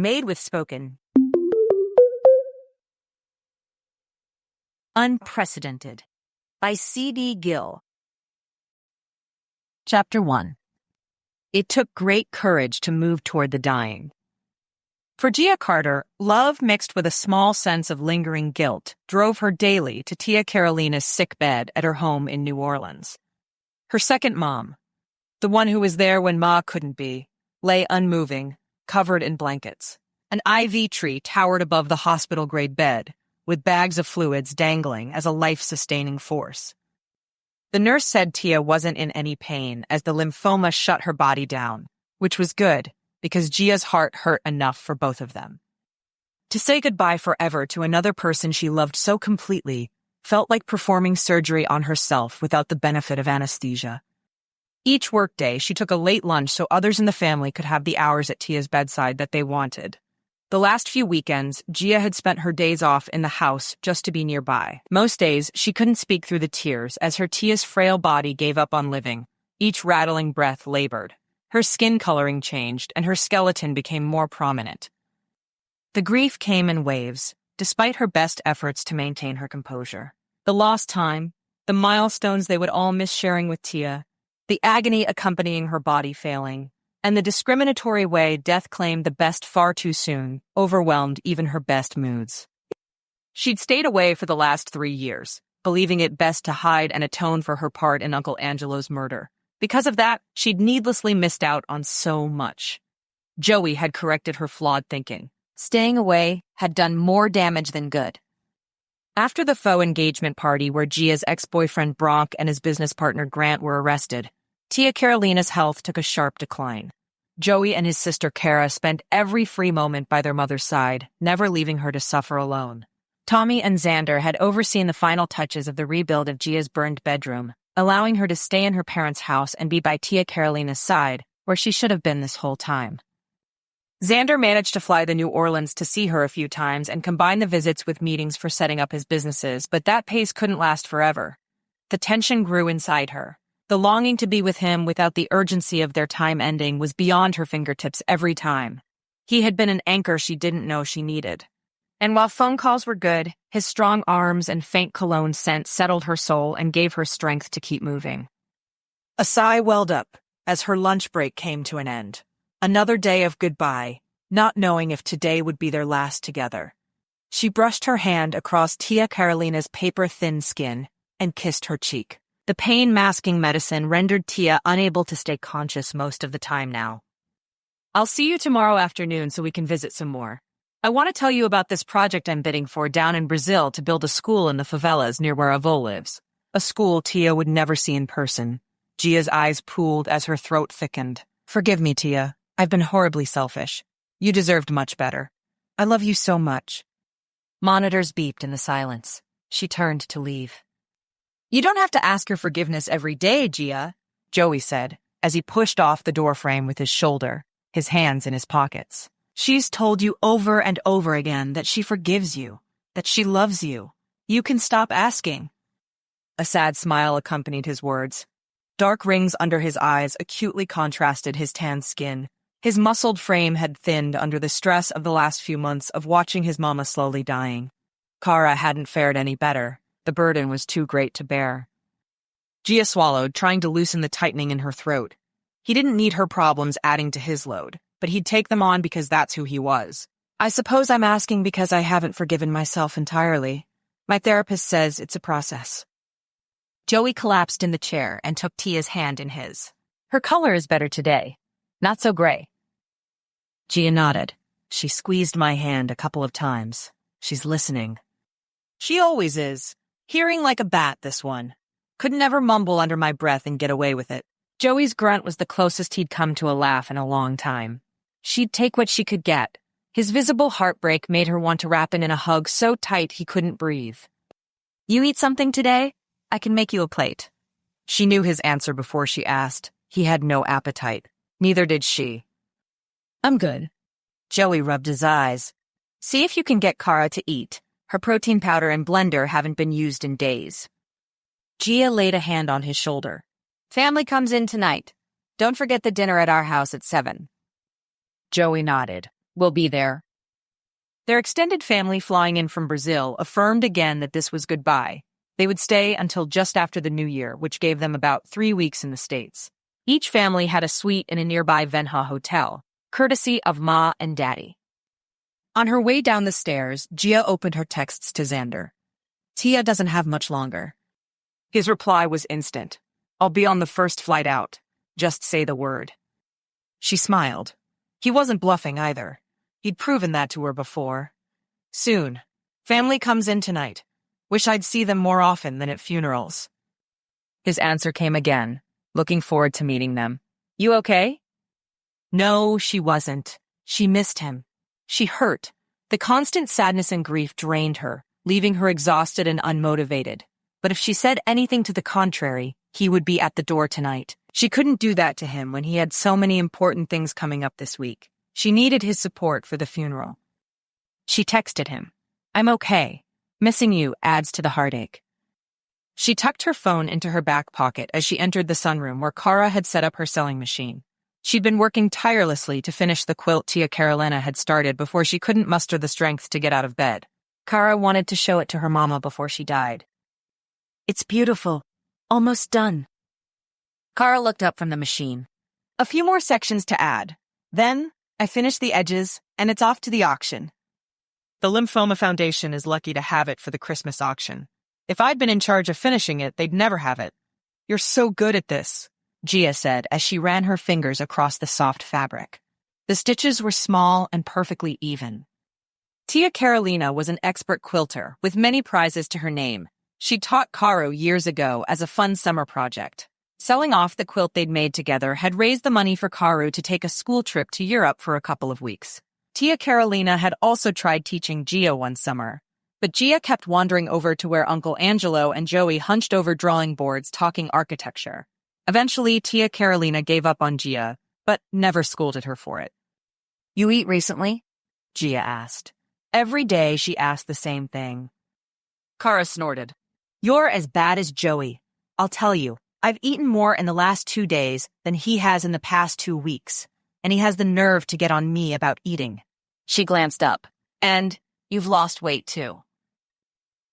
Made with Spoken. Unprecedented by C.D. Gill. Chapter 1. It took great courage to move toward the dying. For Gia Carter, love mixed with a small sense of lingering guilt drove her daily to Tia Carolina's sick bed at her home in New Orleans. Her second mom, the one who was there when Ma couldn't be, lay unmoving, covered in blankets. An IV tree towered above the hospital-grade bed, with bags of fluids dangling as a life-sustaining force. The nurse said Tia wasn't in any pain as the lymphoma shut her body down, which was good because Gia's heart hurt enough for both of them. To say goodbye forever to another person she loved so completely felt like performing surgery on herself without the benefit of anesthesia. Each workday, she took a late lunch so others in the family could have the hours at Tia's bedside that they wanted. The last few weekends, Gia had spent her days off in the house just to be nearby. Most days, she couldn't speak through the tears as her Tia's frail body gave up on living. Each rattling breath labored. Her skin coloring changed, and her skeleton became more prominent. The grief came in waves, despite her best efforts to maintain her composure. The lost time, the milestones they would all miss sharing with Tia, the agony accompanying her body failing, and the discriminatory way death claimed the best far too soon overwhelmed even her best moods. She'd stayed away for the last 3 years, believing it best to hide and atone for her part in Uncle Angelo's murder. Because of that, she'd needlessly missed out on so much. Joey had corrected her flawed thinking. Staying away had done more damage than good. After the faux engagement party where Gia's ex-boyfriend Bronk and his business partner Grant were arrested, Tia Carolina's health took a sharp decline. Joey and his sister Kara spent every free moment by their mother's side, never leaving her to suffer alone. Tommy and Xander had overseen the final touches of the rebuild of Gia's burned bedroom, allowing her to stay in her parents' house and be by Tia Carolina's side, where she should have been this whole time. Xander managed to fly to New Orleans to see her a few times and combine the visits with meetings for setting up his businesses, but that pace couldn't last forever. The tension grew inside her. The longing to be with him without the urgency of their time ending was beyond her fingertips every time. He had been an anchor she didn't know she needed. And while phone calls were good, his strong arms and faint cologne scent settled her soul and gave her strength to keep moving. A sigh welled up as her lunch break came to an end. Another day of goodbye, not knowing if today would be their last together. She brushed her hand across Tia Carolina's paper-thin skin and kissed her cheek. The pain-masking medicine rendered Tia unable to stay conscious most of the time now. I'll see you tomorrow afternoon so we can visit some more. I want to tell you about this project I'm bidding for down in Brazil to build a school in the favelas near where Avô lives. A school Tia would never see in person. Gia's eyes pooled as her throat thickened. Forgive me, Tia. I've been horribly selfish. You deserved much better. I love you so much. Monitors beeped in the silence. She turned to leave. You don't have to ask her forgiveness every day, Gia, Joey said, as he pushed off the doorframe with his shoulder, his hands in his pockets. She's told you over and over again that she forgives you, that she loves you. You can stop asking. A sad smile accompanied his words. Dark rings under his eyes acutely contrasted his tanned skin. His muscled frame had thinned under the stress of the last few months of watching his mama slowly dying. Kara hadn't fared any better. The burden was too great to bear. Gia swallowed, trying to loosen the tightening in her throat. He didn't need her problems adding to his load, but he'd take them on because that's who he was. I suppose I'm asking because I haven't forgiven myself entirely. My therapist says it's a process. Joey collapsed in the chair and took Tia's hand in his. Her color is better today. Not so gray. Gia nodded. She squeezed my hand a couple of times. She's listening. She always is. Hearing like a bat, this one. Could never mumble under my breath and get away with it. Joey's grunt was the closest he'd come to a laugh in a long time. She'd take what she could get. His visible heartbreak made her want to wrap him in a hug so tight he couldn't breathe. You eat something today? I can make you a plate. She knew his answer before she asked. He had no appetite. Neither did she. I'm good. Joey rubbed his eyes. See if you can get Kara to eat. Her protein powder and blender haven't been used in days. Gia laid a hand on his shoulder. Family comes in tonight. Don't forget the dinner at our house at 7. Joey nodded. We'll be there. Their extended family flying in from Brazil affirmed again that this was goodbye. They would stay until just after the New Year, which gave them about 3 weeks in the States. Each family had a suite in a nearby Venha hotel, courtesy of Ma and Daddy. On her way down the stairs, Gia opened her texts to Xander. Tia doesn't have much longer. His reply was instant. I'll be on the first flight out. Just say the word. She smiled. He wasn't bluffing either. He'd proven that to her before. Soon. Family comes in tonight. Wish I'd see them more often than at funerals. His answer came again. Looking forward to meeting them. You okay? No, she wasn't. She missed him. She hurt. The constant sadness and grief drained her, leaving her exhausted and unmotivated. But if she said anything to the contrary, he would be at the door tonight. She couldn't do that to him when he had so many important things coming up this week. She needed his support for the funeral. She texted him. I'm okay. Missing you adds to the heartache. She tucked her phone into her back pocket as she entered the sunroom where Kara had set up her sewing machine. She'd been working tirelessly to finish the quilt Tia Carolina had started before she couldn't muster the strength to get out of bed. Kara wanted to show it to her mama before she died. It's beautiful. Almost done. Kara looked up from the machine. A few more sections to add. Then, I finished the edges, and it's off to the auction. The Lymphoma Foundation is lucky to have it for the Christmas auction. If I'd been in charge of finishing it, they'd never have it. You're so good at this, Gia said as she ran her fingers across the soft fabric. The stitches were small and perfectly even. Tia Carolina was an expert quilter with many prizes to her name. She'd taught Caro years ago as a fun summer project. Selling off the quilt they'd made together had raised the money for Caro to take a school trip to Europe for a couple of weeks. Tia Carolina had also tried teaching Gia one summer. But Gia kept wandering over to where Uncle Angelo and Joey hunched over drawing boards talking architecture. Eventually, Tia Carolina gave up on Gia, but never scolded her for it. You eat recently? Gia asked. Every day she asked the same thing. Kara snorted. You're as bad as Joey. I'll tell you, I've eaten more in the last 2 days than he has in the past 2 weeks, and he has the nerve to get on me about eating. She glanced up. And you've lost weight too.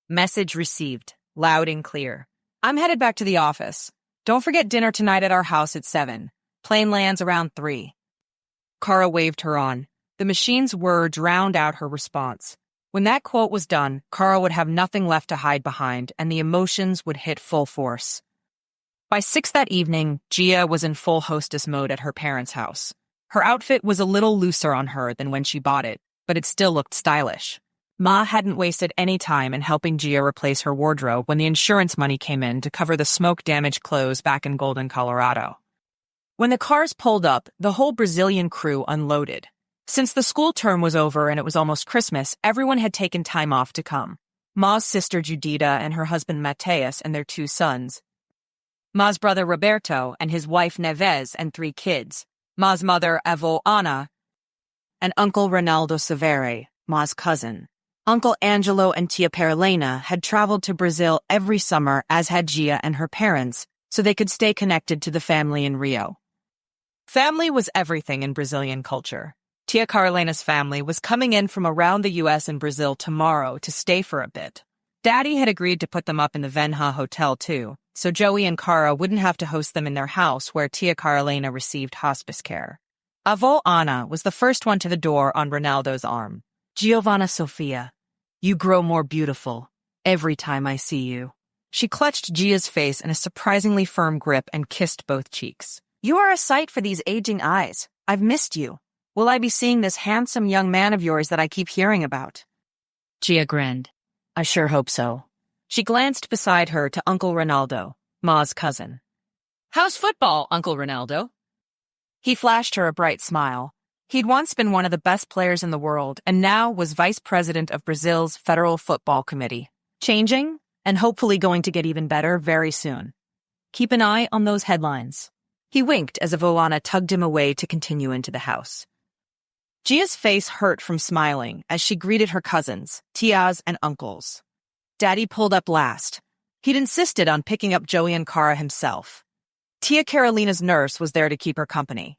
Message received, loud and clear. I'm headed back to the office. Don't forget dinner tonight at our house at 7. Plane lands around 3. Kara waved her on. The machine's whir drowned out her response. When that quote was done, Kara would have nothing left to hide behind, and the emotions would hit full force. By 6 that evening, Gia was in full hostess mode at her parents' house. Her outfit was a little looser on her than when she bought it, but it still looked stylish. Ma hadn't wasted any time in helping Gia replace her wardrobe when the insurance money came in to cover the smoke-damaged clothes back in Golden, Colorado. When the cars pulled up, the whole Brazilian crew unloaded. Since the school term was over and it was almost Christmas, everyone had taken time off to come. Ma's sister Judita and her husband Mateus and their 2 sons. Ma's brother Roberto and his wife Neves and 3 kids. Ma's mother Avó Ana and Uncle Ronaldo Severi, Ma's cousin. Uncle Angelo and Tia Carolina had traveled to Brazil every summer, as had Gia and her parents, so they could stay connected to the family in Rio. Family was everything in Brazilian culture. Tia Carolina's family was coming in from around the U.S. and Brazil tomorrow to stay for a bit. Daddy had agreed to put them up in the Venha Hotel too, so Joey and Kara wouldn't have to host them in their house where Tia Carolina received hospice care. Avó Ana was the first one to the door on Ronaldo's arm. Giovanna Sofia, you grow more beautiful every time I see you. She clutched Gia's face in a surprisingly firm grip and kissed both cheeks. You are a sight for these aging eyes. I've missed you. Will I be seeing this handsome young man of yours that I keep hearing about? Gia grinned. I sure hope so. She glanced beside her to Uncle Ronaldo, Ma's cousin. How's football, Uncle Ronaldo? He flashed her a bright smile. He'd once been one of the best players in the world and now was vice president of Brazil's Federal Football Committee. Changing and hopefully going to get even better very soon. Keep an eye on those headlines. He winked as Avó Ana tugged him away to continue into the house. Gia's face hurt from smiling as she greeted her cousins, tias, and uncles. Daddy pulled up last. He'd insisted on picking up Joey and Kara himself. Tia Carolina's nurse was there to keep her company.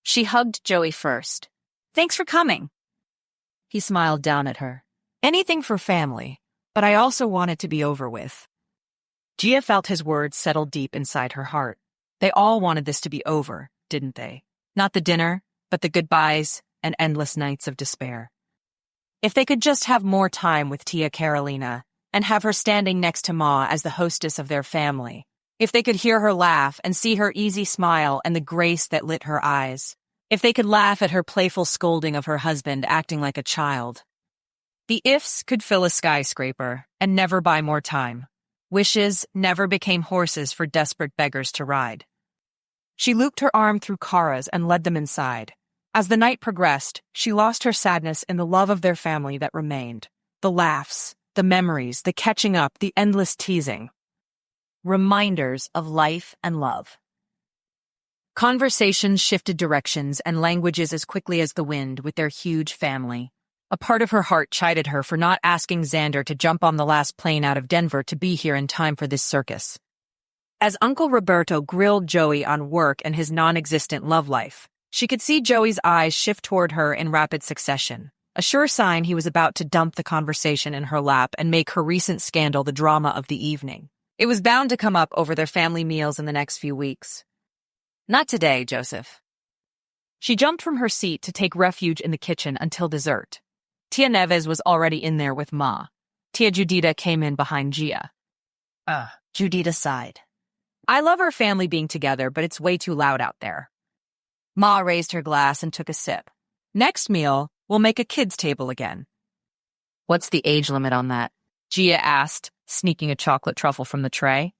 She hugged Joey first. Thanks for coming. He smiled down at her. Anything for family, but I also want it to be over with. Gia felt his words settle deep inside her heart. They all wanted this to be over, didn't they? Not the dinner, but the goodbyes and endless nights of despair. If they could just have more time with Tia Carolina and have her standing next to Ma as the hostess of their family. If they could hear her laugh and see her easy smile and the grace that lit her eyes. If they could laugh at her playful scolding of her husband acting like a child. The ifs could fill a skyscraper and never buy more time. Wishes never became horses for desperate beggars to ride. She looped her arm through Kara's and led them inside. As the night progressed, she lost her sadness in the love of their family that remained. The laughs, the memories, the catching up, the endless teasing. Reminders of life and love. Conversations shifted directions and languages as quickly as the wind with their huge family. A part of her heart chided her for not asking Xander to jump on the last plane out of Denver to be here in time for this circus. As Uncle Roberto grilled Joey on work and his non-existent love life, she could see Joey's eyes shift toward her in rapid succession, a sure sign he was about to dump the conversation in her lap and make her recent scandal the drama of the evening. It was bound to come up over their family meals in the next few weeks. Not today, Joseph. She jumped from her seat to take refuge in the kitchen until dessert. Tia Neves was already in there with Ma. Tia Judita came in behind Gia. Judita sighed. I love our family being together, but it's way too loud out there. Ma raised her glass and took a sip. Next meal, we'll make a kids' table again. What's the age limit on that? Gia asked, sneaking a chocolate truffle from the tray.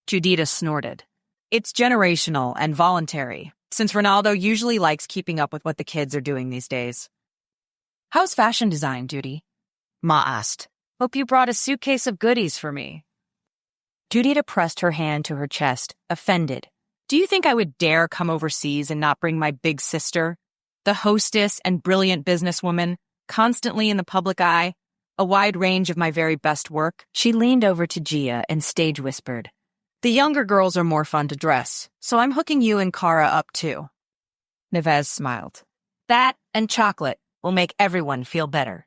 Judita snorted. It's generational and voluntary, since Ronaldo usually likes keeping up with what the kids are doing these days. How's fashion design, Judy? Ma asked. Hope you brought a suitcase of goodies for me. Judita pressed her hand to her chest, offended. Do you think I would dare come overseas and not bring my big sister? The hostess and brilliant businesswoman, constantly in the public eye, a wide range of my very best work. She leaned over to Gia and stage whispered. The younger girls are more fun to dress, so I'm hooking you and Kara up too. Neves smiled. That and chocolate will make everyone feel better.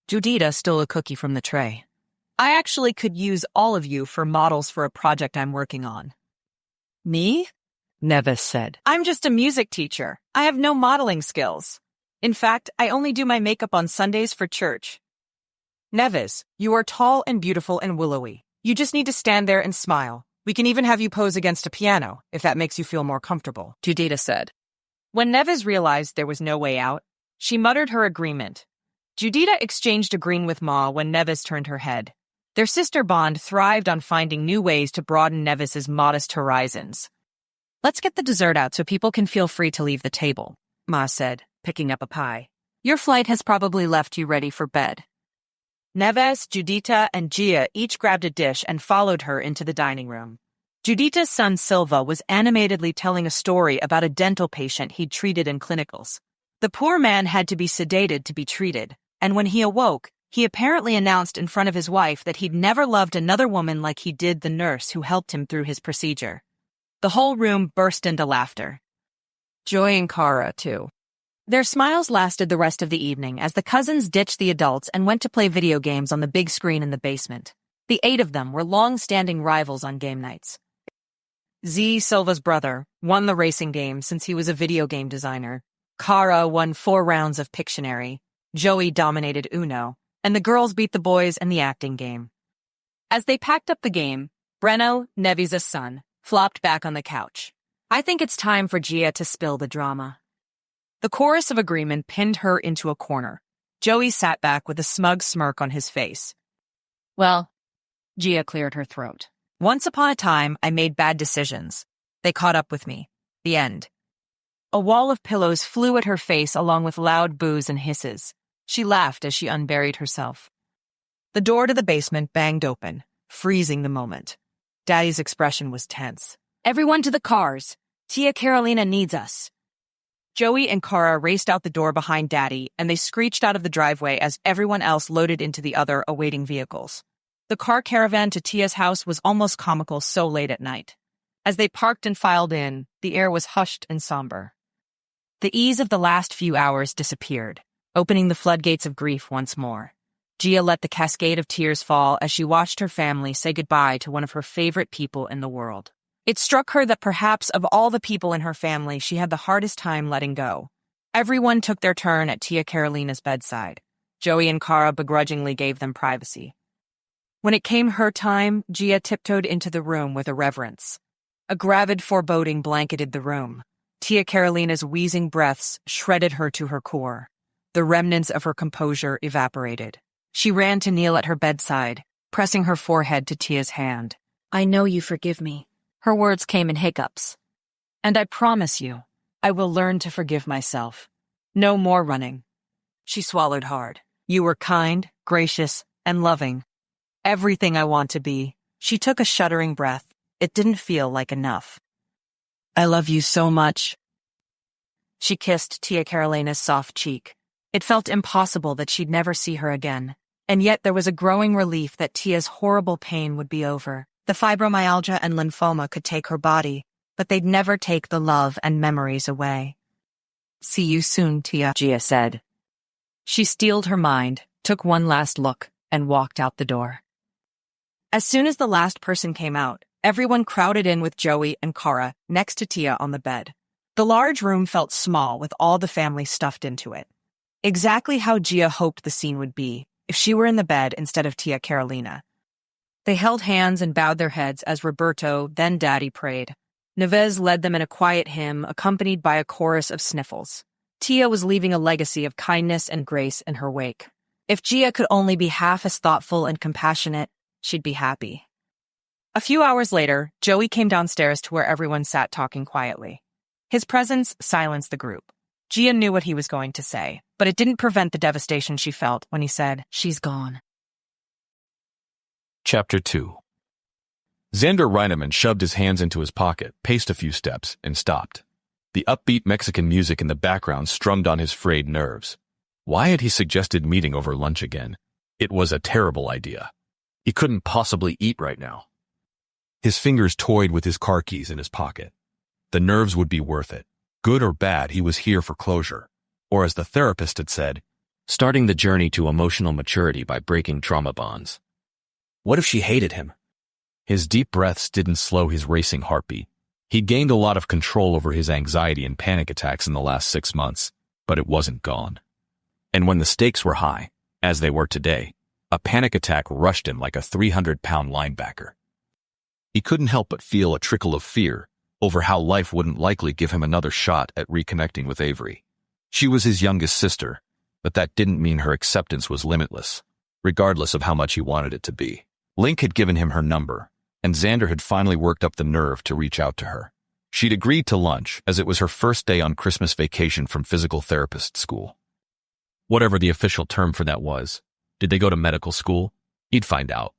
Judita stole a cookie from the tray. I actually could use all of you for models for a project I'm working on. Me? Neves said. I'm just a music teacher. I have no modeling skills. In fact, I only do my makeup on Sundays for church. Neves, you are tall and beautiful and willowy. You just need to stand there and smile. We can even have you pose against a piano, if that makes you feel more comfortable, Judita said. When Neves realized there was no way out, she muttered her agreement. Judita exchanged a grin with Ma when Neves turned her head. Their sister bond thrived on finding new ways to broaden Neves's modest horizons. Let's get the dessert out so people can feel free to leave the table, Ma said, picking up a pie. Your flight has probably left you ready for bed. Neves, Judita, and Gia each grabbed a dish and followed her into the dining room. Judita's son Silva was animatedly telling a story about a dental patient he'd treated in clinicals. The poor man had to be sedated to be treated, and when he awoke, he apparently announced in front of his wife that he'd never loved another woman like he did the nurse who helped him through his procedure. The whole room burst into laughter. Joy and Kara, too. Their smiles lasted the rest of the evening as the cousins ditched the adults and went to play video games on the big screen in the basement. The 8 of them were long-standing rivals on game nights. Z, Silva's brother, won the racing game since he was a video game designer. Kara won 4 rounds of Pictionary. Joey dominated Uno, and the girls beat the boys in the acting game. As they packed up the game, Breno, Neves' son, flopped back on the couch. I think it's time for Gia to spill the drama. The chorus of agreement pinned her into a corner. Joey sat back with a smug smirk on his face. Well, Gia cleared her throat. Once upon a time, I made bad decisions. They caught up with me. The end. A wall of pillows flew at her face along with loud boos and hisses. She laughed as she unburied herself. The door to the basement banged open, freezing the moment. Daddy's expression was tense. Everyone to the cars. Tia Carolina needs us. Joey and Kara raced out the door behind Daddy, and they screeched out of the driveway as everyone else loaded into the other awaiting vehicles. The car caravan to Tia's house was almost comical so late at night. As they parked and filed in, the air was hushed and somber. The ease of the last few hours disappeared, opening the floodgates of grief once more. Gia let the cascade of tears fall as she watched her family say goodbye to one of her favorite people in the world. It struck her that perhaps of all the people in her family, she had the hardest time letting go. Everyone took their turn at Tia Carolina's bedside. Joey and Cara begrudgingly gave them privacy. When it came her time, Gia tiptoed into the room with irreverence. A gravid foreboding blanketed the room. Tia Carolina's wheezing breaths shredded her to her core. The remnants of her composure evaporated. She ran to kneel at her bedside, pressing her forehead to Tia's hand. "I know you forgive me." Her words came in hiccups. "And I promise you, I will learn to forgive myself. No more running." She swallowed hard. "You were kind, gracious, and loving. Everything I want to be." She took a shuddering breath. It didn't feel like enough. "I love you so much." She kissed Tia Carolina's soft cheek. It felt impossible that she'd never see her again. And yet there was a growing relief that Tia's horrible pain would be over. The fibromyalgia and lymphoma could take her body, but they'd never take the love and memories away. "See you soon, Tia," Gia said. She steeled her mind, took one last look, and walked out the door. As soon as the last person came out, everyone crowded in with Joey and Cara next to Tia on the bed. The large room felt small with all the family stuffed into it. Exactly how Gia hoped the scene would be, if she were in the bed instead of Tia Carolina. They held hands and bowed their heads as Roberto, then Daddy, prayed. Neves led them in a quiet hymn accompanied by a chorus of sniffles. Tia was leaving a legacy of kindness and grace in her wake. If Gia could only be half as thoughtful and compassionate, she'd be happy. A few hours later, Joey came downstairs to where everyone sat talking quietly. His presence silenced the group. Gia knew what he was going to say, but it didn't prevent the devastation she felt when he said, "She's gone." Chapter 2. Xander Reinerman shoved his hands into his pocket, paced a few steps, and stopped. The upbeat Mexican music in the background strummed on his frayed nerves. Why had he suggested meeting over lunch again? It was a terrible idea. He couldn't possibly eat right now. His fingers toyed with his car keys in his pocket. The nerves would be worth it. Good or bad, he was here for closure. Or as the therapist had said, starting the journey to emotional maturity by breaking trauma bonds. What if she hated him? His deep breaths didn't slow his racing heartbeat. He'd gained a lot of control over his anxiety and panic attacks in the last 6 months, but it wasn't gone. And when the stakes were high, as they were today, a panic attack rushed him like a 300-pound linebacker. He couldn't help but feel a trickle of fear over how life wouldn't likely give him another shot at reconnecting with Avery. She was his youngest sister, but that didn't mean her acceptance was limitless, regardless of how much he wanted it to be. Link had given him her number, and Xander had finally worked up the nerve to reach out to her. She'd agreed to lunch, as it was her first day on Christmas vacation from physical therapist school. Whatever the official term for that was. Did they go to medical school? He'd find out.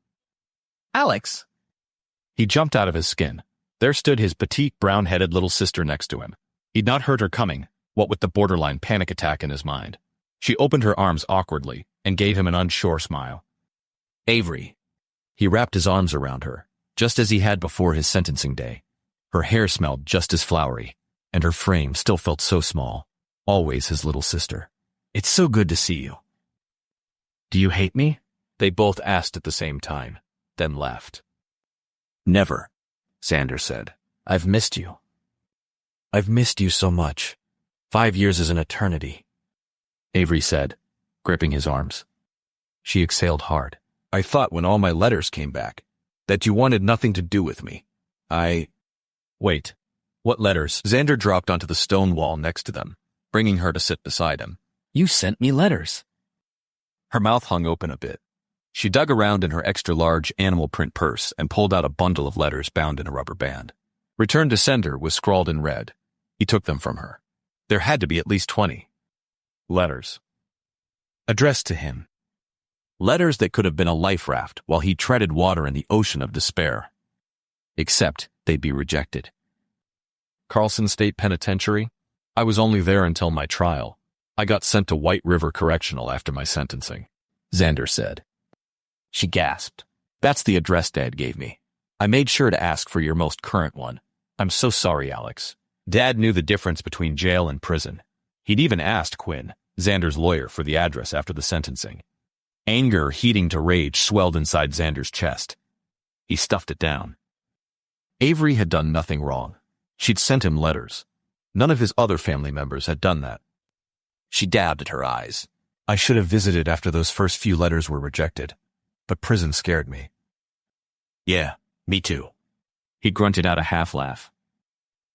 "Alex!" He jumped out of his skin. There stood his petite, brown-headed little sister next to him. He'd not heard her coming, what with the borderline panic attack in his mind. She opened her arms awkwardly and gave him an unsure smile. "Avery." He wrapped his arms around her, just as he had before his sentencing day. Her hair smelled just as flowery, and her frame still felt so small. Always his little sister. "It's so good to see you." "Do you hate me?" They both asked at the same time, then laughed. "Never," Xander said. "I've missed you. I've missed you so much. 5 years is an eternity," Avery said, gripping his arms. She exhaled hard. "I thought when all my letters came back that you wanted nothing to do with me. Wait, what letters?" Xander dropped onto the stone wall next to them, bringing her to sit beside him. "You sent me letters." Her mouth hung open a bit. She dug around in her extra-large animal print purse and pulled out a bundle of letters bound in a rubber band. "Return to sender" was scrawled in red. He took them from her. There had to be at least 20. Letters. Addressed to him. Letters that could have been a life raft while he treaded water in the ocean of despair. Except they'd be rejected. Carlson State Penitentiary? I was only there until my trial. I got sent to White River Correctional after my sentencing, Xander said. She gasped. "That's the address Dad gave me. I made sure to ask for your most current one. I'm so sorry, Alex." Dad knew the difference between jail and prison. He'd even asked Quinn, Xander's lawyer, for the address after the sentencing. Anger heating to rage swelled inside Xander's chest. He stuffed it down. Avery had done nothing wrong. She'd sent him letters. None of his other family members had done that. She dabbed at her eyes. I should have visited after those first few letters were rejected, but prison scared me. Yeah, me too. He grunted out a half-laugh.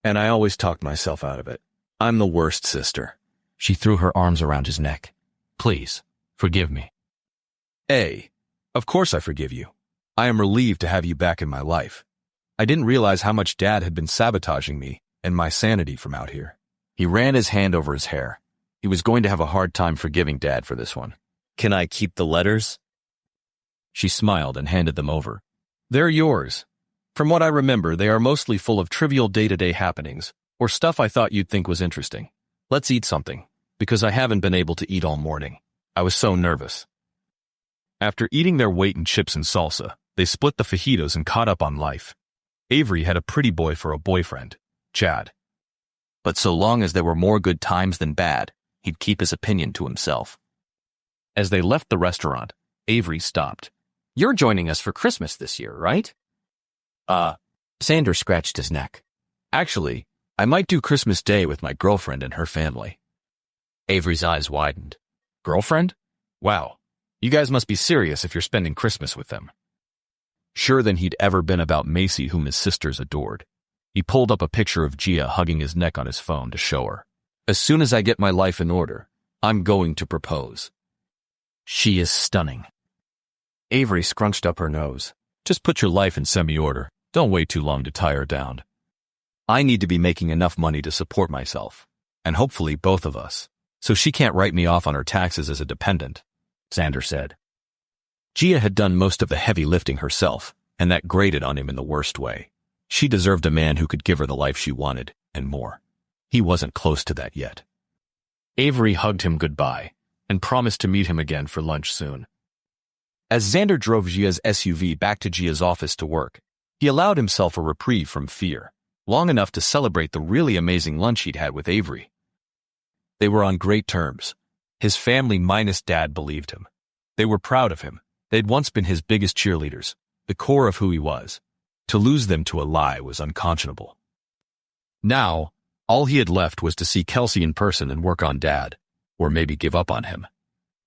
And I always talked myself out of it. I'm the worst sister. She threw her arms around his neck. Please, forgive me. Of course I forgive you. I am relieved to have you back in my life. I didn't realize how much Dad had been sabotaging me and my sanity from out here. He ran his hand over his hair. He was going to have a hard time forgiving Dad for this one. Can I keep the letters? She smiled and handed them over. They're yours. From what I remember, they are mostly full of trivial day-to-day happenings, or stuff I thought you'd think was interesting. Let's eat something, because I haven't been able to eat all morning. I was so nervous. After eating their weight in chips and salsa, they split the fajitas and caught up on life. Avery had a pretty boy for a boyfriend, Chad. But so long as there were more good times than bad, he'd keep his opinion to himself. As they left the restaurant, Avery stopped. You're joining us for Christmas this year, right? Xander scratched his neck. Actually, I might do Christmas Day with my girlfriend and her family. Avery's eyes widened. Girlfriend? Wow. You guys must be serious if you're spending Christmas with them. Sure than he'd ever been about Macy, whom his sisters adored. He pulled up a picture of Gia hugging his neck on his phone to show her. As soon as I get my life in order, I'm going to propose. She is stunning. Avery scrunched up her nose. Just put your life in semi-order. Don't wait too long to tie her down. I need to be making enough money to support myself, and hopefully both of us, so she can't write me off on her taxes as a dependent, Xander said. Gia had done most of the heavy lifting herself, and that grated on him in the worst way. She deserved a man who could give her the life she wanted, and more. He wasn't close to that yet. Avery hugged him goodbye, and promised to meet him again for lunch soon. As Xander drove Gia's SUV back to Gia's office to work, he allowed himself a reprieve from fear, long enough to celebrate the really amazing lunch he'd had with Avery. They were on great terms. His family minus Dad believed him. They were proud of him. They'd once been his biggest cheerleaders, the core of who he was. To lose them to a lie was unconscionable. Now, all he had left was to see Kelsey in person and work on Dad, or maybe give up on him.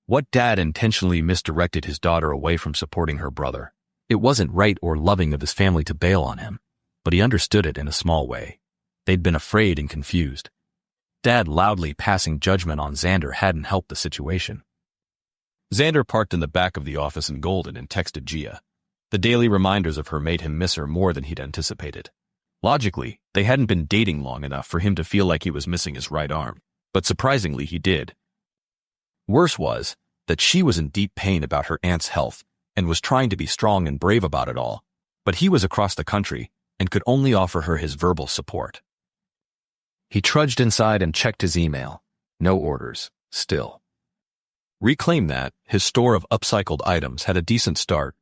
What Dad intentionally misdirected his daughter away from supporting her brother. It wasn't right or loving of his family to bail on him, but he understood it in a small way. They'd been afraid and confused. Dad loudly passing judgment on Xander hadn't helped the situation. Xander parked in the back of the office in Golden and texted Gia. The daily reminders of her made him miss her more than he'd anticipated. Logically, they hadn't been dating long enough for him to feel like he was missing his right arm, but surprisingly he did. Worse was that she was in deep pain about her aunt's health and was trying to be strong and brave about it all, but he was across the country and could only offer her his verbal support. He trudged inside and checked his email. No orders, still. Reclaim That, his store of upcycled items, had a decent start,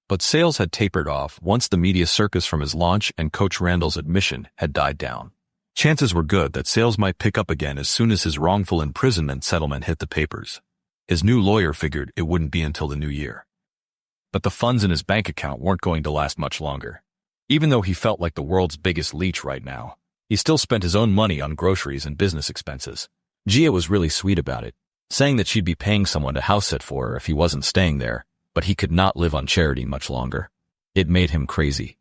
but sales had tapered off once the media circus from his launch and Coach Randall's admission had died down. Chances were good that sales might pick up again as soon as his wrongful imprisonment settlement hit the papers. His new lawyer figured it wouldn't be until the new year. But the funds in his bank account weren't going to last much longer. Even though he felt like the world's biggest leech right now, he still spent his own money on groceries and business expenses. Gia was really sweet about it, saying that she'd be paying someone to house sit for her if he wasn't staying there, but he could not live on charity much longer. It made him crazy.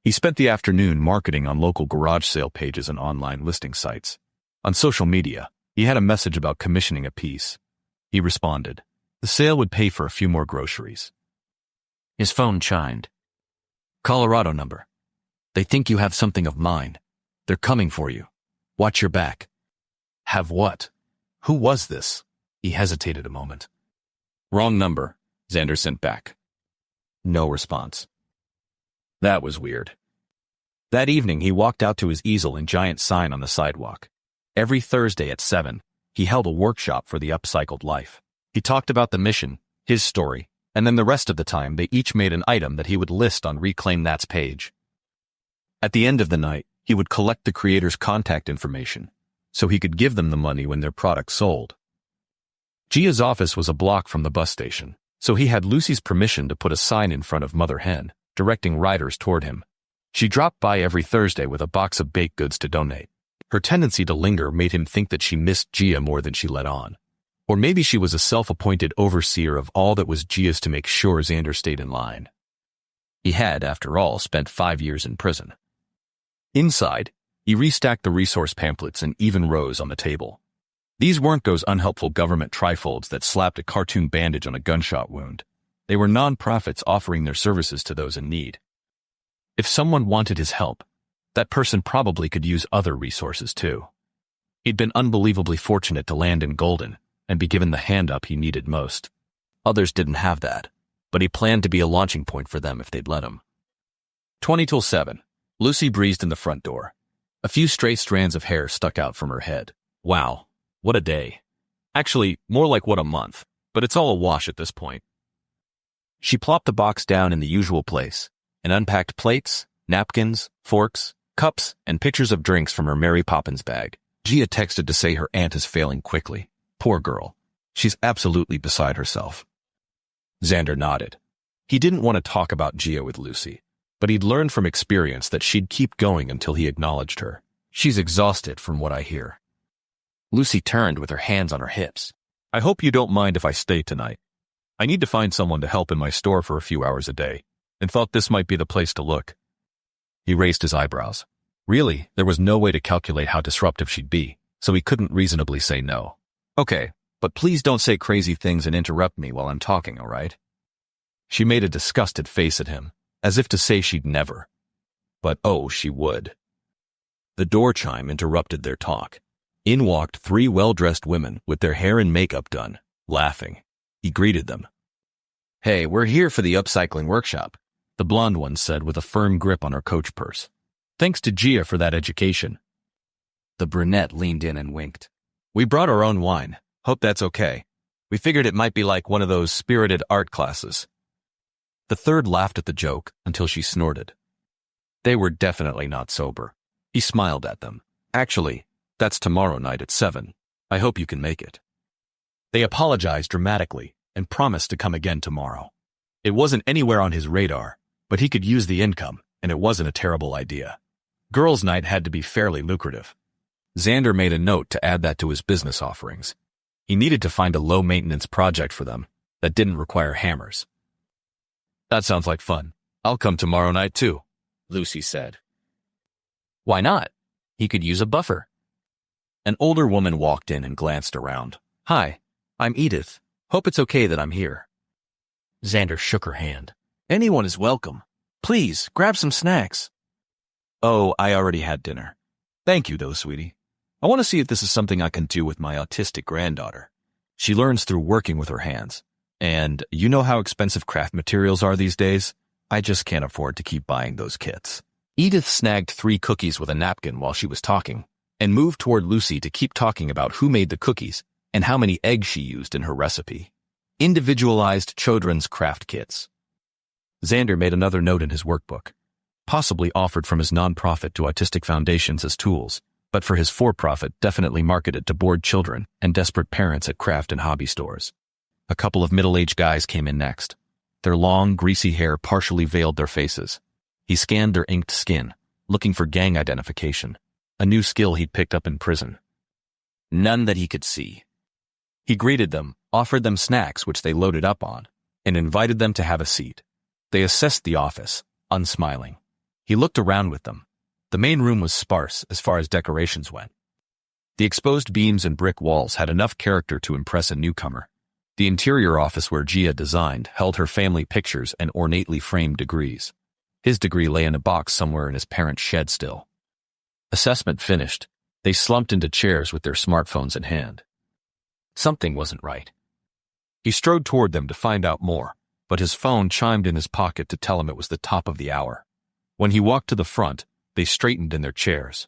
He spent the afternoon marketing on local garage sale pages and online listing sites. On social media, he had a message about commissioning a piece. He responded. The sale would pay for a few more groceries. His phone chimed. Colorado number. They think you have something of mine. They're coming for you. Watch your back. Have what? Who was this? He hesitated a moment. Wrong number, Xander sent back. No response. That was weird. That evening, he walked out to his easel and giant sign on the sidewalk. Every Thursday at 7, he held a workshop for the upcycled life. He talked about the mission, his story, and then the rest of the time they each made an item that he would list on Reclaim That's page. At the end of the night, he would collect the creator's contact information, so he could give them the money when their product sold. Gia's office was a block from the bus station, so he had Lucy's permission to put a sign in front of Mother Hen, directing riders toward him. She dropped by every Thursday with a box of baked goods to donate. Her tendency to linger made him think that she missed Gia more than she let on. Or maybe she was a self-appointed overseer of all that was Gia's to make sure Xander stayed in line. He had, after all, spent 5 years in prison. Inside, he restacked the resource pamphlets in even rows on the table. These weren't those unhelpful government trifolds that slapped a cartoon bandage on a gunshot wound. They were non-profits offering their services to those in need. If someone wanted his help, that person probably could use other resources too. He'd been unbelievably fortunate to land in Golden and be given the hand-up he needed most. Others didn't have that, but he planned to be a launching point for them if they'd let him. 20 till 7. Lucy breezed in the front door. A few stray strands of hair stuck out from her head. Wow, what a day. Actually, more like what a month, but it's all a wash at this point. She plopped the box down in the usual place and unpacked plates, napkins, forks, cups, and pictures of drinks from her Mary Poppins bag. Gia texted to say her aunt is failing quickly. Poor girl. She's absolutely beside herself. Xander nodded. He didn't want to talk about Gia with Lucy, but he'd learned from experience that she'd keep going until he acknowledged her. She's exhausted from what I hear. Lucy turned with her hands on her hips. I hope you don't mind if I stay tonight. I need to find someone to help in my store for a few hours a day, and thought this might be the place to look. He raised his eyebrows. Really, there was no way to calculate how disruptive she'd be, so he couldn't reasonably say no. Okay, but please don't say crazy things and interrupt me while I'm talking, all right? She made a disgusted face at him, as if to say she'd never. But oh, she would. The door chime interrupted their talk. In walked 3 well-dressed women with their hair and makeup done, laughing. He greeted them. Hey, we're here for the upcycling workshop, the blonde one said with a firm grip on her coach purse. Thanks to Gia for that education. The brunette leaned in and winked. We brought our own wine. Hope that's okay. We figured it might be like one of those spirited art classes. The third laughed at the joke until she snorted. They were definitely not sober. He smiled at them. Actually, that's tomorrow night at 7. I hope you can make it. They apologized dramatically and promised to come again tomorrow. It wasn't anywhere on his radar, but he could use the income, and it wasn't a terrible idea. Girls' night had to be fairly lucrative. Xander made a note to add that to his business offerings. He needed to find a low-maintenance project for them that didn't require hammers. That sounds like fun. I'll come tomorrow night too, Lucy said. Why not? He could use a buffer. An older woman walked in and glanced around. Hi, I'm Edith. Hope it's okay that I'm here. Xander shook her hand. Anyone is welcome. Please, grab some snacks. Oh, I already had dinner. Thank you, though, sweetie. I want to see if this is something I can do with my autistic granddaughter. She learns through working with her hands. And you know how expensive craft materials are these days? I just can't afford to keep buying those kits. Edith snagged 3 cookies with a napkin while she was talking, and moved toward Lucy to keep talking about who made the cookies and how many eggs she used in her recipe. Individualized children's craft kits. Xander made another note in his workbook, possibly offered from his nonprofit to autistic foundations as tools, but for his for-profit definitely marketed to bored children and desperate parents at craft and hobby stores. A couple of middle-aged guys came in next. Their long, greasy hair partially veiled their faces. He scanned their inked skin, looking for gang identification, a new skill he'd picked up in prison. None that he could see. He greeted them, offered them snacks which they loaded up on, and invited them to have a seat. They assessed the office, unsmiling. He looked around with them. The main room was sparse as far as decorations went. The exposed beams and brick walls had enough character to impress a newcomer. The interior office where Gia designed held her family pictures and ornately framed degrees. His degree lay in a box somewhere in his parents' shed still. Assessment finished, they slumped into chairs with their smartphones in hand. Something wasn't right. He strode toward them to find out more, but his phone chimed in his pocket to tell him it was the top of the hour. When he walked to the front, they straightened in their chairs.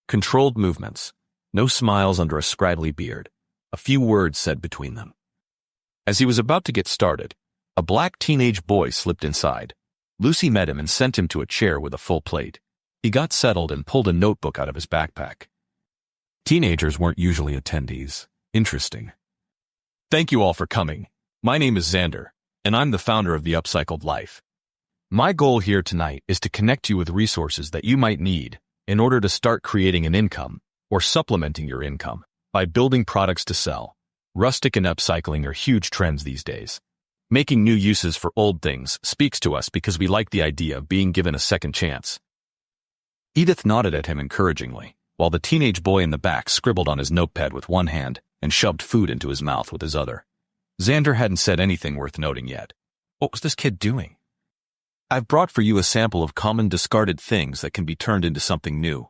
Controlled movements, no smiles under a scraggly beard, a few words said between them. As he was about to get started, a black teenage boy slipped inside. Lucy met him and sent him to a chair with a full plate. He got settled and pulled a notebook out of his backpack. Teenagers weren't usually attendees. Interesting. Thank you all for coming. My name is Xander, and I'm the founder of The Upcycled Life. My goal here tonight is to connect you with resources that you might need in order to start creating an income or supplementing your income by building products to sell. Rustic and upcycling are huge trends these days. Making new uses for old things speaks to us because we like the idea of being given a second chance. Edith nodded at him encouragingly, while the teenage boy in the back scribbled on his notepad with one hand and shoved food into his mouth with his other. Xander hadn't said anything worth noting yet. What was this kid doing? I've brought for you a sample of common discarded things that can be turned into something new.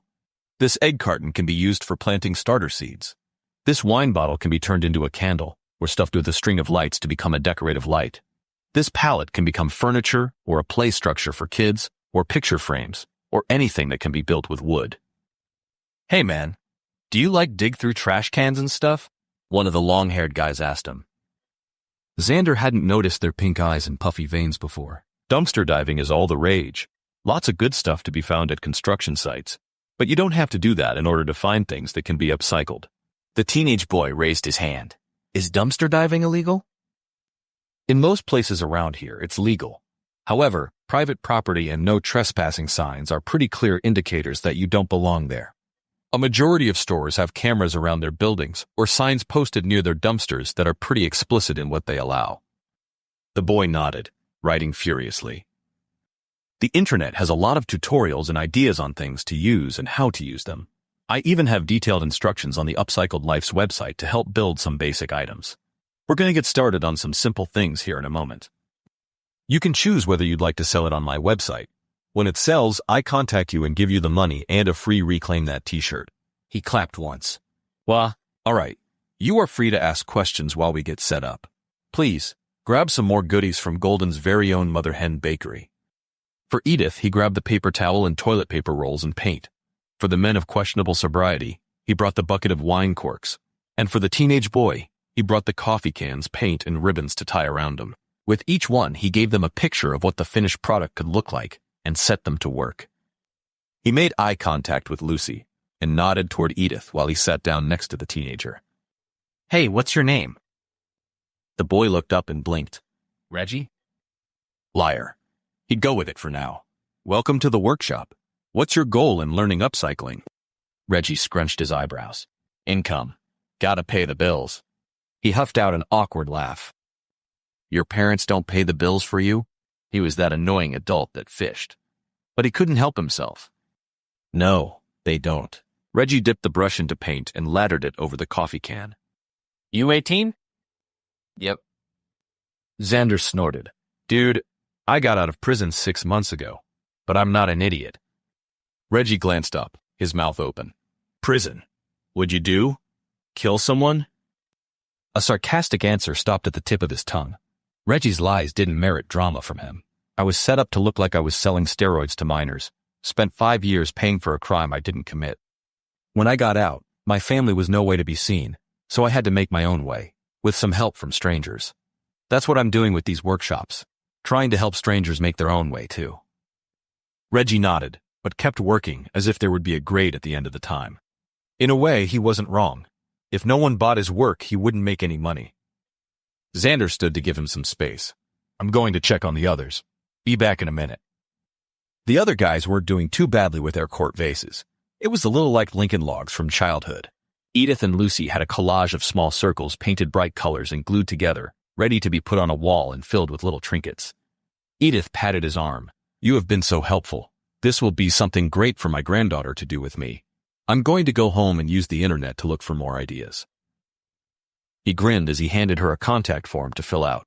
This egg carton can be used for planting starter seeds. This wine bottle can be turned into a candle or stuffed with a string of lights to become a decorative light. This pallet can become furniture or a play structure for kids or picture frames or anything that can be built with wood. Hey man, do you like dig through trash cans and stuff? One of the long-haired guys asked him. Xander hadn't noticed their pink eyes and puffy veins before. Dumpster diving is all the rage. Lots of good stuff to be found at construction sites, but you don't have to do that in order to find things that can be upcycled. The teenage boy raised his hand. Is dumpster diving illegal? In most places around here, it's legal. However, private property and no trespassing signs are pretty clear indicators that you don't belong there. A majority of stores have cameras around their buildings or signs posted near their dumpsters that are pretty explicit in what they allow. The boy nodded, writing furiously. The internet has a lot of tutorials and ideas on things to use and how to use them. I even have detailed instructions on the Upcycled Life's website to help build some basic items. We're going to get started on some simple things here in a moment. You can choose whether you'd like to sell it on my website. When it sells, I contact you and give you the money and a free Reclaim That t-shirt. He clapped once. Well, all right. You are free to ask questions while we get set up. Please, grab some more goodies from Golden's very own Mother Hen Bakery. For Edith, he grabbed the paper towel and toilet paper rolls and paint. For the men of questionable sobriety, he brought the bucket of wine corks. And for the teenage boy, he brought the coffee cans, paint, and ribbons to tie around them. With each one, he gave them a picture of what the finished product could look like and set them to work. He made eye contact with Lucy and nodded toward Edith while he sat down next to the teenager. Hey, what's your name? The boy looked up and blinked. Reggie? Liar. He'd go with it for now. Welcome to the workshop. What's your goal in learning upcycling? Reggie scrunched his eyebrows. Income. Gotta pay the bills. He huffed out an awkward laugh. Your parents don't pay the bills for you? He was that annoying adult that fished. But he couldn't help himself. No, they don't. Reggie dipped the brush into paint and laddered it over the coffee can. You 18? Yep. Xander snorted. Dude, I got out of prison 6 months ago, but I'm not an idiot. Reggie glanced up, his mouth open. Prison? What'd you do? Kill someone? A sarcastic answer stopped at the tip of his tongue. Reggie's lies didn't merit drama from him. I was set up to look like I was selling steroids to minors. Spent 5 years paying for a crime I didn't commit. When I got out, my family was no way to be seen, so I had to make my own way, with some help from strangers. That's what I'm doing with these workshops, trying to help strangers make their own way too. Reggie nodded, but kept working as if there would be a grade at the end of the time. In a way, he wasn't wrong. If no one bought his work, he wouldn't make any money. Xander stood to give him some space. I'm going to check on the others. Be back in a minute. The other guys weren't doing too badly with their court vases. It was a little like Lincoln logs from childhood. Edith and Lucy had a collage of small circles painted bright colors and glued together, ready to be put on a wall and filled with little trinkets. Edith patted his arm. You have been so helpful. This will be something great for my granddaughter to do with me. I'm going to go home and use the internet to look for more ideas. He grinned as he handed her a contact form to fill out.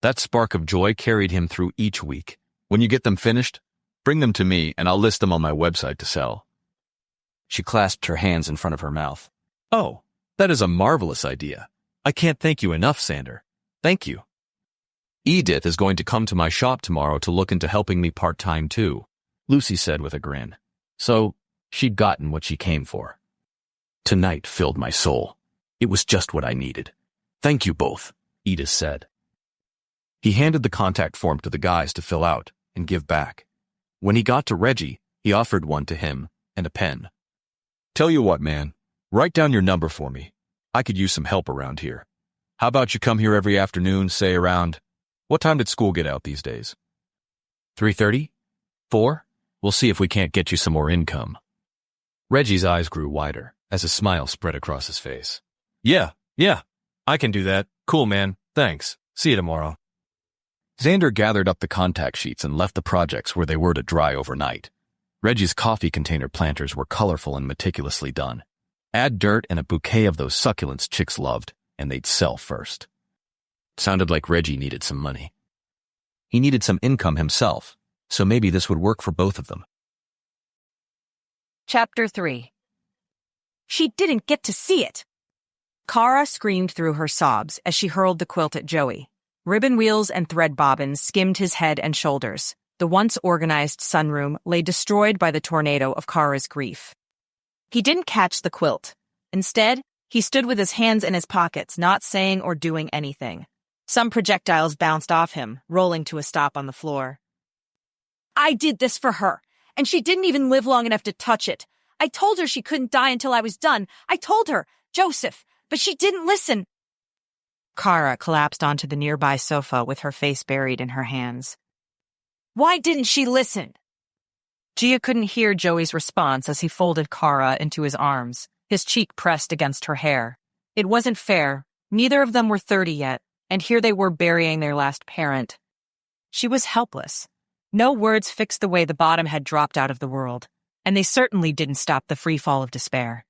That spark of joy carried him through each week. When you get them finished, bring them to me and I'll list them on my website to sell. She clasped her hands in front of her mouth. Oh, that is a marvelous idea. I can't thank you enough, Xander. Thank you. Edith is going to come to my shop tomorrow to look into helping me part-time too, Lucy said with a grin. So, she'd gotten what she came for. Tonight filled my soul. It was just what I needed. Thank you both, Edith said. He handed the contact form to the guys to fill out and give back. When he got to Reggie, he offered one to him and a pen. Tell you what, man, Write down your number for me. I could use some help around here. How about you come here every afternoon, say around... What time did school get out these days? 3:30? 4? We'll see if we can't get you some more income. Reggie's eyes grew wider as a smile spread across his face. Yeah, I can do that. Cool, man. Thanks. See you tomorrow. Xander gathered up the contact sheets and left the projects where they were to dry overnight. Reggie's coffee container planters were colorful and meticulously done. Add dirt and a bouquet of those succulents chicks loved, and they'd sell first. Sounded like Reggie needed some money. He needed some income himself, so maybe this would work for both of them. Chapter 3. She didn't get to see it. Kara screamed through her sobs as she hurled the quilt at Joey. Ribbon wheels and thread bobbins skimmed his head and shoulders. The once organized sunroom lay destroyed by the tornado of Kara's grief. He didn't catch the quilt. Instead, he stood with his hands in his pockets, not saying or doing anything. Some projectiles bounced off him, rolling to a stop on the floor. I did this for her, and she didn't even live long enough to touch it. I told her she couldn't die until I was done. I told her, Joseph, but she didn't listen. Kara collapsed onto the nearby sofa with her face buried in her hands. Why didn't she listen? Gia couldn't hear Joey's response as he folded Kara into his arms, his cheek pressed against her hair. It wasn't fair. Neither of them were 30 yet, and here they were burying their last parent. She was helpless. No words fixed the way the bottom had dropped out of the world, and they certainly didn't stop the free fall of despair.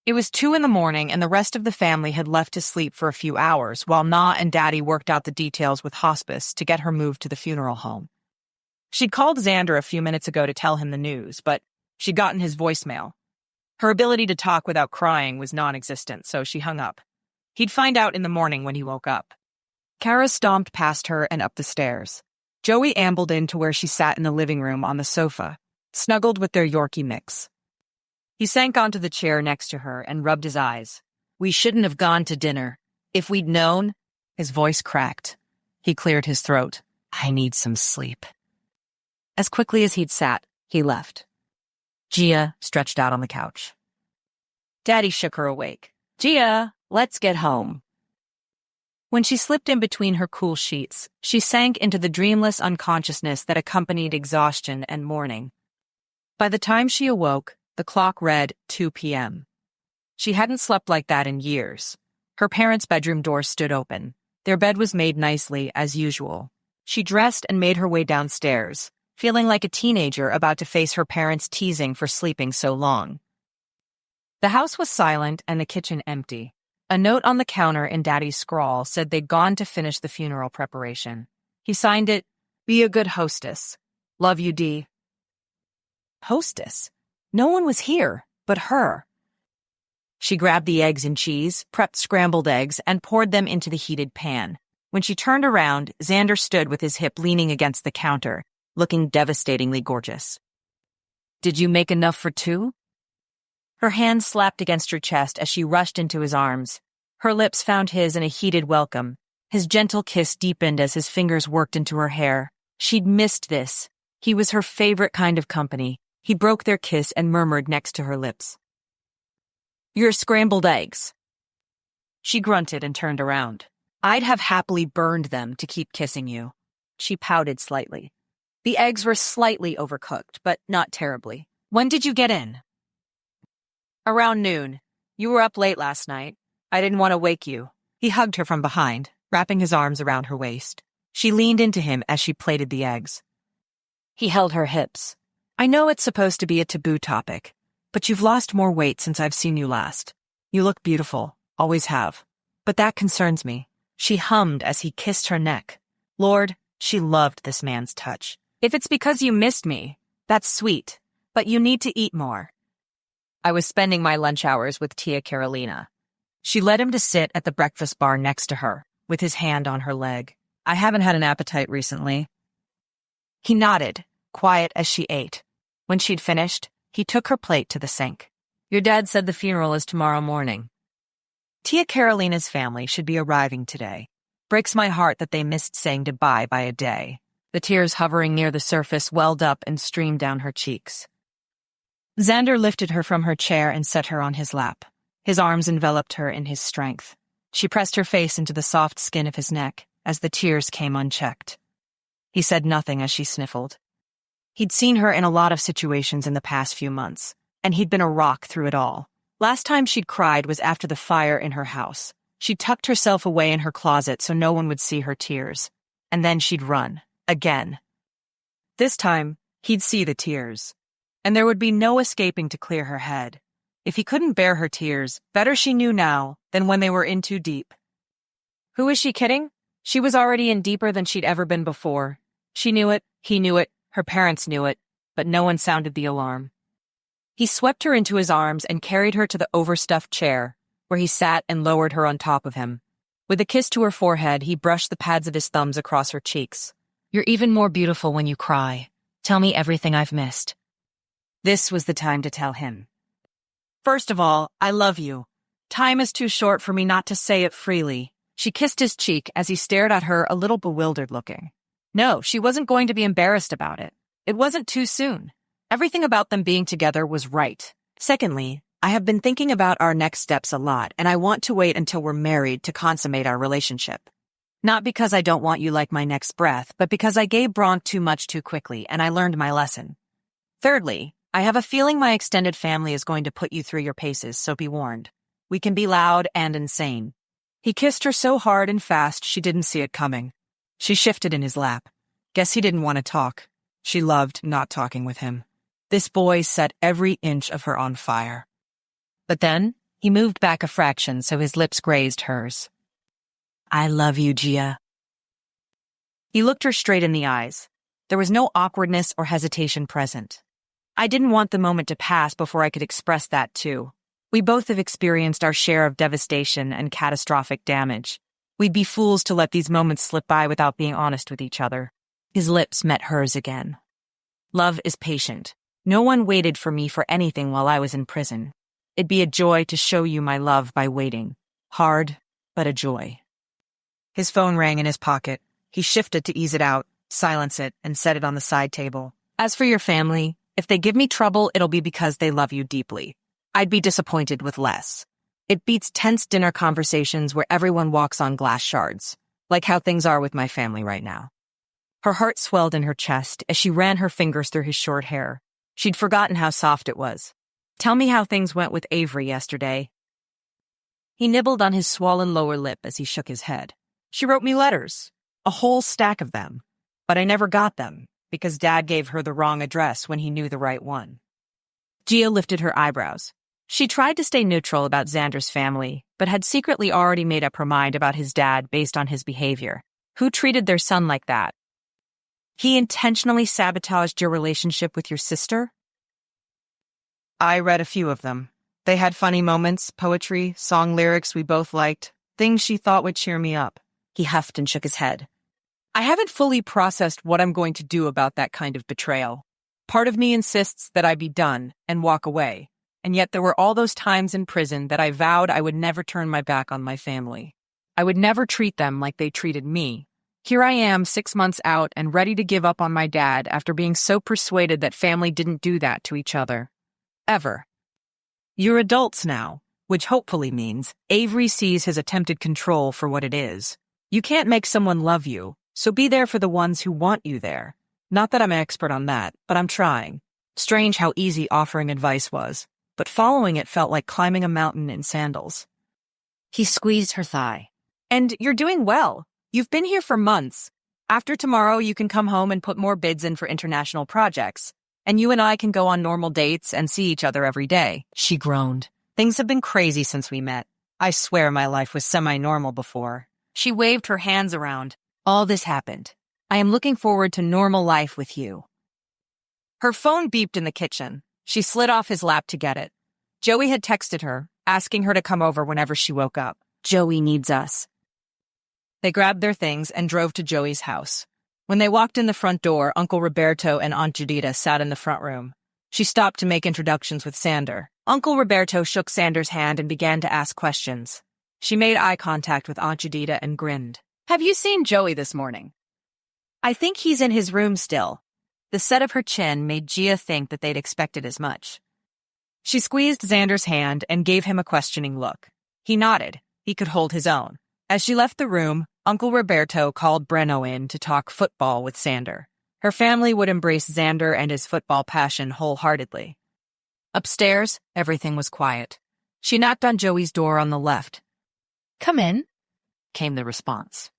It was 2 a.m, and the rest of the family had left to sleep for a few hours while Na and Daddy worked out the details with hospice to get her moved to the funeral home. She'd called Xander a few minutes ago to tell him the news, but she'd gotten his voicemail. Her ability to talk without crying was non-existent, so she hung up. He'd find out in the morning when he woke up. Kara stomped past her and up the stairs. Joey ambled in to where she sat in the living room on the sofa, snuggled with their Yorkie mix. He sank onto the chair next to her and rubbed his eyes. We shouldn't have gone to dinner. If we'd known... His voice cracked. He cleared his throat. I need some sleep. As quickly as he'd sat, he left. Gia stretched out on the couch. Daddy shook her awake. Gia, let's get home. When she slipped in between her cool sheets, she sank into the dreamless unconsciousness that accompanied exhaustion and mourning. By the time she awoke, the clock read 2 p.m. She hadn't slept like that in years. Her parents' bedroom door stood open. Their bed was made nicely, as usual. She dressed and made her way downstairs, feeling like a teenager about to face her parents' teasing for sleeping so long. The house was silent and the kitchen empty. A note on the counter in Daddy's scrawl said they'd gone to finish the funeral preparation. He signed it, Be a good hostess. Love you, D. Hostess? No one was here, but her. She grabbed the eggs and cheese, prepped scrambled eggs, and poured them into the heated pan. When she turned around, Xander stood with his hip leaning against the counter, looking devastatingly gorgeous. Did you make enough for 2? Her hand slapped against her chest as she rushed into his arms. Her lips found his in a heated welcome. His gentle kiss deepened as his fingers worked into her hair. She'd missed this. He was her favorite kind of company. He broke their kiss and murmured next to her lips. Your scrambled eggs. She grunted and turned around. I'd have happily burned them to keep kissing you. She pouted slightly. The eggs were slightly overcooked, but not terribly. When did you get in? Around noon. You were up late last night. I didn't want to wake you. He hugged her from behind, wrapping his arms around her waist. She leaned into him as she plated the eggs. He held her hips. I know it's supposed to be a taboo topic, but you've lost more weight since I've seen you last. You look beautiful, always have. But that concerns me. She hummed as he kissed her neck. Lord, she loved this man's touch. If it's because you missed me, that's sweet, but you need to eat more. I was spending my lunch hours with Tia Carolina. She led him to sit at the breakfast bar next to her, with his hand on her leg. I haven't had an appetite recently. He nodded, quiet as she ate. When she'd finished, he took her plate to the sink. Your dad said the funeral is tomorrow morning. Tia Carolina's family should be arriving today. Breaks my heart that they missed saying goodbye by a day. The tears hovering near the surface welled up and streamed down her cheeks. Xander lifted her from her chair and set her on his lap. His arms enveloped her in his strength. She pressed her face into the soft skin of his neck as the tears came unchecked. He said nothing as she sniffled. He'd seen her in a lot of situations in the past few months, and he'd been a rock through it all. Last time she'd cried was after the fire in her house. She tucked herself away in her closet so no one would see her tears. And then she'd run. Again. This time, he'd see the tears. And there would be no escaping to clear her head. If he couldn't bear her tears, better she knew now than when they were in too deep. Who was she kidding? She was already in deeper than she'd ever been before. She knew it, he knew it, her parents knew it, but no one sounded the alarm. He swept her into his arms and carried her to the overstuffed chair, where he sat and lowered her on top of him. With a kiss to her forehead, he brushed the pads of his thumbs across her cheeks. "You're even more beautiful when you cry. Tell me everything I've missed." This was the time to tell him. "First of all, I love you. Time is too short for me not to say it freely." She kissed his cheek as he stared at her, a little bewildered looking. No, she wasn't going to be embarrassed about it. It wasn't too soon. Everything about them being together was right. Secondly, I have been thinking about our next steps a lot, and I want to wait until we're married to consummate our relationship. Not because I don't want you like my next breath, but because I gave Bronk too much too quickly, and I learned my lesson. Thirdly, I have a feeling my extended family is going to put you through your paces, so be warned. We can be loud and insane. He kissed her so hard and fast she didn't see it coming. She shifted in his lap. Guess he didn't want to talk. She loved not talking with him. This boy set every inch of her on fire. But then, he moved back a fraction so his lips grazed hers. "I love you, Gia." He looked her straight in the eyes. There was no awkwardness or hesitation present. I didn't want the moment to pass before I could express that too. We both have experienced our share of devastation and catastrophic damage. We'd be fools to let these moments slip by without being honest with each other. His lips met hers again. "Love is patient. No one waited for me for anything while I was in prison. It'd be a joy to show you my love by waiting. Hard, but a joy." His phone rang in his pocket. He shifted to ease it out, silence it, and set it on the side table. "As for your family, if they give me trouble, it'll be because they love you deeply. I'd be disappointed with less. It beats tense dinner conversations where everyone walks on glass shards, like how things are with my family right now." Her heart swelled in her chest as she ran her fingers through his short hair. She'd forgotten how soft it was. "Tell me how things went with Avery yesterday." He nibbled on his swollen lower lip as he shook his head. "She wrote me letters, a whole stack of them, but I never got them because Dad gave her the wrong address when he knew the right one." Gia lifted her eyebrows. She tried to stay neutral about Xander's family, but had secretly already made up her mind about his dad based on his behavior. Who treated their son like that? He intentionally sabotaged your relationship with your sister? I read a few of them. They had funny moments, poetry, song lyrics we both liked, things she thought would cheer me up. He huffed and shook his head. I haven't fully processed what I'm going to do about that kind of betrayal. Part of me insists that I be done and walk away. And yet there were all those times in prison that I vowed I would never turn my back on my family. I would never treat them like they treated me. Here I am 6 months out and ready to give up on my dad after being so persuaded that family didn't do that to each other. Ever. You're adults now, which hopefully means Avery sees his attempted control for what it is. You can't make someone love you, so be there for the ones who want you there. Not that I'm an expert on that, but I'm trying. Strange how easy offering advice was, but following it felt like climbing a mountain in sandals. He squeezed her thigh. And you're doing well. You've been here for months. After tomorrow, you can come home and put more bids in for international projects. And you and I can go on normal dates and see each other every day. She groaned. Things have been crazy since we met. I swear my life was semi-normal before. She waved her hands around. All this happened. I am looking forward to normal life with you. Her phone beeped in the kitchen. She slid off his lap to get it. Joey had texted her, asking her to come over whenever she woke up. Joey needs us. They grabbed their things and drove to Joey's house. When they walked in the front door, Uncle Roberto and Aunt Judita sat in the front room. She stopped to make introductions with Xander. Uncle Roberto shook Xander's hand and began to ask questions. She made eye contact with Aunt Judita and grinned. Have you seen Joey this morning? I think he's in his room still. The set of her chin made Gia think that they'd expected as much. She squeezed Xander's hand and gave him a questioning look. He nodded. He could hold his own. As she left the room, Uncle Roberto called Breno in to talk football with Xander. Her family would embrace Xander and his football passion wholeheartedly. Upstairs, everything was quiet. She knocked on Joey's door on the left. "Come in," came the response.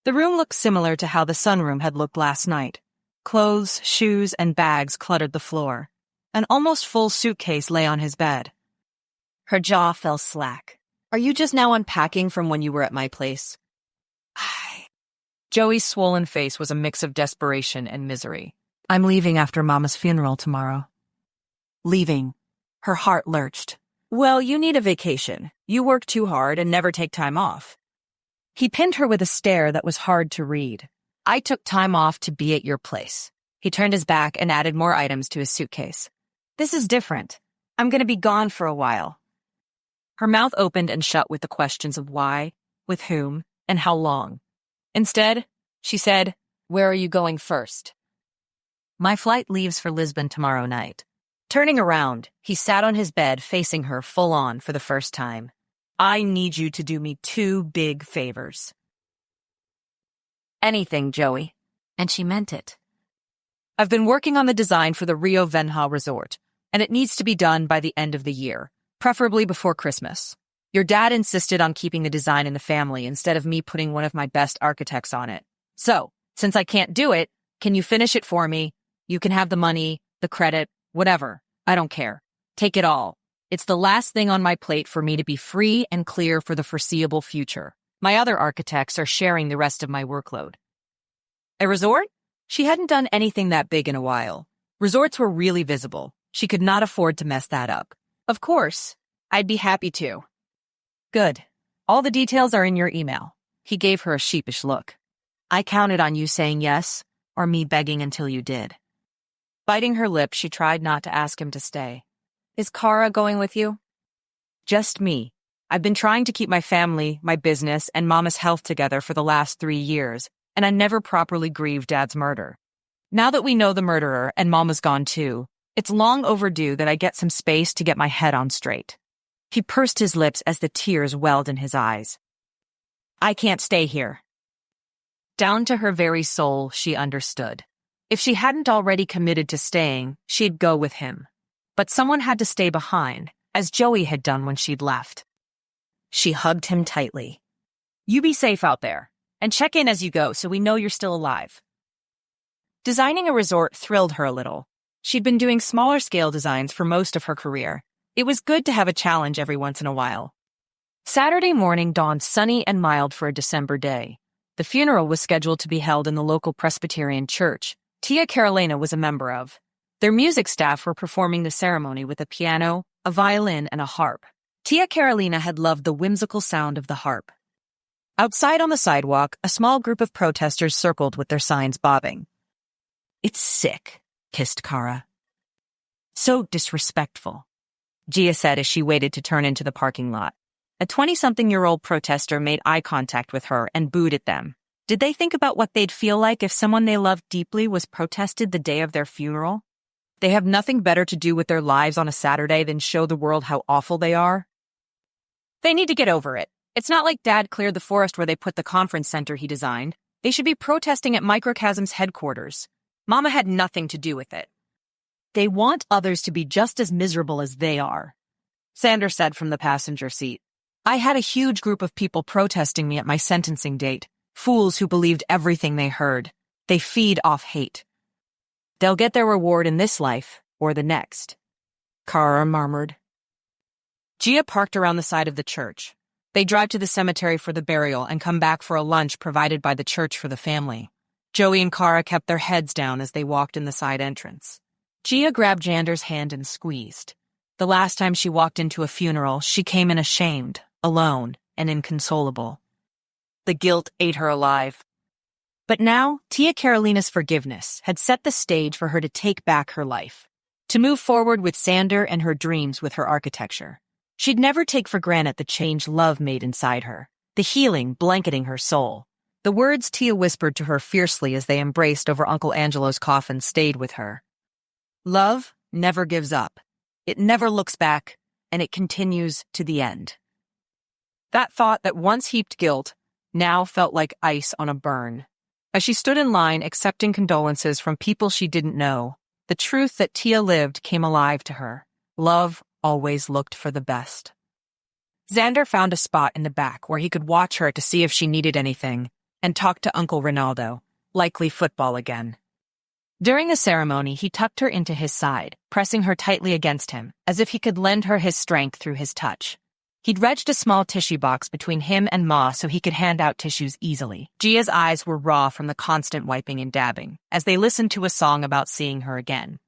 The room looked similar to how the sunroom had looked last night. Clothes, shoes, and bags cluttered the floor. An almost full suitcase lay on his bed. Her jaw fell slack. "Are you just now unpacking from when you were at my place?" Joey's swollen face was a mix of desperation and misery. "I'm leaving after Mama's funeral tomorrow." "Leaving?" Her heart lurched. "Well, you need a vacation. You work too hard and never take time off." He pinned her with a stare that was hard to read. "I took time off to be at your place." He turned his back and added more items to his suitcase. "This is different. I'm going to be gone for a while." Her mouth opened and shut with the questions of why, with whom, and how long. Instead, she said, "Where are you going first?" "My flight leaves for Lisbon tomorrow night." Turning around, he sat on his bed facing her full on for the first time. "I need you to do me two big favors." "Anything, Joey." And she meant it. "I've been working on the design for the Rio Venha resort, and it needs to be done by the end of the year, preferably before Christmas. Your dad insisted on keeping the design in the family instead of me putting one of my best architects on it. So, since I can't do it, can you finish it for me? You can have the money, the credit, whatever. I don't care. Take it all. It's the last thing on my plate for me to be free and clear for the foreseeable future. My other architects are sharing the rest of my workload." A resort? She hadn't done anything that big in a while. Resorts were really visible. She could not afford to mess that up. "Of course. I'd be happy to." "Good. All the details are in your email." He gave her a sheepish look. "I counted on you saying yes, or me begging until you did." Biting her lip, she tried not to ask him to stay. "Is Kara going with you?" "Just me. I've been trying to keep my family, my business, and Mama's health together for the last 3 years, and I never properly grieved Dad's murder. Now that we know the murderer and Mama's gone too, it's long overdue that I get some space to get my head on straight." He pursed his lips as the tears welled in his eyes. "I can't stay here." Down to her very soul, she understood. If she hadn't already committed to staying, she'd go with him. But someone had to stay behind, as Joey had done when she'd left. She hugged him tightly. "You be safe out there, and check in as you go so we know you're still alive." Designing a resort thrilled her a little. She'd been doing smaller-scale designs for most of her career. It was good to have a challenge every once in a while. Saturday morning dawned sunny and mild for a December day. The funeral was scheduled to be held in the local Presbyterian church Tia Carolina was a member of. Their music staff were performing the ceremony with a piano, a violin, and a harp. Tia Carolina had loved the whimsical sound of the harp. Outside on the sidewalk, a small group of protesters circled with their signs bobbing. "It's sick," hissed Kara. "So disrespectful," Gia said as she waited to turn into the parking lot. A 20-something-year-old protester made eye contact with her and booed at them. Did they think about what they'd feel like if someone they loved deeply was protested the day of their funeral? They have nothing better to do with their lives on a Saturday than show the world how awful they are. They need to get over it. It's not like Dad cleared the forest where they put the conference center he designed. They should be protesting at Microcosm's headquarters. Mama had nothing to do with it. They want others to be just as miserable as they are, Xander said from the passenger seat. I had a huge group of people protesting me at my sentencing date. Fools who believed everything they heard. They feed off hate. They'll get their reward in this life or the next, Kara murmured. Gia parked around the side of the church. They drive to the cemetery for the burial and come back for a lunch provided by the church for the family. Joey and Kara kept their heads down as they walked in the side entrance. Gia grabbed Xander's hand and squeezed. The last time she walked into a funeral, she came in ashamed, alone, and inconsolable. The guilt ate her alive. But now, Tia Carolina's forgiveness had set the stage for her to take back her life, to move forward with Xander and her dreams with her architecture. She'd never take for granted the change love made inside her, the healing blanketing her soul. The words Tia whispered to her fiercely as they embraced over Uncle Angelo's coffin stayed with her. Love never gives up. It never looks back, and it continues to the end. That thought that once heaped guilt now felt like ice on a burn. As she stood in line accepting condolences from people she didn't know, the truth that Tia lived came alive to her. Love always looked for the best. Xander found a spot in the back where he could watch her to see if she needed anything and talk to Uncle Ronaldo, likely football again. During the ceremony, he tucked her into his side, pressing her tightly against him, as if he could lend her his strength through his touch. He'd wedged a small tissue box between him and Ma so he could hand out tissues easily. Gia's eyes were raw from the constant wiping and dabbing, as they listened to a song about seeing her again.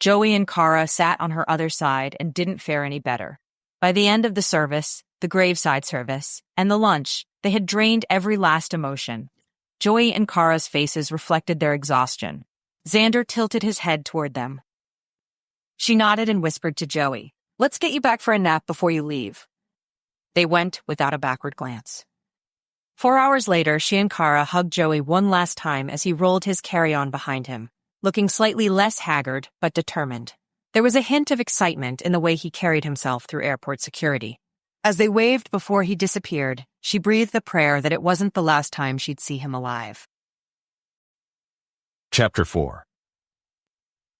Joey and Kara sat on her other side and didn't fare any better. By the end of the service, the graveside service, and the lunch, they had drained every last emotion. Joey and Kara's faces reflected their exhaustion. Xander tilted his head toward them. She nodded and whispered to Joey, "Let's get you back for a nap before you leave." They went without a backward glance. 4 hours later, she and Kara hugged Joey one last time as he rolled his carry-on behind him, looking slightly less haggard but determined. There was a hint of excitement in the way he carried himself through airport security. As they waved before he disappeared, she breathed a prayer that it wasn't the last time she'd see him alive. Chapter 4.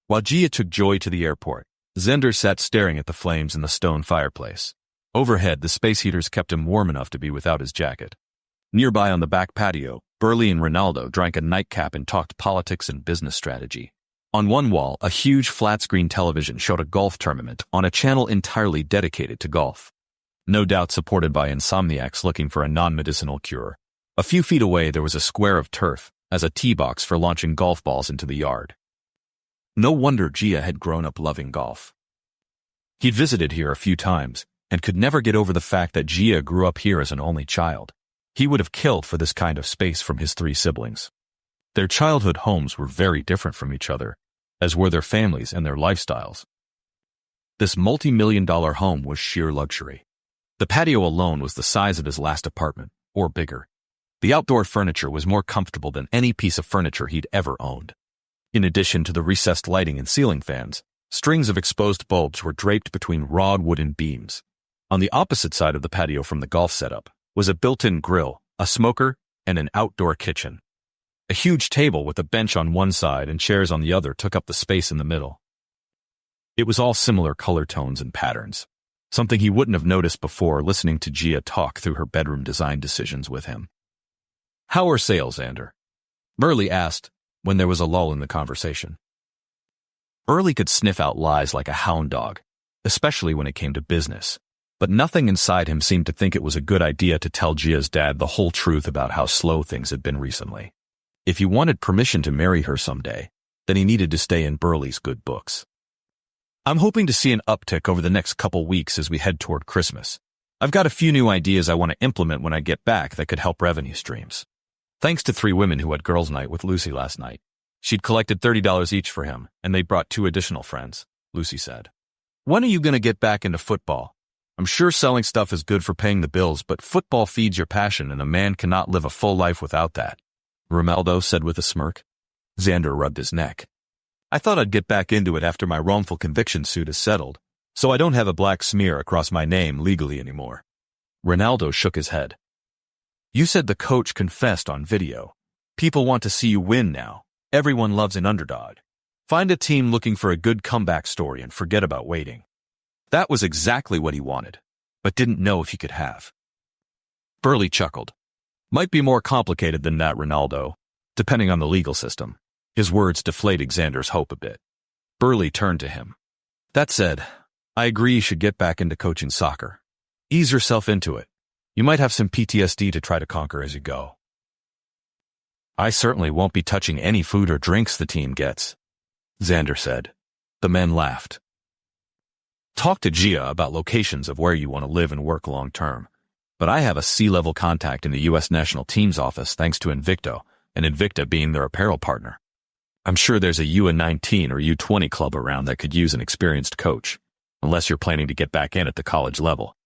While Gia took Joy to the airport, Xander sat staring at the flames in the stone fireplace. Overhead, the space heaters kept him warm enough to be without his jacket. Nearby on the back patio, Burley and Ronaldo drank a nightcap and talked politics and business strategy. On one wall, a huge flat-screen television showed a golf tournament on a channel entirely dedicated to golf. No doubt supported by insomniacs looking for a non-medicinal cure. A few feet away, there was a square of turf as a tee box for launching golf balls into the yard. No wonder Gia had grown up loving golf. He'd visited here a few times and could never get over the fact that Gia grew up here as an only child. He would have killed for this kind of space from his 3 siblings. Their childhood homes were very different from each other, as were their families and their lifestyles. This multi-million-dollar home was sheer luxury. The patio alone was the size of his last apartment, or bigger. The outdoor furniture was more comfortable than any piece of furniture he'd ever owned. In addition to the recessed lighting and ceiling fans, strings of exposed bulbs were draped between raw wooden beams. On the opposite side of the patio from the golf setup was a built-in grill, a smoker, and an outdoor kitchen. A huge table with a bench on one side and chairs on the other took up the space in the middle. It was all similar color tones and patterns, something he wouldn't have noticed before listening to Gia talk through her bedroom design decisions with him. "How are sales, Xander?" Burley asked when there was a lull in the conversation. Burley could sniff out lies like a hound dog, especially when it came to business, but nothing inside him seemed to think it was a good idea to tell Gia's dad the whole truth about how slow things had been recently. If he wanted permission to marry her someday, then he needed to stay in Burley's good books. "I'm hoping to see an uptick over the next couple weeks as we head toward Christmas. I've got a few new ideas I want to implement when I get back that could help revenue streams. Thanks to 3 women who had girls' night with Lucy last night. She'd collected $30 each for him, and they brought 2 additional friends," Lucy said. "When are you going to get back into football? I'm sure selling stuff is good for paying the bills, but football feeds your passion and a man cannot live a full life without that," Ronaldo said with a smirk. Xander rubbed his neck. "I thought I'd get back into it after my wrongful conviction suit is settled, so I don't have a black smear across my name legally anymore." Ronaldo shook his head. "You said the coach confessed on video. People want to see you win now. Everyone loves an underdog. Find a team looking for a good comeback story and forget about waiting." That was exactly what he wanted, but didn't know if he could have. Burley chuckled. "Might be more complicated than that, Ronaldo, depending on the legal system." His words deflated Xander's hope a bit. Burley turned to him. "That said, I agree you should get back into coaching soccer. Ease yourself into it. You might have some PTSD to try to conquer as you go." "I certainly won't be touching any food or drinks the team gets," Xander said. The men laughed. "Talk to Gia about locations of where you want to live and work long term. But I have a C-level contact in the U.S. national team's office thanks to Invicto, and Invicta being their apparel partner. I'm sure there's a U19 or U20 club around that could use an experienced coach, unless you're planning to get back in at the college level,"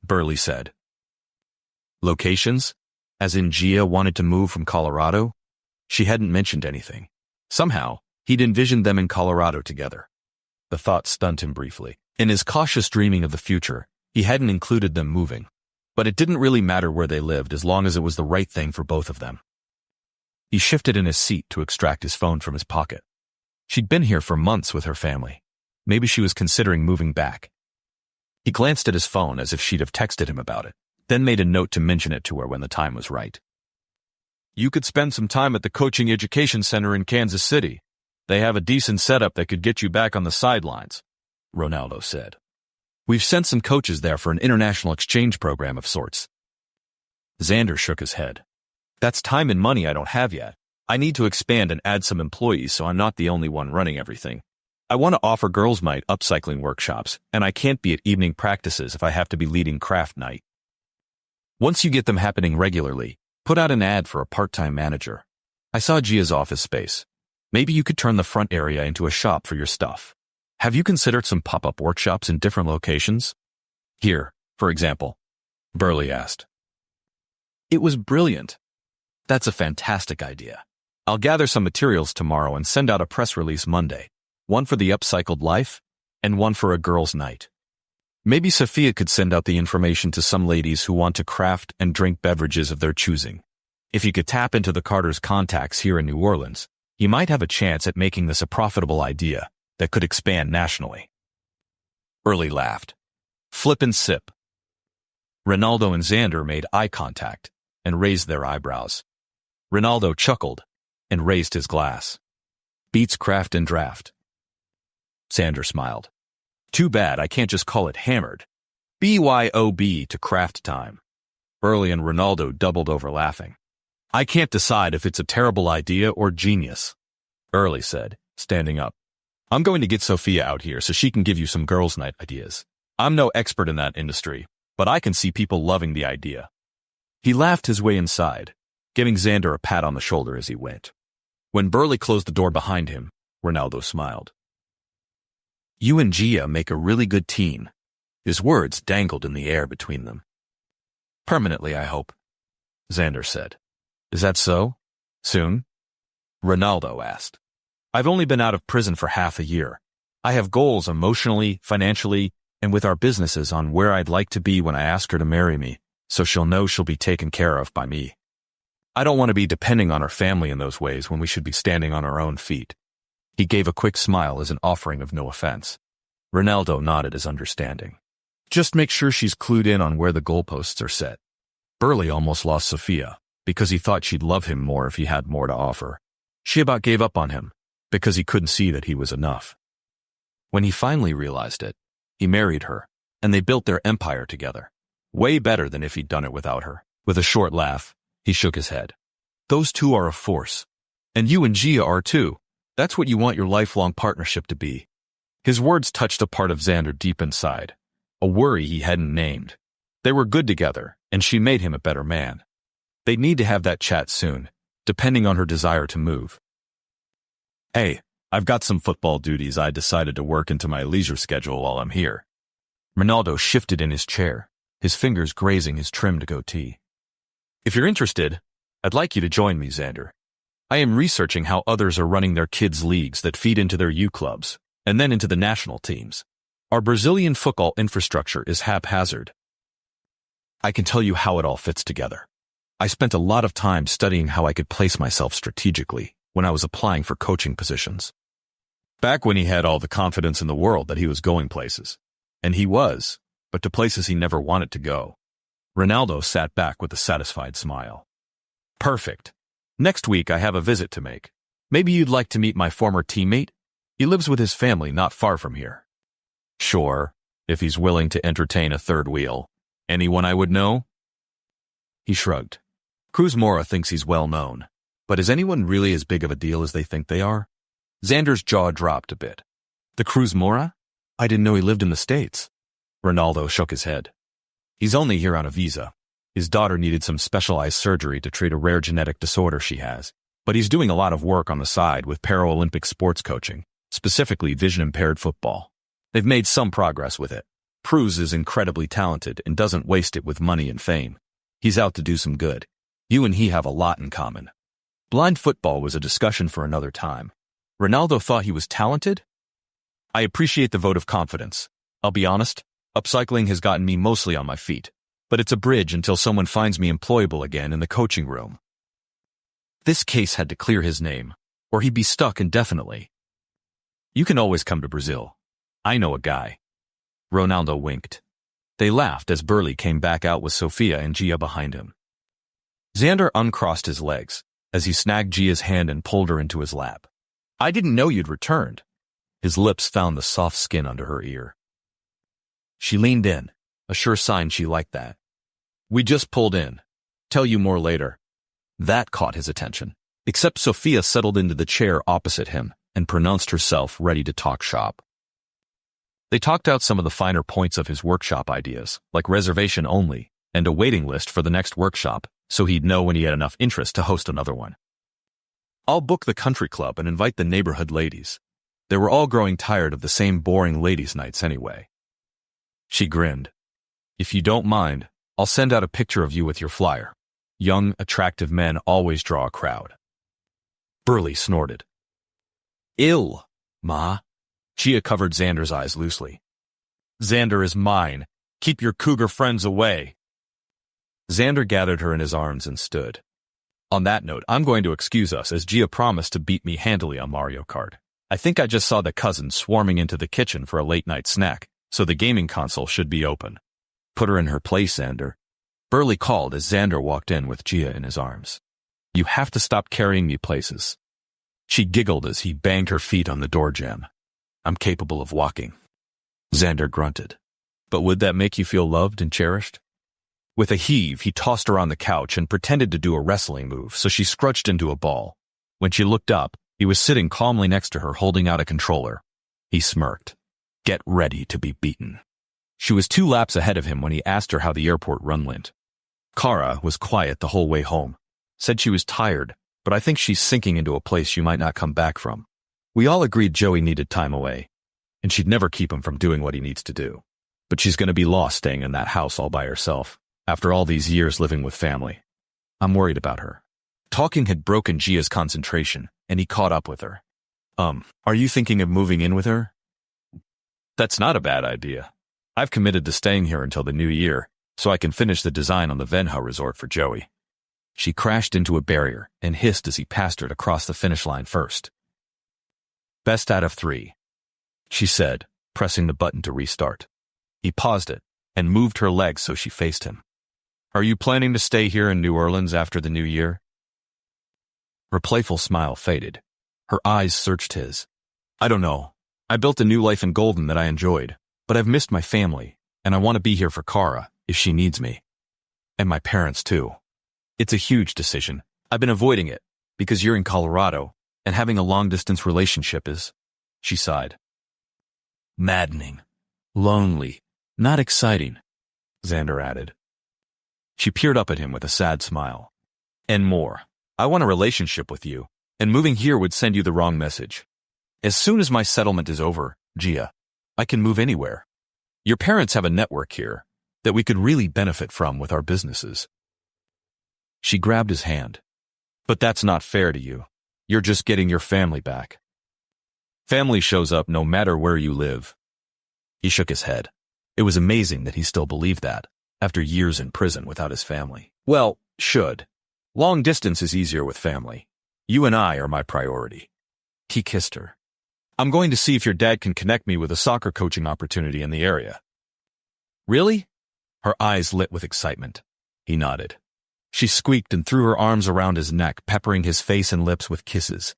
Burley said. "Locations? As in Gia wanted to move from Colorado?" She hadn't mentioned anything. Somehow, he'd envisioned them in Colorado together. The thought stunned him briefly. In his cautious dreaming of the future, he hadn't included them moving. But it didn't really matter where they lived as long as it was the right thing for both of them. He shifted in his seat to extract his phone from his pocket. She'd been here for months with her family. Maybe she was considering moving back. He glanced at his phone as if she'd have texted him about it, then made a note to mention it to her when the time was right. You could spend some time at the coaching education center in Kansas City. They have a decent setup that could get you back on the sidelines, Ronaldo said. We've sent some coaches there for an international exchange program of sorts. Xander shook his head. That's time and money I don't have yet. I need to expand and add some employees so I'm not the only one running everything. I want to offer girls' night upcycling workshops, and I can't be at evening practices if I have to be leading craft night. Once you get them happening regularly, put out an ad for a part-time manager. I saw Gia's office space. Maybe you could turn the front area into a shop for your stuff. Have you considered some pop-up workshops in different locations? Here, for example, Burley asked. It was brilliant. That's a fantastic idea. I'll gather some materials tomorrow and send out a press release Monday, one for the upcycled life and one for a girls' night. Maybe Sophia could send out the information to some ladies who want to craft and drink beverages of their choosing. If you could tap into the Carter's contacts here in New Orleans, you might have a chance at making this a profitable idea that could expand nationally. Burley laughed. Flip and sip. Ronaldo and Xander made eye contact and raised their eyebrows. Ronaldo chuckled and raised his glass. Beats craft and draft. Xander smiled. Too bad I can't just call it hammered. BYOB to craft time. Burley and Ronaldo doubled over laughing. I can't decide if it's a terrible idea or genius, Burley said, standing up. I'm going to get Sophia out here so she can give you some girls' night ideas. I'm no expert in that industry, but I can see people loving the idea. He laughed his way inside, giving Xander a pat on the shoulder as he went. When Burley closed the door behind him, Ronaldo smiled. You and Gia make a really good team. His words dangled in the air between them. Permanently, I hope, Xander said. Is that so? Soon? Ronaldo asked. I've only been out of prison for half a year. I have goals emotionally, financially, and with our businesses on where I'd like to be when I ask her to marry me, so she'll know she'll be taken care of by me. I don't want to be depending on her family in those ways when we should be standing on our own feet. He gave a quick smile as an offering of no offense. Ronaldo nodded his understanding. Just make sure she's clued in on where the goalposts are set. Burley almost lost Sophia because he thought she'd love him more if he had more to offer. She about gave up on him because he couldn't see that he was enough. When he finally realized it, he married her, and they built their empire together. Way better than if he'd done it without her. With a short laugh, he shook his head. Those two are a force. And you and Gia are too. That's what you want your lifelong partnership to be. His words touched a part of Xander deep inside, a worry he hadn't named. They were good together, and she made him a better man. They'd need to have that chat soon, depending on her desire to move. Hey, I've got some football duties I decided to work into my leisure schedule while I'm here. Ronaldo shifted in his chair, his fingers grazing his trimmed goatee. If you're interested, I'd like you to join me, Xander. I am researching how others are running their kids' leagues that feed into their U clubs, and then into the national teams. Our Brazilian football infrastructure is haphazard. I can tell you how it all fits together. I spent a lot of time studying how I could place myself strategically when I was applying for coaching positions. Back when he had all the confidence in the world that he was going places. And he was, but to places he never wanted to go. Ronaldo sat back with a satisfied smile. Perfect. Next week I have a visit to make. Maybe you'd like to meet my former teammate? He lives with his family not far from here. Sure, if he's willing to entertain a third wheel. Anyone I would know? He shrugged. Cruz Mora thinks he's well known. But is anyone really as big of a deal as they think they are? Xander's jaw dropped a bit. The Cruz Mora? I didn't know he lived in the States. Ronaldo shook his head. He's only here on a visa. His daughter needed some specialized surgery to treat a rare genetic disorder she has. But he's doing a lot of work on the side with Paralympic sports coaching, specifically vision-impaired football. They've made some progress with it. Cruz is incredibly talented and doesn't waste it with money and fame. He's out to do some good. You and he have a lot in common. Blind football was a discussion for another time. Ronaldo thought he was talented? I appreciate the vote of confidence. I'll be honest, upcycling has gotten me mostly on my feet, but it's a bridge until someone finds me employable again in the coaching room. This case had to clear his name, or he'd be stuck indefinitely. You can always come to Brazil. I know a guy. Ronaldo winked. They laughed as Burley came back out with Sophia and Gia behind him. Xander uncrossed his legs as he snagged Gia's hand and pulled her into his lap. I didn't know you'd returned. His lips found the soft skin under her ear. She leaned in, a sure sign she liked that. We just pulled in. Tell you more later. That caught his attention, except Sophia settled into the chair opposite him and pronounced herself ready to talk shop. They talked out some of the finer points of his workshop ideas, like reservation only and a waiting list for the next workshop, so he'd know when he had enough interest to host another one. I'll book the country club and invite the neighborhood ladies. They were all growing tired of the same boring ladies' nights anyway. She grinned. If you don't mind, I'll send out a picture of you with your flyer. Young, attractive men always draw a crowd. Burley snorted. Ill, Ma. Gia covered Xander's eyes loosely. Xander is mine. Keep your cougar friends away. Xander gathered her in his arms and stood. On that note, I'm going to excuse us as Gia promised to beat me handily on Mario Kart. I think I just saw the cousins swarming into the kitchen for a late-night snack, so the gaming console should be open. Put her in her place, Xander. Burley called as Xander walked in with Gia in his arms. You have to stop carrying me places. She giggled as he banged her feet on the door jamb. I'm capable of walking. Xander grunted. But would that make you feel loved and cherished? With a heave, he tossed her on the couch and pretended to do a wrestling move, so she scrunched into a ball. When she looked up, he was sitting calmly next to her holding out a controller. He smirked. Get ready to be beaten. She was 2 laps ahead of him when he asked her how the airport run went. Kara was quiet the whole way home. Said she was tired, but I think she's sinking into a place she might not come back from. We all agreed Joey needed time away, and she'd never keep him from doing what he needs to do. But she's going to be lost staying in that house all by herself, after all these years living with family. I'm worried about her. Talking had broken Gia's concentration, and he caught up with her. Are you thinking of moving in with her? That's not a bad idea. I've committed to staying here until the new year, so I can finish the design on the Venho resort for Joey. She crashed into a barrier and hissed as he passed her to cross the finish line first. Best out of 3, she said, pressing the button to restart. He paused it and moved her legs so she faced him. Are you planning to stay here in New Orleans after the new year? Her playful smile faded. Her eyes searched his. I don't know. I built a new life in Golden that I enjoyed, but I've missed my family, and I want to be here for Kara if she needs me. And my parents, too. It's a huge decision. I've been avoiding it, because you're in Colorado, and having a long-distance relationship is, she sighed. Maddening. Lonely. Not exciting, Xander added. She peered up at him with a sad smile. And more. I want a relationship with you, and moving here would send you the wrong message. As soon as my settlement is over, Gia, I can move anywhere. Your parents have a network here that we could really benefit from with our businesses. She grabbed his hand. But that's not fair to you. You're just getting your family back. Family shows up no matter where you live. He shook his head. It was amazing that he still believed that, after years in prison without his family. Well, should. Long distance is easier with family. You and I are my priority. He kissed her. I'm going to see if your dad can connect me with a soccer coaching opportunity in the area. Really? Her eyes lit with excitement. He nodded. She squeaked and threw her arms around his neck, peppering his face and lips with kisses.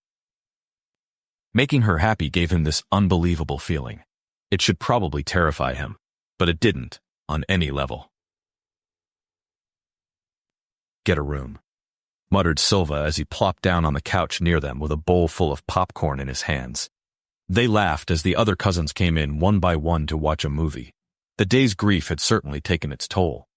Making her happy gave him this unbelievable feeling. It should probably terrify him, but it didn't, on any level. Get a room, muttered Silva as he plopped down on the couch near them with a bowl full of popcorn in his hands. They laughed as the other cousins came in one by one to watch a movie. The day's grief had certainly taken its toll.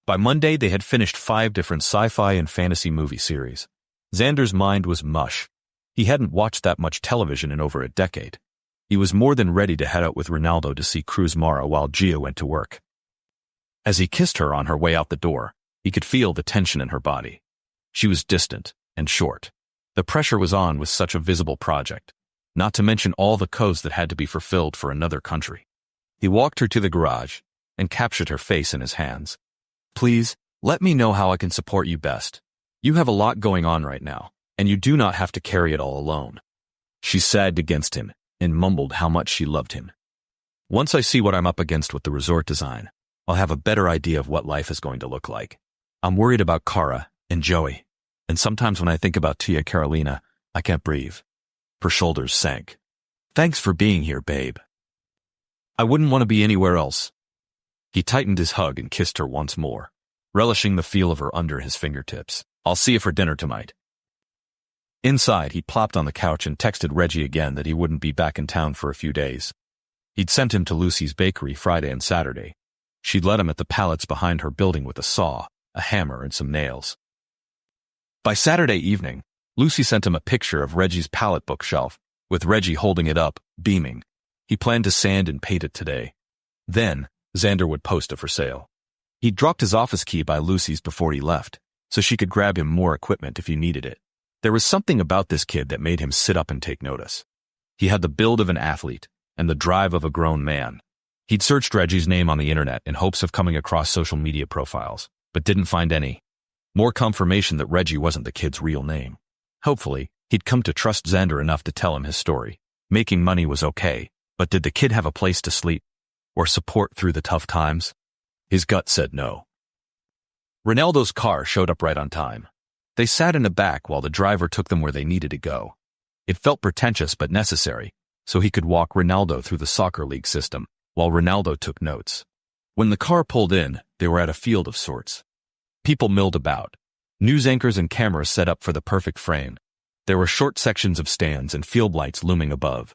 By Monday, they had finished 5 different sci-fi and fantasy movie series. Xander's mind was mush. He hadn't watched that much television in over a decade. He was more than ready to head out with Ronaldo to see Cruz Mara while Gia went to work. As he kissed her on her way out the door, he could feel the tension in her body. She was distant and short. The pressure was on with such a visible project. not to mention all the codes that had to be fulfilled for another country. He walked her to the garage and captured her face in his hands. Please, let me know how I can support you best. You have a lot going on right now, and you do not have to carry it all alone. She sagged against him and mumbled how much she loved him. Once I see what I'm up against with the resort design, I'll have a better idea of what life is going to look like. I'm worried about Kara and Joey, and sometimes when I think about Tia Carolina, I can't breathe. Her shoulders sank. Thanks for being here, babe. I wouldn't want to be anywhere else. He tightened his hug and kissed her once more, relishing the feel of her under his fingertips. I'll see you for dinner tonight. Inside, he plopped on the couch and texted Reggie again that he wouldn't be back in town for a few days. He'd sent him to Lucy's bakery Friday and Saturday. She'd let him at the pallets behind her building with a saw, a hammer, and some nails. By Saturday evening, Lucy sent him a picture of Reggie's pallet bookshelf, with Reggie holding it up, beaming. He planned to sand and paint it today. Then, Xander would post it for sale. He'd dropped his office key by Lucy's before he left, so she could grab him more equipment if he needed it. There was something about this kid that made him sit up and take notice. He had the build of an athlete and the drive of a grown man. He'd searched Reggie's name on the internet in hopes of coming across social media profiles, but didn't find any. More confirmation that Reggie wasn't the kid's real name. Hopefully, he'd come to trust Xander enough to tell him his story. Making money was okay, but did the kid have a place to sleep? Or support through the tough times? His gut said no. Ronaldo's car showed up right on time. They sat in the back while the driver took them where they needed to go. It felt pretentious but necessary, so he could walk Ronaldo through the soccer league system, while Ronaldo took notes. When the car pulled in, they were at a field of sorts. People milled about. News anchors and cameras set up for the perfect frame. There were short sections of stands and field lights looming above.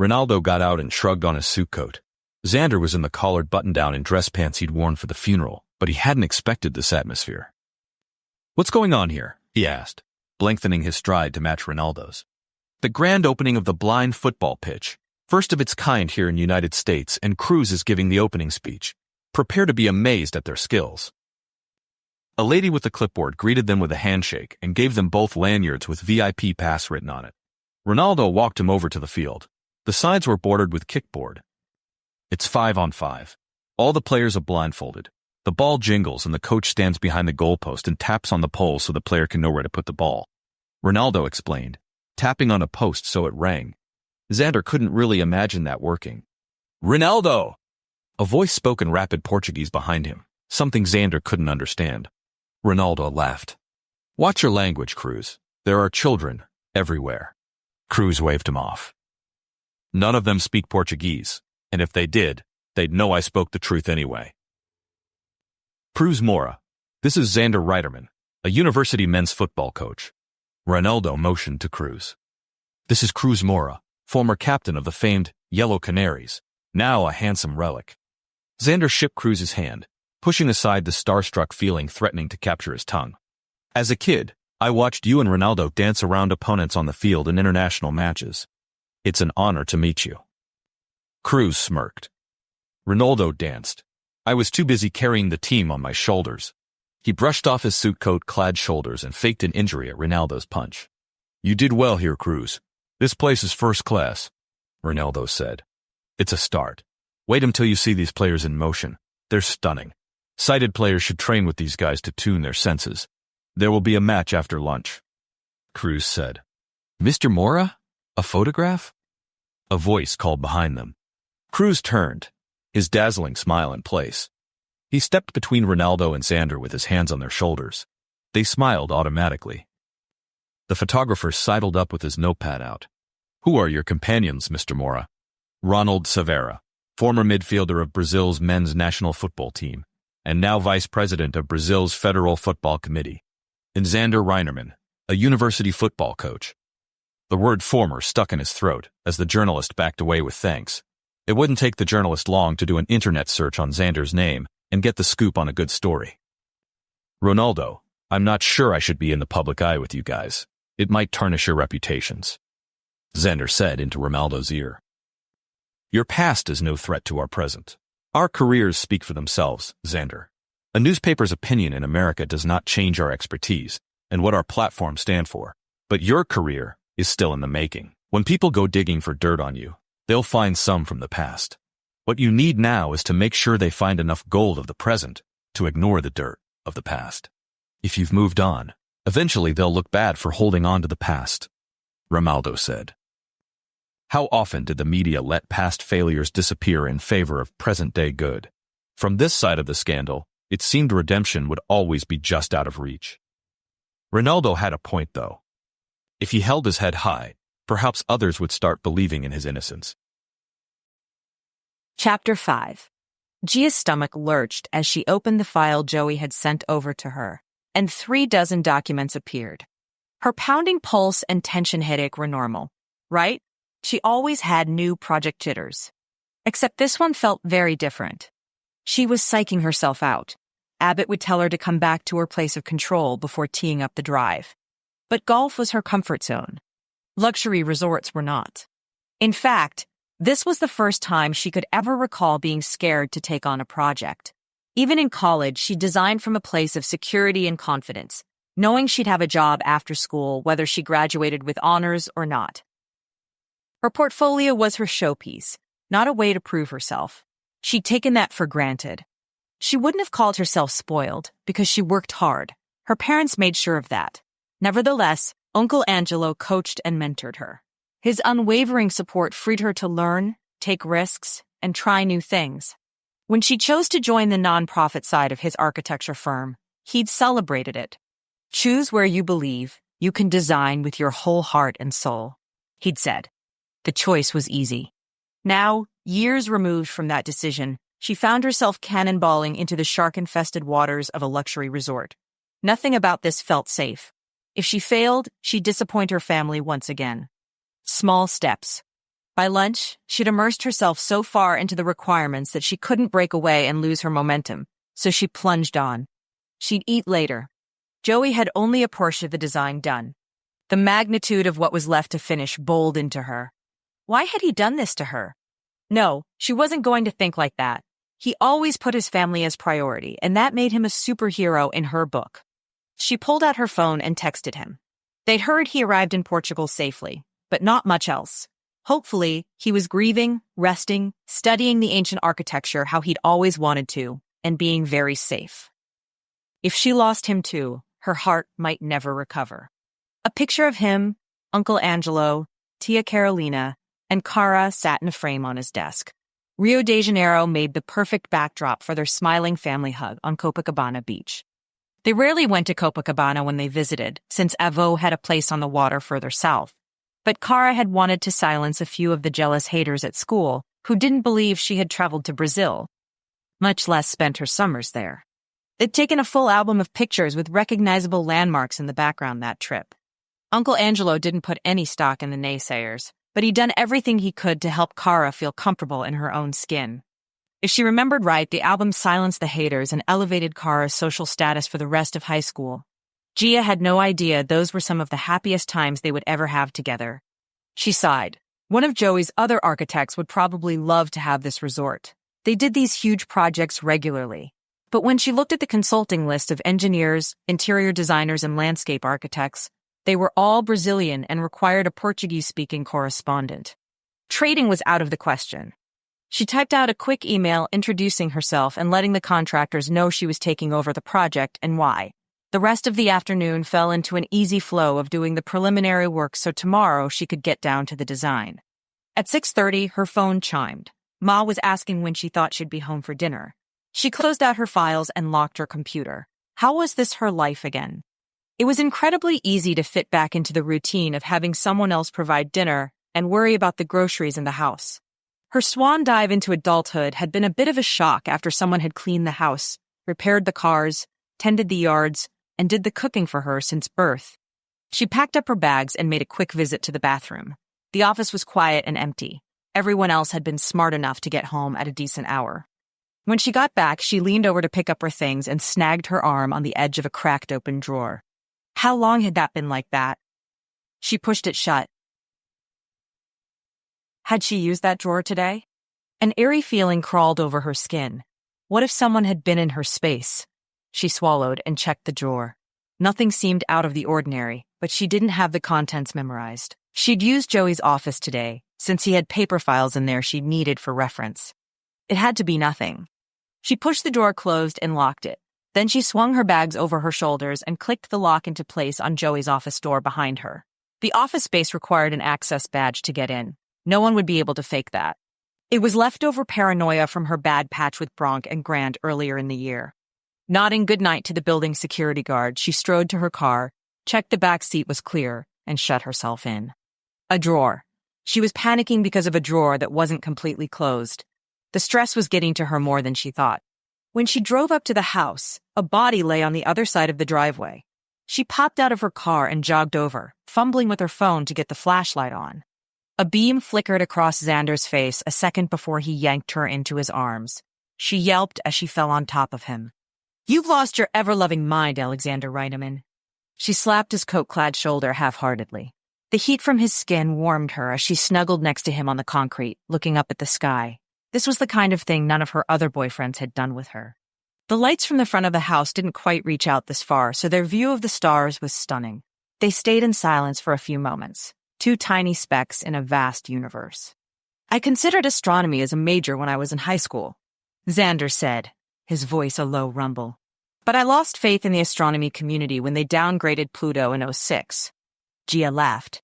Ronaldo got out and shrugged on his suit coat. Xander was in the collared button-down and dress pants he'd worn for the funeral, but he hadn't expected this atmosphere. "What's going on here?" he asked, lengthening his stride to match Ronaldo's. "The grand opening of the blind football pitch, first of its kind here in the United States, and Cruz is giving the opening speech. Prepare to be amazed at their skills." A lady with a clipboard greeted them with a handshake and gave them both lanyards with VIP pass written on it. Ronaldo walked him over to the field. The sides were bordered with kickboard. It's 5-on-5. All the players are blindfolded. The ball jingles and the coach stands behind the goalpost and taps on the pole so the player can know where to put the ball. Ronaldo explained, tapping on a post so it rang. Xander couldn't really imagine that working. "Ronaldo!" A voice spoke in rapid Portuguese behind him, something Xander couldn't understand. Ronaldo laughed. "Watch your language, Cruz. There are children everywhere." Cruz waved him off. "None of them speak Portuguese, and if they did, they'd know I spoke the truth anyway." Cruz Mora. This is Xander Reinerman, a university men's football coach. Ronaldo motioned to Cruz. This is Cruz Mora, former captain of the famed Yellow Canaries, now a handsome relic. Xander shook Cruz's hand, pushing aside the starstruck feeling threatening to capture his tongue. "As a kid, I watched you and Ronaldo dance around opponents on the field in international matches. It's an honor to meet you." Cruz smirked. Ronaldo danced. "I was too busy carrying the team on my shoulders." He brushed off his suit coat-clad shoulders and faked an injury at Ronaldo's punch. "You did well here, Cruz. This place is first class," Ronaldo said. "It's a start. Wait until you see these players in motion. They're stunning. Sighted players should train with these guys to tune their senses. There will be a match after lunch," Cruz said. "Mr. Mora? A photograph?" A voice called behind them. Cruz turned, his dazzling smile in place. He stepped between Ronaldo and Xander with his hands on their shoulders. They smiled automatically. The photographer sidled up with his notepad out. "Who are your companions, Mr. Mora?" "Ronald Savera, former midfielder of Brazil's men's national football team, and now vice president of Brazil's Federal Football Committee. And Xander Reinerman, a university football coach." The word former stuck in his throat as the journalist backed away with thanks. It wouldn't take the journalist long to do an internet search on Xander's name and get the scoop on a good story. "Ronaldo, I'm not sure I should be in the public eye with you guys. It might tarnish your reputations," Xander said into Ronaldo's ear. "Your past is no threat to our present. Our careers speak for themselves, Xander. A newspaper's opinion in America does not change our expertise and what our platforms stand for, but your career is still in the making." When people go digging for dirt on you, they'll find some from the past. What you need now is to make sure they find enough gold of the present to ignore the dirt of the past. If you've moved on, eventually they'll look bad for holding on to the past, Romaldo said. How often did the media let past failures disappear in favor of present-day good? From this side of the scandal, it seemed redemption would always be just out of reach. Ronaldo had a point, though. If he held his head high, perhaps others would start believing in his innocence. Chapter 5. Gia's stomach lurched as she opened the file Joey had sent over to her, and 36 documents appeared. Her pounding pulse and tension headache were normal, right? She always had new project jitters. Except this one felt very different. She was psyching herself out. Abbott would tell her to come back to her place of control before teeing up the drive. But golf was her comfort zone. Luxury resorts were not. In fact, this was the first time she could ever recall being scared to take on a project. Even in college, she designed from a place of security and confidence, knowing she'd have a job after school whether she graduated with honors or not. Her portfolio was her showpiece, not a way to prove herself. She'd taken that for granted. She wouldn't have called herself spoiled because she worked hard. Her parents made sure of that. Nevertheless, Uncle Angelo coached and mentored her. His unwavering support freed her to learn, take risks, and try new things. When she chose to join the nonprofit side of his architecture firm, he'd celebrated it. Choose where you believe, you can design with your whole heart and soul, he'd said. The choice was easy. Now, years removed from that decision, she found herself cannonballing into the shark-infested waters of a luxury resort. Nothing about this felt safe. If she failed, she'd disappoint her family once again. Small steps. By lunch, she'd immersed herself so far into the requirements that she couldn't break away and lose her momentum, so she plunged on. She'd eat later. Joey had only a portion of the design done. The magnitude of what was left to finish bowled into her. Why had he done this to her? No, she wasn't going to think like that. He always put his family as priority, and that made him a superhero in her book. She pulled out her phone and texted him. They'd heard he arrived in Portugal safely, but not much else. Hopefully, he was grieving, resting, studying the ancient architecture how he'd always wanted to, and being very safe. If she lost him too, her heart might never recover. A picture of him, Uncle Angelo, Tia Carolina, and Cara sat in a frame on his desk. Rio de Janeiro made the perfect backdrop for their smiling family hug on Copacabana Beach. They rarely went to Copacabana when they visited, since Avaux had a place on the water further south. But Cara had wanted to silence a few of the jealous haters at school who didn't believe she had traveled to Brazil, much less spent her summers there. They'd taken a full album of pictures with recognizable landmarks in the background that trip. Uncle Angelo didn't put any stock in the naysayers, but he'd done everything he could to help Cara feel comfortable in her own skin. If she remembered right, the album silenced the haters and elevated Cara's social status for the rest of high school. Gia had no idea those were some of the happiest times they would ever have together. She sighed. One of Joey's other architects would probably love to have this resort. They did these huge projects regularly. But when she looked at the consulting list of engineers, interior designers, and landscape architects, they were all Brazilian and required a Portuguese-speaking correspondent. Trading was out of the question. She typed out a quick email introducing herself and letting the contractors know she was taking over the project and why. The rest of the afternoon fell into an easy flow of doing the preliminary work so tomorrow she could get down to the design. At 6:30, her phone chimed. Ma was asking when she thought she'd be home for dinner. She closed out her files and locked her computer. How was this her life again? It was incredibly easy to fit back into the routine of having someone else provide dinner and worry about the groceries in the house. Her swan dive into adulthood had been a bit of a shock after someone had cleaned the house, repaired the cars, tended the yards, and did the cooking for her since birth. She packed up her bags and made a quick visit to the bathroom. The office was quiet and empty. Everyone else had been smart enough to get home at a decent hour. When she got back, she leaned over to pick up her things and snagged her arm on the edge of a cracked open drawer. How long had that been like that? She pushed it shut. Had she used that drawer today? An eerie feeling crawled over her skin. What if someone had been in her space? She swallowed and checked the drawer. Nothing seemed out of the ordinary, but she didn't have the contents memorized. She'd used Joey's office today, since he had paper files in there she needed for reference. It had to be nothing. She pushed the door closed and locked it. Then she swung her bags over her shoulders and clicked the lock into place on Joey's office door behind her. The office space required an access badge to get in. No one would be able to fake that. It was leftover paranoia from her bad patch with Bronk and Grant earlier in the year. Nodding goodnight to the building security guard, she strode to her car, checked the back seat was clear, and shut herself in. A drawer. She was panicking because of a drawer that wasn't completely closed. The stress was getting to her more than she thought. When she drove up to the house, a body lay on the other side of the driveway. She popped out of her car and jogged over, fumbling with her phone to get the flashlight on. A beam flickered across Xander's face a second before he yanked her into his arms. She yelped as she fell on top of him. "You've lost your ever-loving mind, Xander Reinerman." She slapped his coat-clad shoulder half-heartedly. The heat from his skin warmed her as she snuggled next to him on the concrete, looking up at the sky. This was the kind of thing none of her other boyfriends had done with her. The lights from the front of the house didn't quite reach out this far, so their view of the stars was stunning. They stayed in silence for a few moments, two tiny specks in a vast universe. "I considered astronomy as a major when I was in high school," Xander said, his voice a low rumble. "But I lost faith in the astronomy community when they downgraded Pluto in '06. Gia laughed.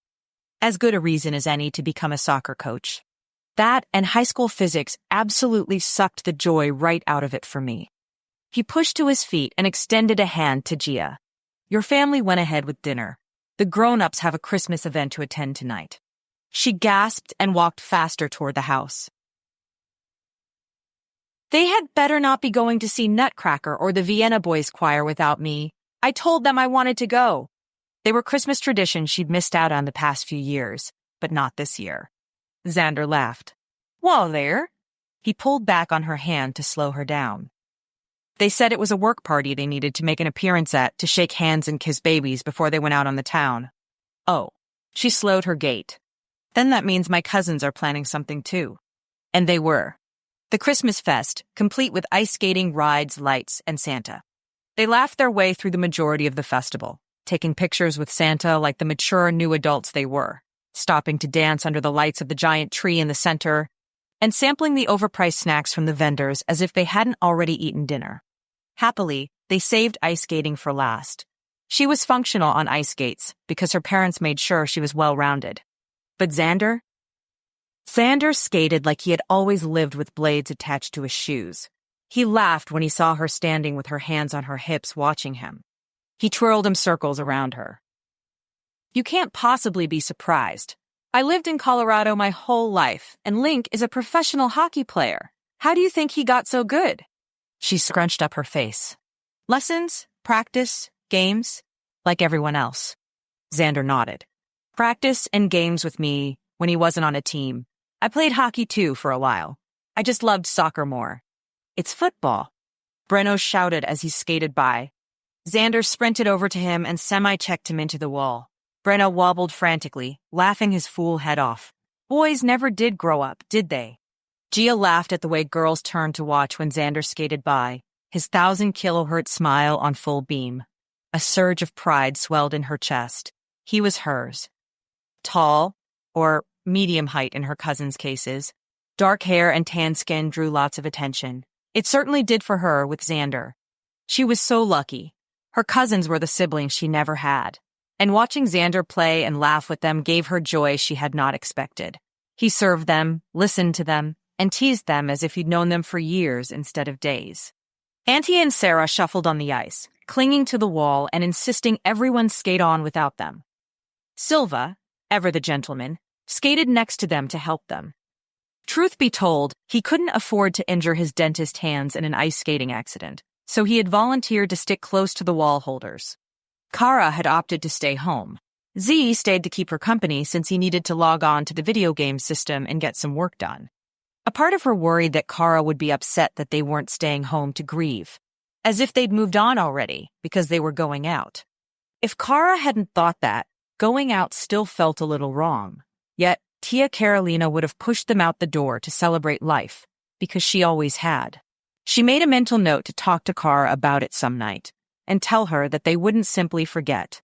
"As good a reason as any to become a soccer coach. That and high school physics absolutely sucked the joy right out of it for me." He pushed to his feet and extended a hand to Gia. "Your family went ahead with dinner. The grown-ups have a Christmas event to attend tonight." She gasped and walked faster toward the house. "They had better not be going to see Nutcracker or the Vienna Boys Choir without me. I told them I wanted to go." They were Christmas traditions she'd missed out on the past few years, but not this year. Xander laughed. "Well, there." He pulled back on her hand to slow her down. "They said it was a work party they needed to make an appearance at to shake hands and kiss babies before they went out on the town." "Oh." She slowed her gait. "Then that means my cousins are planning something too." And they were. The Christmas fest, complete with ice skating, rides, lights, and Santa. They laughed their way through the majority of the festival, taking pictures with Santa like the mature new adults they were, stopping to dance under the lights of the giant tree in the center, and sampling the overpriced snacks from the vendors as if they hadn't already eaten dinner. Happily, they saved ice skating for last. She was functional on ice skates because her parents made sure she was well-rounded. But Xander? Xander skated like he had always lived with blades attached to his shoes. He laughed when he saw her standing with her hands on her hips watching him. He twirled in circles around her. "You can't possibly be surprised. I lived in Colorado my whole life, and Link is a professional hockey player. How do you think he got so good?" She scrunched up her face. "Lessons, practice, games, like everyone else." Xander nodded. "Practice and games with me when he wasn't on a team. I played hockey too for a while. I just loved soccer more." "It's football," Breno shouted as he skated by. Xander sprinted over to him and semi-checked him into the wall. Breno wobbled frantically, laughing his fool head off. Boys never did grow up, did they? Gia laughed at the way girls turned to watch when Xander skated by, his 1,000-kilohertz smile on full beam. A surge of pride swelled in her chest. He was hers. Tall, or medium height in her cousin's cases, dark hair and tan skin drew lots of attention. It certainly did for her with Xander. She was so lucky. Her cousins were the siblings she never had. And watching Xander play and laugh with them gave her joy she had not expected. He served them, listened to them, and teased them as if he'd known them for years instead of days. Auntie and Sarah shuffled on the ice, clinging to the wall and insisting everyone skate on without them. Silva, ever the gentleman, skated next to them to help them. Truth be told, he couldn't afford to injure his dentist hands in an ice skating accident, so he had volunteered to stick close to the wall holders. Kara had opted to stay home. Z stayed to keep her company since he needed to log on to the video game system and get some work done. A part of her worried that Kara would be upset that they weren't staying home to grieve, as if they'd moved on already because they were going out. If Kara hadn't thought that, going out still felt a little wrong. Yet, Tia Carolina would have pushed them out the door to celebrate life, because she always had. She made a mental note to talk to Kara about it some night, and tell her that they wouldn't simply forget.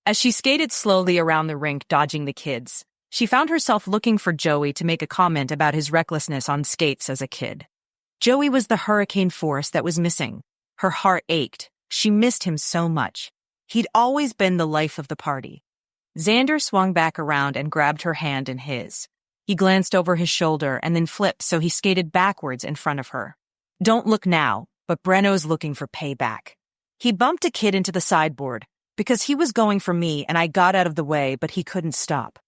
As she skated slowly around the rink, dodging the kids, she found herself looking for Joey to make a comment about his recklessness on skates as a kid. Joey was the hurricane force that was missing. Her heart ached. She missed him so much. He'd always been the life of the party. Xander swung back around and grabbed her hand in his. He glanced over his shoulder and then flipped, so he skated backwards in front of her. Don't look now, but Breno's looking for payback. He bumped a kid into the sideboard because he was going for me and I got out of the way, but he couldn't stop.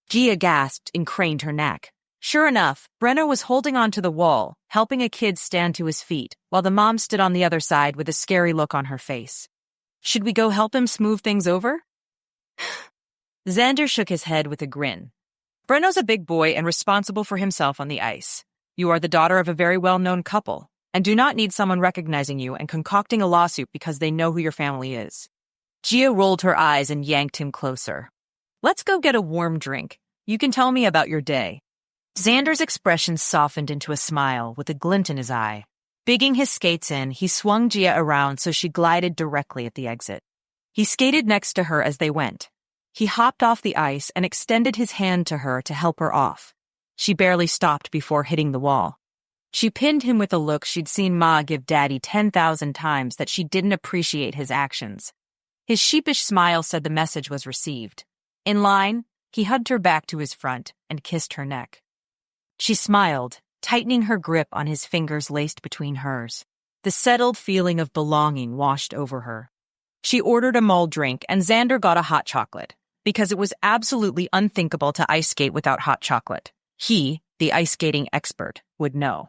Gia gasped and craned her neck. Sure enough, Breno was holding onto the wall, helping a kid stand to his feet, while the mom stood on the other side with a scary look on her face. Should we go help him smooth things over? Xander shook his head with a grin. Breno's a big boy and responsible for himself on the ice. You are the daughter of a very well-known couple, and do not need someone recognizing you and concocting a lawsuit because they know who your family is. Gia rolled her eyes and yanked him closer. Let's go get a warm drink. You can tell me about your day. Xander's expression softened into a smile with a glint in his eye. Bigging his skates in, he swung Gia around so she glided directly at the exit. He skated next to her as they went. He hopped off the ice and extended his hand to her to help her off. She barely stopped before hitting the wall. She pinned him with a look she'd seen Ma give Daddy 10,000 times that she didn't appreciate his actions. His sheepish smile said the message was received. In line, he hugged her back to his front and kissed her neck. She smiled, tightening her grip on his fingers laced between hers. The settled feeling of belonging washed over her. She ordered a mulled drink and Xander got a hot chocolate, because it was absolutely unthinkable to ice skate without hot chocolate. He, the ice skating expert, would know.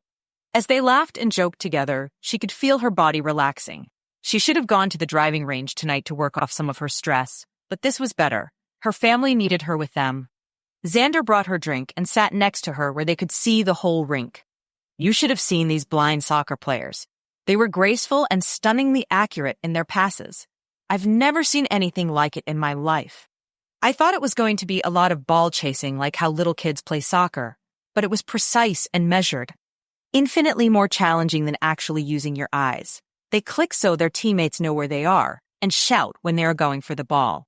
As they laughed and joked together, she could feel her body relaxing. She should have gone to the driving range tonight to work off some of her stress, but this was better. Her family needed her with them. Xander brought her drink and sat next to her where they could see the whole rink. You should have seen these blind soccer players. They were graceful and stunningly accurate in their passes. I've never seen anything like it in my life. I thought it was going to be a lot of ball chasing like how little kids play soccer, but it was precise and measured. Infinitely more challenging than actually using your eyes. They click so their teammates know where they are and shout when they are going for the ball.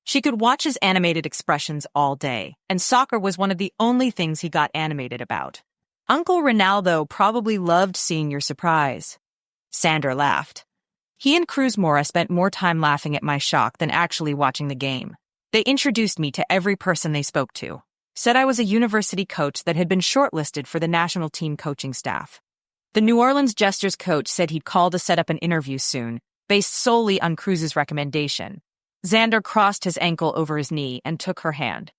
She could watch his animated expressions all day, and soccer was one of the only things he got animated about. Uncle Ronaldo probably loved seeing your surprise. Xander laughed. He and Cruz Mora spent more time laughing at my shock than actually watching the game. They introduced me to every person they spoke to. Said I was a university coach that had been shortlisted for the national team coaching staff. The New Orleans Jesters coach said he'd call to set up an interview soon, based solely on Cruz's recommendation. Xander crossed his ankle over his knee and took her hand.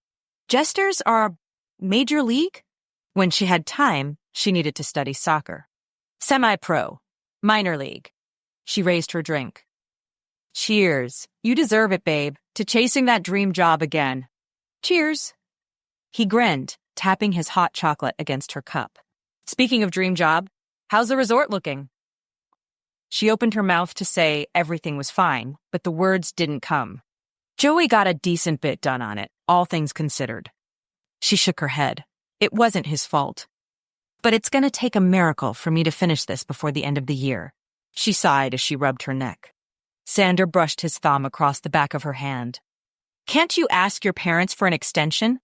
Jesters are major league? When she had time, she needed to study soccer. Semi-pro. Minor league. She raised her drink. Cheers. You deserve it, babe, to chasing that dream job again. Cheers. He grinned, tapping his hot chocolate against her cup. Speaking of dream job, how's the resort looking? She opened her mouth to say everything was fine, but the words didn't come. Joey got a decent bit done on it, all things considered. She shook her head. It wasn't his fault. But it's going to take a miracle for me to finish this before the end of the year. She sighed as she rubbed her neck. Xander brushed his thumb across the back of her hand. Can't you ask your parents for an extension?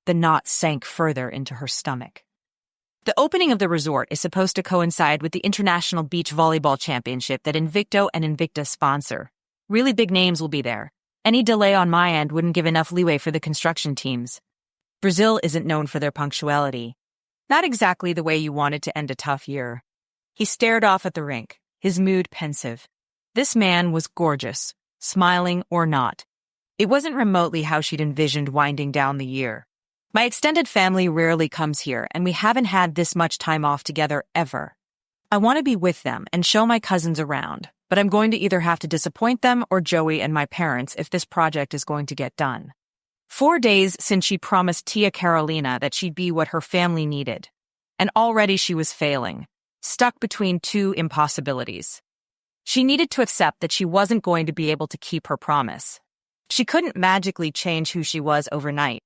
The knot sank further into her stomach. The opening of the resort is supposed to coincide with the International Beach Volleyball Championship that Invicto and Invicta sponsor. Really big names will be there. Any delay on my end wouldn't give enough leeway for the construction teams. Brazil isn't known for their punctuality. Not exactly the way you wanted to end a tough year. He stared off at the rink, his mood pensive. This man was gorgeous, smiling or not. It wasn't remotely how she'd envisioned winding down the year. My extended family rarely comes here, and we haven't had this much time off together ever. I want to be with them and show my cousins around, but I'm going to either have to disappoint them or Joey and my parents if this project is going to get done. 4 days since she promised Tia Carolina that she'd be what her family needed, and already she was failing, stuck between two impossibilities. She needed to accept that she wasn't going to be able to keep her promise. She couldn't magically change who she was overnight.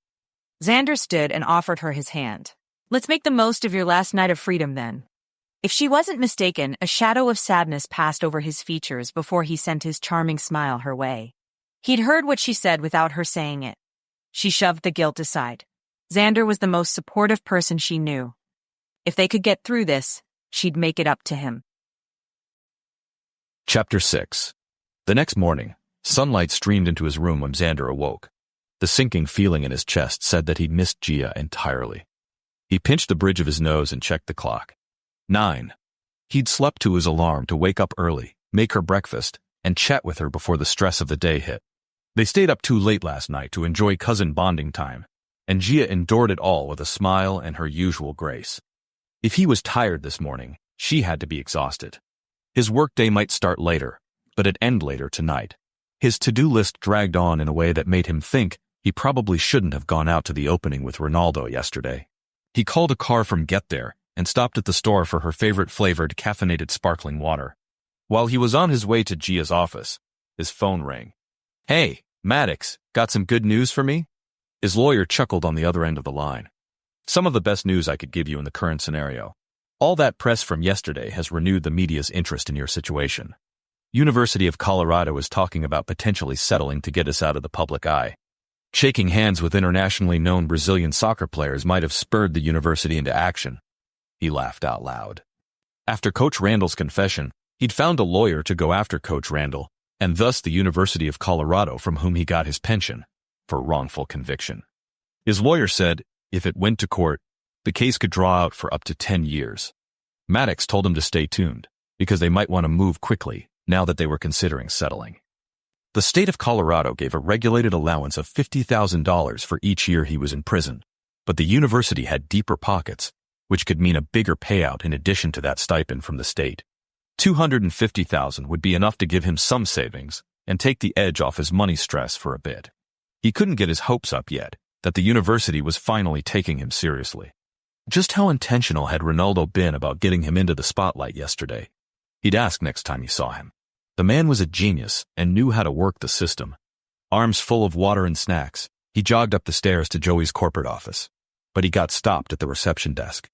Xander stood and offered her his hand. Let's make the most of your last night of freedom, then. If she wasn't mistaken, a shadow of sadness passed over his features before he sent his charming smile her way. He'd heard what she said without her saying it. She shoved the guilt aside. Xander was the most supportive person she knew. If they could get through this, she'd make it up to him. Chapter 6. The next morning, sunlight streamed into his room when Xander awoke. The sinking feeling in his chest said that he'd missed Gia entirely. He pinched the bridge of his nose and checked the clock. 9. He'd slept to his alarm to wake up early, make her breakfast, and chat with her before the stress of the day hit. They stayed up too late last night to enjoy cousin bonding time, and Gia endured it all with a smile and her usual grace. If he was tired this morning, she had to be exhausted. His workday might start later, but it'd end later tonight. His to-do list dragged on in a way that made him think he probably shouldn't have gone out to the opening with Ronaldo yesterday. He called a car from Get There and stopped at the store for her favorite flavored caffeinated sparkling water. While he was on his way to Gia's office, his phone rang. "Hey, Maddox, got some good news for me?" His lawyer chuckled on the other end of the line. "Some of the best news I could give you in the current scenario. All that press from yesterday has renewed the media's interest in your situation. University of Colorado is talking about potentially settling to get us out of the public eye. Shaking hands with internationally known Brazilian soccer players might have spurred the university into action." He laughed out loud. After Coach Randall's confession, he'd found a lawyer to go after Coach Randall, and thus the University of Colorado from whom he got his pension, for wrongful conviction. His lawyer said if it went to court, the case could draw out for up to 10 years. Maddox told him to stay tuned, because they might want to move quickly now that they were considering settling. The state of Colorado gave a regulated allowance of $50,000 for each year he was in prison, but the university had deeper pockets, which could mean a bigger payout in addition to that stipend from the state. $250,000 would be enough to give him some savings and take the edge off his money stress for a bit. He couldn't get his hopes up yet that the university was finally taking him seriously. Just how intentional had Ronaldo been about getting him into the spotlight yesterday? He'd ask next time he saw him. The man was a genius and knew how to work the system. Arms full of water and snacks, he jogged up the stairs to Joey's corporate office. But he got stopped at the reception desk.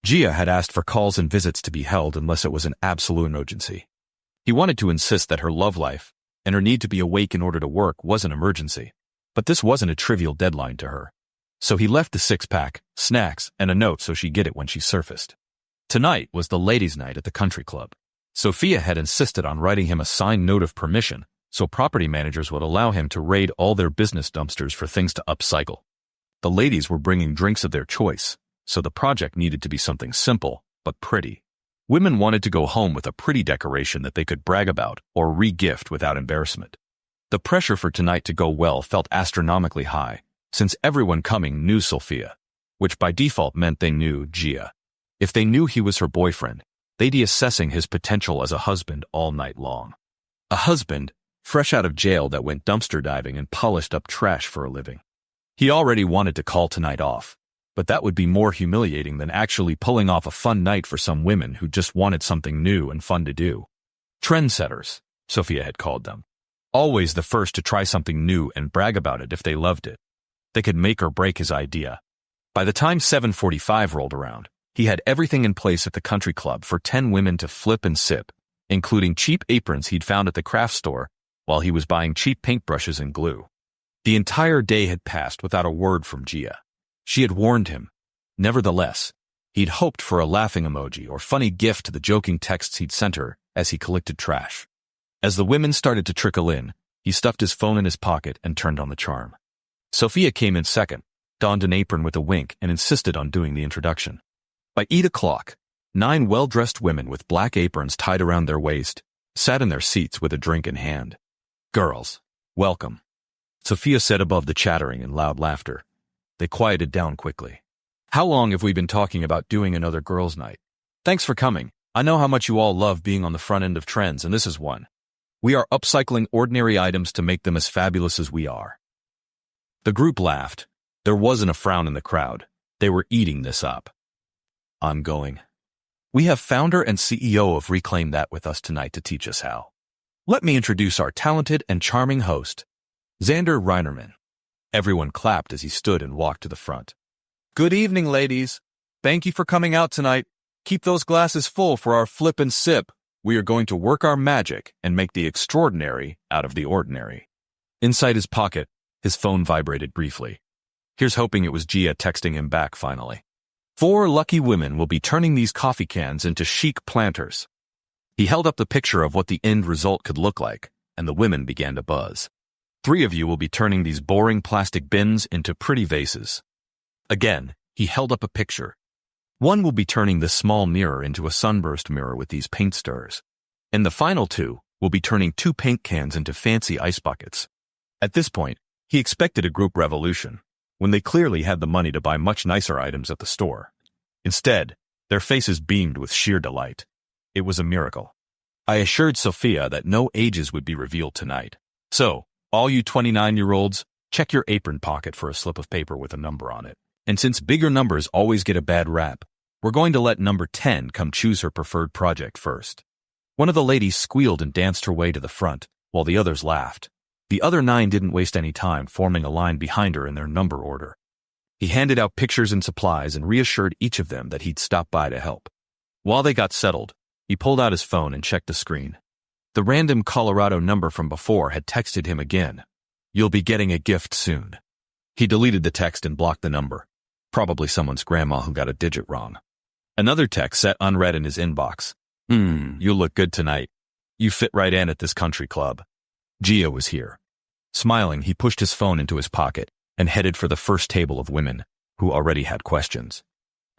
Gia had asked for calls and visits to be held unless it was an absolute emergency. He wanted to insist that her love life and her need to be awake in order to work was an emergency. But this wasn't a trivial deadline to her. So he left the six-pack, snacks, and a note so she'd get it when she surfaced. Tonight was the ladies' night at the country club. Sophia had insisted on writing him a signed note of permission so property managers would allow him to raid all their business dumpsters for things to upcycle. The ladies were bringing drinks of their choice, so the project needed to be something simple, but pretty. Women wanted to go home with a pretty decoration that they could brag about or re-gift without embarrassment. The pressure for tonight to go well felt astronomically high, since everyone coming knew Sophia, which by default meant they knew Gia. If they knew he was her boyfriend, they'd be assessing his potential as a husband all night long. A husband, fresh out of jail that went dumpster diving and polished up trash for a living. He already wanted to call tonight off, but that would be more humiliating than actually pulling off a fun night for some women who just wanted something new and fun to do. Trendsetters, Sophia had called them. Always the first to try something new and brag about it if they loved it. They could make or break his idea. By the time 7:45 rolled around, he had everything in place at the country club for 10 women to flip and sip, including cheap aprons he'd found at the craft store while he was buying cheap paintbrushes and glue. The entire day had passed without a word from Gia. She had warned him. Nevertheless, he'd hoped for a laughing emoji or funny gift to the joking texts he'd sent her as he collected trash. As the women started to trickle in, he stuffed his phone in his pocket and turned on the charm. Sophia came in second, donned an apron with a wink, and insisted on doing the introduction. By 8 o'clock, 9 well-dressed women with black aprons tied around their waist sat in their seats with a drink in hand. "Girls, welcome," Sophia said above the chattering and loud laughter. They quieted down quickly. "How long have we been talking about doing another girls' night? Thanks for coming. I know how much you all love being on the front end of trends, and this is one. We are upcycling ordinary items to make them as fabulous as we are." The group laughed. There wasn't a frown in the crowd. They were eating this up. "I'm going. We have founder and CEO of Reclaim That with us tonight to teach us how. Let me introduce our talented and charming host, Xander Reinerman." Everyone clapped as he stood and walked to the front. "Good evening, ladies. Thank you for coming out tonight. Keep those glasses full for our flip and sip. We are going to work our magic and make the extraordinary out of the ordinary." Inside his pocket, his phone vibrated briefly. Here's hoping it was Gia texting him back finally. 4 lucky women will be turning these coffee cans into chic planters. He held up the picture of what the end result could look like, and the women began to buzz. 3 of you will be turning these boring plastic bins into pretty vases. Again, he held up a picture. 1 will be turning this small mirror into a sunburst mirror with these paint stirrers. And the final 2 will be turning 2 paint cans into fancy ice buckets. At this point, he expected a group revolution, when they clearly had the money to buy much nicer items at the store. Instead, their faces beamed with sheer delight. It was a miracle. I assured Sophia that no ages would be revealed tonight. So, all you 29-year-olds, check your apron pocket for a slip of paper with a number on it. And since bigger numbers always get a bad rap, we're going to let number 10 come choose her preferred project first. One of the ladies squealed and danced her way to the front, while the others laughed. The other 9 didn't waste any time forming a line behind her in their number order. He handed out pictures and supplies and reassured each of them that he'd stop by to help. While they got settled, he pulled out his phone and checked the screen. The random Colorado number from before had texted him again. "You'll be getting a gift soon." He deleted the text and blocked the number. Probably someone's grandma who got a digit wrong. Another text sat unread in his inbox. You look good tonight. You fit right in at this country club." Gia was here. Smiling, he pushed his phone into his pocket and headed for the first table of women, who already had questions.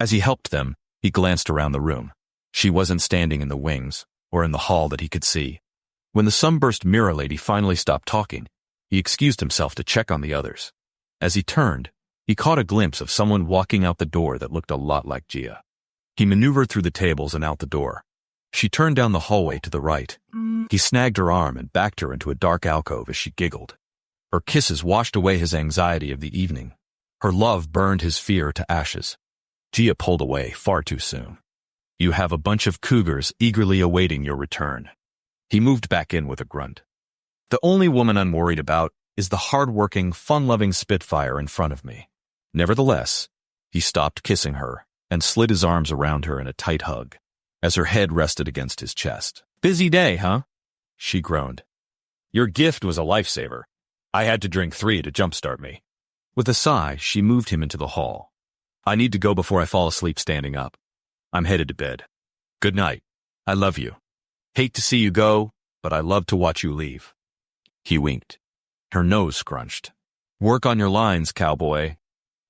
As he helped them, he glanced around the room. She wasn't standing in the wings, or in the hall that he could see. When the sunburst mirror lady finally stopped talking, he excused himself to check on the others. As he turned, he caught a glimpse of someone walking out the door that looked a lot like Gia. He maneuvered through the tables and out the door. She turned down the hallway to the right. He snagged her arm and backed her into a dark alcove as she giggled. Her kisses washed away his anxiety of the evening. Her love burned his fear to ashes. Gia pulled away far too soon. "You have a bunch of cougars eagerly awaiting your return." He moved back in with a grunt. "The only woman I'm worried about is the hard-working, fun-loving Spitfire in front of me." Nevertheless, he stopped kissing her and slid his arms around her in a tight hug, as her head rested against his chest. "Busy day, huh?" she groaned. "Your gift was a lifesaver. I had to drink 3 to jumpstart me." With a sigh, she moved him into the hall. "I need to go before I fall asleep standing up. I'm headed to bed. Good night. I love you. Hate to see you go, but I love to watch you leave." He winked. Her nose scrunched. "Work on your lines, cowboy."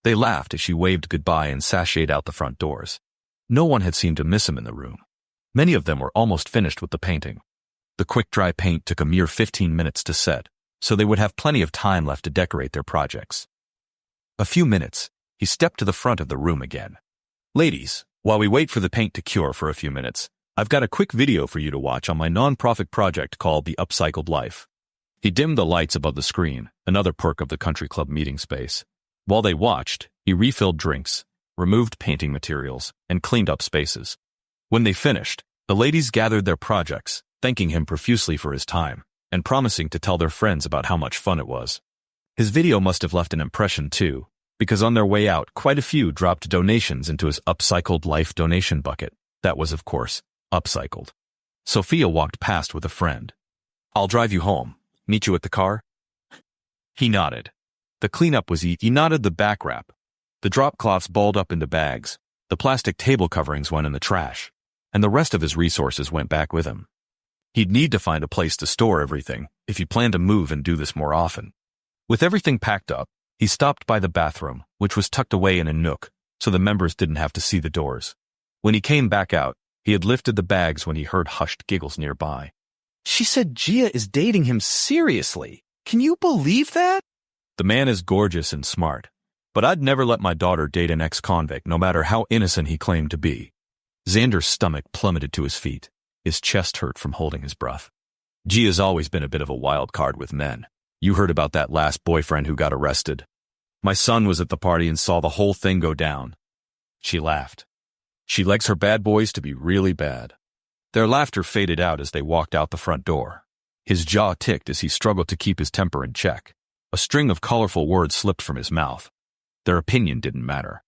They laughed as she waved goodbye and sashayed out the front doors. No one had seemed to miss him in the room. Many of them were almost finished with the painting. The quick-dry paint took a mere 15 minutes to set, so they would have plenty of time left to decorate their projects. A few minutes, he stepped to the front of the room again. "Ladies, while we wait for the paint to cure for a few minutes, I've got a quick video for you to watch on my non-profit project called The Upcycled Life." He dimmed the lights above the screen, another perk of the country club meeting space. While they watched, he refilled drinks, removed painting materials, and cleaned up spaces. When they finished, the ladies gathered their projects, thanking him profusely for his time, and promising to tell their friends about how much fun it was. His video must have left an impression too, because on their way out, quite a few dropped donations into his Upcycled Life donation bucket. That was, of course, upcycled. Sophia walked past with a friend. "I'll drive you home. Meet you at the car?" He nodded. The cleanup was easy. He knotted the back wrap. The drop cloths balled up into bags, the plastic table coverings went in the trash, and the rest of his resources went back with him. He'd need to find a place to store everything if he planned to move and do this more often. With everything packed up, he stopped by the bathroom, which was tucked away in a nook, so the members didn't have to see the doors. When he came back out, he had lifted the bags when he heard hushed giggles nearby. "She said Gia is dating him seriously. Can you believe that?" "The man is gorgeous and smart, but I'd never let my daughter date an ex-convict, no matter how innocent he claimed to be." Xander's stomach plummeted to his feet. His chest hurt from holding his breath. Gia's always been a bit of a wild card with men. You heard about that last boyfriend who got arrested. My son was at the party and saw the whole thing go down. She laughed. She likes her bad boys to be really bad. Their laughter faded out as they walked out the front door. His jaw ticked as he struggled to keep his temper in check. A string of colorful words slipped from his mouth. Their opinion didn't matter.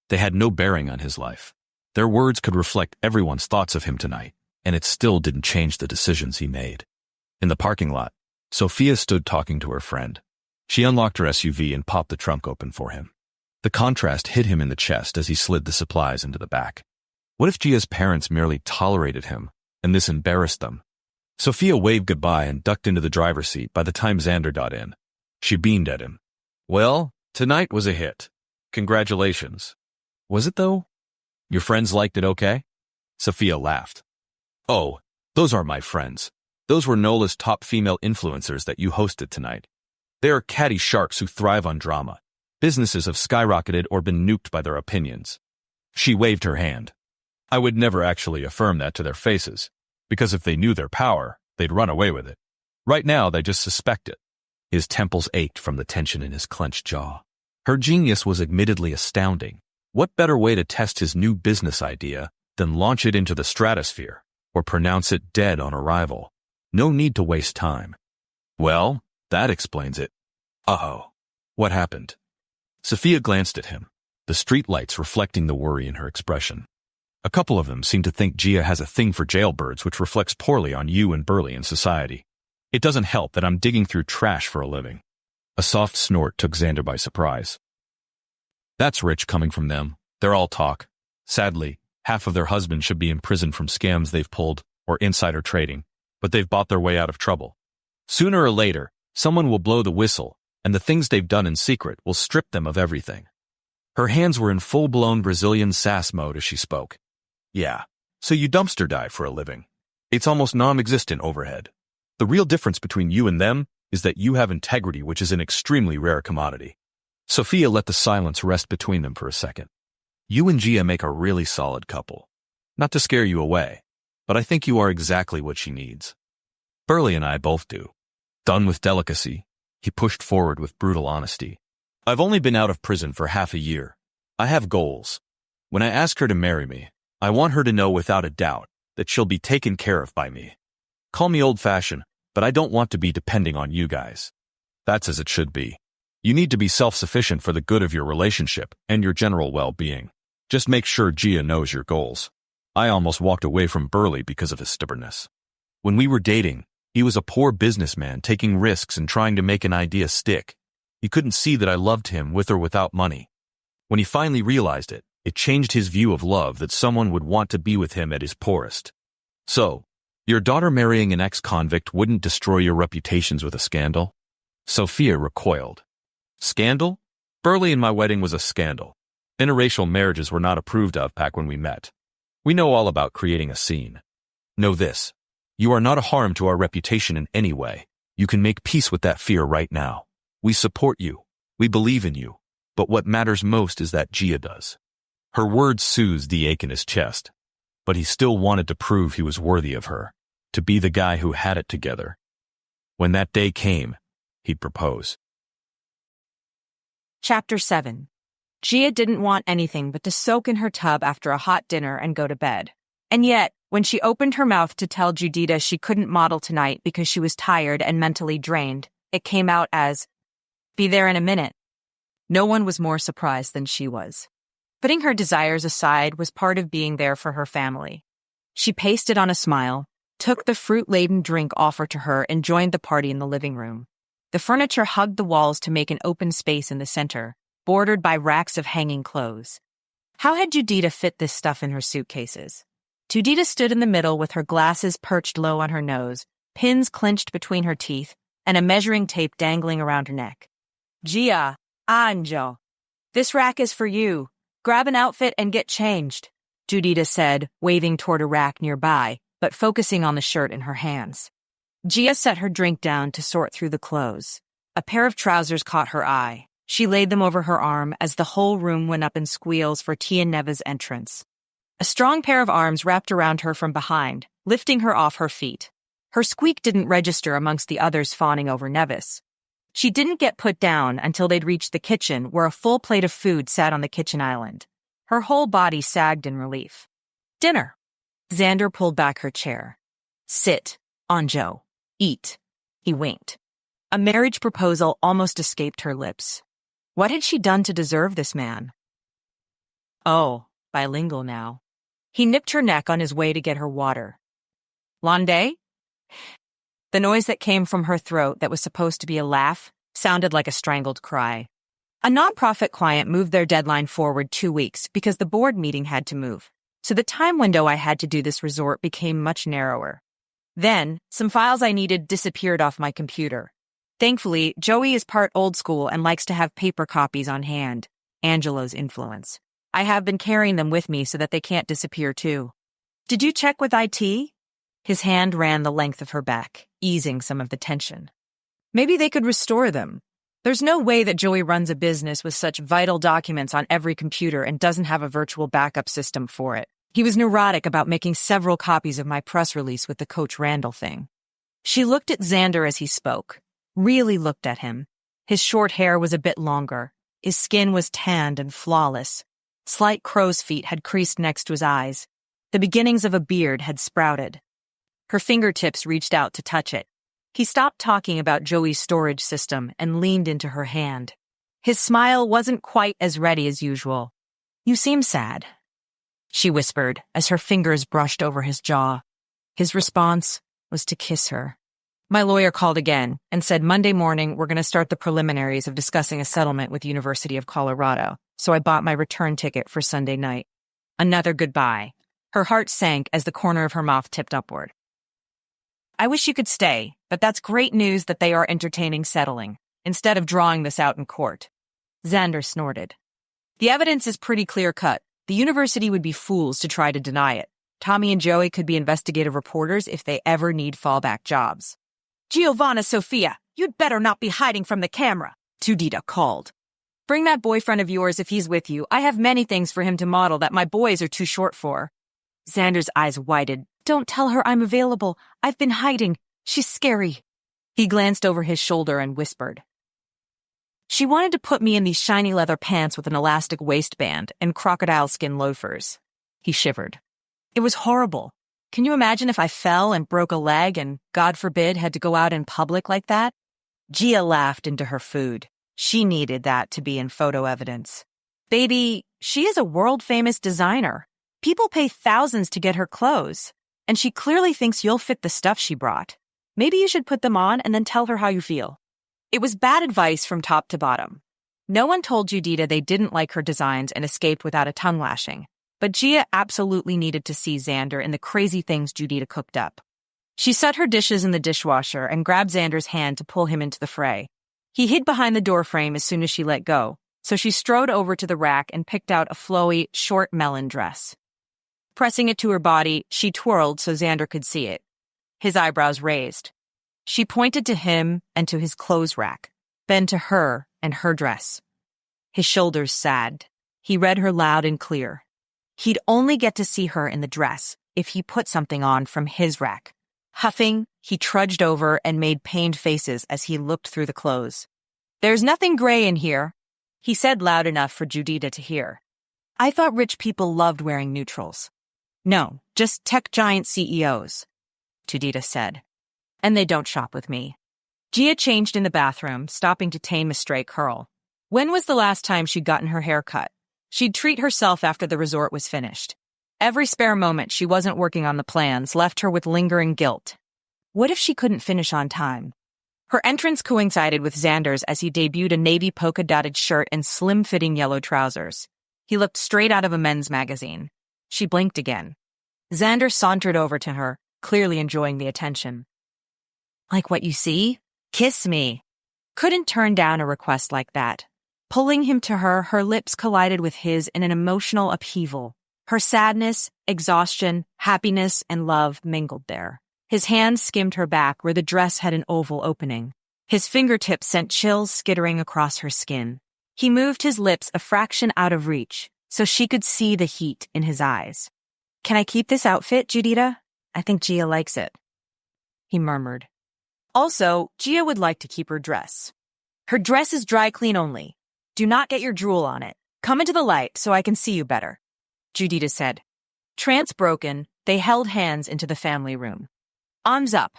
They had no bearing on his life. Their words could reflect everyone's thoughts of him tonight, and it still didn't change the decisions he made. In the parking lot, Sophia stood talking to her friend. She unlocked her SUV and popped the trunk open for him. The contrast hit him in the chest as he slid the supplies into the back. What if Gia's parents merely tolerated him, and this embarrassed them? Sophia waved goodbye and ducked into the driver's seat by the time Xander got in. She beamed at him. Well, tonight was a hit. Congratulations. Was it though? Your friends liked it okay? Sophia laughed. Oh, those aren't my friends. Those were NOLA's top female influencers that you hosted tonight. They are catty sharks who thrive on drama. Businesses have skyrocketed or been nuked by their opinions. She waved her hand. I would never actually affirm that to their faces, because if they knew their power, they'd run away with it. Right now, they just suspect it. His temples ached from the tension in his clenched jaw. Her genius was admittedly astounding. What better way to test his new business idea than launch it into the stratosphere, or pronounce it dead on arrival? No need to waste time. Well, that explains it. Uh-oh. What happened? Sophia glanced at him, the streetlights reflecting the worry in her expression. A couple of them seem to think Gia has a thing for jailbirds, which reflects poorly on you and Burley in society. It doesn't help that I'm digging through trash for a living. A soft snort took Xander by surprise. That's rich coming from them. They're all talk. Sadly, half of their husbands should be in prison from scams they've pulled or insider trading, but they've bought their way out of trouble. Sooner or later, someone will blow the whistle, and the things they've done in secret will strip them of everything. Her hands were in full-blown Brazilian sass mode as she spoke. Yeah, so you dumpster dive for a living. It's almost non-existent overhead. The real difference between you and them is that you have integrity, which is an extremely rare commodity. Sophia let the silence rest between them for a second. You and Gia make a really solid couple. Not to scare you away, but I think you are exactly what she needs. Burley and I both do. Done with delicacy, he pushed forward with brutal honesty. I've only been out of prison for half a year. I have goals. When I ask her to marry me, I want her to know without a doubt that she'll be taken care of by me. Call me old-fashioned, but I don't want to be depending on you guys. That's as it should be. You need to be self-sufficient for the good of your relationship and your general well-being. Just make sure Gia knows your goals. I almost walked away from Burley because of his stubbornness. When we were dating, he was a poor businessman taking risks and trying to make an idea stick. He couldn't see that I loved him with or without money. When he finally realized it, it changed his view of love that someone would want to be with him at his poorest. So, your daughter marrying an ex-convict wouldn't destroy your reputations with a scandal? Sophia recoiled. Scandal? Burley and my wedding was a scandal. Interracial marriages were not approved of back when we met. We know all about creating a scene. Know this. You are not a harm to our reputation in any way. You can make peace with that fear right now. We support you. We believe in you. But what matters most is that Gia does. Her words soothed the ache in his chest. But he still wanted to prove he was worthy of her, to be the guy who had it together. When that day came, he'd propose. Chapter 7. Gia didn't want anything but to soak in her tub after a hot dinner and go to bed. And yet, when she opened her mouth to tell Judita she couldn't model tonight because she was tired and mentally drained, it came out as, "Be there in a minute." No one was more surprised than she was. Putting her desires aside was part of being there for her family. She pasted on a smile, took the fruit-laden drink offered to her, and joined the party in the living room. The furniture hugged the walls to make an open space in the center, bordered by racks of hanging clothes. How had Judita fit this stuff in her suitcases? Judita stood in the middle with her glasses perched low on her nose, pins clenched between her teeth, and a measuring tape dangling around her neck. Gia, Anjo, this rack is for you. Grab an outfit and get changed, Judita said, waving toward a rack nearby, but focusing on the shirt in her hands. Gia set her drink down to sort through the clothes. A pair of trousers caught her eye. She laid them over her arm as the whole room went up in squeals for Tia Neva's entrance. A strong pair of arms wrapped around her from behind, lifting her off her feet. Her squeak didn't register amongst the others fawning over Nevis. She didn't get put down until they'd reached the kitchen, where a full plate of food sat on the kitchen island. Her whole body sagged in relief. Dinner. Xander pulled back her chair. Sit, Anjo. Eat. He winked. A marriage proposal almost escaped her lips. What had she done to deserve this man? Oh, bilingual now. He nipped her neck on his way to get her water. Londe? The noise that came from her throat that was supposed to be a laugh sounded like a strangled cry. A nonprofit client moved their deadline forward 2 weeks because the board meeting had to move, so the time window I had to do this resort became much narrower. Then, some files I needed disappeared off my computer. Thankfully, Joey is part old school and likes to have paper copies on hand. Angelo's influence. I have been carrying them with me so that they can't disappear too. Did you check with IT? His hand ran the length of her back, easing some of the tension. Maybe they could restore them. There's no way that Joey runs a business with such vital documents on every computer and doesn't have a virtual backup system for it. He was neurotic about making several copies of my press release with the Coach Randall thing. She looked at Xander as he spoke, really looked at him. His short hair was a bit longer. His skin was tanned and flawless. Slight crow's feet had creased next to his eyes. The beginnings of a beard had sprouted. Her fingertips reached out to touch it. He stopped talking about Joey's storage system and leaned into her hand. His smile wasn't quite as ready as usual. "You seem sad," she whispered as her fingers brushed over his jaw. His response was to kiss her. My lawyer called again and said Monday morning we're going to start the preliminaries of discussing a settlement with University of Colorado, so I bought my return ticket for Sunday night. Another goodbye. Her heart sank as the corner of her mouth tipped upward. "I wish you could stay, but that's great news that they are entertaining settling, instead of drawing this out in court." Xander snorted. "The evidence is pretty clear-cut. The university would be fools to try to deny it. Tommy and Joey could be investigative reporters if they ever need fallback jobs." "Giovanna Sophia, you'd better not be hiding from the camera," Judita called. "Bring that boyfriend of yours if he's with you. I have many things for him to model that my boys are too short for." Xander's eyes widened. "Don't tell her I'm available. I've been hiding. She's scary." He glanced over his shoulder and whispered. "She wanted to put me in these shiny leather pants with an elastic waistband and crocodile skin loafers." He shivered. "It was horrible. Can you imagine if I fell and broke a leg and, God forbid, had to go out in public like that?" Gia laughed into her food. She needed that to be in photo evidence. "Baby, she is a world-famous designer. People pay thousands to get her clothes, and she clearly thinks you'll fit the stuff she brought. Maybe you should put them on and then tell her how you feel." It was bad advice from top to bottom. No one told Judita they didn't like her designs and escaped without a tongue lashing. But Gia absolutely needed to see Xander and the crazy things Judita cooked up. She set her dishes in the dishwasher and grabbed Xander's hand to pull him into the fray. He hid behind the doorframe as soon as she let go, so she strode over to the rack and picked out a flowy, short melon dress. Pressing it to her body, she twirled so Xander could see it. His eyebrows raised. She pointed to him and to his clothes rack, then to her and her dress. His shoulders sagged. He read her loud and clear. He'd only get to see her in the dress if he put something on from his rack. Huffing, he trudged over and made pained faces as he looked through the clothes. "There's nothing gray in here," he said loud enough for Judita to hear. "I thought rich people loved wearing neutrals." "No, just tech giant CEOs," Judita said. "And they don't shop with me." Gia changed in the bathroom, stopping to tame a stray curl. When was the last time she'd gotten her hair cut? She'd treat herself after the resort was finished. Every spare moment she wasn't working on the plans left her with lingering guilt. What if she couldn't finish on time? Her entrance coincided with Xander's as he debuted a navy polka-dotted shirt and slim-fitting yellow trousers. He looked straight out of a men's magazine. She blinked again. Xander sauntered over to her, clearly enjoying the attention. "Like what you see? Kiss me." Couldn't turn down a request like that. Pulling him to her, her lips collided with his in an emotional upheaval. Her sadness, exhaustion, happiness, and love mingled there. His hand skimmed her back where the dress had an oval opening. His fingertips sent chills skittering across her skin. He moved his lips a fraction out of reach, so she could see the heat in his eyes. "Can I keep this outfit, Judita? I think Gia likes it," he murmured. "Also, Gia would like to keep her dress. Her dress is dry clean only. Do not get your drool on it. Come into the light so I can see you better," Judita said. Trance broken, they held hands into the family room. Arms up.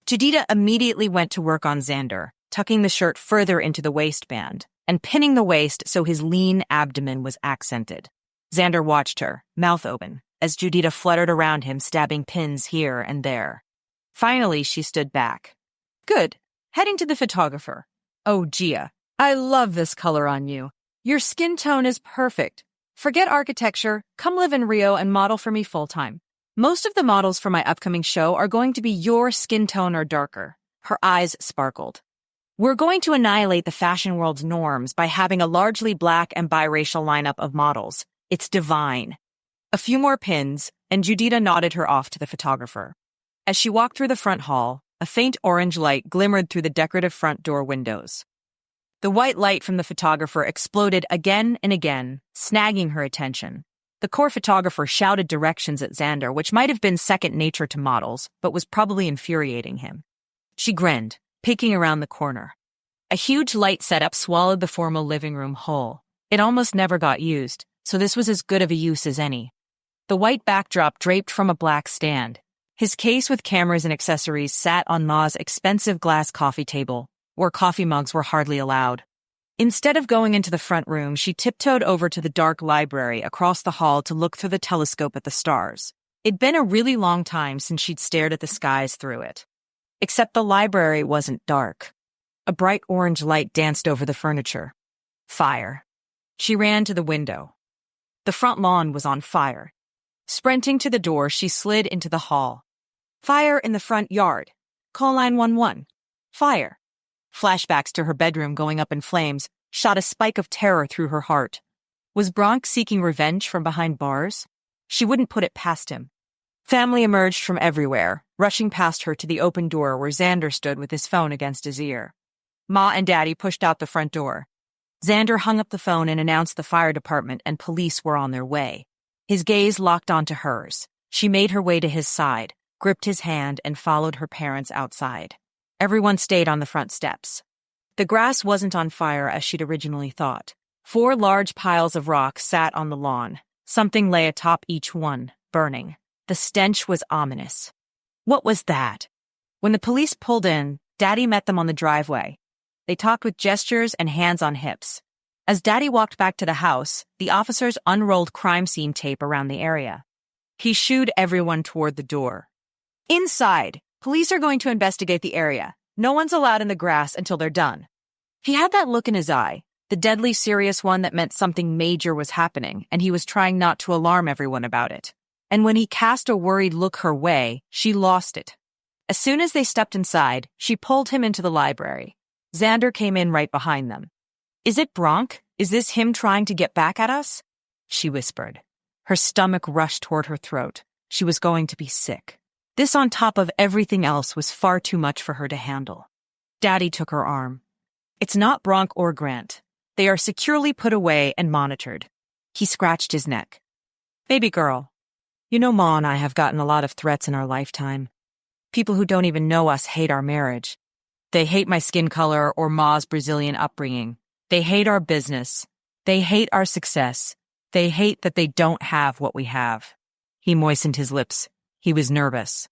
Judita immediately went to work on Xander, tucking the shirt further into the waistband and pinning the waist so his lean abdomen was accented. Xander watched her, mouth open, as Judita fluttered around him, stabbing pins here and there. Finally, she stood back. Good. Heading to the photographer. Oh, Gia, I love this color on you. Your skin tone is perfect. Forget architecture. Come live in Rio and model for me full-time. Most of the models for my upcoming show are going to be your skin tone or darker. Her eyes sparkled. We're going to annihilate the fashion world's norms by having a largely black and biracial lineup of models. It's divine. A few more pins, and Judita nodded her off to the photographer. As she walked through the front hall, a faint orange light glimmered through the decorative front door windows. The white light from the photographer exploded again and again, snagging her attention. The core photographer shouted directions at Xander, which might have been second nature to models, but was probably infuriating him. She grinned, peeking around the corner. A huge light setup swallowed the formal living room whole. It almost never got used, so this was as good of a use as any. The white backdrop draped from a black stand. His case with cameras and accessories sat on Ma's expensive glass coffee table, where coffee mugs were hardly allowed. Instead of going into the front room, she tiptoed over to the dark library across the hall to look through the telescope at the stars. It'd been a really long time since she'd stared at the skies through it. Except the library wasn't dark. A bright orange light danced over the furniture. Fire. She ran to the window. The front lawn was on fire. Sprinting to the door, she slid into the hall. Fire in the front yard. Call 911. Fire. Flashbacks to her bedroom going up in flames shot a spike of terror through her heart. Was Bronx seeking revenge from behind bars? She wouldn't put it past him. Family emerged from everywhere, rushing past her to the open door where Xander stood with his phone against his ear. Ma and Daddy pushed out the front door. Xander hung up the phone and announced the fire department and police were on their way. His gaze locked onto hers. She made her way to his side, gripped his hand, and followed her parents outside. Everyone stayed on the front steps. The grass wasn't on fire as she'd originally thought. 4 large piles of rocks sat on the lawn. Something lay atop each one, burning. The stench was ominous. What was that? When the police pulled in, Daddy met them on the driveway. They talked with gestures and hands on hips. As Daddy walked back to the house, the officers unrolled crime scene tape around the area. He shooed everyone toward the door. Inside! Police are going to investigate the area. No one's allowed in the grass until they're done. He had that look in his eye, the deadly serious one that meant something major was happening, and he was trying not to alarm everyone about it. And when he cast a worried look her way, she lost it. As soon as they stepped inside, she pulled him into the library. Xander came in right behind them. Is it Bronk? Is this him trying to get back at us? She whispered. Her stomach rushed toward her throat. She was going to be sick. This on top of everything else was far too much for her to handle. Daddy took her arm. It's not Bronk or Grant. They are securely put away and monitored. He scratched his neck. Baby girl, you know Ma and I have gotten a lot of threats in our lifetime. People who don't even know us hate our marriage. They hate my skin color or Ma's Brazilian upbringing. They hate our business. They hate our success. They hate that they don't have what we have. He moistened his lips. He was nervous.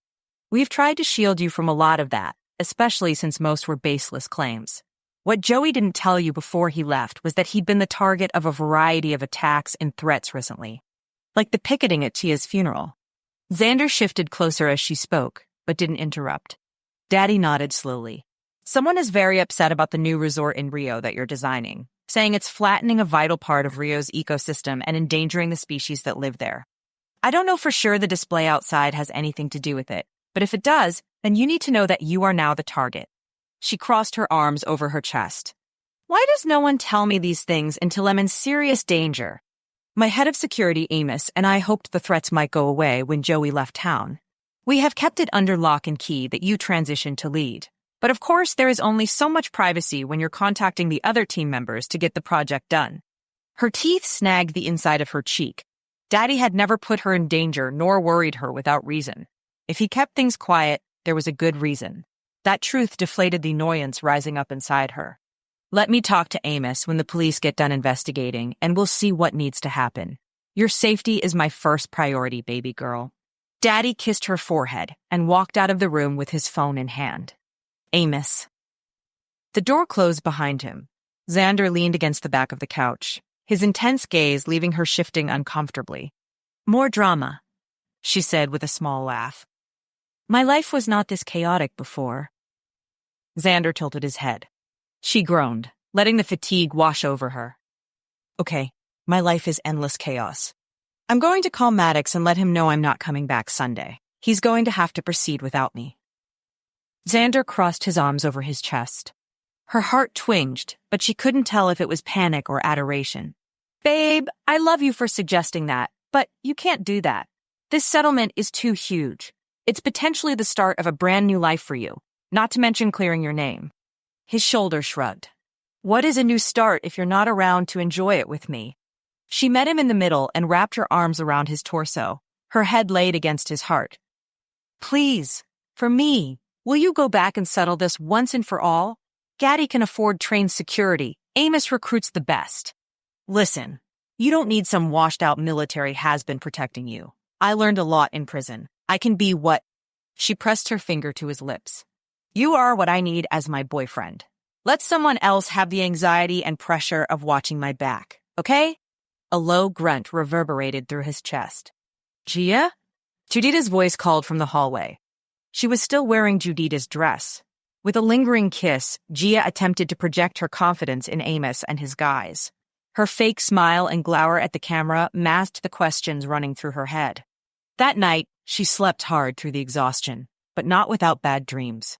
We've tried to shield you from a lot of that, especially since most were baseless claims. What Joey didn't tell you before he left was that he'd been the target of a variety of attacks and threats recently, like the picketing at Tia's funeral. Xander shifted closer as she spoke, but didn't interrupt. Daddy nodded slowly. Someone is very upset about the new resort in Rio that you're designing, saying it's flattening a vital part of Rio's ecosystem and endangering the species that live there. I don't know for sure the display outside has anything to do with it, but if it does, then you need to know that you are now the target. She crossed her arms over her chest. Why does no one tell me these things until I'm in serious danger? My head of security, Amos, and I hoped the threats might go away when Joey left town. We have kept it under lock and key that you transitioned to lead. But of course, there is only so much privacy when you're contacting the other team members to get the project done. Her teeth snagged the inside of her cheek. Daddy had never put her in danger nor worried her without reason. If he kept things quiet, there was a good reason. That truth deflated the annoyance rising up inside her. Let me talk to Amos when the police get done investigating, and we'll see what needs to happen. Your safety is my first priority, baby girl. Daddy kissed her forehead and walked out of the room with his phone in hand. Amos. The door closed behind him. Xander leaned against the back of the couch, his intense gaze leaving her shifting uncomfortably. More drama, she said with a small laugh. My life was not this chaotic before. Xander tilted his head. She groaned, letting the fatigue wash over her. Okay, my life is endless chaos. I'm going to call Maddox and let him know I'm not coming back Sunday. He's going to have to proceed without me. Xander crossed his arms over his chest. Her heart twinged, but she couldn't tell if it was panic or adoration. Babe, I love you for suggesting that, but you can't do that. This settlement is too huge. It's potentially the start of a brand new life for you, not to mention clearing your name. His shoulders shrugged. What is a new start if you're not around to enjoy it with me? She met him in the middle and wrapped her arms around his torso, her head laid against his heart. Please, for me, will you go back and settle this once and for all? Gaddy can afford trained security. Amos recruits the best. Listen, you don't need some washed-out military has-been protecting you. I learned a lot in prison. I can be what... She pressed her finger to his lips. You are what I need as my boyfriend. Let someone else have the anxiety and pressure of watching my back, okay? A low grunt reverberated through his chest. Gia? Judita's voice called from the hallway. She was still wearing Judita's dress. With a lingering kiss, Gia attempted to project her confidence in Amos and his guys. Her fake smile and glower at the camera masked the questions running through her head. That night, she slept hard through the exhaustion, but not without bad dreams.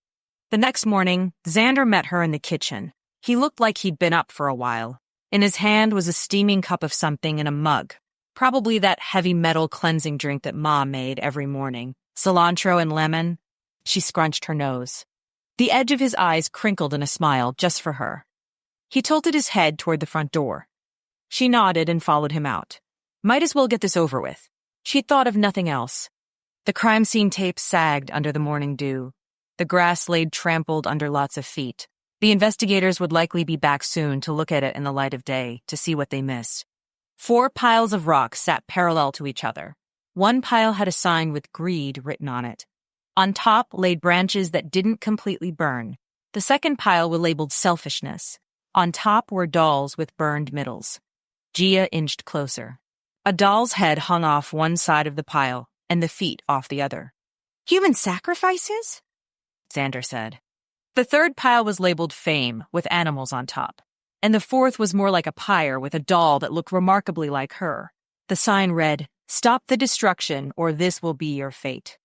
The next morning, Xander met her in the kitchen. He looked like he'd been up for a while. In his hand was a steaming cup of something in a mug, probably that heavy metal cleansing drink that Mom made every morning. Cilantro and lemon. She scrunched her nose. The edge of his eyes crinkled in a smile just for her. He tilted his head toward the front door. She nodded and followed him out. Might as well get this over with. She'd thought of nothing else. The crime scene tape sagged under the morning dew. The grass laid trampled under lots of feet. The investigators would likely be back soon to look at it in the light of day, to see what they missed. 4 piles of rocks sat parallel to each other. One pile had a sign with greed written on it. On top laid branches that didn't completely burn. The second pile was labeled selfishness. On top were dolls with burned middles. Gia inched closer. A doll's head hung off one side of the pile, and the feet off the other. Human sacrifices? Xander said. The third pile was labeled fame, with animals on top. And the fourth was more like a pyre with a doll that looked remarkably like her. The sign read, "Stop the destruction, or this will be your fate."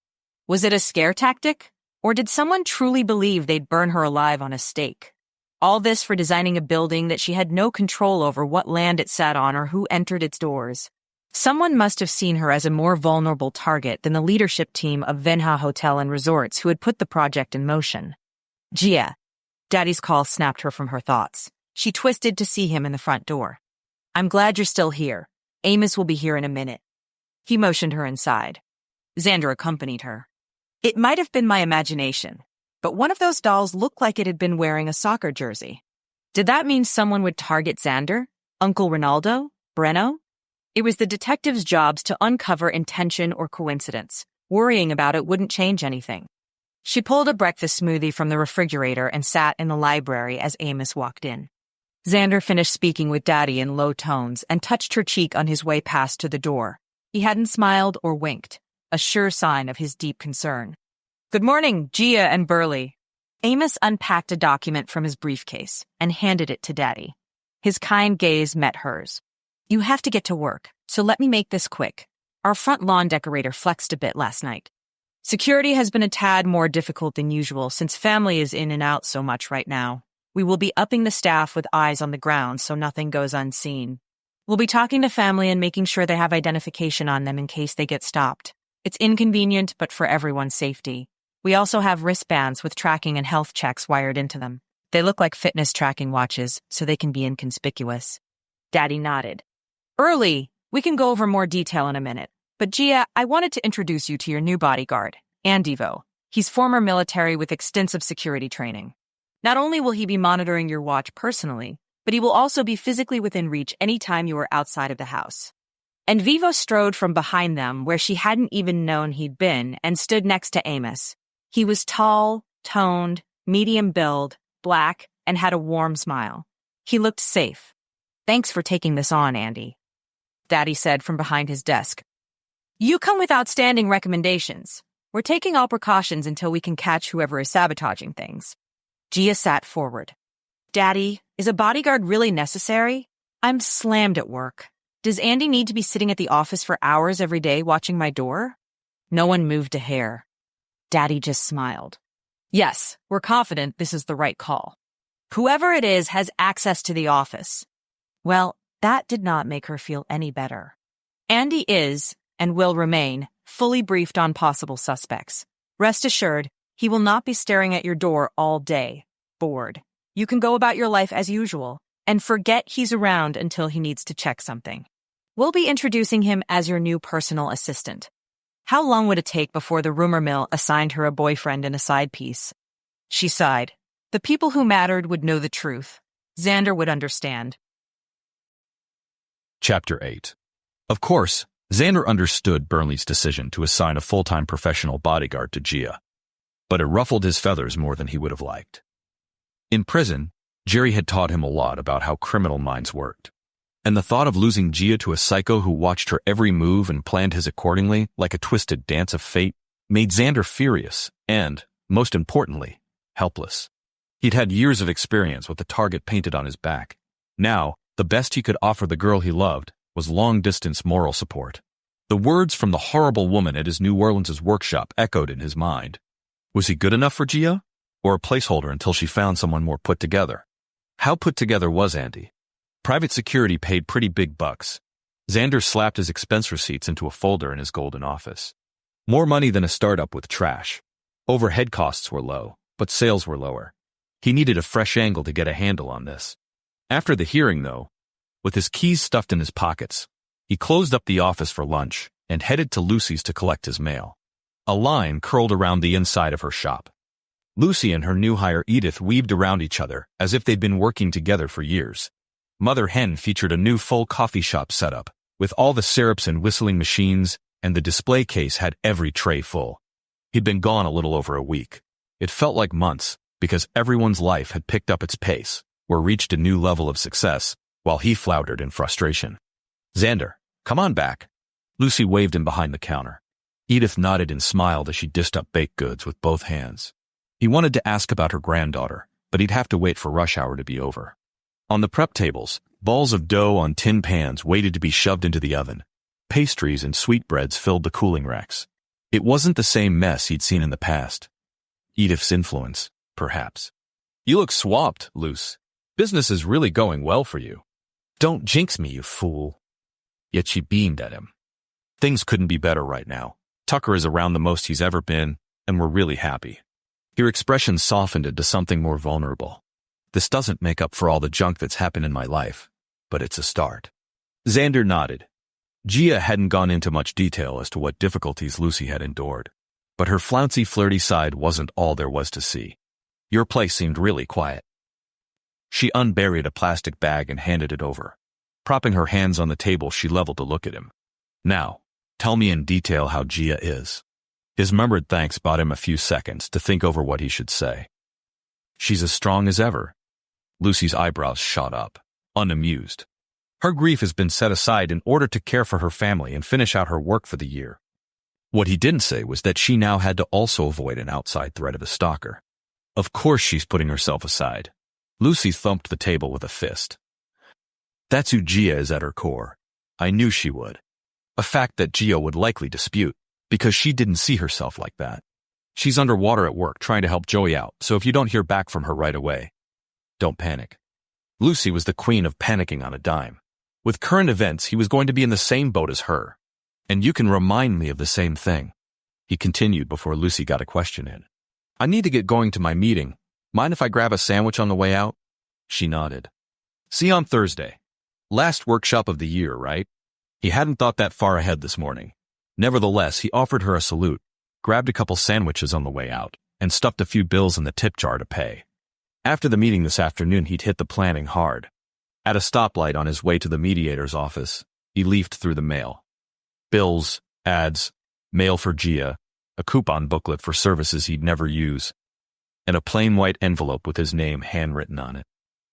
Was it a scare tactic? Or did someone truly believe they'd burn her alive on a stake? All this for designing a building that she had no control over what land it sat on or who entered its doors. Someone must have seen her as a more vulnerable target than the leadership team of Venha Hotel and Resorts who had put the project in motion. Gia. Daddy's call snapped her from her thoughts. She twisted to see him in the front door. I'm glad you're still here. Amos will be here in a minute. He motioned her inside. Xander accompanied her. It might have been my imagination, but one of those dolls looked like it had been wearing a soccer jersey. Did that mean someone would target Xander? Uncle Ronaldo? Breno? It was the detective's jobs to uncover intention or coincidence. Worrying about it wouldn't change anything. She pulled a breakfast smoothie from the refrigerator and sat in the library as Amos walked in. Xander finished speaking with Daddy in low tones and touched her cheek on his way past to the door. He hadn't smiled or winked, a sure sign of his deep concern. Good morning, Gia and Burley. Amos unpacked a document from his briefcase and handed it to Daddy. His kind gaze met hers. You have to get to work, so let me make this quick. Our front lawn decorator flexed a bit last night. Security has been a tad more difficult than usual since family is in and out so much right now. We will be upping the staff with eyes on the ground so nothing goes unseen. We'll be talking to family and making sure they have identification on them in case they get stopped. It's inconvenient, but for everyone's safety. We also have wristbands with tracking and health checks wired into them. They look like fitness tracking watches, so they can be inconspicuous. Daddy nodded. Early, we can go over more detail in a minute. But Gia, I wanted to introduce you to your new bodyguard, Andivo. He's former military with extensive security training. Not only will he be monitoring your watch personally, but he will also be physically within reach anytime you are outside of the house. And Vivo strode from behind them where she hadn't even known he'd been and stood next to Amos. He was tall, toned, medium build, black, and had a warm smile. He looked safe. Thanks for taking this on, Andy. Daddy said from behind his desk. You come with outstanding recommendations. We're taking all precautions until we can catch whoever is sabotaging things. Gia sat forward. Daddy, is a bodyguard really necessary? I'm slammed at work. Does Andy need to be sitting at the office for hours every day watching my door? No one moved a hair. Daddy just smiled. Yes, we're confident this is the right call. Whoever it is has access to the office. Well, that did not make her feel any better. Andy is, and will remain, fully briefed on possible suspects. Rest assured, he will not be staring at your door all day, bored. You can go about your life as usual, and forget he's around until he needs to check something. We'll be introducing him as your new personal assistant. How long would it take before the rumor mill assigned her a boyfriend and a side piece? She sighed. The people who mattered would know the truth. Xander would understand. Chapter 8. Of course, Xander understood Burnley's decision to assign a full-time professional bodyguard to Gia, but it ruffled his feathers more than he would have liked. In prison, Jerry had taught him a lot about how criminal minds worked, and the thought of losing Gia to a psycho who watched her every move and planned his accordingly like a twisted dance of fate made Xander furious and, most importantly, helpless. He'd had years of experience with the target painted on his back. Now, the best he could offer the girl he loved was long-distance moral support. The words from the horrible woman at his New Orleans' workshop echoed in his mind. Was he good enough for Gia? Or a placeholder until she found someone more put together? How put together was Andy? Private security paid pretty big bucks. Xander slapped his expense receipts into a folder in his golden office. More money than a startup with trash. Overhead costs were low, but sales were lower. He needed a fresh angle to get a handle on this. After the hearing, though, with his keys stuffed in his pockets, he closed up the office for lunch and headed to Lucy's to collect his mail. A line curled around the inside of her shop. Lucy and her new hire Edith weaved around each other as if they'd been working together for years. Mother Hen featured a new full coffee shop setup, with all the syrups and whistling machines, and the display case had every tray full. He'd been gone a little over a week. It felt like months, because everyone's life had picked up its pace, or reached a new level of success, while he floundered in frustration. Xander, come on back. Lucy waved him behind the counter. Edith nodded and smiled as she dished up baked goods with both hands. He wanted to ask about her granddaughter, but he'd have to wait for rush hour to be over. On the prep tables, balls of dough on tin pans waited to be shoved into the oven. Pastries and sweetbreads filled the cooling racks. It wasn't the same mess he'd seen in the past. Edith's influence, perhaps. You look swamped, Luce. Business is really going well for you. Don't jinx me, you fool. Yet she beamed at him. Things couldn't be better right now. Tucker is around the most he's ever been, and we're really happy. Her expression softened into something more vulnerable. This doesn't make up for all the junk that's happened in my life, but it's a start. Xander nodded. Gia hadn't gone into much detail as to what difficulties Lucy had endured, but her flouncy, flirty side wasn't all there was to see. Your place seemed really quiet. She unburied a plastic bag and handed it over. Propping her hands on the table, she leveled to look at him. Now, tell me in detail how Gia is. His murmured thanks bought him a few seconds to think over what he should say. She's as strong as ever. Lucy's eyebrows shot up, unamused. Her grief has been set aside in order to care for her family and finish out her work for the year. What he didn't say was that she now had to also avoid an outside threat of a stalker. Of course she's putting herself aside. Lucy thumped the table with a fist. That's who Gia is at her core. I knew she would. A fact that Gia would likely dispute, because she didn't see herself like that. She's underwater at work trying to help Joey out, so if you don't hear back from her right away, don't panic. Lucy was the queen of panicking on a dime. With current events, he was going to be in the same boat as her. And you can remind me of the same thing. He continued before Lucy got a question in. I need to get going to my meeting. Mind if I grab a sandwich on the way out? She nodded. See you on Thursday. Last workshop of the year, right? He hadn't thought that far ahead this morning. Nevertheless, he offered her a salute, grabbed a couple sandwiches on the way out, and stuffed a few bills in the tip jar to pay. After the meeting this afternoon, he'd hit the planning hard. At a stoplight on his way to the mediator's office, he leafed through the mail. Bills, ads, mail for Gia, a coupon booklet for services he'd never use, and a plain white envelope with his name handwritten on it.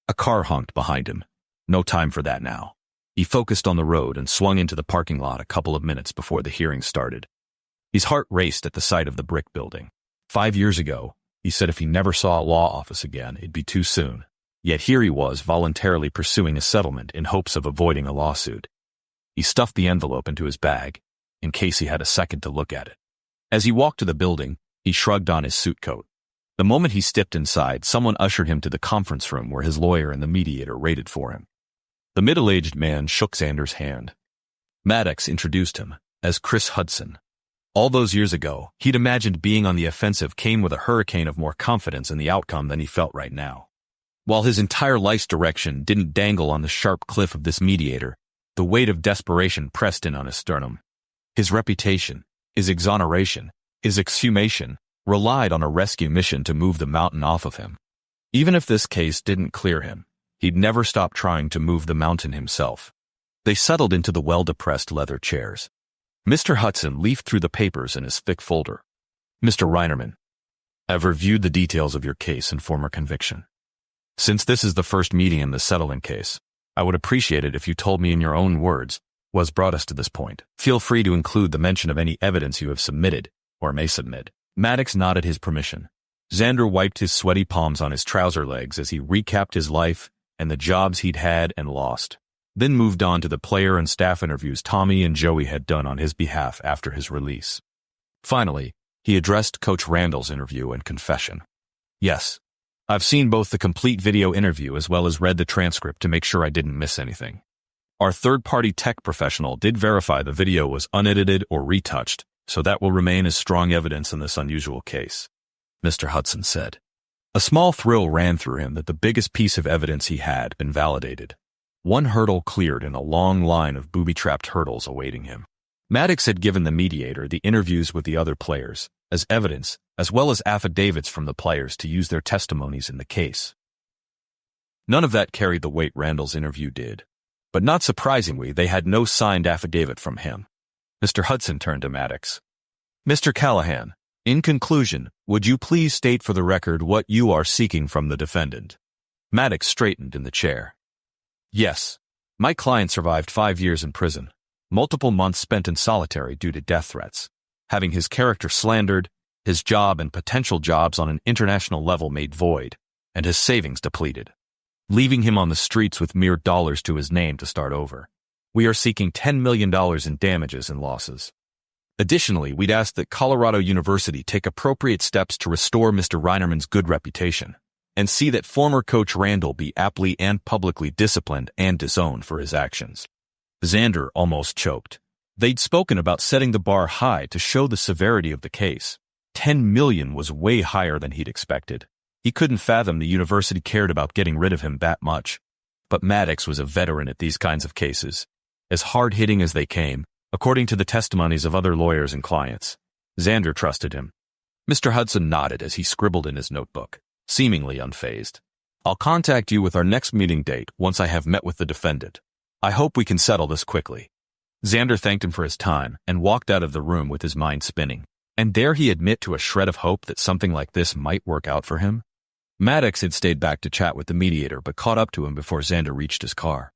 A car honked behind him. No time for that now. He focused on the road and swung into the parking lot a couple of minutes before the hearing started. His heart raced at the sight of the brick building. 5 years ago, he said if he never saw a law office again, it'd be too soon. Yet here he was voluntarily pursuing a settlement in hopes of avoiding a lawsuit. He stuffed the envelope into his bag, in case he had a second to look at it. As he walked to the building, he shrugged on his suit coat. The moment he stepped inside, someone ushered him to the conference room where his lawyer and the mediator waited for him. The middle-aged man shook Xander's hand. Maddox introduced him as Chris Hudson. All those years ago, he'd imagined being on the offensive came with a hurricane of more confidence in the outcome than he felt right now. While his entire life's direction didn't dangle on the sharp cliff of this mediator, the weight of desperation pressed in on his sternum. His reputation, his exoneration, his exhumation, relied on a rescue mission to move the mountain off of him. Even if this case didn't clear him, he'd never stop trying to move the mountain himself. They settled into the well-depressed leather chairs. Mr. Hudson leafed through the papers in his thick folder. Mr. Reinerman, I've reviewed the details of your case and former conviction. Since this is the first meeting in the settlement case, I would appreciate it if you told me in your own words what's brought us to this point. Feel free to include the mention of any evidence you have submitted or may submit. Maddox nodded his permission. Xander wiped his sweaty palms on his trouser legs as he recapped his life and the jobs he'd had and lost, then moved on to the player and staff interviews Tommy and Joey had done on his behalf after his release. Finally, he addressed Coach Randall's interview and confession. Yes, I've seen both the complete video interview as well as read the transcript to make sure I didn't miss anything. Our third-party tech professional did verify the video was unedited or retouched, so that will remain as strong evidence in this unusual case, Mr. Hudson said. A small thrill ran through him that the biggest piece of evidence he had been validated. One hurdle cleared in a long line of booby-trapped hurdles awaiting him. Maddox had given the mediator the interviews with the other players as evidence, as well as affidavits from the players to use their testimonies in the case. None of that carried the weight Randall's interview did. But not surprisingly, they had no signed affidavit from him. Mr. Hudson turned to Maddox. Mr. Callahan, in conclusion, would you please state for the record what you are seeking from the defendant? Maddox straightened in the chair. Yes. My client survived 5 years in prison, multiple months spent in solitary due to death threats, having his character slandered, his job and potential jobs on an international level made void, and his savings depleted, leaving him on the streets with mere dollars to his name to start over. We are seeking $10 million in damages and losses. Additionally, we'd ask that Colorado University take appropriate steps to restore Mr. Reinerman's good reputation and see that former coach Randall be aptly and publicly disciplined and disowned for his actions. Xander almost choked. They'd spoken about setting the bar high to show the severity of the case. $10 million was way higher than he'd expected. He couldn't fathom the university cared about getting rid of him that much. But Maddox was a veteran at these kinds of cases, as hard-hitting as they came, according to the testimonies of other lawyers and clients. Xander trusted him. Mr. Hudson nodded as he scribbled in his notebook, seemingly unfazed. I'll contact you with our next meeting date once I have met with the defendant. I hope we can settle this quickly. Xander thanked him for his time and walked out of the room with his mind spinning. And dare he admit to a shred of hope that something like this might work out for him? Maddox had stayed back to chat with the mediator but caught up to him before Xander reached his car.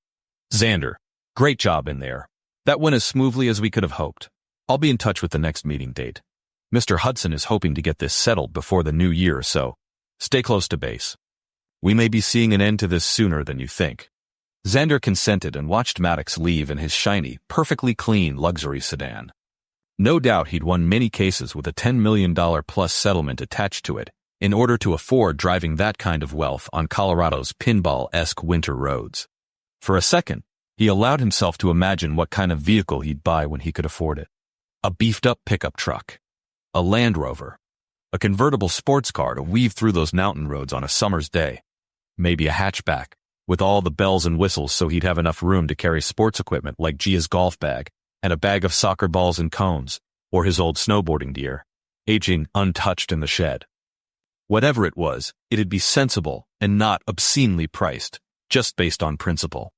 Xander, great job in there. That went as smoothly as we could have hoped. I'll be in touch with the next meeting date. Mr. Hudson is hoping to get this settled before the new year, so stay close to base. We may be seeing an end to this sooner than you think. Xander consented and watched Maddox leave in his shiny, perfectly clean luxury sedan. No doubt he'd won many cases with a $10 million plus settlement attached to it in order to afford driving that kind of wealth on Colorado's pinball-esque winter roads. For a second, he allowed himself to imagine what kind of vehicle he'd buy when he could afford it. A beefed-up pickup truck. A Land Rover. A convertible sports car to weave through those mountain roads on a summer's day. Maybe a hatchback, with all the bells and whistles so he'd have enough room to carry sports equipment like Gia's golf bag and a bag of soccer balls and cones, or his old snowboarding gear, aging untouched in the shed. Whatever it was, it'd be sensible and not obscenely priced, just based on principle.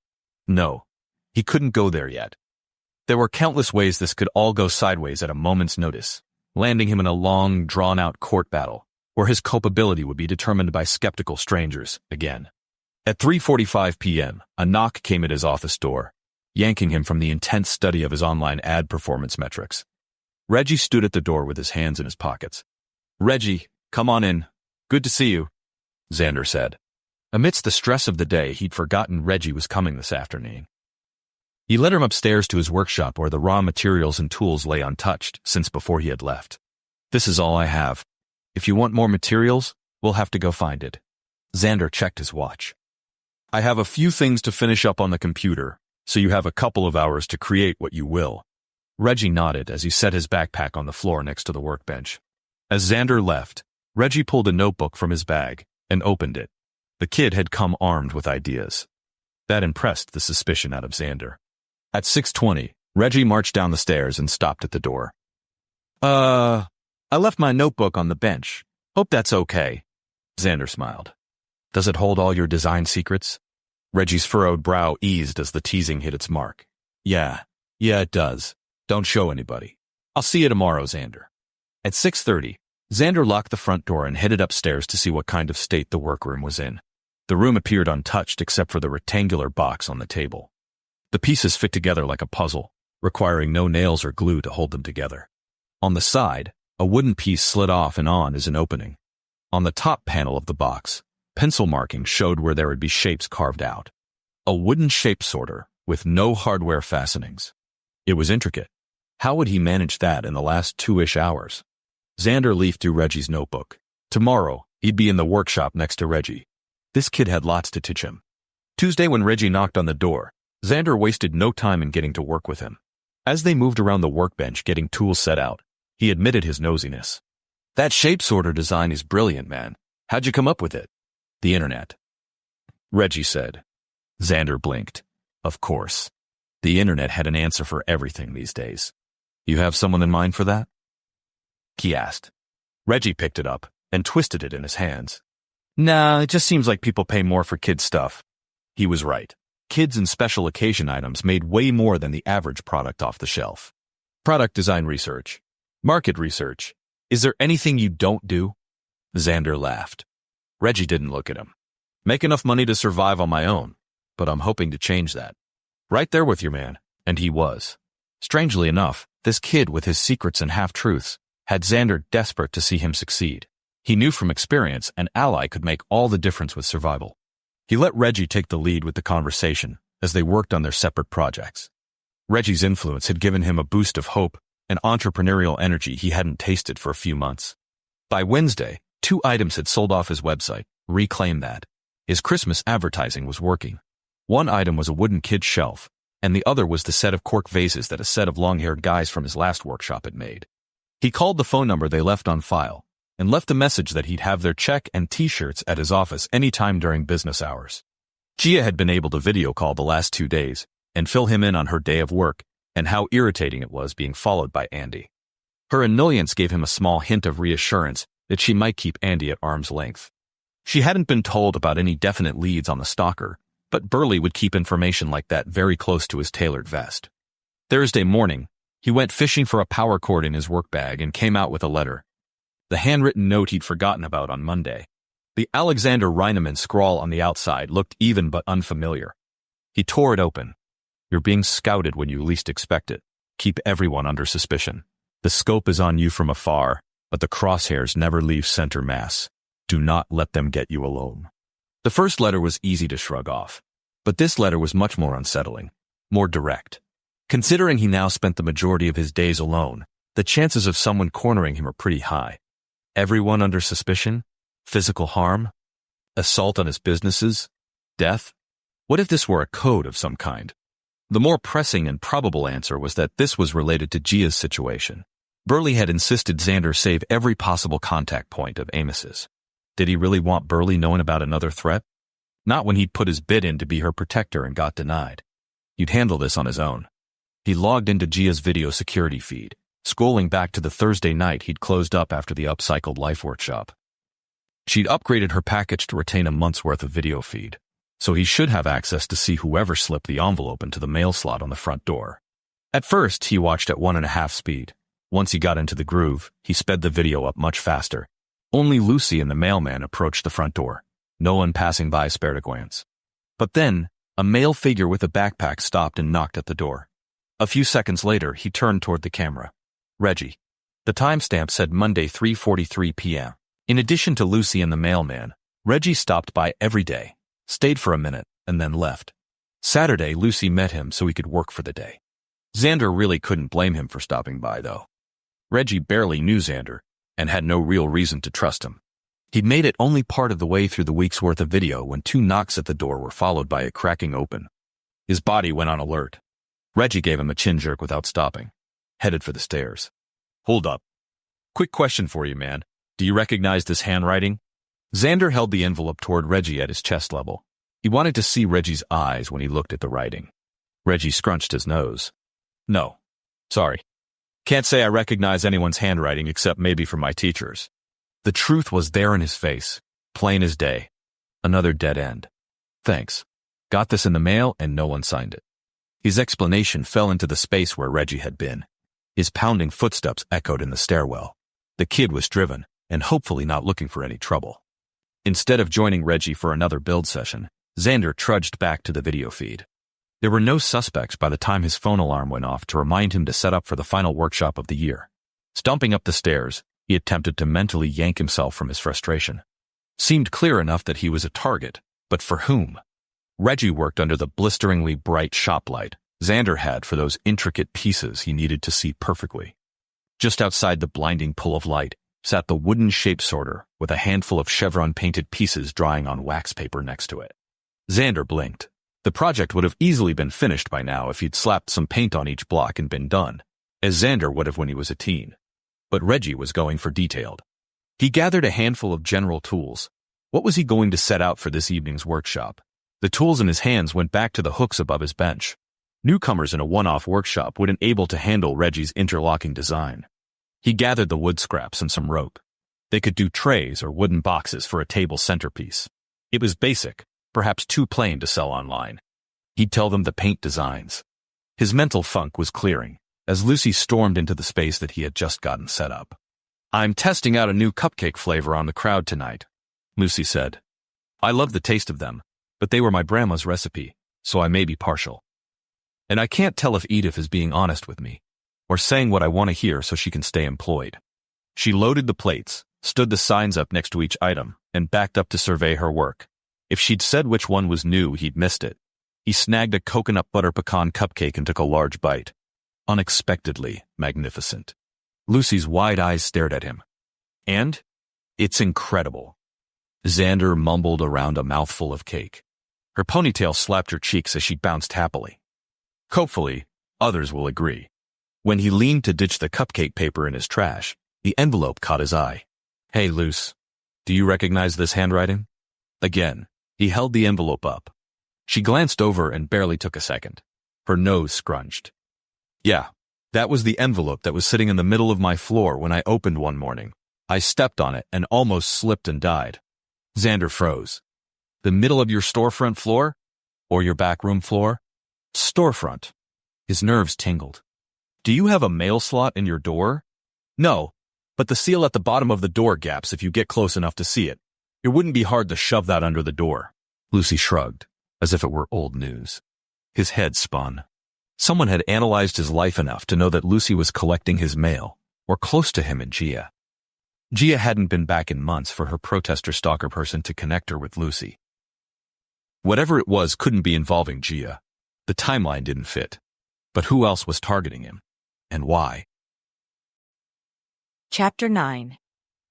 No, he couldn't go there yet. There were countless ways this could all go sideways at a moment's notice, landing him in a long, drawn-out court battle, where his culpability would be determined by skeptical strangers again. At 3:45 p.m., a knock came at his office door, yanking him from the intense study of his online ad performance metrics. Reggie stood at the door with his hands in his pockets. "Reggie, come on in. Good to see you," Xander said. Amidst the stress of the day, he'd forgotten Reggie was coming this afternoon. He led him upstairs to his workshop where the raw materials and tools lay untouched since before he had left. "This is all I have. If you want more materials, we'll have to go find it." Xander checked his watch. "I have a few things to finish up on the computer, so you have a couple of hours to create what you will." Reggie nodded as he set his backpack on the floor next to the workbench. As Xander left, Reggie pulled a notebook from his bag and opened it. The kid had come armed with ideas. That impressed the suspicion out of Xander. At 6:20, Reggie marched down the stairs and stopped at the door. I left my notebook on the bench. Hope that's okay." Xander smiled. "Does it hold all your design secrets?" Reggie's furrowed brow eased as the teasing hit its mark. Yeah, it does. Don't show anybody. I'll see you tomorrow, Xander." At 6:30, Xander locked the front door and headed upstairs to see what kind of state the workroom was in. The room appeared untouched except for the rectangular box on the table. The pieces fit together like a puzzle, requiring no nails or glue to hold them together. On the side, a wooden piece slid off and on as an opening. On the top panel of the box, pencil markings showed where there would be shapes carved out. A wooden shape sorter with no hardware fastenings. It was intricate. How would he manage that in the last 2-ish hours? Xander leafed through Reggie's notebook. Tomorrow, he'd be in the workshop next to Reggie. This kid had lots to teach him. Tuesday, when Reggie knocked on the door, Xander wasted no time in getting to work with him. As they moved around the workbench getting tools set out, he admitted his nosiness. "That shape sorter design is brilliant, man. How'd you come up with it?" "The internet," Reggie said. Xander blinked. Of course. The internet had an answer for everything these days. "You have someone in mind for that?" he asked. Reggie picked it up and twisted it in his hands. "Nah, it just seems like people pay more for kids' stuff." He was right. Kids and special occasion items made way more than the average product off the shelf. Product design research. Market research. Is there anything you don't do? Xander laughed. Reggie didn't look at him. "Make enough money to survive on my own, but I'm hoping to change that." "Right there with you, man." And he was. Strangely enough, this kid with his secrets and half-truths had Xander desperate to see him succeed. He knew from experience an ally could make all the difference with survival. He let Reggie take the lead with the conversation as they worked on their separate projects. Reggie's influence had given him a boost of hope and entrepreneurial energy he hadn't tasted for a few months. By Wednesday, 2 items had sold off his website. Reclaim that. His Christmas advertising was working. One item was a wooden kid's shelf, and the other was the set of cork vases that a set of long-haired guys from his last workshop had made. He called the phone number they left on file and left a message that he'd have their check and t-shirts at his office any time during business hours. Gia had been able to video call the last 2 days and fill him in on her day of work and how irritating it was being followed by Andy. Her annoyance gave him a small hint of reassurance that she might keep Andy at arm's length. She hadn't been told about any definite leads on the stalker, but Burley would keep information like that very close to his tailored vest. Thursday morning, he went fishing for a power cord in his work bag and came out with a letter. The handwritten note he'd forgotten about on Monday. The Xander Reinerman scrawl on the outside looked even but unfamiliar. He tore it open. "You're being scouted when you least expect it. Keep everyone under suspicion. The scope is on you from afar, but the crosshairs never leave center mass. Do not let them get you alone." The first letter was easy to shrug off, but this letter was much more unsettling, more direct. Considering he now spent the majority of his days alone, the chances of someone cornering him are pretty high. Everyone under suspicion? Physical harm? Assault on his businesses? Death? What if this were a code of some kind? The more pressing and probable answer was that this was related to Gia's situation. Burley had insisted Xander save every possible contact point of Amos's. Did he really want Burley knowing about another threat? Not when he'd put his bid in to be her protector and got denied. He'd handle this on his own. He logged into Gia's video security feed, scrolling back to the Thursday night he'd closed up after the upcycled life workshop. She'd upgraded her package to retain a month's worth of video feed, so he should have access to see whoever slipped the envelope into the mail slot on the front door. At first, he watched at 1.5 speed. Once he got into the groove, he sped the video up much faster. Only Lucy and the mailman approached the front door. No one passing by spared a glance. But then, a male figure with a backpack stopped and knocked at the door. A few seconds later, he turned toward the camera. Reggie. The timestamp said Monday 3:43 p.m. In addition to Lucy and the mailman, Reggie stopped by every day, stayed for a minute, and then left. Saturday, Lucy met him so he could work for the day. Xander really couldn't blame him for stopping by, though. Reggie barely knew Xander and had no real reason to trust him. He'd made it only part of the way through the week's worth of video when 2 knocks at the door were followed by a cracking open. His body went on alert. Reggie gave him a chin jerk without stopping, headed for the stairs. Hold up. Quick question for you, man. Do you recognize this handwriting? Xander held the envelope toward Reggie at his chest level. He wanted to see Reggie's eyes when he looked at the writing. Reggie scrunched his nose. No. Sorry. Can't say I recognize anyone's handwriting except maybe from my teachers. The truth was there in his face, plain as day. Another dead end. Thanks. Got this in the mail and no one signed it. His explanation fell into the space where Reggie had been. His pounding footsteps echoed in the stairwell. The kid was driven, and hopefully not looking for any trouble. Instead of joining Reggie for another build session, Xander trudged back to the video feed. There were no suspects by the time his phone alarm went off to remind him to set up for the final workshop of the year. Stomping up the stairs, he attempted to mentally yank himself from his frustration. Seemed clear enough that he was a target, but for whom? Reggie worked under the blisteringly bright shop light Xander had for those intricate pieces he needed to see perfectly. Just outside the blinding pull of light sat the wooden shape sorter with a handful of chevron-painted pieces drying on wax paper next to it. Xander blinked. The project would have easily been finished by now if he'd slapped some paint on each block and been done, as Xander would have when he was a teen. But Reggie was going for detailed. He gathered a handful of general tools. What was he going to set out for this evening's workshop? The tools in his hands went back to the hooks above his bench. Newcomers in a one-off workshop wouldn't able to handle Reggie's interlocking design. He gathered the wood scraps and some rope. They could do trays or wooden boxes for a table centerpiece. It was basic, perhaps too plain to sell online. He'd tell them to paint designs. His mental funk was clearing as Lucy stormed into the space that he had just gotten set up. I'm testing out a new cupcake flavor on the crowd tonight, Lucy said. I love the taste of them, but they were my grandma's recipe, so I may be partial. And I can't tell if Edith is being honest with me, or saying what I want to hear so she can stay employed. She loaded the plates, stood the signs up next to each item, and backed up to survey her work. If she'd said which one was new, he'd missed it. He snagged a coconut butter pecan cupcake and took a large bite. Unexpectedly magnificent. Lucy's wide eyes stared at him. And? It's incredible. Xander mumbled around a mouthful of cake. Her ponytail slapped her cheeks as she bounced happily. Hopefully, others will agree. When he leaned to ditch the cupcake paper in his trash, the envelope caught his eye. Hey, Luce, do you recognize this handwriting? Again, he held the envelope up. She glanced over and barely took a second. Her nose scrunched. Yeah, that was the envelope that was sitting in the middle of my floor when I opened one morning. I stepped on it and almost slipped and died. Xander froze. The middle of your storefront floor? Or your backroom floor? Storefront. His nerves tingled. Do you have a mail slot in your door? No, but the seal at the bottom of the door gaps if you get close enough to see it. It wouldn't be hard to shove that under the door. Lucy shrugged, as if it were old news. His head spun. Someone had analyzed his life enough to know that Lucy was collecting his mail, or close to him and Gia. Gia hadn't been back in months for her protester stalker person to connect her with Lucy. Whatever it was couldn't be involving Gia. The timeline didn't fit. But who else was targeting him? And why? Chapter 9.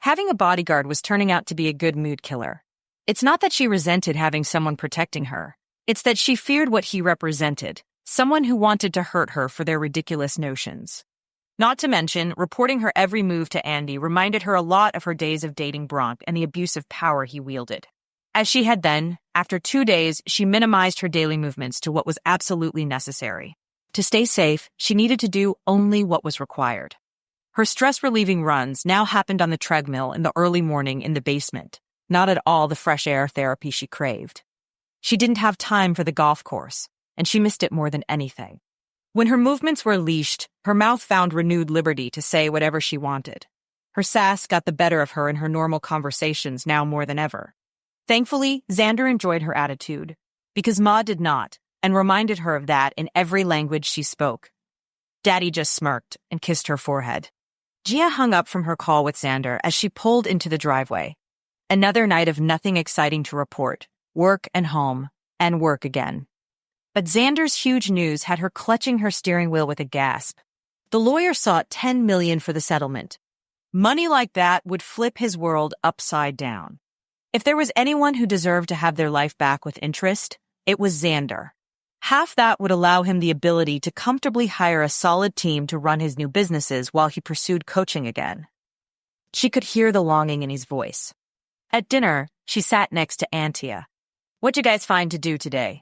Having a bodyguard was turning out to be a good mood killer. It's not that she resented having someone protecting her. It's that she feared what he represented, someone who wanted to hurt her for their ridiculous notions. Not to mention, reporting her every move to Andy reminded her a lot of her days of dating Bronk and the abusive power he wielded. As she had then, after 2 days, she minimized her daily movements to what was absolutely necessary. To stay safe, she needed to do only what was required. Her stress-relieving runs now happened on the treadmill in the early morning in the basement, not at all the fresh air therapy she craved. She didn't have time for the golf course, and she missed it more than anything. When her movements were leashed, her mouth found renewed liberty to say whatever she wanted. Her sass got the better of her in her normal conversations now more than ever. Thankfully, Xander enjoyed her attitude, because Ma did not, and reminded her of that in every language she spoke. Daddy just smirked and kissed her forehead. Gia hung up from her call with Xander as she pulled into the driveway. Another night of nothing exciting to report. Work and home, and work again. But Xander's huge news had her clutching her steering wheel with a gasp. The lawyer sought $10 million for the settlement. Money like that would flip his world upside down. If there was anyone who deserved to have their life back with interest, it was Xander. Half that would allow him the ability to comfortably hire a solid team to run his new businesses while he pursued coaching again. She could hear the longing in his voice. At dinner, she sat next to Antia. "What'd you guys find to do today?"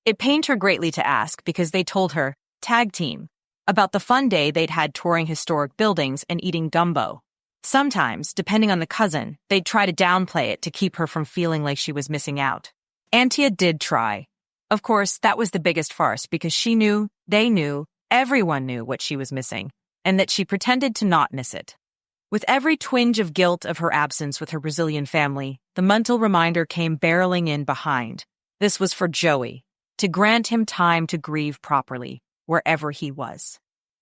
It pained her greatly to ask because they told her, tag team, about the fun day they'd had touring historic buildings and eating gumbo. Sometimes, depending on the cousin, they'd try to downplay it to keep her from feeling like she was missing out. Antia did try. Of course, that was the biggest farce because she knew, they knew, everyone knew what she was missing, and that she pretended to not miss it. With every twinge of guilt of her absence with her Brazilian family, the mental reminder came barreling in behind. This was for Joey, to grant him time to grieve properly, wherever he was.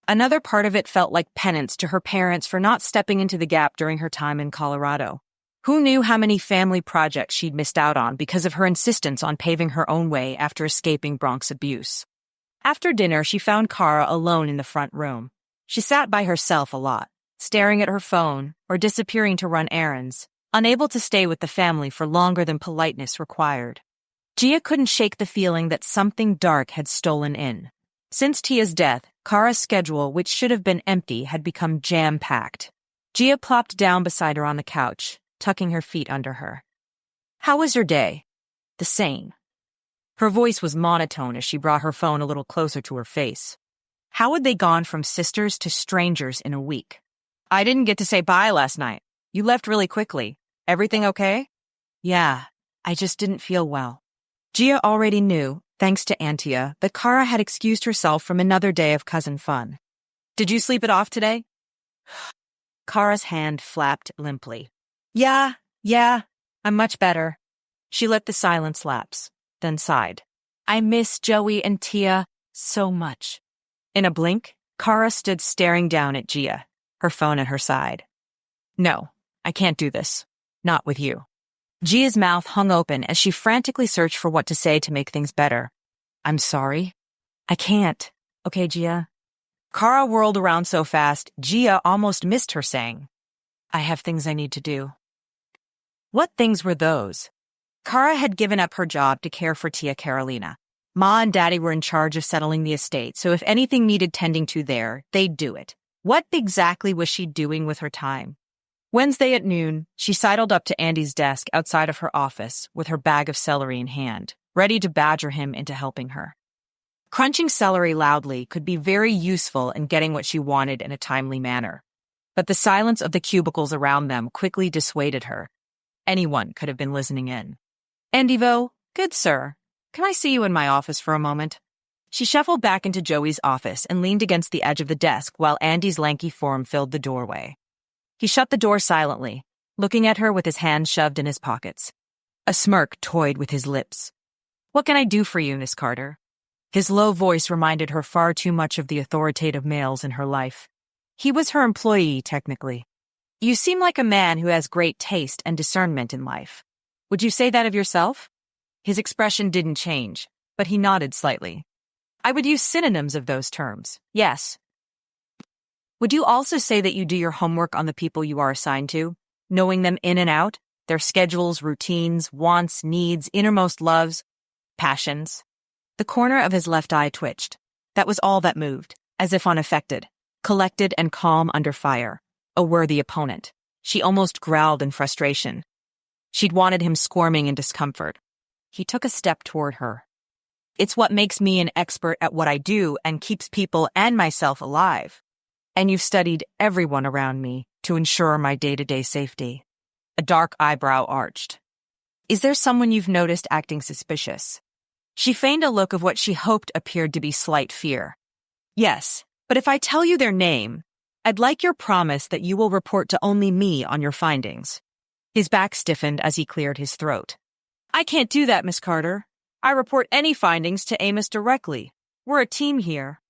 Another part of it felt like penance to her parents for not stepping into the gap during her time in Colorado. Who knew how many family projects she'd missed out on because of her insistence on paving her own way after escaping Bronx abuse? After dinner, she found Kara alone in the front room. She sat by herself a lot, staring at her phone or disappearing to run errands, unable to stay with the family for longer than politeness required. Gia couldn't shake the feeling that something dark had stolen in. Since Tia's death, Kara's schedule, which should have been empty, had become jam-packed. Gia plopped down beside her on the couch, tucking her feet under her. "How was your day?" "The same." Her voice was monotone as she brought her phone a little closer to her face. How had they gone from sisters to strangers in a week? "I didn't get to say bye last night. You left really quickly. Everything okay?" "Yeah, I just didn't feel well." Gia already knew, thanks to Antia, that Kara had excused herself from another day of cousin fun. "Did you sleep it off today?" Kara's hand flapped limply. Yeah, I'm much better." She let the silence lapse, then sighed. "I miss Joey and Tia so much." In a blink, Kara stood staring down at Gia, her phone at her side. "No, I can't do this. Not with you." Gia's mouth hung open as she frantically searched for what to say to make things better. "I'm sorry. I can't. Okay, Gia." Kara whirled around so fast, Gia almost missed her saying, "I have things I need to do." What things were those? Kara had given up her job to care for Tia Carolina. Ma and Daddy were in charge of settling the estate, so if anything needed tending to there, they'd do it. What exactly was she doing with her time? Wednesday at noon, she sidled up to Andy's desk outside of her office with her bag of celery in hand, ready to badger him into helping her. Crunching celery loudly could be very useful in getting what she wanted in a timely manner, but the silence of the cubicles around them quickly dissuaded her. Anyone could have been listening in. "Andivo, good sir, can I see you in my office for a moment?" She shuffled back into Joey's office and leaned against the edge of the desk while Andy's lanky form filled the doorway. He shut the door silently, looking at her with his hands shoved in his pockets. A smirk toyed with his lips. "What can I do for you, Miss Carter?" His low voice reminded her far too much of the authoritative males in her life. He was her employee, technically. "You seem like a man who has great taste and discernment in life. Would you say that of yourself?" His expression didn't change, but he nodded slightly. "I would use synonyms of those terms, yes." "Would you also say that you do your homework on the people you are assigned to, knowing them in and out, their schedules, routines, wants, needs, innermost loves, passions?" The corner of his left eye twitched. That was all that moved, as if unaffected, collected and calm under fire. A worthy opponent. She almost growled in frustration. She'd wanted him squirming in discomfort. He took a step toward her. "It's what makes me an expert at what I do and keeps people and myself alive. And you've studied everyone around me to ensure my day-to-day safety." A dark eyebrow arched. "Is there someone you've noticed acting suspicious?" She feigned a look of what she hoped appeared to be slight fear. "Yes, but if I tell you their name, I'd like your promise that you will report to only me on your findings." His back stiffened as he cleared his throat. "I can't do that, Miss Carter. I report any findings to Amos directly. We're a team here."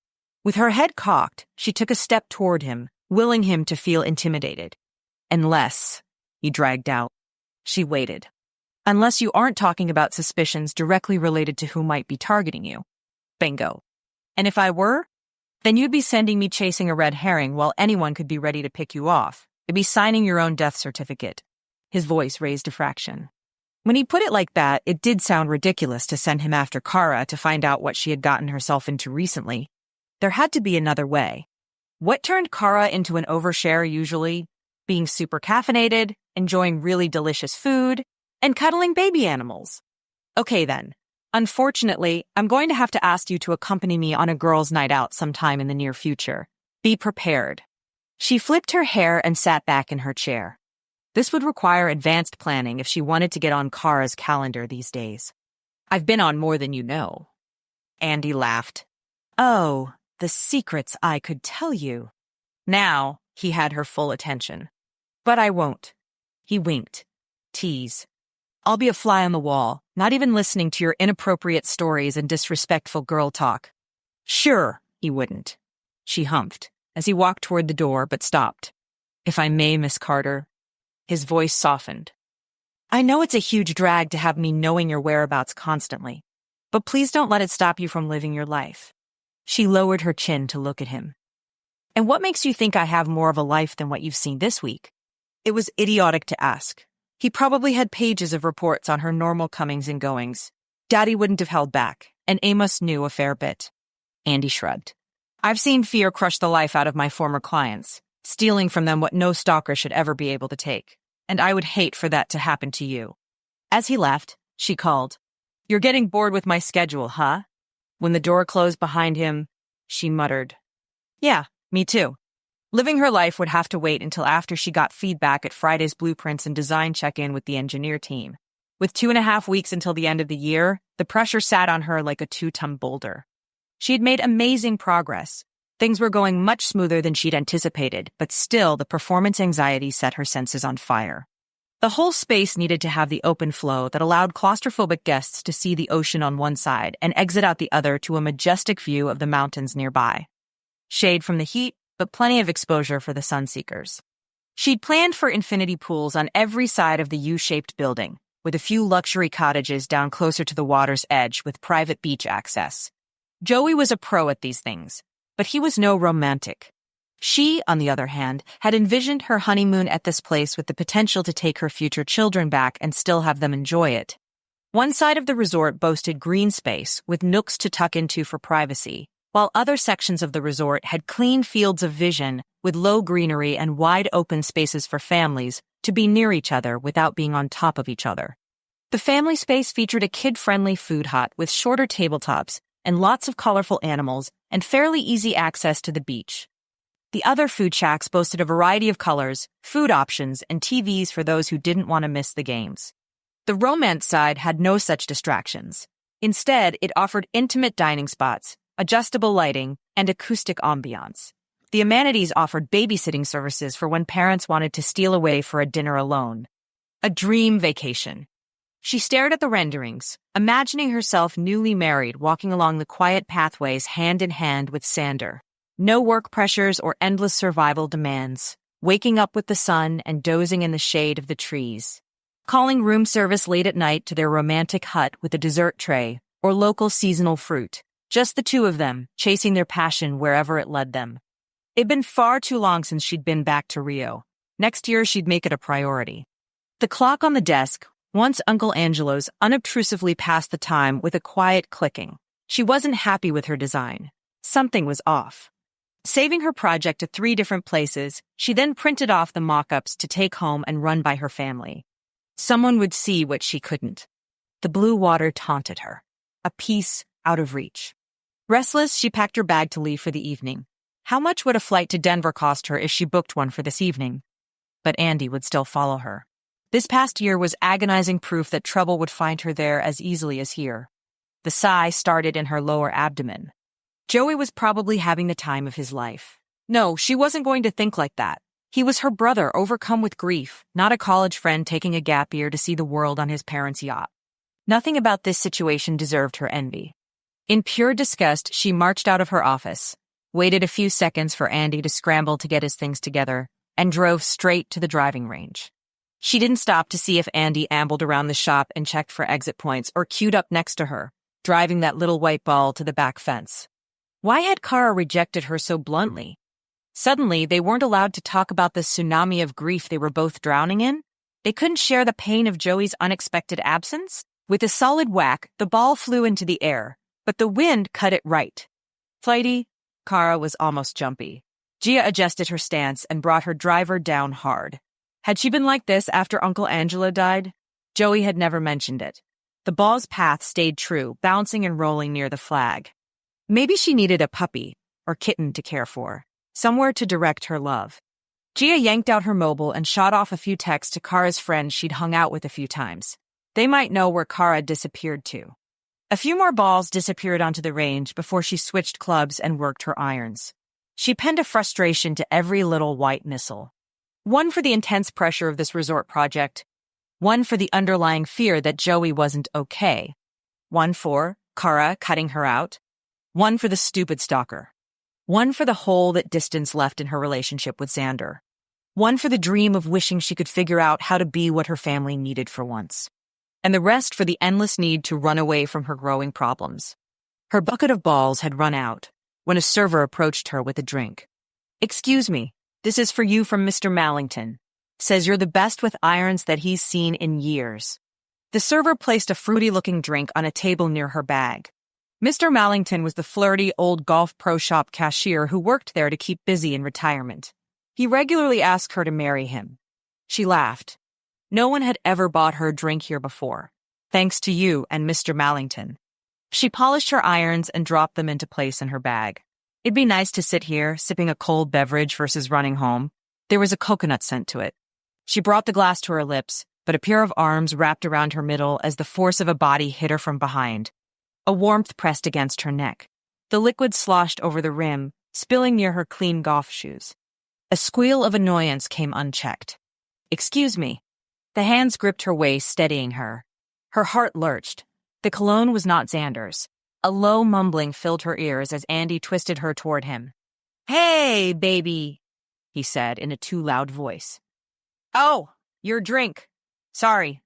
With her head cocked, she took a step toward him, willing him to feel intimidated. Unless, he dragged out. She waited. Unless you aren't talking about suspicions directly related to who might be targeting you. Bingo. And if I were, then you'd be sending me chasing a red herring while anyone could be ready to pick you off. It'd be signing your own death certificate. His voice raised a fraction. When he put it like that, it did sound ridiculous to send him after Kara to find out what she had gotten herself into recently. There had to be another way. What turned Kara into an overshare usually? Being super caffeinated, enjoying really delicious food, and cuddling baby animals. Okay then. Unfortunately, I'm going to have to ask you to accompany me on a girls' night out sometime in the near future. Be prepared. She flipped her hair and sat back in her chair. This would require advanced planning if she wanted to get on Kara's calendar these days. I've been on more than you know. Andy laughed. Oh, the secrets I could tell you. Now, he had her full attention. But I won't. He winked. Tease. I'll be a fly on the wall, not even listening to your inappropriate stories and disrespectful girl talk. Sure, he wouldn't. She humphed as he walked toward the door but stopped. If I may, Miss Carter. His voice softened. I know it's a huge drag to have me knowing your whereabouts constantly, but please don't let it stop you from living your life. She lowered her chin to look at him. And what makes you think I have more of a life than what you've seen this week? It was idiotic to ask. He probably had pages of reports on her normal comings and goings. Daddy wouldn't have held back, and Amos knew a fair bit. Andy shrugged. I've seen fear crush the life out of my former clients, stealing from them what no stalker should ever be able to take. And I would hate for that to happen to you. As he left, she called, You're getting bored with my schedule, huh? When the door closed behind him, she muttered, Yeah, me too. Living her life would have to wait until after she got feedback at Friday's blueprints and design check-in with the engineer team. With 2.5 weeks until the end of the year, the pressure sat on her like a 2-ton boulder. She had made amazing progress. Things were going much smoother than she'd anticipated, but still the performance anxiety set her senses on fire. The whole space needed to have the open flow that allowed claustrophobic guests to see the ocean on one side and exit out the other to a majestic view of the mountains nearby. Shade from the heat, but plenty of exposure for the sunseekers. She'd planned for infinity pools on every side of the U-shaped building, with a few luxury cottages down closer to the water's edge with private beach access. Joey was a pro at these things, but he was no romantic. She, on the other hand, had envisioned her honeymoon at this place with the potential to take her future children back and still have them enjoy it. One side of the resort boasted green space with nooks to tuck into for privacy, while other sections of the resort had clean fields of vision with low greenery and wide open spaces for families to be near each other without being on top of each other. The family space featured a kid-friendly food hut with shorter tabletops and lots of colorful animals and fairly easy access to the beach. The other food shacks boasted a variety of colors, food options, and TVs for those who didn't want to miss the games. The romance side had no such distractions. Instead, it offered intimate dining spots, adjustable lighting, and acoustic ambiance. The amenities offered babysitting services for when parents wanted to steal away for a dinner alone. A dream vacation. She stared at the renderings, imagining herself newly married walking along the quiet pathways hand in hand with Xander. No work pressures or endless survival demands. Waking up with the sun and dozing in the shade of the trees. Calling room service late at night to their romantic hut with a dessert tray or local seasonal fruit. Just the two of them, chasing their passion wherever it led them. It'd been far too long since she'd been back to Rio. Next year, she'd make it a priority. The clock on the desk, once Uncle Angelo's, unobtrusively passed the time with a quiet clicking. She wasn't happy with her design. Something was off. Saving her project to 3 different places, she then printed off the mock-ups to take home and run by her family. Someone would see what she couldn't. The blue water taunted her. A piece out of reach. Restless, she packed her bag to leave for the evening. How much would a flight to Denver cost her if she booked one for this evening? But Andy would still follow her. This past year was agonizing proof that trouble would find her there as easily as here. The sigh started in her lower abdomen. Joey was probably having the time of his life. No, she wasn't going to think like that. He was her brother overcome with grief, not a college friend taking a gap year to see the world on his parents' yacht. Nothing about this situation deserved her envy. In pure disgust, she marched out of her office. waited a few seconds for Andy to scramble to get his things together, and drove straight to the driving range. She didn't stop to see if Andy ambled around the shop and checked for exit points or queued up next to her, driving that little white ball to the back fence. Why had Kara rejected her so bluntly? Suddenly, they weren't allowed to talk about the tsunami of grief they were both drowning in? They couldn't share the pain of Joey's unexpected absence? With a solid whack, the ball flew into the air, but the wind cut it right. Flighty, Kara was almost jumpy. Gia adjusted her stance and brought her driver down hard. Had she been like this after Uncle Angelo died? Joey had never mentioned it. The ball's path stayed true, bouncing and rolling near the flag. Maybe she needed a puppy, or kitten to care for, somewhere to direct her love. Gia yanked out her mobile and shot off a few texts to Kara's friends she'd hung out with a few times. They might know where Kara disappeared to. A few more balls disappeared onto the range before she switched clubs and worked her irons. She penned a frustration to every little white missile. One for the intense pressure of this resort project. One for the underlying fear that Joey wasn't okay. One for Kara cutting her out. One for the stupid stalker. One for the hole that distance left in her relationship with Xander. One for the dream of wishing she could figure out how to be what her family needed for once. And the rest for the endless need to run away from her growing problems. Her bucket of balls had run out when a server approached her with a drink. "Excuse me, this is for you from Mr. Mallington. Says you're the best with irons that he's seen in years." The server placed a fruity-looking drink on a table near her bag. Mr. Mallington was the flirty old golf pro shop cashier who worked there to keep busy in retirement. He regularly asked her to marry him. She laughed. No one had ever bought her a drink here before, thanks to you and Mr. Mallington. She polished her irons and dropped them into place in her bag. It'd be nice to sit here, sipping a cold beverage versus running home. There was a coconut scent to it. She brought the glass to her lips, but a pair of arms wrapped around her middle as the force of a body hit her from behind. A warmth pressed against her neck. The liquid sloshed over the rim, spilling near her clean golf shoes. A squeal of annoyance came unchecked. "Excuse me." The hands gripped her waist, steadying her. Her heart lurched. The cologne was not Xander's. A low mumbling filled her ears as Andy twisted her toward him. "Hey, baby," he said in a too loud voice. "Oh, your drink. Sorry.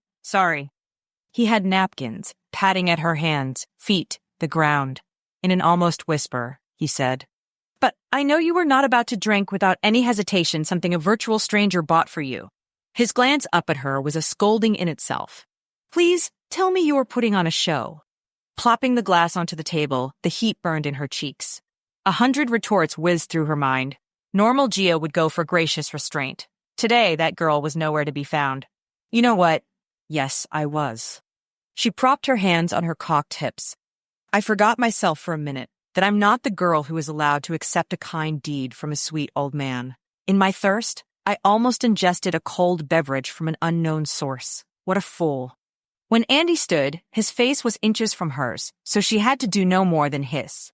He had napkins, patting at her hands, feet, the ground. In an almost whisper, he said, "But I know you were not about to drink without any hesitation something a virtual stranger bought for you." His glance up at her was a scolding in itself. "Please, tell me you were putting on a show." Plopping the glass onto the table, the heat burned in her cheeks. 100 retorts whizzed through her mind. Normal Gia would go for gracious restraint. Today, that girl was nowhere to be found. "You know what? Yes, I was." She propped her hands on her cocked hips. "I forgot myself for a minute, that I'm not the girl who is allowed to accept a kind deed from a sweet old man. In my thirst, I almost ingested a cold beverage from an unknown source. What a fool." When Andy stood, his face was inches from hers, so she had to do no more than hiss.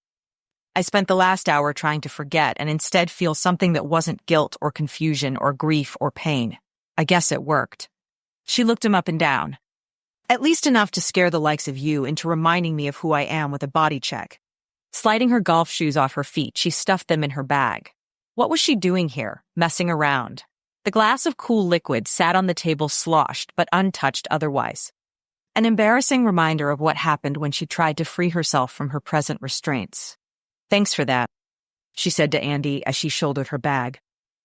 "I spent the last hour trying to forget and instead feel something that wasn't guilt or confusion or grief or pain. I guess it worked." She looked him up and down. "At least enough to scare the likes of you into reminding me of who I am with a body check." Sliding her golf shoes off her feet, she stuffed them in her bag. What was she doing here, messing around? The glass of cool liquid sat on the table sloshed but untouched otherwise. An embarrassing reminder of what happened when she tried to free herself from her present restraints. "Thanks for that," she said to Andy as she shouldered her bag.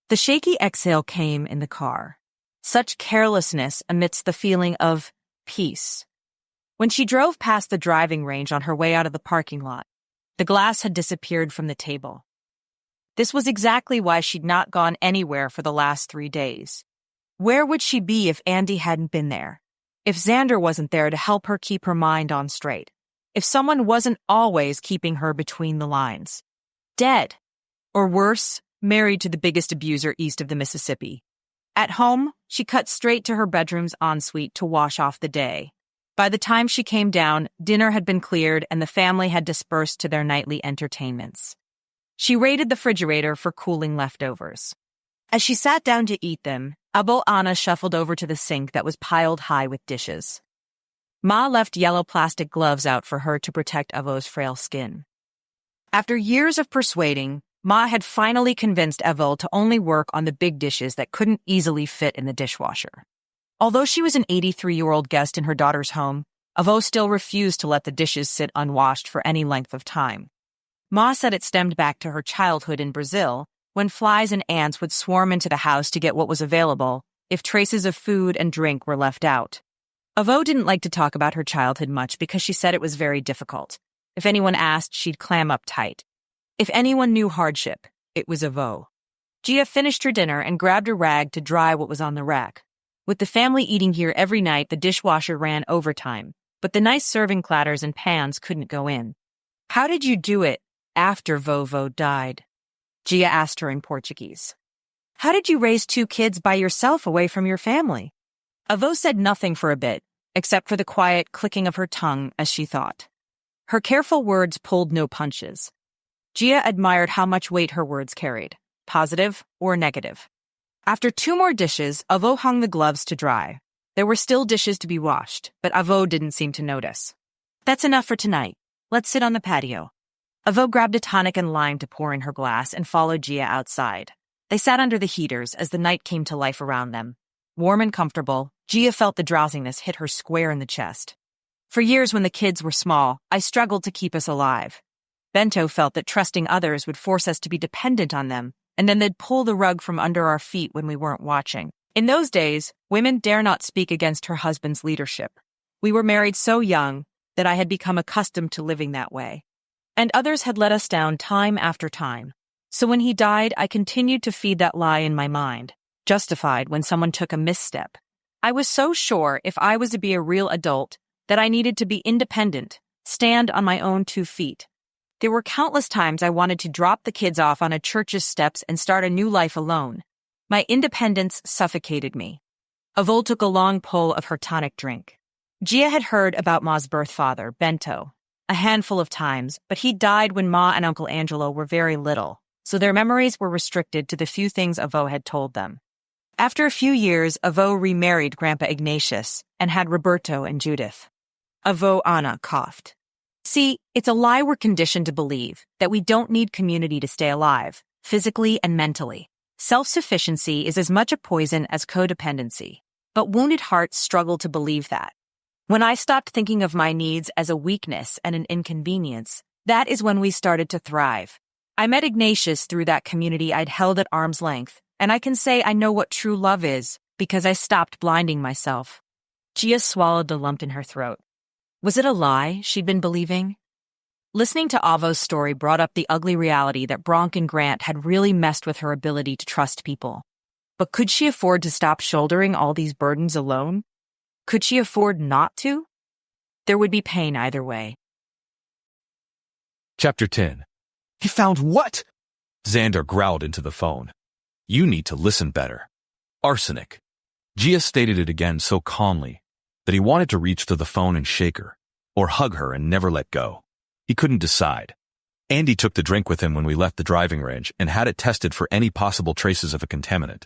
The shaky exhale came in the car. Such carelessness amidst the feeling of peace. When she drove past the driving range on her way out of the parking lot, the glass had disappeared from the table. This was exactly why she'd not gone anywhere for the last 3 days. Where would she be if Andy hadn't been there? If Xander wasn't there to help her keep her mind on straight? If someone wasn't always keeping her between the lines? Dead. Or worse, married to the biggest abuser east of the Mississippi. At home, she cut straight to her bedroom's ensuite to wash off the day. By the time she came down, dinner had been cleared and the family had dispersed to their nightly entertainments. She raided the refrigerator for cooling leftovers. As she sat down to eat them, Abo Anna shuffled over to the sink that was piled high with dishes. Ma left yellow plastic gloves out for her to protect Avo's frail skin. After years of persuading, Ma had finally convinced Avo to only work on the big dishes that couldn't easily fit in the dishwasher. Although she was an 83-year-old guest in her daughter's home, Avo still refused to let the dishes sit unwashed for any length of time. Ma said it stemmed back to her childhood in Brazil, when flies and ants would swarm into the house to get what was available, if traces of food and drink were left out. Avo didn't like to talk about her childhood much because she said it was very difficult. If anyone asked, she'd clam up tight. If anyone knew hardship, it was Avo. Gia finished her dinner and grabbed a rag to dry what was on the rack. With the family eating here every night, the dishwasher ran overtime, but the nice serving platters and pans couldn't go in. How did you do it after Vovo died? Gia asked her in Portuguese. How did you raise 2 kids by yourself away from your family? Avo said nothing for a bit, except for the quiet clicking of her tongue as she thought. Her careful words pulled no punches. Gia admired how much weight her words carried, positive or negative. After 2 more dishes, Avo hung the gloves to dry. There were still dishes to be washed, but Avo didn't seem to notice. That's enough for tonight. Let's sit on the patio. Avo grabbed a tonic and lime to pour in her glass and followed Gia outside. They sat under the heaters as the night came to life around them. Warm and comfortable, Gia felt the drowsiness hit her square in the chest. For years when the kids were small, I struggled to keep us alive. Bento felt that trusting others would force us to be dependent on them, and then they'd pull the rug from under our feet when we weren't watching. In those days, women dare not speak against her husband's leadership. We were married so young that I had become accustomed to living that way. And others had let us down time after time. So when he died, I continued to feed that lie in my mind, justified when someone took a misstep. I was so sure if I was to be a real adult that I needed to be independent, stand on my own 2 feet. There were countless times I wanted to drop the kids off on a church's steps and start a new life alone. My independence suffocated me. Avo took a long pull of her tonic drink. Gia had heard about Ma's birth father, Bento, a handful of times, but he died when Ma and Uncle Angelo were very little, so their memories were restricted to the few things Avo had told them. After a few years, Avo remarried Grandpa Ignatius and had Roberto and Judith. Avo Anna coughed. See, it's a lie we're conditioned to believe, that we don't need community to stay alive, physically and mentally. Self-sufficiency is as much a poison as codependency, but wounded hearts struggle to believe that. When I stopped thinking of my needs as a weakness and an inconvenience, that is when we started to thrive. I met Ignatius through that community I'd held at arm's length, and I can say I know what true love is because I stopped blinding myself. Gia swallowed the lump in her throat. Was it a lie she'd been believing? Listening to Avo's story brought up the ugly reality that Bronk and Grant had really messed with her ability to trust people. But could she afford to stop shouldering all these burdens alone? Could she afford not to? There would be pain either way. Chapter 10. He found what? Xander growled into the phone. You need to listen better. Arsenic. Gia stated it again so calmly that he wanted to reach to the phone and shake her, or hug her and never let go. He couldn't decide. Andy took the drink with him when we left the driving range and had it tested for any possible traces of a contaminant.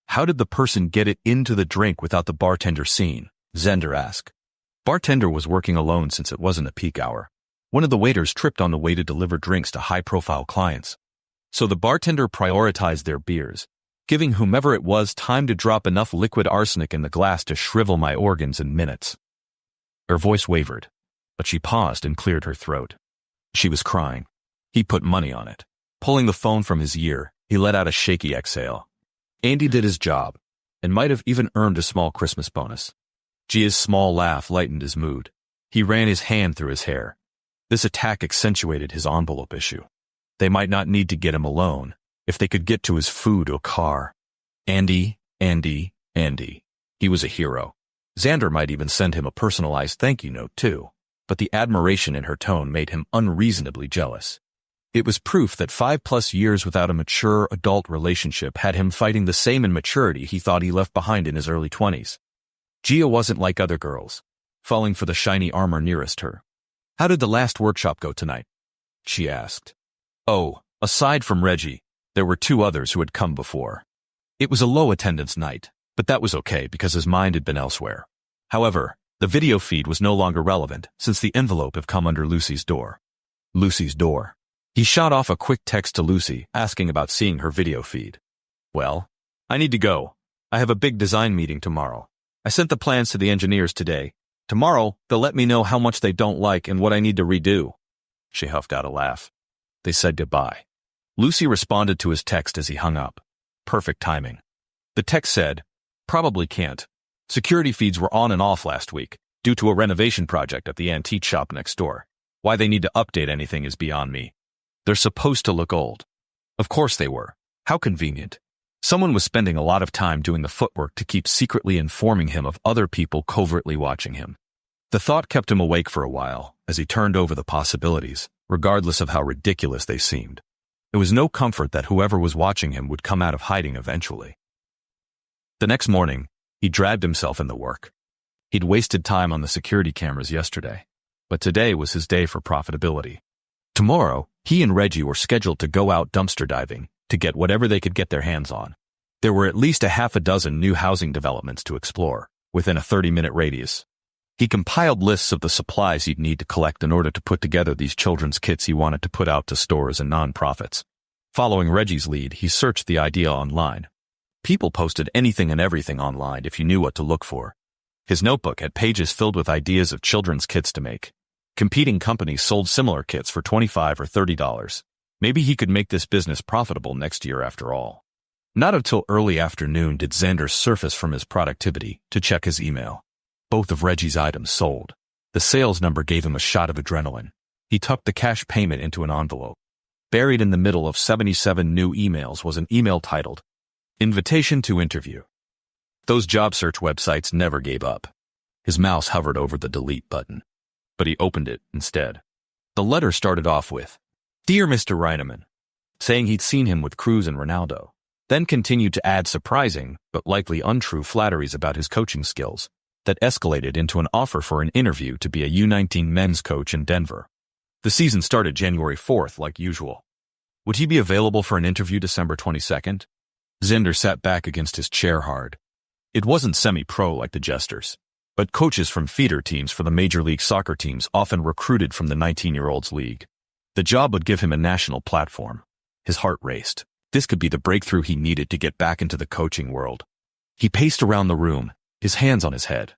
How did the person get it into the drink without the bartender seeing? Xander asked. Bartender was working alone since it wasn't a peak hour. One of the waiters tripped on the way to deliver drinks to high-profile clients. So the bartender prioritized their beers, giving whomever it was time to drop enough liquid arsenic in the glass to shrivel my organs in minutes. Her voice wavered, but she paused and cleared her throat. She was crying. He put money on it. Pulling the phone from his ear, he let out a shaky exhale. Andy did his job, and might have even earned a small Christmas bonus. Gia's small laugh lightened his mood. He ran his hand through his hair. This attack accentuated his envelope issue. They might not need to get him alone if they could get to his food or car. Andy. He was a hero. Xander might even send him a personalized thank you note too, but the admiration in her tone made him unreasonably jealous. It was proof that 5+ years without a mature adult relationship had him fighting the same immaturity he thought he left behind in his early 20s. Gia wasn't like other girls, falling for the shiny armor nearest her. How did the last workshop go tonight? She asked. Oh, aside from Reggie, there were 2 others who had come before. It was a low attendance night, but that was okay because his mind had been elsewhere. However, the video feed was no longer relevant since the envelope had come under Lucy's door. Lucy's door. He shot off a quick text to Lucy, asking about seeing her video feed. Well, I need to go. I have a big design meeting tomorrow. I sent the plans to the engineers today. Tomorrow, they'll let me know how much they don't like and what I need to redo. She huffed out a laugh. They said goodbye. Lucy responded to his text as he hung up. Perfect timing. The text said, "Probably can't. Security feeds were on and off last week, due to a renovation project at the antique shop next door. Why they need to update anything is beyond me. They're supposed to look old." Of course they were. How convenient. Someone was spending a lot of time doing the footwork to keep secretly informing him of other people covertly watching him. The thought kept him awake for a while, as he turned over the possibilities, regardless of how ridiculous they seemed. It was no comfort that whoever was watching him would come out of hiding eventually. The next morning, he dragged himself into work. He'd wasted time on the security cameras yesterday, but today was his day for profitability. Tomorrow, he and Reggie were scheduled to go out dumpster diving to get whatever they could get their hands on. There were at least a half a dozen new housing developments to explore, within a 30-minute radius. He compiled lists of the supplies he'd need to collect in order to put together these children's kits he wanted to put out to stores and non-profits. Following Reggie's lead, he searched the idea online. People posted anything and everything online if you knew what to look for. His notebook had pages filled with ideas of children's kits to make. Competing companies sold similar kits for $25 or $30. Maybe he could make this business profitable next year after all. Not until early afternoon did Xander surface from his productivity to check his email. Both of Reggie's items sold. The sales number gave him a shot of adrenaline. He tucked the cash payment into an envelope. Buried in the middle of 77 new emails was an email titled, "Invitation to Interview." Those job search websites never gave up. His mouse hovered over the delete button, but he opened it instead. The letter started off with, "Dear Mr. Reinerman," saying he'd seen him with Cruz and Ronaldo, then continued to add surprising but likely untrue flatteries about his coaching skills that escalated into an offer for an interview to be a U19 men's coach in Denver. The season started January 4th like usual. Would he be available for an interview December 22nd? Xander sat back against his chair hard. It wasn't semi-pro like the Jesters, but coaches from feeder teams for the Major League Soccer teams often recruited from the 19-year-olds league. The job would give him a national platform. His heart raced. This could be the breakthrough he needed to get back into the coaching world. He paced around the room, his hands on his head.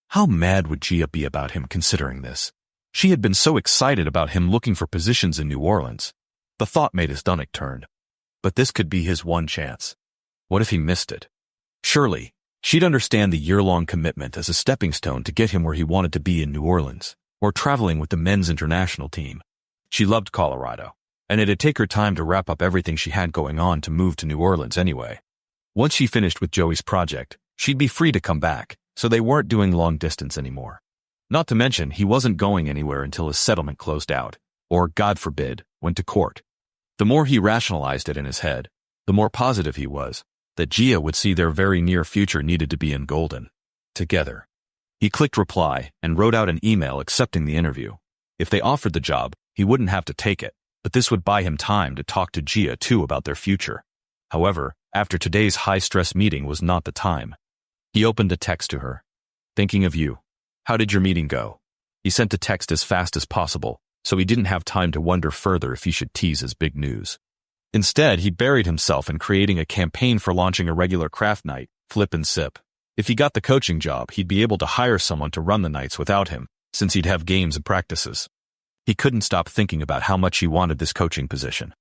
How mad would Gia be about him considering this? She had been so excited about him looking for positions in New Orleans. The thought made his stomach turn. But this could be his one chance. What if he missed it? Surely, she'd understand the year-long commitment as a stepping stone to get him where he wanted to be in New Orleans, or traveling with the men's international team. She loved Colorado, and it'd take her time to wrap up everything she had going on to move to New Orleans anyway. Once she finished with Joey's project, she'd be free to come back, so they weren't doing long distance anymore. Not to mention, he wasn't going anywhere until his settlement closed out, or, God forbid, went to court. The more he rationalized it in his head, the more positive he was that Gia would see their very near future needed to be in Golden. Together. He clicked reply and wrote out an email accepting the interview. If they offered the job, he wouldn't have to take it, but this would buy him time to talk to Gia too about their future. However, after today's high-stress meeting was not the time. He opened a text to her. "Thinking of you. How did your meeting go?" He sent the text as fast as possible, so he didn't have time to wonder further if he should tease his big news. Instead, he buried himself in creating a campaign for launching a regular craft night, Flip and Sip. If he got the coaching job, he'd be able to hire someone to run the nights without him, since he'd have games and practices. He couldn't stop thinking about how much he wanted this coaching position.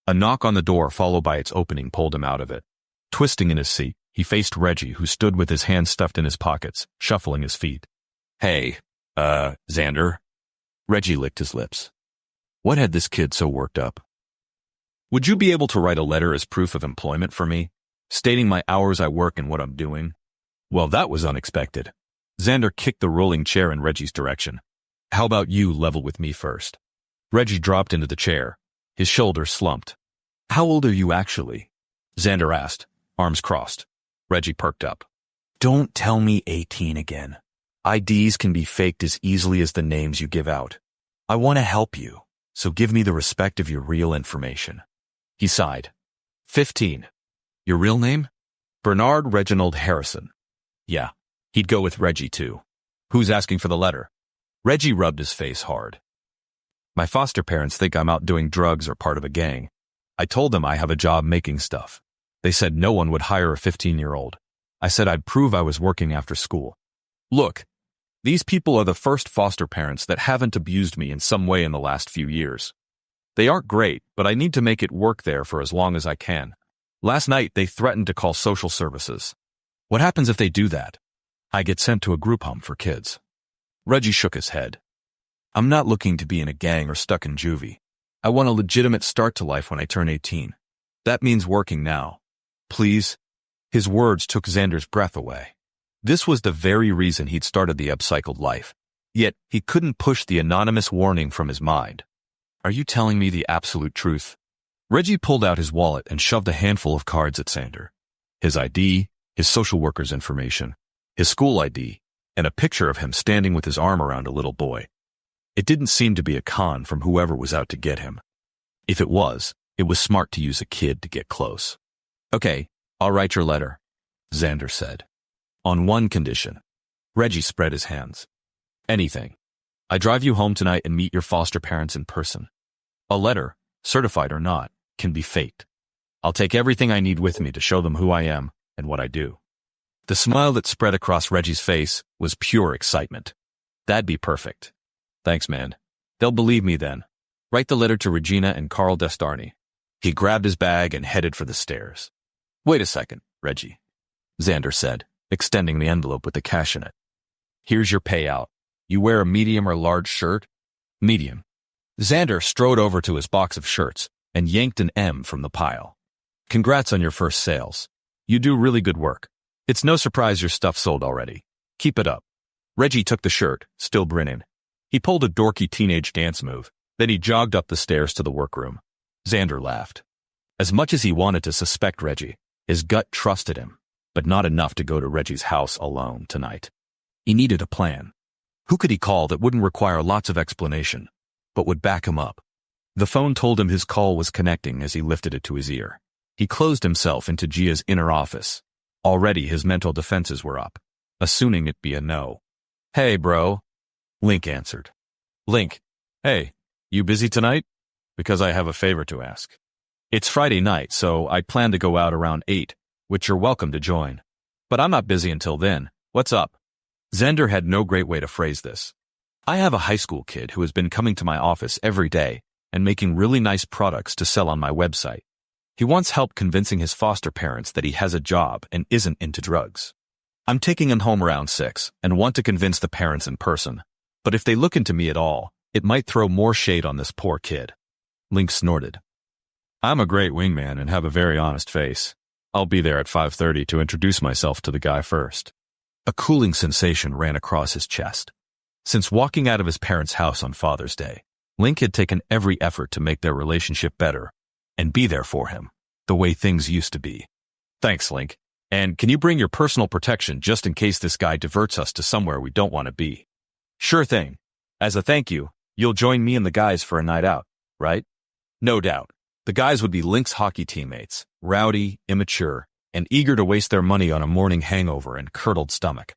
A knock on the door followed by its opening pulled him out of it. Twisting in his seat, he faced Reggie, who stood with his hands stuffed in his pockets, shuffling his feet. "Hey, Xander?" Reggie licked his lips. What had this kid so worked up? "Would you be able to write a letter as proof of employment for me, stating my hours I work and what I'm doing?" Well, that was unexpected. Xander kicked the rolling chair in Reggie's direction. "How about you level with me first?" Reggie dropped into the chair. His shoulders slumped. "How old are you actually?" Xander asked, arms crossed. Reggie perked up. "Don't tell me 18 again. IDs can be faked as easily as the names you give out. I want to help you, so give me the respect of your real information." He sighed. 15. "Your real name?" "Bernard Reginald Harrison." Yeah, he'd go with Reggie too. "Who's asking for the letter?" Reggie rubbed his face hard. My foster parents think I'm out doing drugs or part of a gang. I told them I have a job making stuff. They said no one would hire a 15-year-old. I said I'd prove I was working after school. Look, these people are the first foster parents that haven't abused me in some way in the last few years. They aren't great, but I need to make it work there for as long as I can. Last night, they threatened to call social services. What happens if they do that? I get sent to a group home for kids. Reggie shook his head. I'm not looking to be in a gang or stuck in juvie. I want a legitimate start to life when I turn 18. That means working now. Please? His words took Xander's breath away. This was the very reason he'd started the upcycled life. Yet, he couldn't push the anonymous warning from his mind. Are you telling me the absolute truth? Reggie pulled out his wallet and shoved a handful of cards at Xander. His ID, his social worker's information, his school ID, and a picture of him standing with his arm around a little boy. It didn't seem to be a con from whoever was out to get him. If it was smart to use a kid to get close. Okay, I'll write your letter, Xander said. On one condition. Reggie spread his hands. Anything. I drive you home tonight and meet your foster parents in person. A letter, certified or not, can be faked. I'll take everything I need with me to show them who I am and what I do. The smile that spread across Reggie's face was pure excitement. That'd be perfect. Thanks, man. They'll believe me then. Write the letter to Regina and Carl Destarni. He grabbed his bag and headed for the stairs. Wait a second, Reggie, Xander said, extending the envelope with the cash in it. Here's your payout. You wear a medium or large shirt? Medium. Xander strode over to his box of shirts and yanked an M from the pile. Congrats on your first sales. You do really good work. It's no surprise your stuff sold already. Keep it up. Reggie took the shirt, still grinning. He pulled a dorky teenage dance move, then he jogged up the stairs to the workroom. Xander laughed. As much as he wanted to suspect Reggie, his gut trusted him, but not enough to go to Reggie's house alone tonight. He needed a plan. Who could he call that wouldn't require lots of explanation, but would back him up? The phone told him his call was connecting as he lifted it to his ear. He closed himself into Gia's inner office. Already his mental defenses were up, assuming it'd be a no. Hey, bro. Link answered. Link, hey, you busy tonight? Because I have a favor to ask. It's Friday night, so I plan to go out around 8, which you're welcome to join. But I'm not busy until then. What's up? Xander had no great way to phrase this. I have a high school kid who has been coming to my office every day and making really nice products to sell on my website. He wants help convincing his foster parents that he has a job and isn't into drugs. I'm taking him home around 6 and want to convince the parents in person. But if they look into me at all, it might throw more shade on this poor kid. Link snorted. I'm a great wingman and have a very honest face. I'll be there at 5:30 to introduce myself to the guy first. A cooling sensation ran across his chest. Since walking out of his parents' house on Father's Day, Link had taken every effort to make their relationship better and be there for him, the way things used to be. Thanks, Link. And can you bring your personal protection just in case this guy diverts us to somewhere we don't want to be? Sure thing. As a thank you, you'll join me and the guys for a night out, right? No doubt. The guys would be Link's hockey teammates, rowdy, immature, and eager to waste their money on a morning hangover and curdled stomach.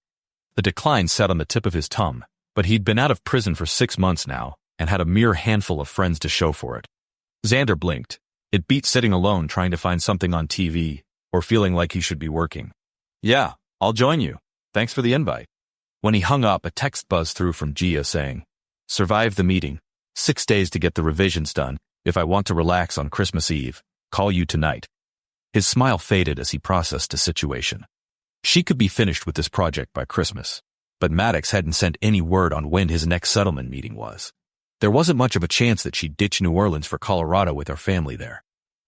The decline sat on the tip of his tongue, but he'd been out of prison for 6 months now and had a mere handful of friends to show for it. Xander blinked. It beat sitting alone trying to find something on TV or feeling like he should be working. Yeah, I'll join you. Thanks for the invite. When he hung up, a text buzzed through from Gia saying, survived the meeting. 6 days to get the revisions done. If I want to relax on Christmas Eve, call you tonight. His smile faded as he processed the situation. She could be finished with this project by Christmas, but Maddox hadn't sent any word on when his next settlement meeting was. There wasn't much of a chance that she'd ditch New Orleans for Colorado with her family there.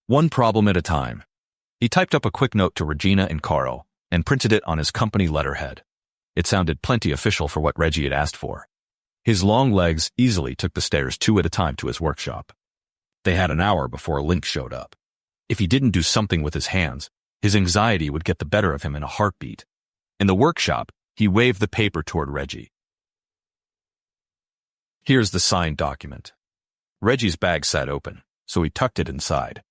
One problem at a time. He typed up a quick note to Regina and Carl and printed it on his company letterhead. It sounded plenty official for what Reggie had asked for. His long legs easily took the stairs 2 at a time to his workshop. They had an hour before Link showed up. If he didn't do something with his hands, his anxiety would get the better of him in a heartbeat. In the workshop, he waved the paper toward Reggie. Here's the signed document. Reggie's bag sat open, so he tucked it inside.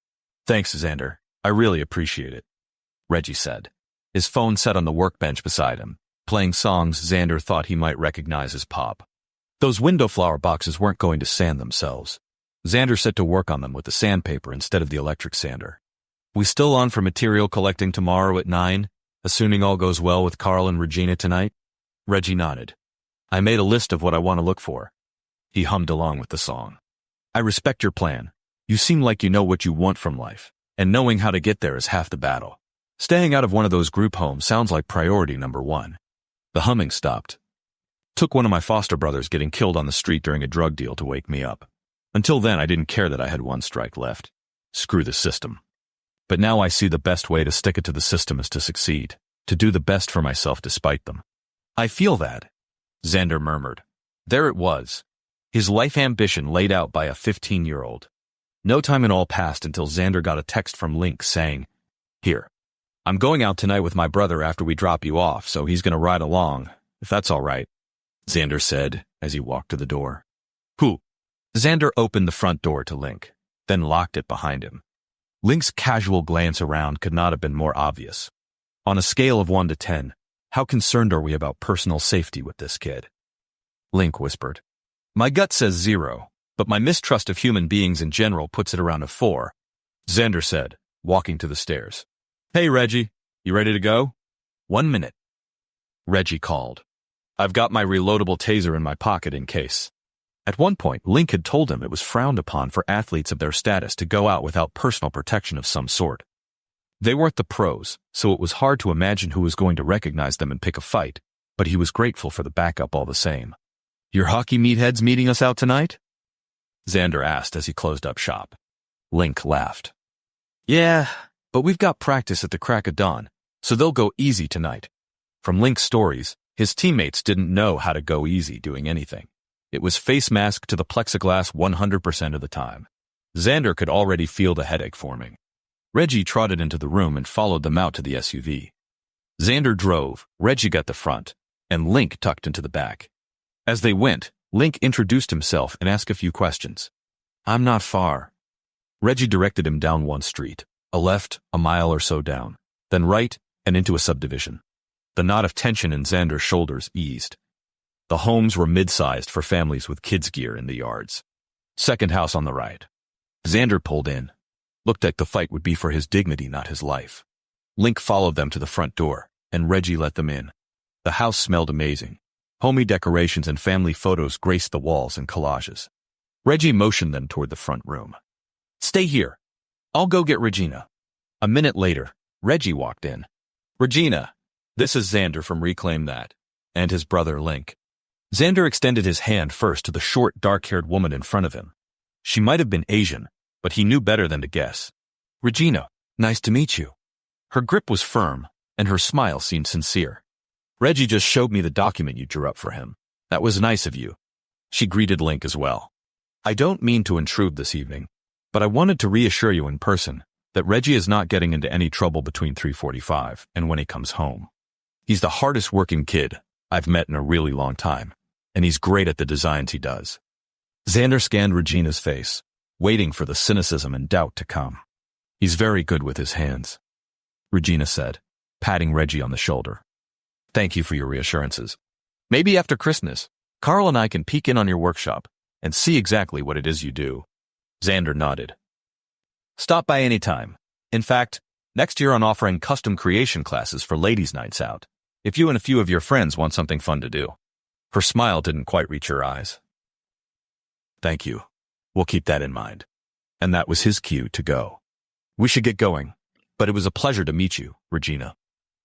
Thanks, Xander. I really appreciate it, Reggie said. His phone sat on the workbench beside him, playing songs Xander thought he might recognize as pop. Those window flower boxes weren't going to sand themselves. Xander set to work on them with the sandpaper instead of the electric sander. We still on for material collecting tomorrow at 9, assuming all goes well with Carl and Regina tonight? Reggie nodded. I made a list of what I want to look for. He hummed along with the song. I respect your plan. You seem like you know what you want from life, and knowing how to get there is half the battle. Staying out of one of those group homes sounds like priority number 1. The humming stopped. Took one of my foster brothers getting killed on the street during a drug deal to wake me up. Until then, I didn't care that I had 1 strike left. Screw the system. But now I see the best way to stick it to the system is to succeed, to do the best for myself despite them. I feel that, Xander murmured. There it was. His life ambition laid out by a 15-year-old. No time at all passed until Xander got a text from Link saying, Here. I'm going out tonight with my brother after we drop you off, so he's going to ride along, if that's all right, Xander said as he walked to the door. Who? Xander opened the front door to Link, then locked it behind him. Link's casual glance around could not have been more obvious. On a scale of 1 to 10, how concerned are we about personal safety with this kid? Link whispered. My gut says 0, but my mistrust of human beings in general puts it around a 4, Xander said, walking to the stairs. Hey, Reggie, you ready to go? 1 minute. Reggie called. I've got my reloadable taser in my pocket in case. At one point, Link had told him it was frowned upon for athletes of their status to go out without personal protection of some sort. They weren't the pros, so it was hard to imagine who was going to recognize them and pick a fight, but he was grateful for the backup all the same. Your hockey meatheads meeting us out tonight? Xander asked as he closed up shop. Link laughed. Yeah, but we've got practice at the crack of dawn, so they'll go easy tonight. From Link's stories, his teammates didn't know how to go easy doing anything. It was face mask to the plexiglass 100% of the time. Xander could already feel the headache forming. Reggie trotted into the room and followed them out to the SUV. Xander drove, Reggie got the front, and Link tucked into the back. As they went, Link introduced himself and asked a few questions. I'm not far. Reggie directed him down one street, a left, a mile or so down, then right, and into a subdivision. The knot of tension in Xander's shoulders eased. The homes were mid-sized for families with kids' gear in the yards. Second house on the right. Xander pulled in. Looked like the fight would be for his dignity, not his life. Link followed them to the front door, and Reggie let them in. The house smelled amazing. Homey decorations and family photos graced the walls and collages. Reggie motioned them toward the front room. Stay here. I'll go get Regina. A minute later, Reggie walked in. Regina, this is Xander from Reclaim That, and his brother Link. Xander extended his hand first to the short, dark-haired woman in front of him. She might have been Asian, but he knew better than to guess. Regina, nice to meet you. Her grip was firm, and her smile seemed sincere. Reggie just showed me the document you drew up for him. That was nice of you. She greeted Link as well. I don't mean to intrude this evening, but I wanted to reassure you in person that Reggie is not getting into any trouble between 3:45 and when he comes home. He's the hardest working kid I've met in a really long time, and he's great at the designs he does. Xander scanned Regina's face, waiting for the cynicism and doubt to come. He's very good with his hands, Regina said, patting Reggie on the shoulder. Thank you for your reassurances. Maybe after Christmas, Carl and I can peek in on your workshop and see exactly what it is you do. Xander nodded. Stop by any time. In fact, next year I'm offering custom creation classes for ladies' nights out, if you and a few of your friends want something fun to do. Her smile didn't quite reach her eyes. Thank you. We'll keep that in mind. And that was his cue to go. We should get going, but it was a pleasure to meet you, Regina.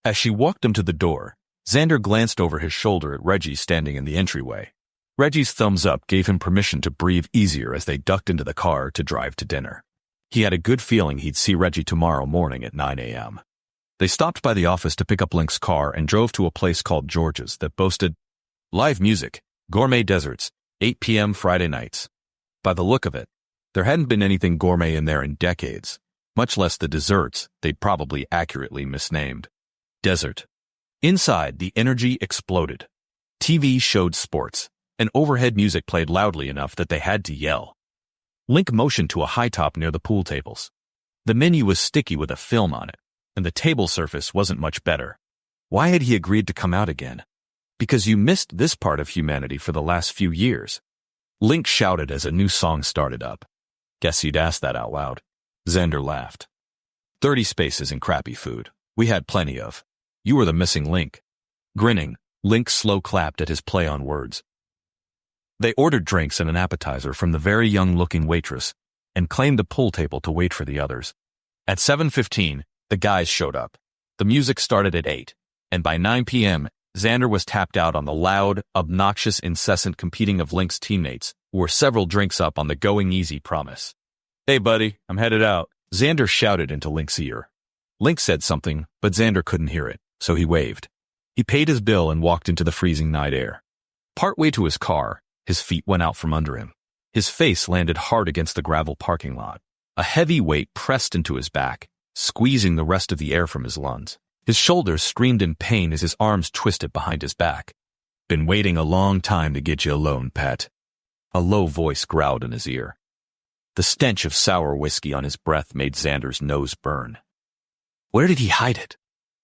As she walked him to the door, Xander glanced over his shoulder at Reggie standing in the entryway. Reggie's thumbs up gave him permission to breathe easier as they ducked into the car to drive to dinner. He had a good feeling he'd see Reggie tomorrow morning at 9 a.m. They stopped by the office to pick up Link's car and drove to a place called George's that boasted live music, gourmet desserts, 8 p.m. Friday nights. By the look of it, there hadn't been anything gourmet in there in decades, much less the desserts they'd probably accurately misnamed. Desert. Inside, the energy exploded. TV showed sports, and overhead music played loudly enough that they had to yell. Link motioned to a high top near the pool tables. The menu was sticky with a film on it, and the table surface wasn't much better. Why had he agreed to come out again? Because you missed this part of humanity for the last few years. Link shouted as a new song started up. Guess you'd ask that out loud. Xander laughed. 30 spaces and crappy food. We had plenty of. You were the missing link. Grinning, Link slow clapped at his play on words. They ordered drinks and an appetizer from the very young-looking waitress and claimed the pool table to wait for the others. At 7:15, the guys showed up. The music started at 8, and by 9 p.m., Xander was tapped out on the loud, obnoxious, incessant competing of Link's teammates, who were several drinks up on the going easy promise. Hey buddy, I'm headed out, Xander shouted into Link's ear. Link said something, but Xander couldn't hear it, so he waved. He paid his bill and walked into the freezing night air. Partway to his car, his feet went out from under him. His face landed hard against the gravel parking lot. A heavy weight pressed into his back, squeezing the rest of the air from his lungs. His shoulders screamed in pain as his arms twisted behind his back. Been waiting a long time to get you alone, pet. A low voice growled in his ear. The stench of sour whiskey on his breath made Xander's nose burn. Where did he hide it?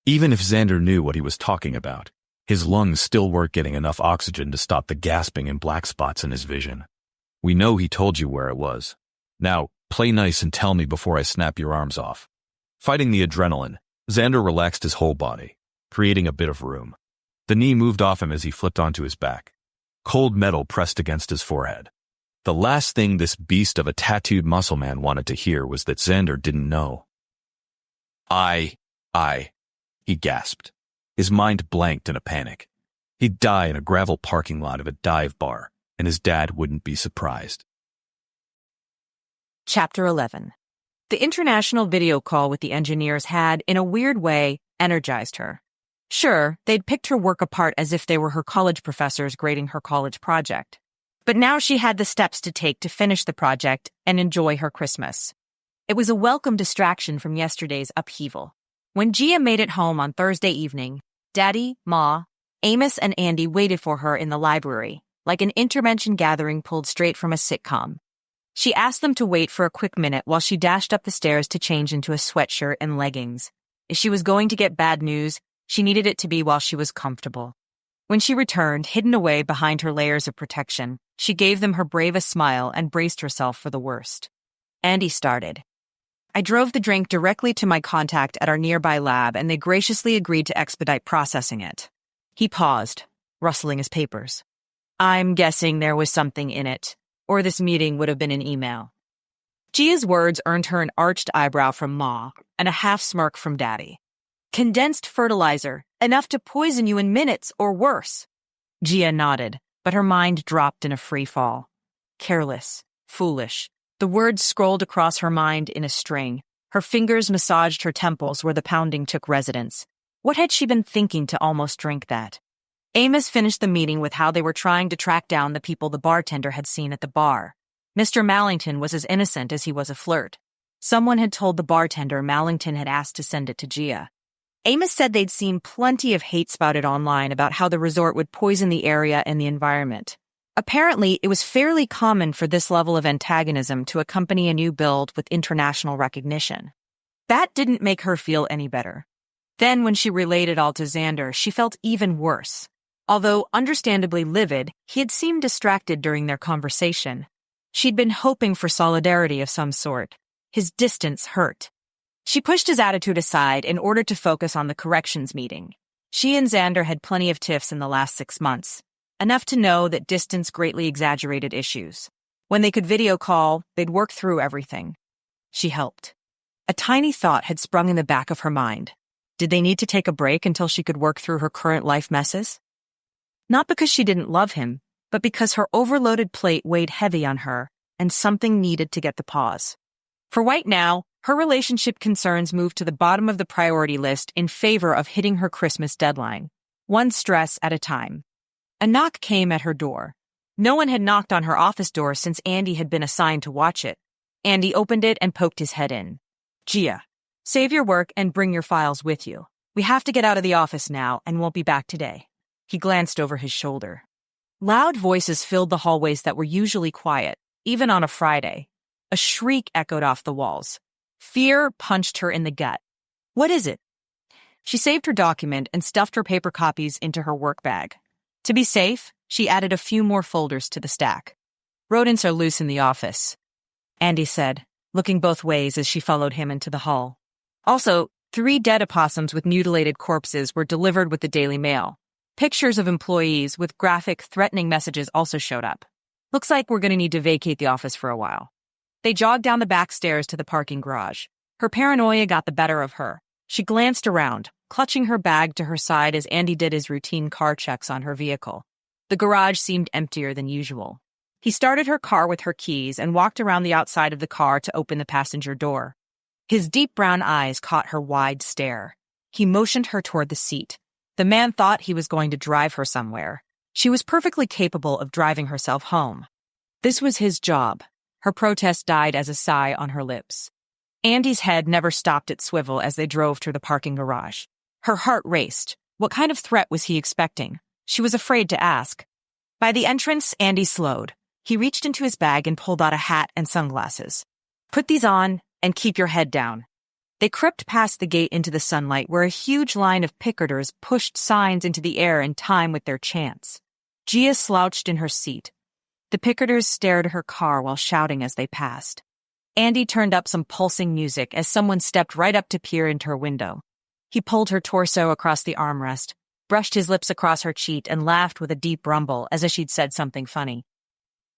Even if Xander knew what he was talking about, his lungs still weren't getting enough oxygen to stop the gasping and black spots in his vision. We know he told you where it was. Now, play nice and tell me before I snap your arms off. Fighting the adrenaline, Xander relaxed his whole body, creating a bit of room. The knee moved off him as he flipped onto his back. Cold metal pressed against his forehead. The last thing this beast of a tattooed muscle man wanted to hear was that Xander didn't know. He gasped. His mind blanked in a panic. He'd die in a gravel parking lot of a dive bar, and his dad wouldn't be surprised. Chapter 11. The international video call with the engineers had, in a weird way, energized her. Sure, they'd picked her work apart as if they were her college professors grading her college project. But now she had the steps to take to finish the project and enjoy her Christmas. It was a welcome distraction from yesterday's upheaval. When Gia made it home on Thursday evening, Daddy, Ma, Amos, and Andy waited for her in the library, like an intervention gathering pulled straight from a sitcom. She asked them to wait for a quick minute while she dashed up the stairs to change into a sweatshirt and leggings. If she was going to get bad news, she needed it to be while she was comfortable. When she returned, hidden away behind her layers of protection, she gave them her bravest smile and braced herself for the worst. Andy started. I drove the drink directly to my contact at our nearby lab, and they graciously agreed to expedite processing it. He paused, rustling his papers. I'm guessing there was something in it, or this meeting would have been an email. Gia's words earned her an arched eyebrow from Ma and a half smirk from Daddy. Condensed fertilizer, enough to poison you in minutes or worse. Gia nodded, but her mind dropped in a free fall. Careless, foolish. The words scrolled across her mind in a string. Her fingers massaged her temples where the pounding took residence. What had she been thinking to almost drink that? Amos finished the meeting with how they were trying to track down the people the bartender had seen at the bar. Mr. Mallington was as innocent as he was a flirt. Someone had told the bartender Mallington had asked to send it to Gia. Amos said they'd seen plenty of hate spouted online about how the resort would poison the area and the environment. Apparently, it was fairly common for this level of antagonism to accompany a new build with international recognition. That didn't make her feel any better. Then, when she relayed it all to Xander, she felt even worse. Although understandably livid, he had seemed distracted during their conversation. She'd been hoping for solidarity of some sort. His distance hurt. She pushed his attitude aside in order to focus on the corrections meeting. She and Xander had plenty of tiffs in the last 6 months. Enough to know that distance greatly exaggerated issues. When they could video call, they'd work through everything. She helped. A tiny thought had sprung in the back of her mind. Did they need to take a break until she could work through her current life messes? Not because she didn't love him, but because her overloaded plate weighed heavy on her, and something needed to get the pause. For right now, her relationship concerns moved to the bottom of the priority list in favor of hitting her Christmas deadline, one stress at a time. A knock came at her door. No one had knocked on her office door since Andy had been assigned to watch it. Andy opened it and poked his head in. Gia, save your work and bring your files with you. We have to get out of the office now and won't be back today. He glanced over his shoulder. Loud voices filled the hallways that were usually quiet, even on a Friday. A shriek echoed off the walls. Fear punched her in the gut. What is it? She saved her document and stuffed her paper copies into her work bag. To be safe, she added a few more folders to the stack. Rodents are loose in the office, Andy said, looking both ways as she followed him into the hall. Also, 3 dead opossums with mutilated corpses were delivered with the Daily Mail. Pictures of employees with graphic, threatening messages also showed up. Looks like we're going to need to vacate the office for a while. They jogged down the back stairs to the parking garage. Her paranoia got the better of her. She glanced around, clutching her bag to her side as Andy did his routine car checks on her vehicle. The garage seemed emptier than usual. He started her car with her keys and walked around the outside of the car to open the passenger door. His deep brown eyes caught her wide stare. He motioned her toward the seat. The man thought he was going to drive her somewhere. She was perfectly capable of driving herself home. This was his job. Her protest died as a sigh on her lips. Andy's head never stopped its swivel as they drove through the parking garage. Her heart raced. What kind of threat was he expecting? She was afraid to ask. By the entrance, Andy slowed. He reached into his bag and pulled out a hat and sunglasses. Put these on and keep your head down. They crept past the gate into the sunlight where a huge line of picketers pushed signs into the air in time with their chants. Gia slouched in her seat. The picketers stared at her car while shouting as they passed. Andy turned up some pulsing music as someone stepped right up to peer into her window. He pulled her torso across the armrest, brushed his lips across her cheek, and laughed with a deep rumble as if she'd said something funny.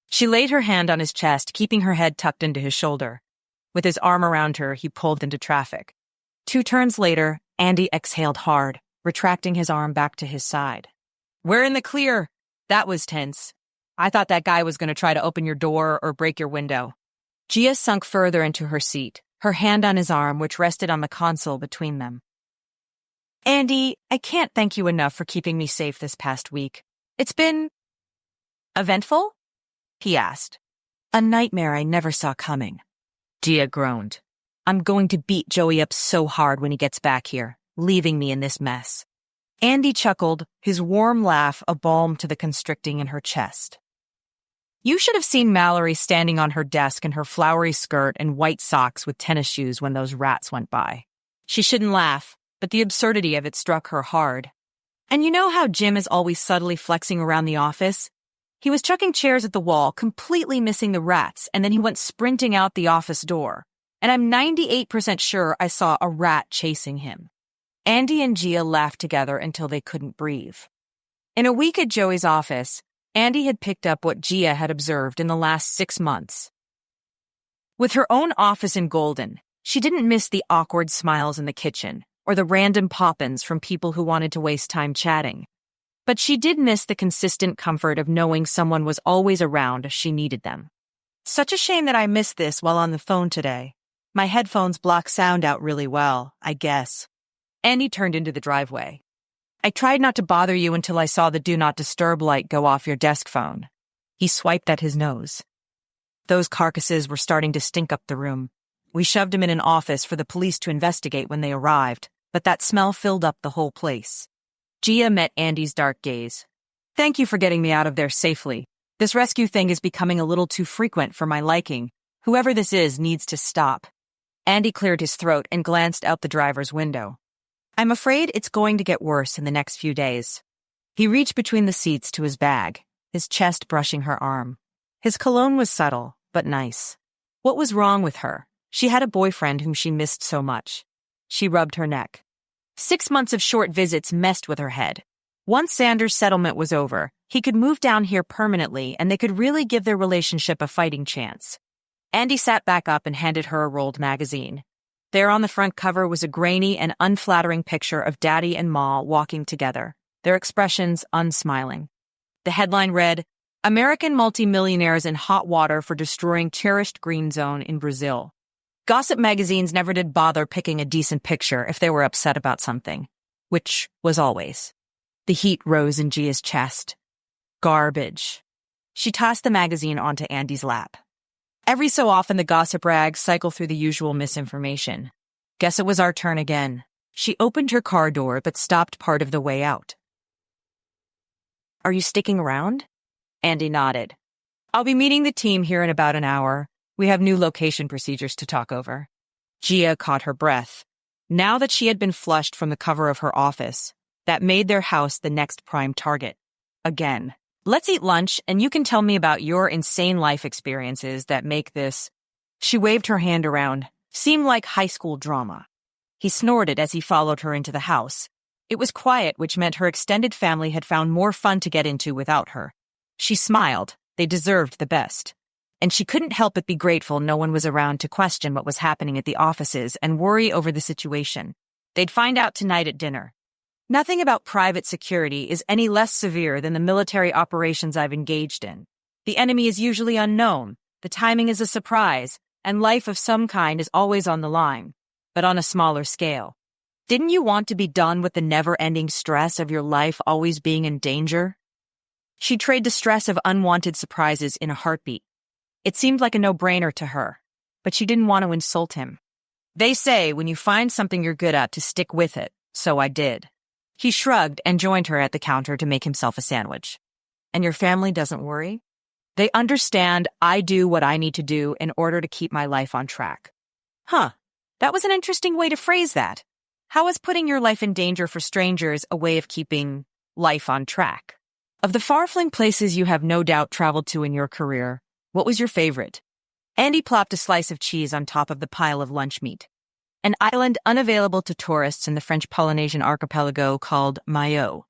She laid her hand on his chest, keeping her head tucked into his shoulder. With his arm around her, he pulled into traffic. 2 turns later, Andy exhaled hard, retracting his arm back to his side. We're in the clear. That was tense. I thought that guy was going to try to open your door or break your window. Gia sunk further into her seat, her hand on his arm, which rested on the console between them. Andy, I can't thank you enough for keeping me safe this past week. It's been eventful? He asked. A nightmare I never saw coming. Gia groaned. I'm going to beat Joey up so hard when he gets back here, leaving me in this mess. Andy chuckled, his warm laugh a balm to the constricting in her chest. You should have seen Mallory standing on her desk in her flowery skirt and white socks with tennis shoes when those rats went by. She shouldn't laugh, but the absurdity of it struck her hard. And you know how Jim is always subtly flexing around the office? He was chucking chairs at the wall, completely missing the rats, and then he went sprinting out the office door. And I'm 98% sure I saw a rat chasing him. Andy and Gia laughed together until they couldn't breathe. In a week at Joey's office, Andy had picked up what Gia had observed in the last 6 months. With her own office in Golden, she didn't miss the awkward smiles in the kitchen or the random pop-ins from people who wanted to waste time chatting. But she did miss the consistent comfort of knowing someone was always around if she needed them. Such a shame that I missed this while on the phone today. My headphones block sound out really well, I guess. Andy turned into the driveway. I tried not to bother you until I saw the Do Not Disturb light go off your desk phone. He swiped at his nose. Those carcasses were starting to stink up the room. We shoved him in an office for the police to investigate when they arrived, but that smell filled up the whole place. Gia met Andy's dark gaze. Thank you for getting me out of there safely. This rescue thing is becoming a little too frequent for my liking. Whoever this is needs to stop. Andy cleared his throat and glanced out the driver's window. I'm afraid it's going to get worse in the next few days. He reached between the seats to his bag, his chest brushing her arm. His cologne was subtle, but nice. What was wrong with her? She had a boyfriend whom she missed so much. She rubbed her neck. 6 months of short visits messed with her head. Once Xander's settlement was over, he could move down here permanently and they could really give their relationship a fighting chance. Andy sat back up and handed her a rolled magazine. There on the front cover was a grainy and unflattering picture of Daddy and Ma walking together, their expressions unsmiling. The headline read, American multimillionaires in hot water for destroying cherished green zone in Brazil. Gossip magazines never did bother picking a decent picture if they were upset about something, which was always. The heat rose in Gia's chest. Garbage. She tossed the magazine onto Andy's lap. Every so often the gossip rags cycle through the usual misinformation. Guess it was our turn again. She opened her car door but stopped part of the way out. Are you sticking around? Andy nodded. I'll be meeting the team here in about an hour. We have new location procedures to talk over. Gia caught her breath. Now that she had been flushed from the cover of her office, that made their house the next prime target. Again. Let's eat lunch, and you can tell me about your insane life experiences that make this. She waved her hand around. Seemed like high school drama. He snorted as he followed her into the house. It was quiet, which meant her extended family had found more fun to get into without her. She smiled. They deserved the best. And she couldn't help but be grateful no one was around to question what was happening at the offices and worry over the situation. They'd find out tonight at dinner. Nothing about private security is any less severe than the military operations I've engaged in. The enemy is usually unknown, the timing is a surprise, and life of some kind is always on the line, but on a smaller scale. Didn't you want to be done with the never-ending stress of your life always being in danger? She'd trade the stress of unwanted surprises in a heartbeat. It seemed like a no-brainer to her, but she didn't want to insult him. They say when you find something you're good at to stick with it, so I did. He shrugged and joined her at the counter to make himself a sandwich. And your family doesn't worry? They understand I do what I need to do in order to keep my life on track. Huh, that was an interesting way to phrase that. How is putting your life in danger for strangers a way of keeping life on track? Of the far-flung places you have no doubt traveled to in your career, what was your favorite? Andy plopped a slice of cheese on top of the pile of lunch meat. An island unavailable to tourists in the French Polynesian archipelago called Mayo.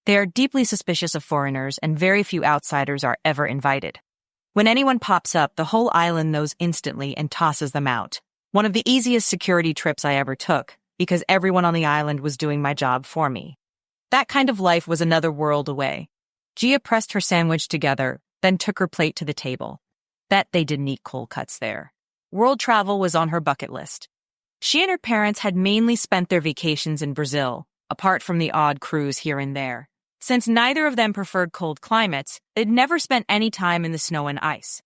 They are deeply suspicious of foreigners, and very few outsiders are ever invited. When anyone pops up, the whole island knows instantly and tosses them out. One of the easiest security trips I ever took, because everyone on the island was doing my job for me. That kind of life was another world away. Gia pressed her sandwich together, then took her plate to the table. Bet they didn't eat cold cuts there. World travel was on her bucket list. She and her parents had mainly spent their vacations in Brazil, apart from the odd cruise here and there. Since neither of them preferred cold climates, they'd never spent any time in the snow and ice.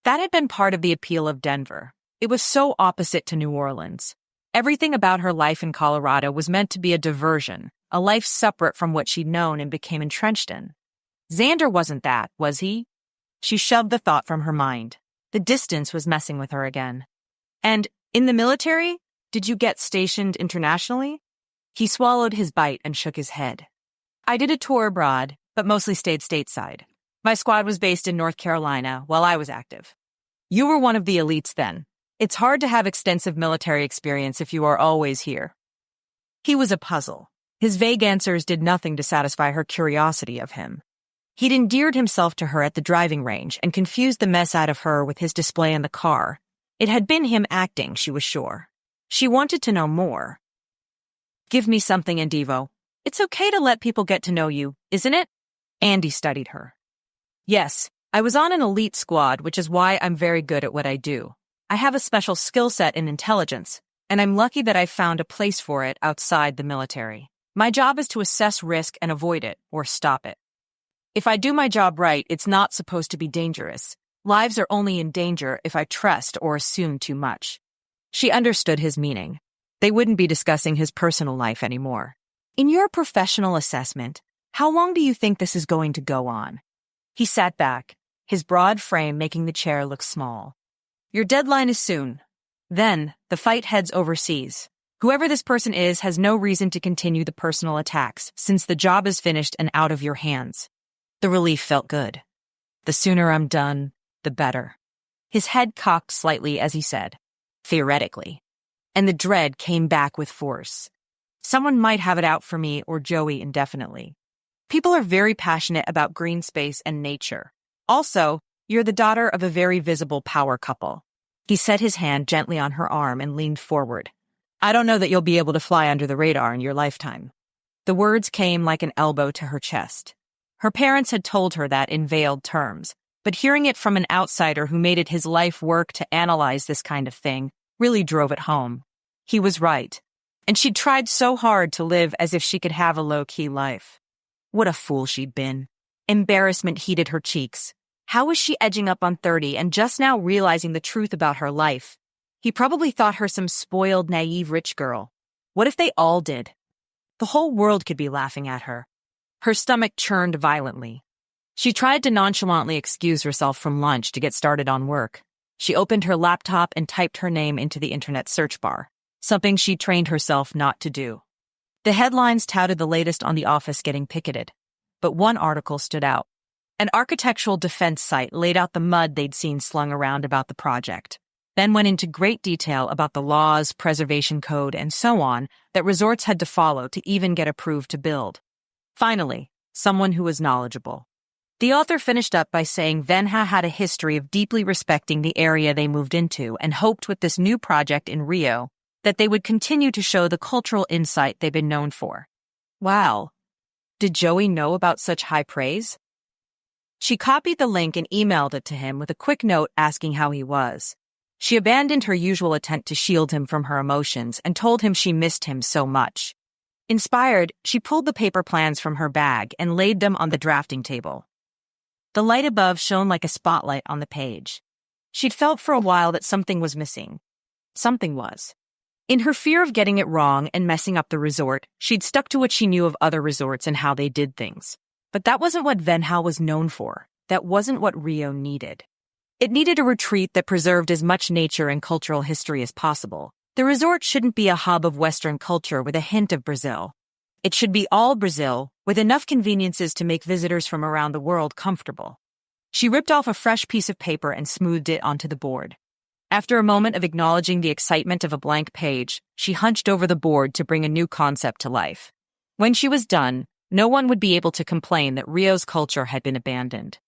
That had been part of the appeal of Denver. It was so opposite to New Orleans. Everything about her life in Colorado was meant to be a diversion, a life separate from what she'd known and became entrenched in. Xander wasn't that, was he? She shoved the thought from her mind. The distance was messing with her again. And, in the military? Did you get stationed internationally? He swallowed his bite and shook his head. I did a tour abroad, but mostly stayed stateside. My squad was based in North Carolina while I was active. You were one of the elites then. It's hard to have extensive military experience if you are always here. He was a puzzle. His vague answers did nothing to satisfy her curiosity of him. He'd endeared himself to her at the driving range and confused the mess out of her with his display in the car. It had been him acting, she was sure. She wanted to know more. Give me something, Indivo. It's okay to let people get to know you, isn't it? Andy studied her. Yes, I was on an elite squad, which is why I'm very good at what I do. I have a special skill set in intelligence, and I'm lucky that I've found a place for it outside the military. My job is to assess risk and avoid it, or stop it. If I do my job right, it's not supposed to be dangerous. Lives are only in danger if I trust or assume too much. She understood his meaning. They wouldn't be discussing his personal life anymore. In your professional assessment, how long do you think this is going to go on? He sat back, his broad frame making the chair look small. Your deadline is soon. Then, the fight heads overseas. Whoever this person is has no reason to continue the personal attacks, since the job is finished and out of your hands. The relief felt good. The sooner I'm done, the better. His head cocked slightly as he said, theoretically. And the dread came back with force. Someone might have it out for me or Joey indefinitely. People are very passionate about green space and nature. Also, you're the daughter of a very visible power couple. He set his hand gently on her arm and leaned forward. I don't know that you'll be able to fly under the radar in your lifetime. The words came like an elbow to her chest. Her parents had told her that in veiled terms, but hearing it from an outsider who made it his life work to analyze this kind of thing really drove it home. He was right. And she'd tried so hard to live as if she could have a low-key life. What a fool she'd been. Embarrassment heated her cheeks. How was she edging up on 30 and just now realizing the truth about her life? He probably thought her some spoiled, naive rich girl. What if they all did? The whole world could be laughing at her. Her stomach churned violently. She tried to nonchalantly excuse herself from lunch to get started on work. She opened her laptop and typed her name into the internet search bar, something she trained herself not to do. The headlines touted the latest on the office getting picketed. but one article stood out. An architectural defense site laid out the mud they'd seen slung around about the project, then went into great detail about the laws, preservation code, and so on that resorts had to follow to even get approved to build. Finally, someone who was knowledgeable. The author finished up by saying Venha had a history of deeply respecting the area they moved into and hoped with this new project in Rio that they would continue to show the cultural insight they've been known for. Wow. Did Joey know about such high praise? She copied the link and emailed it to him with a quick note asking how he was. She abandoned her usual attempt to shield him from her emotions and told him she missed him so much. Inspired, she pulled the paper plans from her bag and laid them on the drafting table. The light above shone like a spotlight on the page. She'd felt for a while that something was missing. Something was. In her fear of getting it wrong and messing up the resort, she'd stuck to what she knew of other resorts and how they did things. But that wasn't what Venha was known for. That wasn't what Rio needed. It needed a retreat that preserved as much nature and cultural history as possible. The resort shouldn't be a hub of Western culture with a hint of Brazil. It should be all Brazil, with enough conveniences to make visitors from around the world comfortable. She ripped off a fresh piece of paper and smoothed it onto the board. After a moment of acknowledging the excitement of a blank page, she hunched over the board to bring a new concept to life. When she was done, no one would be able to complain that Rio's culture had been abandoned.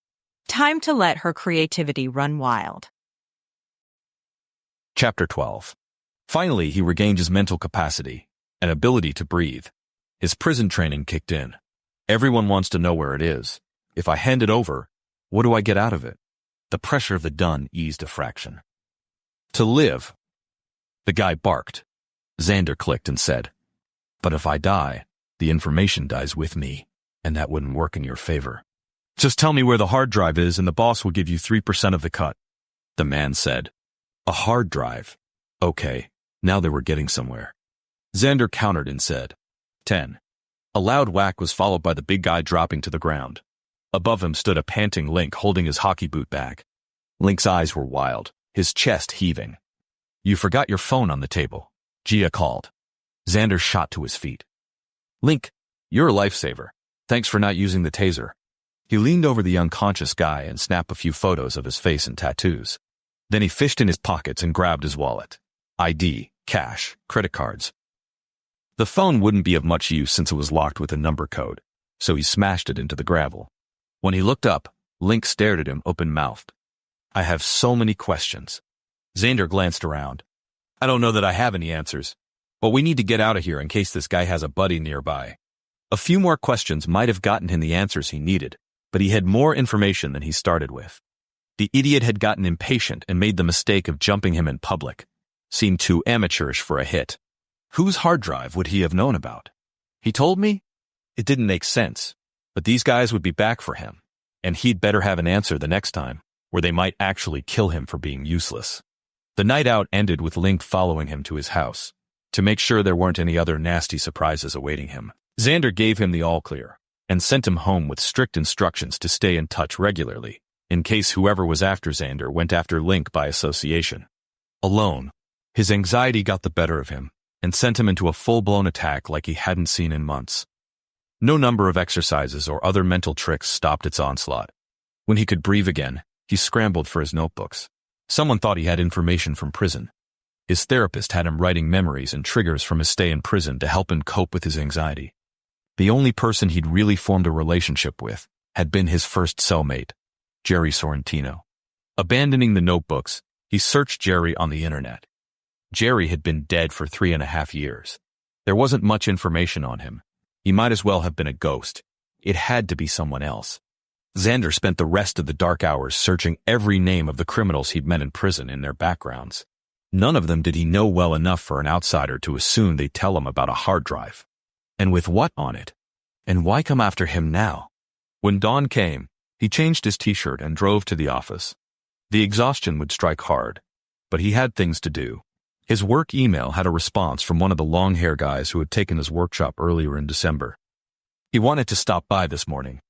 Time to let her creativity run wild. Chapter 12. Finally, he regained his mental capacity, an ability to breathe. His prison training kicked in. Everyone wants to know where it is. If I hand it over, what do I get out of it? The pressure of the done eased a fraction. To live. The guy barked. Xander clicked and said, "But if I die, the information dies with me, and that wouldn't work in your favor. Just tell me where the hard drive is and the boss will give you 3% of the cut." The man said, "A hard drive? Okay, now they were getting somewhere." Xander countered and said, 10. A loud whack was followed by the big guy dropping to the ground. Above him stood a panting Link holding his hockey boot bag. Link's eyes were wild, his chest heaving. "You forgot your phone on the table," Gia called. Xander shot to his feet. "Link, you're a lifesaver. Thanks for not using the taser." He leaned over the unconscious guy and snapped a few photos of his face and tattoos. Then he fished in his pockets and grabbed his wallet. ID, cash, credit cards. The phone wouldn't be of much use since it was locked with a number code, so he smashed it into the gravel. When he looked up, Link stared at him open-mouthed. "I have so many questions." Xander glanced around. "I don't know that I have any answers, but we need to get out of here in case this guy has a buddy nearby." A few more questions might have gotten him the answers he needed, but he had more information than he started with. The idiot had gotten impatient and made the mistake of jumping him in public. Seemed too amateurish for a hit. Whose hard drive would he have known about? He told me? It didn't make sense, but these guys would be back for him, and he'd better have an answer the next time, where they might actually kill him for being useless. The night out ended with Link following him to his house, to make sure there weren't any other nasty surprises awaiting him. Xander gave him the all-clear, and sent him home with strict instructions to stay in touch regularly, in case whoever was after Xander went after Link by association. Alone, his anxiety got the better of him, and sent him into a full-blown attack like he hadn't seen in months. No number of exercises or other mental tricks stopped its onslaught. When he could breathe again, he scrambled for his notebooks. Someone thought he had information from prison. His therapist had him writing memories and triggers from his stay in prison to help him cope with his anxiety. The only person he'd really formed a relationship with had been his first cellmate, Jerry Sorrentino. Abandoning the notebooks, he searched Jerry on the internet. Jerry had been dead for 3.5 years. There wasn't much information on him. He might as well have been a ghost. It had to be someone else. Xander spent the rest of the dark hours searching every name of the criminals he'd met in prison in their backgrounds. None of them did he know well enough for an outsider to assume they'd tell him about a hard drive. And with what on it? And why come after him now? When dawn came, he changed his t-shirt and drove to the office. The exhaustion would strike hard, but he had things to do. His work email had a response from one of the long-hair guys who had taken his workshop earlier in December. He wanted to stop by this morning.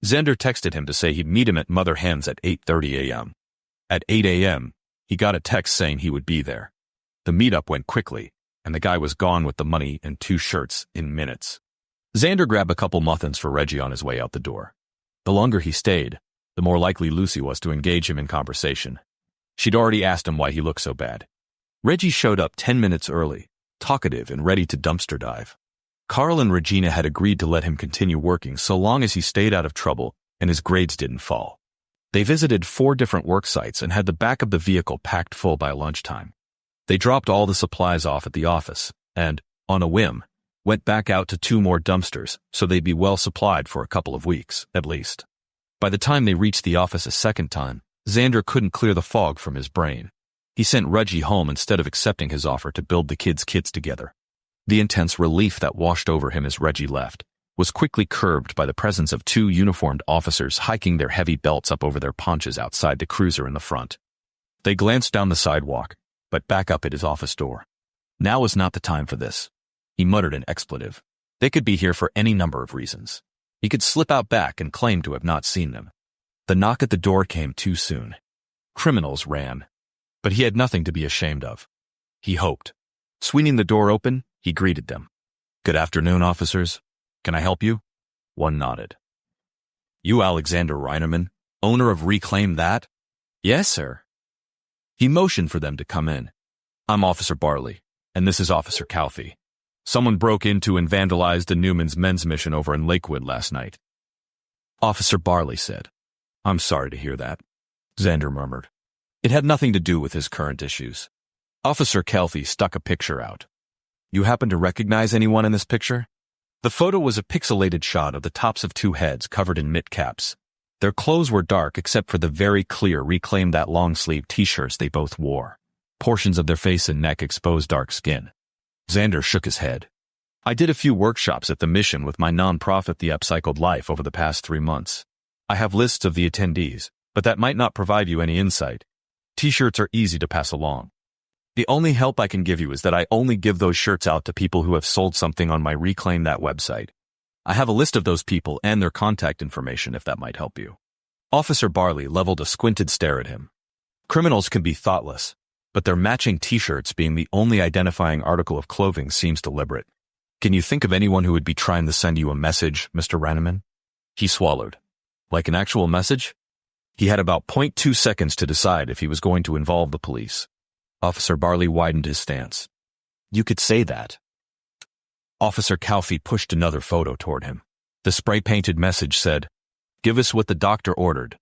Xander texted him to say he'd meet him at Mother Hen's at 8:30 a.m. At 8 a.m., he got a text saying he would be there. The meetup went quickly, and the guy was gone with the money and 2 shirts in minutes. Xander grabbed a couple muffins for Reggie on his way out the door. The longer he stayed, the more likely Lucy was to engage him in conversation. She'd already asked him why he looked so bad. Reggie showed up 10 minutes early, talkative and ready to dumpster dive. Carl and Regina had agreed to let him continue working so long as he stayed out of trouble and his grades didn't fall. They visited 4 different work sites and had the back of the vehicle packed full by lunchtime. They dropped all the supplies off at the office and, on a whim, went back out to 2 more dumpsters so they'd be well supplied for a couple of weeks, at least. By the time they reached the office a second time, Xander couldn't clear the fog from his brain. He sent Reggie home instead of accepting his offer to build the kids' kits together. The intense relief that washed over him as Reggie left was quickly curbed by the presence of 2 uniformed officers hiking their heavy belts up over their paunches outside the cruiser in the front. They glanced down the sidewalk, but back up at his office door. Now was not the time for this. He muttered an expletive. They could be here for any number of reasons. He could slip out back and claim to have not seen them. The knock at the door came too soon. Criminals ran. But he had nothing to be ashamed of. He hoped. Swinging the door open, he greeted them. "Good afternoon, officers. Can I help you?" One nodded. "You Alexander Reinerman, owner of Reclaim That?" "Yes, sir." He motioned for them to come in. "I'm Officer Barley, and this is Officer Calfee. Someone broke into and vandalized the Newman's men's mission over in Lakewood last night." Officer Barley said. "I'm sorry to hear that," Xander murmured. It had nothing to do with his current issues. Officer Calfee stuck a picture out. "You happen to recognize anyone in this picture?" The photo was a pixelated shot of the tops of 2 heads covered in knit caps. Their clothes were dark except for the very clear Reclaim That long-sleeve t-shirts they both wore. Portions of their face and neck exposed dark skin. Xander shook his head. "I did a few workshops at the mission with my non-profit The Upcycled Life over the past 3 months. I have lists of the attendees, but that might not provide you any insight. T-shirts are easy to pass along. The only help I can give you is that I only give those shirts out to people who have sold something on my Reclaim That website. I have a list of those people and their contact information if that might help you." Officer Barley leveled a squinted stare at him. Criminals can be thoughtless, but their matching t-shirts being the only identifying article of clothing seems deliberate. "Can you think of anyone who would be trying to send you a message, Mr. Reinerman?" He swallowed. "Like an actual message?" He had about 0.2 seconds to decide if he was going to involve the police. Officer Barley widened his stance. "You could say that." Officer Calfee pushed another photo toward him. The spray-painted message said, "Give us what the doctor ordered."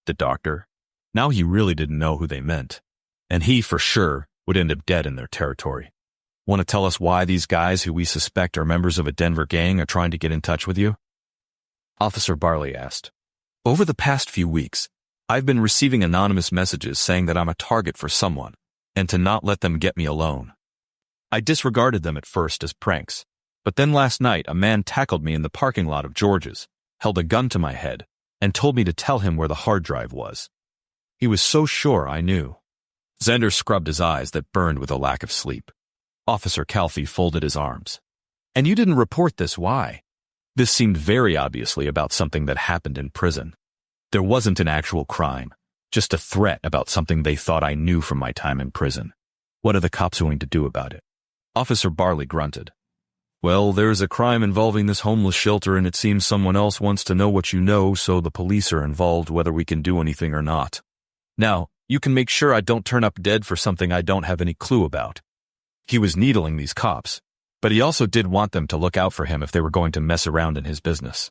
The doctor? Now he really didn't know who they meant. And he, for sure, would end up dead in their territory. "Want to tell us why these guys who we suspect are members of a Denver gang are trying to get in touch with you?" Officer Barley asked. "Over the past few weeks, I've been receiving anonymous messages saying that I'm a target for someone, and to not let them get me alone. I disregarded them at first as pranks, but then last night a man tackled me in the parking lot of George's, held a gun to my head, and told me to tell him where the hard drive was. He was so sure I knew." Xander scrubbed his eyes that burned with a lack of sleep. Officer Calfee folded his arms. "And you didn't report this, why?" This seemed very obviously about something that happened in prison. There wasn't an actual crime, just a threat about something they thought I knew from my time in prison. What are the cops going to do about it? Officer Barley grunted. "Well, there's a crime involving this homeless shelter and it seems someone else wants to know what you know, so the police are involved whether we can do anything or not. Now, you can make sure I don't turn up dead for something I don't have any clue about." He was needling these cops, but he also did want them to look out for him if they were going to mess around in his business.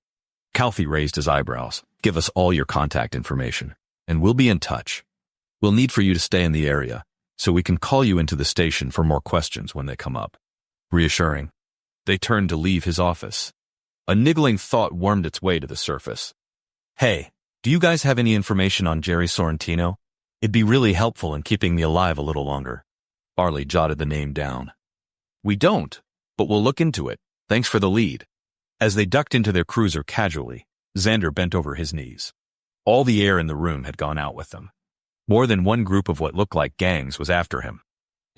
Calfee raised his eyebrows. "Give us all your contact information, and we'll be in touch. We'll need for you to stay in the area, so we can call you into the station for more questions when they come up." Reassuring. They turned to leave his office. A niggling thought wormed its way to the surface. "Hey, do you guys have any information on Jerry Sorrentino? It'd be really helpful in keeping me alive a little longer." Barley jotted the name down. "We don't, but we'll look into it. Thanks for the lead." As they ducked into their cruiser casually, Xander bent over his knees. All the air in the room had gone out with them. More than one group of what looked like gangs was after him.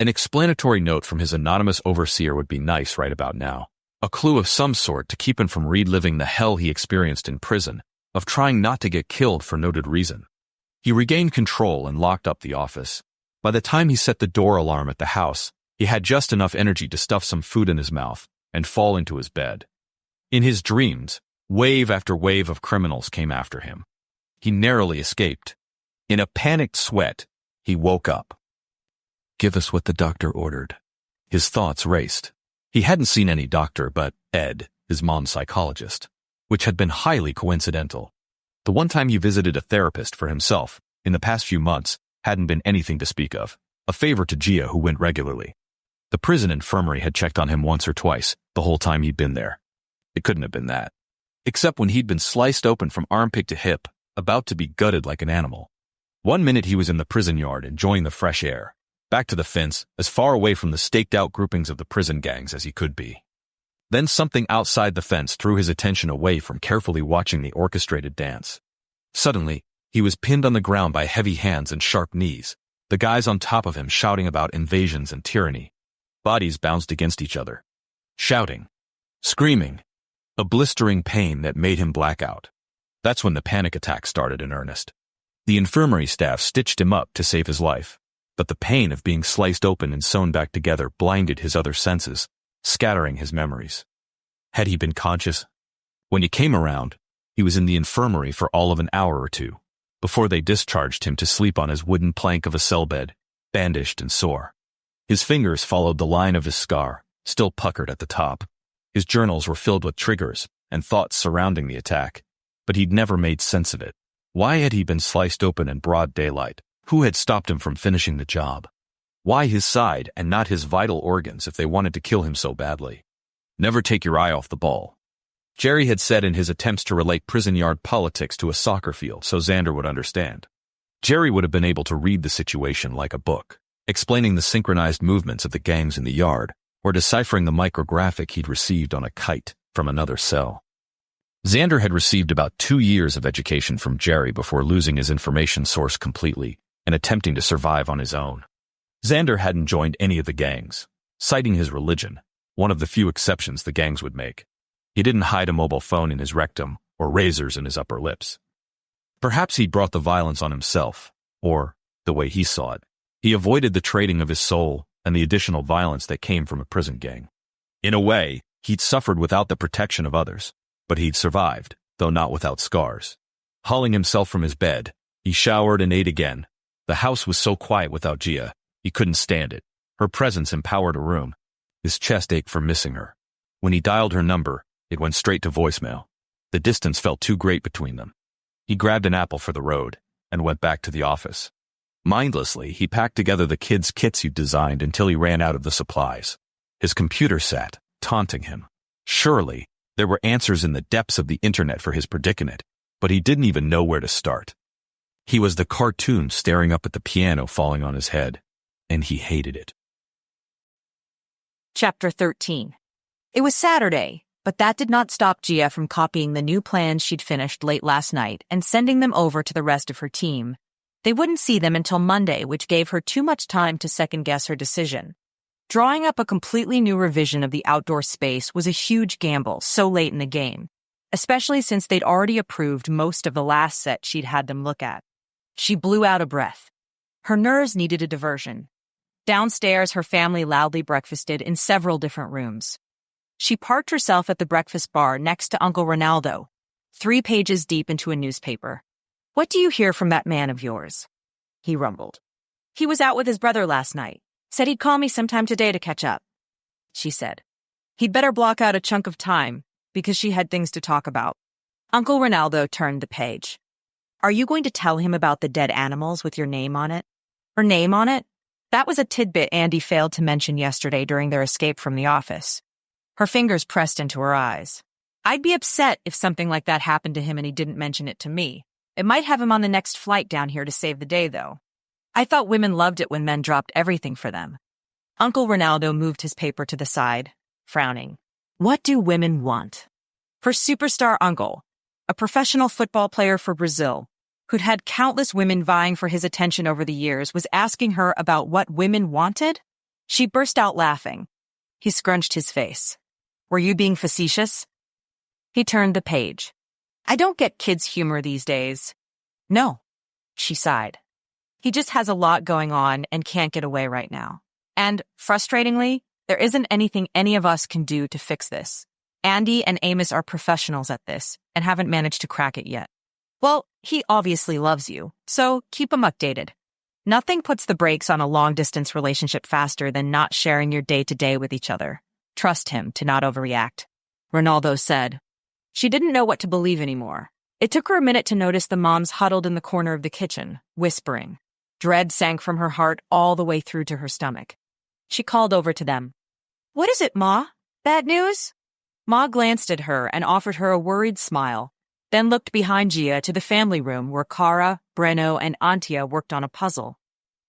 An explanatory note from his anonymous overseer would be nice right about now. A clue of some sort to keep him from reliving the hell he experienced in prison, of trying not to get killed for no good reason. He regained control and locked up the office. By the time he set the door alarm at the house, he had just enough energy to stuff some food in his mouth and fall into his bed. In his dreams, wave after wave of criminals came after him. He narrowly escaped. In a panicked sweat, he woke up. Give us what the doctor ordered. His thoughts raced. He hadn't seen any doctor but Ed, his mom's psychologist, which had been highly coincidental. The one time he visited a therapist for himself in the past few months hadn't been anything to speak of, a favor to Gia who went regularly. The prison infirmary had checked on him once or twice the whole time he'd been there. It couldn't have been that. Except when he'd been sliced open from armpit to hip, about to be gutted like an animal. One minute he was in the prison yard enjoying the fresh air, back to the fence, as far away from the staked-out groupings of the prison gangs as he could be. Then something outside the fence drew his attention away from carefully watching the orchestrated dance. Suddenly, he was pinned on the ground by heavy hands and sharp knees, the guys on top of him shouting about invasions and tyranny. Bodies bounced against each other, shouting, screaming, a blistering pain that made him black out. That's when the panic attack started in earnest. The infirmary staff stitched him up to save his life, but the pain of being sliced open and sewn back together blinded his other senses, scattering his memories. Had he been conscious? When he came around, he was in the infirmary for all of an hour or two, before they discharged him to sleep on his wooden plank of a cell bed, bandaged and sore. His fingers followed the line of his scar, still puckered at the top. His journals were filled with triggers and thoughts surrounding the attack, but he'd never made sense of it. Why had he been sliced open in broad daylight? Who had stopped him from finishing the job? Why his side and not his vital organs if they wanted to kill him so badly? Never take your eye off the ball. Jerry had said in his attempts to relate prison yard politics to a soccer field so Xander would understand. Jerry would have been able to read the situation like a book, explaining the synchronized movements of the gangs in the yard, or deciphering the micrographic he'd received on a kite from another cell. Xander had received about 2 years of education from Jerry before losing his information source completely and attempting to survive on his own. Xander hadn't joined any of the gangs, citing his religion, one of the few exceptions the gangs would make. He didn't hide a mobile phone in his rectum or razors in his upper lips. Perhaps he'd brought the violence on himself, or, the way he saw it, he avoided the trading of his soul and the additional violence that came from a prison gang. In a way, he'd suffered without the protection of others, but he'd survived, though not without scars. Hauling himself from his bed, he showered and ate again. The house was so quiet without Gia, he couldn't stand it. Her presence empowered a room. His chest ached for missing her. When he dialed her number, it went straight to voicemail. The distance felt too great between them. He grabbed an apple for the road and went back to the office. Mindlessly, he packed together the kids' kits he'd designed until he ran out of the supplies. His computer sat, taunting him. Surely, there were answers in the depths of the internet for his predicament, but he didn't even know where to start. He was the cartoon staring up at the piano falling on his head, and he hated it. Chapter 13. It was Saturday, but that did not stop Gia from copying the new plans she'd finished late last night and sending them over to the rest of her team. They wouldn't see them until Monday, which gave her too much time to second-guess her decision. Drawing up a completely new revision of the outdoor space was a huge gamble so late in the game, especially since they'd already approved most of the last set she'd had them look at. She blew out a breath. Her nerves needed a diversion. Downstairs, her family loudly breakfasted in several different rooms. She parked herself at the breakfast bar next to Uncle Ronaldo, 3 pages deep into a newspaper. "What do you hear from that man of yours?" he rumbled. "He was out with his brother last night. Said he'd call me sometime today to catch up," she said. He'd better block out a chunk of time, because she had things to talk about. Uncle Ronaldo turned the page. "Are you going to tell him about the dead animals with your name on it?" Her name on it? That was a tidbit Andy failed to mention yesterday during their escape from the office. Her fingers pressed into her eyes. "I'd be upset if something like that happened to him and he didn't mention it to me. It might have him on the next flight down here to save the day, though. I thought women loved it when men dropped everything for them." Uncle Ronaldo moved his paper to the side, frowning. What do women want? Her superstar uncle, a professional football player for Brazil, who'd had countless women vying for his attention over the years, was asking her about what women wanted? She burst out laughing. He scrunched his face. "Were you being facetious?" He turned the page. "I don't get kids' humor these days." "No," she sighed. "He just has a lot going on and can't get away right now. And, frustratingly, there isn't anything any of us can do to fix this. Andy and Amos are professionals at this and haven't managed to crack it yet. Well, he obviously loves you, so keep him updated. Nothing puts the brakes on a long-distance relationship faster than not sharing your day-to-day with each other. Trust him to not overreact, Ronaldo said. She didn't know what to believe anymore. It took her a minute to notice the moms huddled in the corner of the kitchen, whispering. Dread sank from her heart all the way through to her stomach. She called over to them. "What is it, Ma? Bad news?" Ma glanced at her and offered her a worried smile, then looked behind Gia to the family room where Cara, Breno, and Antia worked on a puzzle.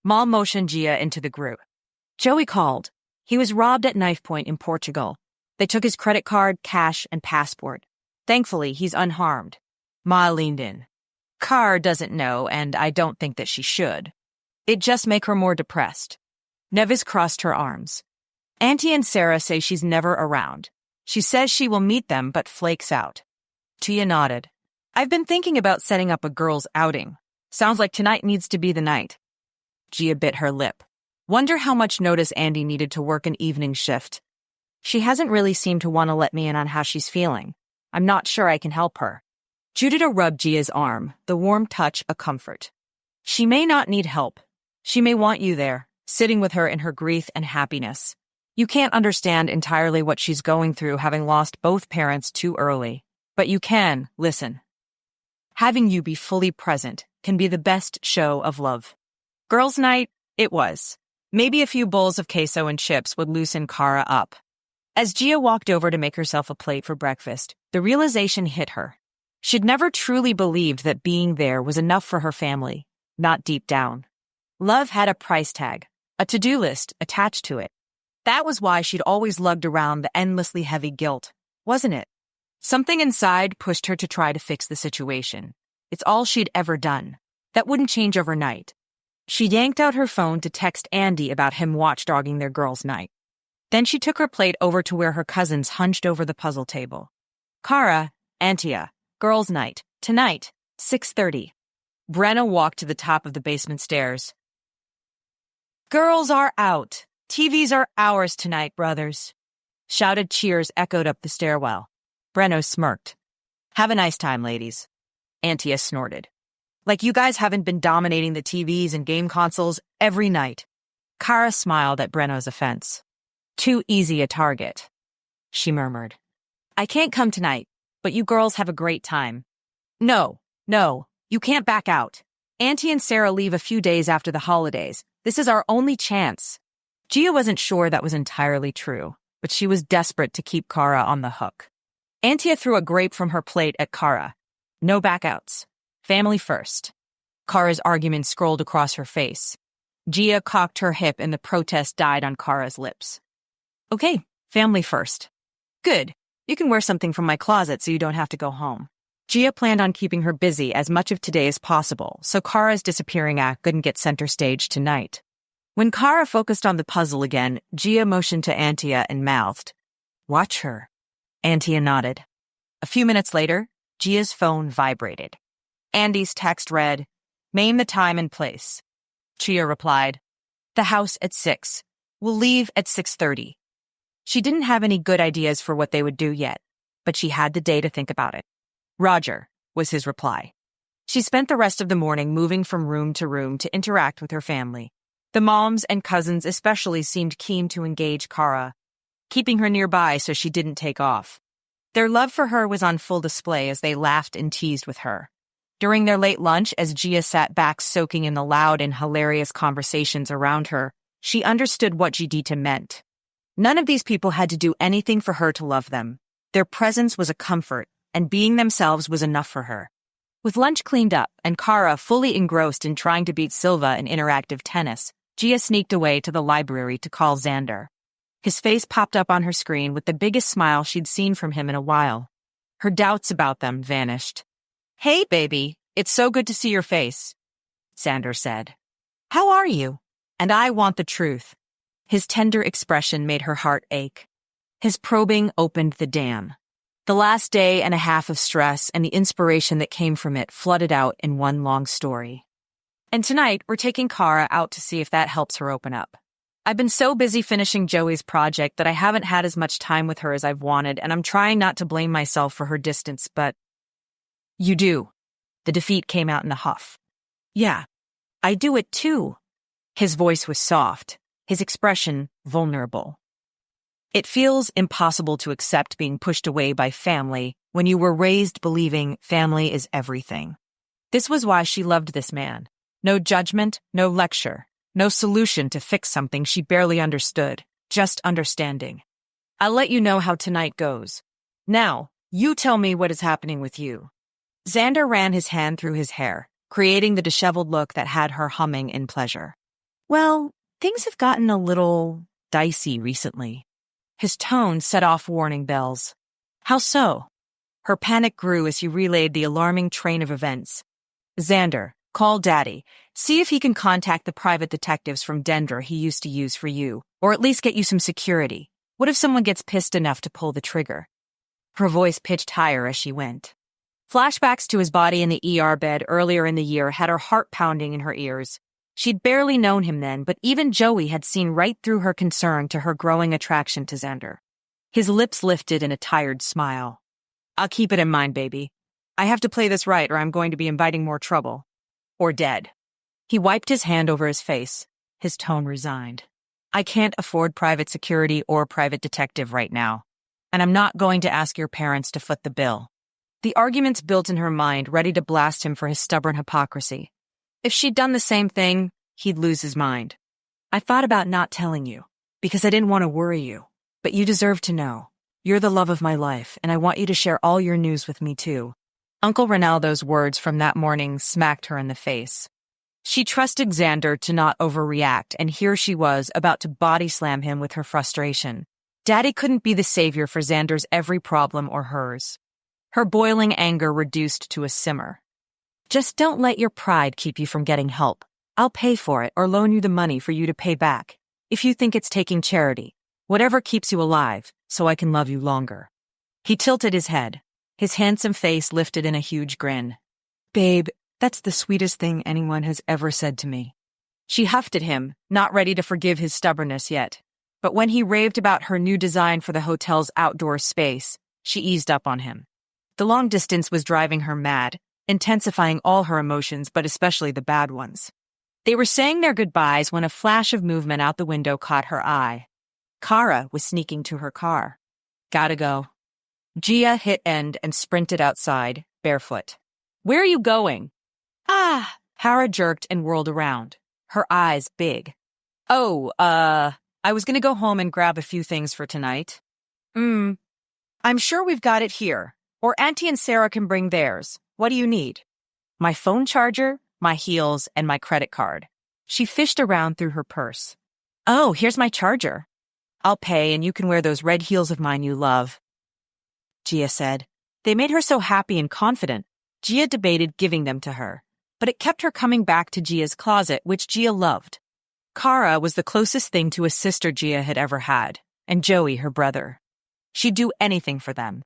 Ma motioned Gia into the group. Joey called. He was robbed at knife point in Portugal. They took his credit card, cash, and passport. Thankfully, he's unharmed. Ma leaned in. Car doesn't know, and I don't think that she should. It'd just make her more depressed. Nevis crossed her arms. Auntie and Sarah say she's never around. She says she will meet them, but flakes out. Tia nodded. I've been thinking about setting up a girls' outing. Sounds like tonight needs to be the night. Gia bit her lip. Wonder how much notice Andy needed to work an evening shift. She hasn't really seemed to want to let me in on how she's feeling. I'm not sure I can help her. Judita rubbed Gia's arm, the warm touch a comfort. She may not need help. She may want you there, sitting with her in her grief and happiness. You can't understand entirely what she's going through having lost both parents too early, but you can listen. Having you be fully present can be the best show of love. Girls' night, it was. Maybe a few bowls of queso and chips would loosen Cara up. As Gia walked over to make herself a plate for breakfast, the realization hit her. She'd never truly believed that being there was enough for her family, not deep down. Love had a price tag, a to-do list attached to it. That was why she'd always lugged around the endlessly heavy guilt, wasn't it? Something inside pushed her to try to fix the situation. It's all she'd ever done. That wouldn't change overnight. She yanked out her phone to text Andy about him watchdogging their girls' night. Then she took her plate over to where her cousins hunched over the puzzle table. Cara, Antia, girls' night, tonight, 6:30. Brenna walked to the top of the basement stairs. Girls are out. TVs are ours tonight, brothers. Shouted cheers echoed up the stairwell. Breno smirked. Have a nice time, ladies. Antia snorted. Like you guys haven't been dominating the TVs and game consoles every night. Cara smiled at Breno's offense. Too easy a target, she murmured. I can't come tonight, but you girls have a great time. No, you can't back out. Auntie and Sarah leave a few days after the holidays. This is our only chance. Gia wasn't sure that was entirely true, but she was desperate to keep Cara on the hook. Antia threw a grape from her plate at Cara. No backouts. Family first. Cara's argument scrolled across her face. Gia cocked her hip and the protest died on Cara's lips. Okay, family first. Good. You can wear something from my closet so you don't have to go home. Gia planned on keeping her busy as much of today as possible, so Cara's disappearing act couldn't get center stage tonight. When Cara focused on the puzzle again, Gia motioned to Antia and mouthed, Watch her. Antia nodded. A few minutes later, Gia's phone vibrated. Andy's text read, Name the time and place. Gia replied, The house at 6. We'll leave at 6:30. She didn't have any good ideas for what they would do yet, but she had the day to think about it. Roger, was his reply. She spent the rest of the morning moving from room to interact with her family. The moms and cousins especially seemed keen to engage Cara, keeping her nearby so she didn't take off. Their love for her was on full display as they laughed and teased with her. During their late lunch, as Gia sat back soaking in the loud and hilarious conversations around her, she understood what Judita meant. None of these people had to do anything for her to love them. Their presence was a comfort, and being themselves was enough for her. With lunch cleaned up and Cara fully engrossed in trying to beat Silva in interactive tennis, Gia sneaked away to the library to call Xander. His face popped up on her screen with the biggest smile she'd seen from him in a while. Her doubts about them vanished. Hey, baby, it's so good to see your face, Xander said. How are you? And I want the truth. His tender expression made her heart ache. His probing opened the dam. The last day and a half of stress and the inspiration that came from it flooded out in one long story. And tonight, we're taking Cara out to see if that helps her open up. I've been so busy finishing Joey's project that I haven't had as much time with her as I've wanted, and I'm trying not to blame myself for her distance, but you do. The defeat came out in a huff. Yeah, I do it too. His voice was soft, his expression vulnerable. It feels impossible to accept being pushed away by family when you were raised believing family is everything. This was why she loved this man. No judgment, no lecture, no solution to fix something she barely understood, just understanding. I'll let you know how tonight goes. Now, you tell me what is happening with you. Xander ran his hand through his hair, creating the disheveled look that had her humming in pleasure. Well, things have gotten a little dicey recently. His tone set off warning bells. How so? Her panic grew as he relayed the alarming train of events. Xander, call Daddy. See if he can contact the private detectives from Denver he used to use for you, or at least get you some security. What if someone gets pissed enough to pull the trigger? Her voice pitched higher as she went. Flashbacks to his body in the ER bed earlier in the year had her heart pounding in her ears. She'd barely known him then, but even Joey had seen right through her concern to her growing attraction to Xander. His lips lifted in a tired smile. I'll keep it in mind, baby. I have to play this right or I'm going to be inviting more trouble. Or dead. He wiped his hand over his face, his tone resigned. I can't afford private security or private detective right now, and I'm not going to ask your parents to foot the bill. The arguments built in her mind, ready to blast him for his stubborn hypocrisy. If she'd done the same thing, he'd lose his mind. I thought about not telling you, because I didn't want to worry you, but you deserve to know. You're the love of my life, and I want you to share all your news with me too. Uncle Ronaldo's words from that morning smacked her in the face. She trusted Xander to not overreact, and here she was about to body slam him with her frustration. Daddy couldn't be the savior for Xander's every problem or hers. Her boiling anger reduced to a simmer. Just don't let your pride keep you from getting help. I'll pay for it or loan you the money for you to pay back. If you think it's taking charity, whatever keeps you alive, so I can love you longer. He tilted his head, his handsome face lifted in a huge grin. Babe, that's the sweetest thing anyone has ever said to me. She huffed at him, not ready to forgive his stubbornness yet. But when he raved about her new design for the hotel's outdoor space, she eased up on him. The long distance was driving her mad, intensifying all her emotions, but especially the bad ones. They were saying their goodbyes when a flash of movement out the window caught her eye. Kara was sneaking to her car. Gotta go. Gia hit end and sprinted outside, barefoot. Where are you going? Kara jerked and whirled around, her eyes big. I was gonna go home and grab a few things for tonight. I'm sure we've got it here, or Auntie and Sarah can bring theirs. What do you need? My phone charger, my heels, and my credit card. She fished around through her purse. Oh, here's my charger. I'll pay and you can wear those red heels of mine you love. Gia said. They made her so happy and confident. Gia debated giving them to her, but it kept her coming back to Gia's closet, which Gia loved. Kara was the closest thing to a sister Gia had ever had, and Joey her brother. She'd do anything for them.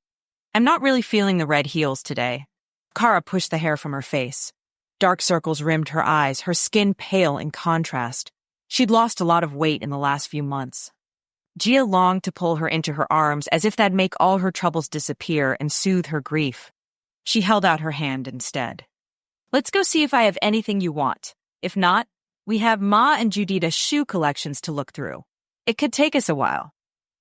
I'm not really feeling the red heels today. Kara pushed the hair from her face. Dark circles rimmed her eyes, her skin pale in contrast. She'd lost a lot of weight in the last few months. Gia longed to pull her into her arms as if that'd make all her troubles disappear and soothe her grief. She held out her hand instead. Let's go see if I have anything you want. If not, we have Ma and Judita's shoe collections to look through. It could take us a while.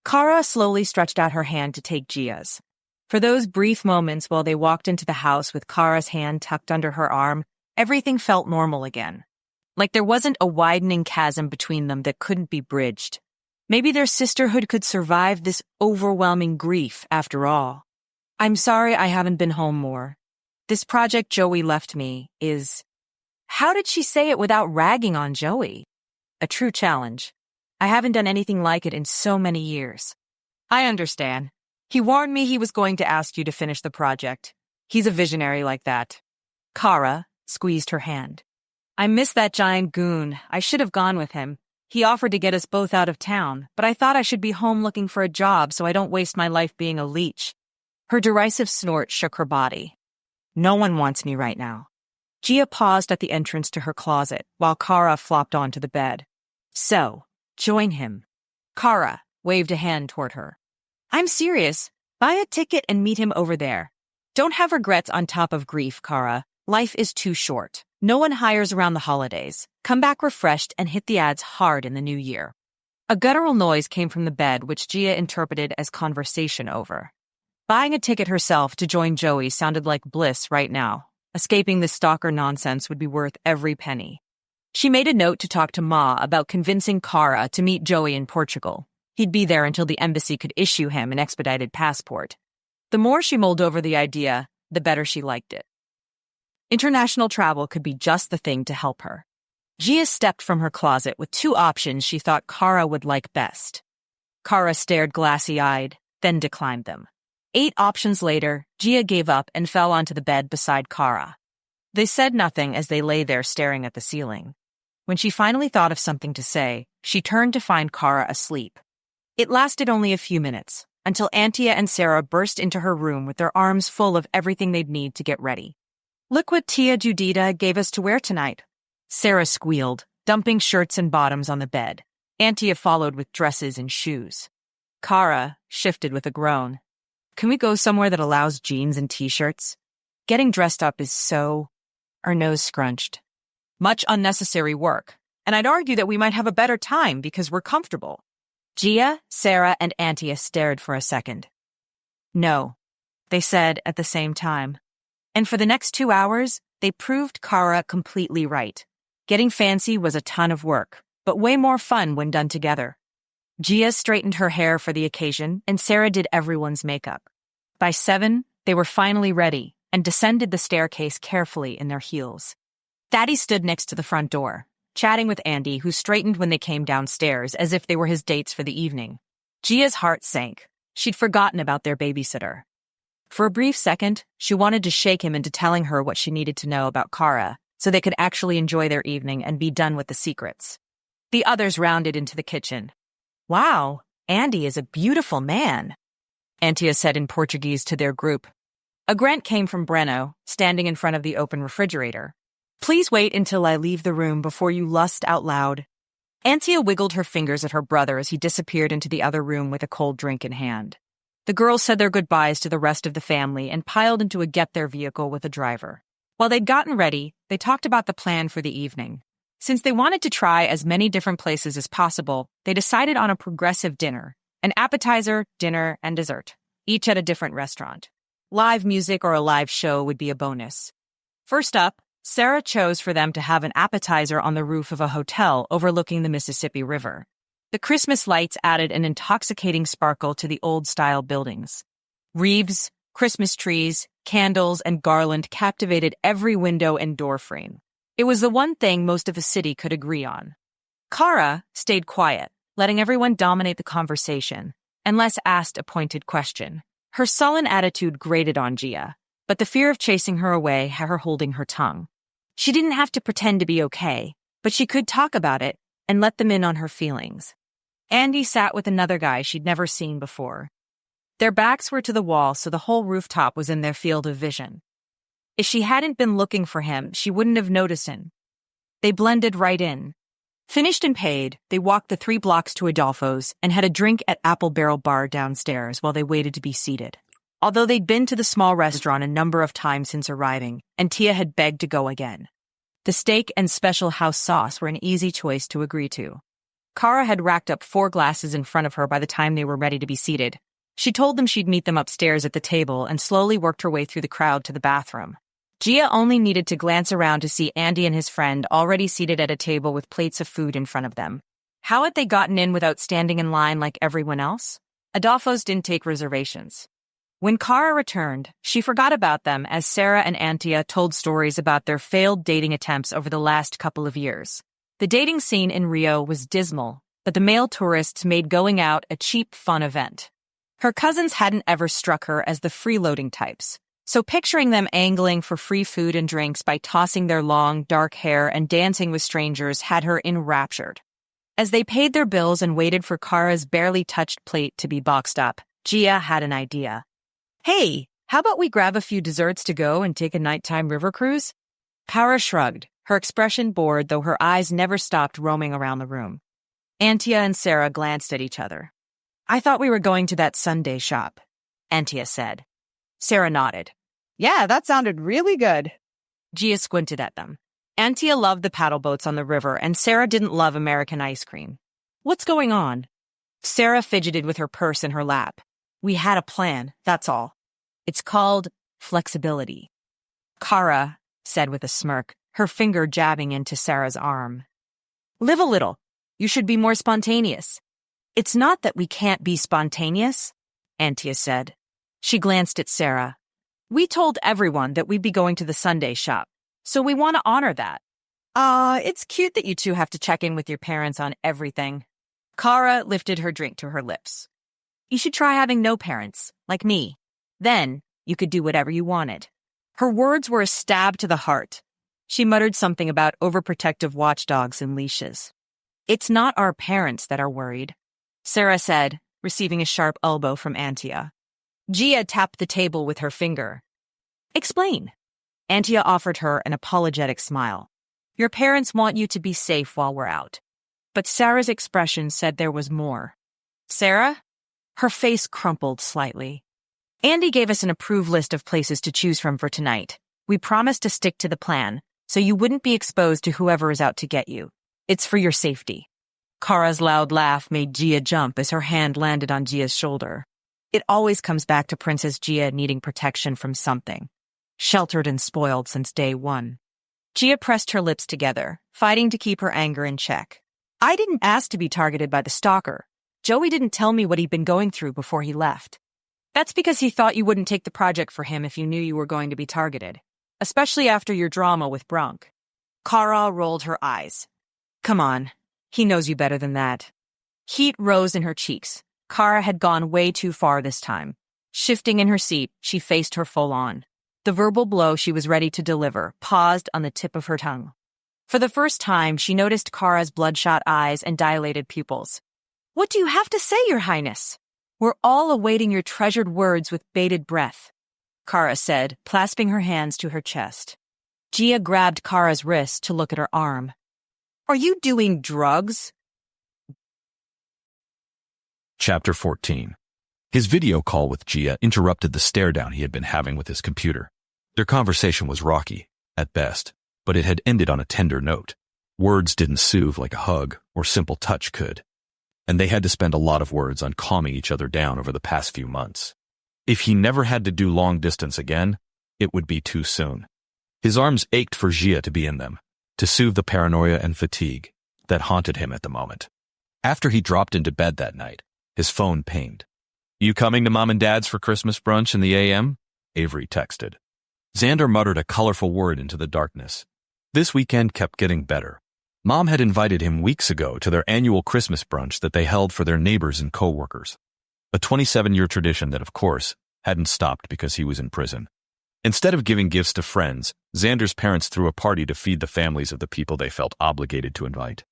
Kara slowly stretched out her hand to take Gia's. For those brief moments while they walked into the house with Kara's hand tucked under her arm, everything felt normal again. Like there wasn't a widening chasm between them that couldn't be bridged. Maybe their sisterhood could survive this overwhelming grief after all. I'm sorry I haven't been home more. This project Joey left me is... How did she say it without ragging on Joey? A true challenge. I haven't done anything like it in so many years. I understand. He warned me he was going to ask you to finish the project. He's a visionary like that. Kara squeezed her hand. I miss that giant goon. I should have gone with him. He offered to get us both out of town, but I thought I should be home looking for a job so I don't waste my life being a leech. Her derisive snort shook her body. No one wants me right now. Gia paused at the entrance to her closet while Kara flopped onto the bed. So, Join him. Kara waved a hand toward her. I'm serious. Buy a ticket and meet him over there. Don't have regrets on top of grief, Kara. Life is too short. No one hires around the holidays. Come back refreshed and hit the ads hard in the new year. A guttural noise came from the bed, which Gia interpreted as conversation over. Buying a ticket herself to join Joey sounded like bliss right now. Escaping this stalker nonsense would be worth every penny. She made a note to talk to Ma about convincing Kara to meet Joey in Portugal. He'd be there until the embassy could issue him an expedited passport. The more she mulled over the idea, the better she liked it. International travel could be just the thing to help her. Gia stepped from her closet with two options she thought Kara would like best. Kara stared glassy-eyed, then declined them. 8 options later, Gia gave up and fell onto the bed beside Kara. They said nothing as they lay there staring at the ceiling. When she finally thought of something to say, she turned to find Kara asleep. It lasted only a few minutes, until Antia and Sarah burst into her room with their arms full of everything they'd need to get ready. Look what Tia Judita gave us to wear tonight. Sarah squealed, dumping shirts and bottoms on the bed. Antia followed with dresses and shoes. Kara shifted with a groan. Can we go somewhere that allows jeans and t-shirts? Getting dressed up is so... Her nose scrunched. Much unnecessary work, and I'd argue that we might have a better time because we're comfortable. Gia, Sarah, and Antia stared for a second. No, they said at the same time. And for the next 2 hours, they proved Kara completely right. Getting fancy was a ton of work, but way more fun when done together. Gia straightened her hair for the occasion, and Sarah did everyone's makeup. By 7, they were finally ready and descended the staircase carefully in their heels. Thaddy stood next to the front door, chatting with Andy, who straightened when they came downstairs as if they were his dates for the evening. Gia's heart sank. She'd forgotten about their babysitter. For a brief second, she wanted to shake him into telling her what she needed to know about Kara, so they could actually enjoy their evening and be done with the secrets. The others rounded into the kitchen. Wow, Andy is a beautiful man, Antia said in Portuguese to their group. A grunt came from Breno, standing in front of the open refrigerator. Please wait until I leave the room before you lust out loud. Antia wiggled her fingers at her brother as he disappeared into the other room with a cold drink in hand. The girls said their goodbyes to the rest of the family and piled into a get-there vehicle with a driver. While they'd gotten ready, they talked about the plan for the evening. Since they wanted to try as many different places as possible, they decided on a progressive dinner, an appetizer, dinner, and dessert, each at a different restaurant. Live music or a live show would be a bonus. First up, Sarah chose for them to have an appetizer on the roof of a hotel overlooking the Mississippi River. The Christmas lights added an intoxicating sparkle to the old-style buildings. Wreaths, Christmas trees, candles, and garland captivated every window and door frame. It was the one thing most of the city could agree on. Kara stayed quiet, letting everyone dominate the conversation, unless asked a pointed question. Her sullen attitude grated on Gia, but the fear of chasing her away had her holding her tongue. She didn't have to pretend to be okay, but she could talk about it and let them in on her feelings. Andy sat with another guy she'd never seen before. Their backs were to the wall, so the whole rooftop was in their field of vision. If she hadn't been looking for him, she wouldn't have noticed him. They blended right in. Finished and paid, they walked the 3 blocks to Adolfo's and had a drink at Apple Barrel Bar downstairs while they waited to be seated. Although they'd been to the small restaurant a number of times since arriving, and Tia had begged to go again. The steak and special house sauce were an easy choice to agree to. Kara had racked up 4 glasses in front of her by the time they were ready to be seated. She told them she'd meet them upstairs at the table and slowly worked her way through the crowd to the bathroom. Gia only needed to glance around to see Andy and his friend already seated at a table with plates of food in front of them. How had they gotten in without standing in line like everyone else? Adolfo's didn't take reservations. When Kara returned, she forgot about them as Sarah and Antia told stories about their failed dating attempts over the last couple of years. The dating scene in Rio was dismal, but the male tourists made going out a cheap, fun event. Her cousins hadn't ever struck her as the freeloading types, so picturing them angling for free food and drinks by tossing their long, dark hair and dancing with strangers had her enraptured. As they paid their bills and waited for Kara's barely touched plate to be boxed up, Gia had an idea. Hey, how about we grab a few desserts to go and take a nighttime river cruise? Kara shrugged, her expression bored though her eyes never stopped roaming around the room. Antia and Sarah glanced at each other. I thought we were going to that Sunday shop, Antia said. Sarah nodded. Yeah, that sounded really good. Gia squinted at them. Antia loved the paddle boats on the river, and Sarah didn't love American ice cream. What's going on? Sarah fidgeted with her purse in her lap. We had a plan, that's all. It's called flexibility. Kara said with a smirk, her finger jabbing into Sarah's arm. Live a little. You should be more spontaneous. It's not that we can't be spontaneous, Antia said. She glanced at Sarah. We told everyone that we'd be going to the Sunday shop, so we want to honor that. It's cute that you two have to check in with your parents on everything. Kara lifted her drink to her lips. You should try having no parents, like me. Then you could do whatever you wanted. Her words were a stab to the heart. She muttered something about overprotective watchdogs and leashes. It's not our parents that are worried, Sarah said, receiving a sharp elbow from Antia. Gia tapped the table with her finger. Explain. Antia offered her an apologetic smile. Your parents want you to be safe while we're out. But Sarah's expression said there was more. Sarah? Her face crumpled slightly. Andy gave us an approved list of places to choose from for tonight. We promised to stick to the plan, so you wouldn't be exposed to whoever is out to get you. It's for your safety. Kara's loud laugh made Gia jump as her hand landed on Gia's shoulder. It always comes back to Princess Gia needing protection from something. Sheltered and spoiled since day one. Gia pressed her lips together, fighting to keep her anger in check. I didn't ask to be targeted by the stalker. Joey didn't tell me what he'd been going through before he left. That's because he thought you wouldn't take the project for him if you knew you were going to be targeted, especially after your drama with Bronk. Kara rolled her eyes. Come on, he knows you better than that. Heat rose in her cheeks. Kara had gone way too far this time. Shifting in her seat, she faced her full on. The verbal blow she was ready to deliver paused on the tip of her tongue. For the first time, she noticed Kara's bloodshot eyes and dilated pupils. What do you have to say, Your Highness? We're all awaiting your treasured words with bated breath, Kara said, clasping her hands to her chest. Gia grabbed Kara's wrist to look at her arm. Are you doing drugs? Chapter 14. His video call with Gia interrupted the stare-down he had been having with his computer. Their conversation was rocky, at best, but it had ended on a tender note. Words didn't soothe like a hug or simple touch could. And they had to spend a lot of words on calming each other down over the past few months. If he never had to do long distance again, it would be too soon. His arms ached for Gia to be in them, to soothe the paranoia and fatigue that haunted him at the moment. After he dropped into bed that night, his phone pinged. You coming to Mom and Dad's for Christmas brunch in the AM? Avery texted. Xander muttered a colorful word into the darkness. This weekend kept getting better. Mom had invited him weeks ago to their annual Christmas brunch that they held for their neighbors and co-workers. A 27-year tradition that, of course, hadn't stopped because he was in prison. Instead of giving gifts to friends, Xander's parents threw a party to feed the families of the people they felt obligated to invite.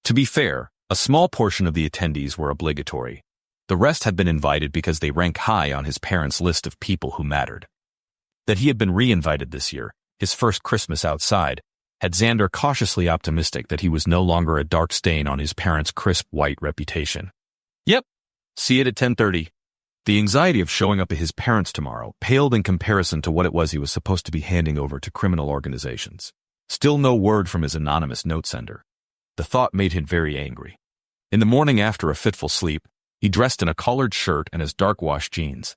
To be fair, a small portion of the attendees were obligatory. The rest had been invited because they rank high on his parents' list of people who mattered. That he had been re-invited this year, his first Christmas outside, had Xander cautiously optimistic that he was no longer a dark stain on his parents' crisp white reputation. Yep, see it at 10:30. The anxiety of showing up at his parents' tomorrow paled in comparison to what it was he was supposed to be handing over to criminal organizations. Still no word from his anonymous note sender. The thought made him very angry. In the morning after a fitful sleep, he dressed in a collared shirt and his dark-washed jeans.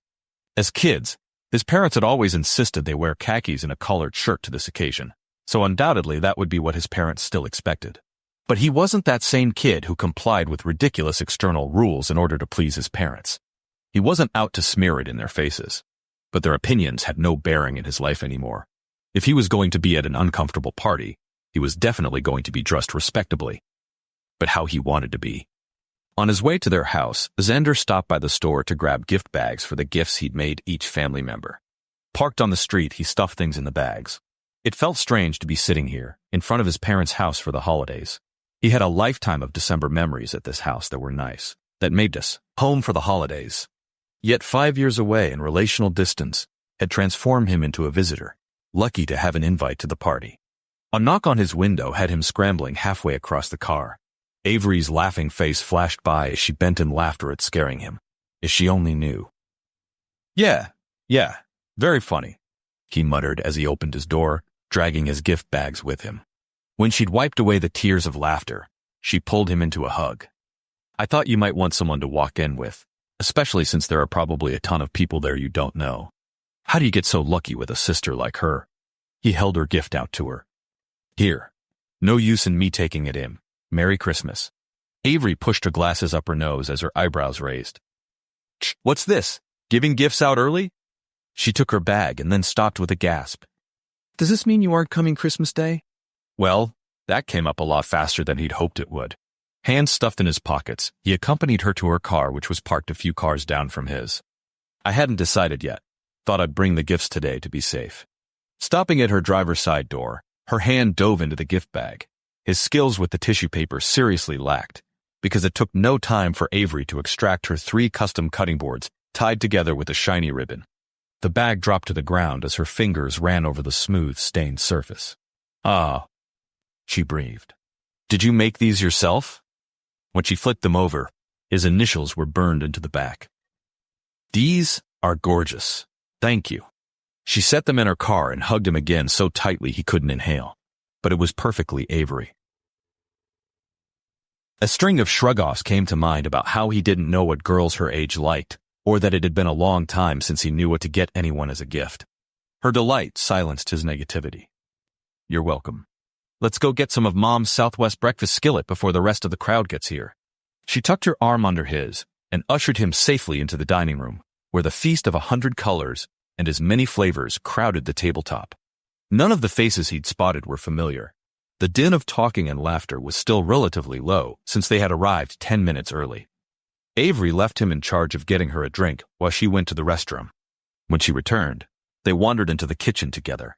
As kids, his parents had always insisted they wear khakis and a collared shirt to this occasion, so undoubtedly that would be what his parents still expected. But he wasn't that same kid who complied with ridiculous external rules in order to please his parents. He wasn't out to smear it in their faces, but their opinions had no bearing in his life anymore. If he was going to be at an uncomfortable party, he was definitely going to be dressed respectably. But how he wanted to be. On his way to their house, Xander stopped by the store to grab gift bags for the gifts he'd made each family member. Parked on the street, he stuffed things in the bags. It felt strange to be sitting here, in front of his parents' house for the holidays. He had a lifetime of December memories at this house that were nice, that made us home for the holidays. Yet 5 years away in relational distance had transformed him into a visitor, lucky to have an invite to the party. A knock on his window had him scrambling halfway across the car. Avery's laughing face flashed by as she bent in laughter at scaring him. If she only knew. Yeah, very funny, he muttered as he opened his door, dragging his gift bags with him. When she'd wiped away the tears of laughter, she pulled him into a hug. I thought you might want someone to walk in with, especially since there are probably a ton of people there you don't know. How do you get so lucky with a sister like her? He held her gift out to her. Here. No use in me taking it in. Merry Christmas. Avery pushed her glasses up her nose as her eyebrows raised. What's this? Giving gifts out early? She took her bag and then stopped with a gasp. Does this mean you aren't coming Christmas Day? Well, that came up a lot faster than he'd hoped it would. Hands stuffed in his pockets, he accompanied her to her car, which was parked a few cars down from his. I hadn't decided yet. Thought I'd bring the gifts today to be safe. Stopping at her driver's side door, her hand dove into the gift bag. His skills with the tissue paper seriously lacked, because it took no time for Avery to extract her 3 custom cutting boards tied together with a shiny ribbon. The bag dropped to the ground as her fingers ran over the smooth, stained surface. Ah, she breathed. Did you make these yourself? When she flipped them over, his initials were burned into the back. These are gorgeous. Thank you. She set them in her car and hugged him again so tightly he couldn't inhale. But it was perfectly Avery. A string of shrug-offs came to mind about how he didn't know what girls her age liked, or that it had been a long time since he knew what to get anyone as a gift. Her delight silenced his negativity. You're welcome. Let's go get some of Mom's Southwest breakfast skillet before the rest of the crowd gets here. She tucked her arm under his and ushered him safely into the dining room, where the feast of 100 colors and as many flavors crowded the tabletop. None of the faces he'd spotted were familiar. The din of talking and laughter was still relatively low since they had arrived 10 minutes early. Avery left him in charge of getting her a drink while she went to the restroom. When she returned, they wandered into the kitchen together.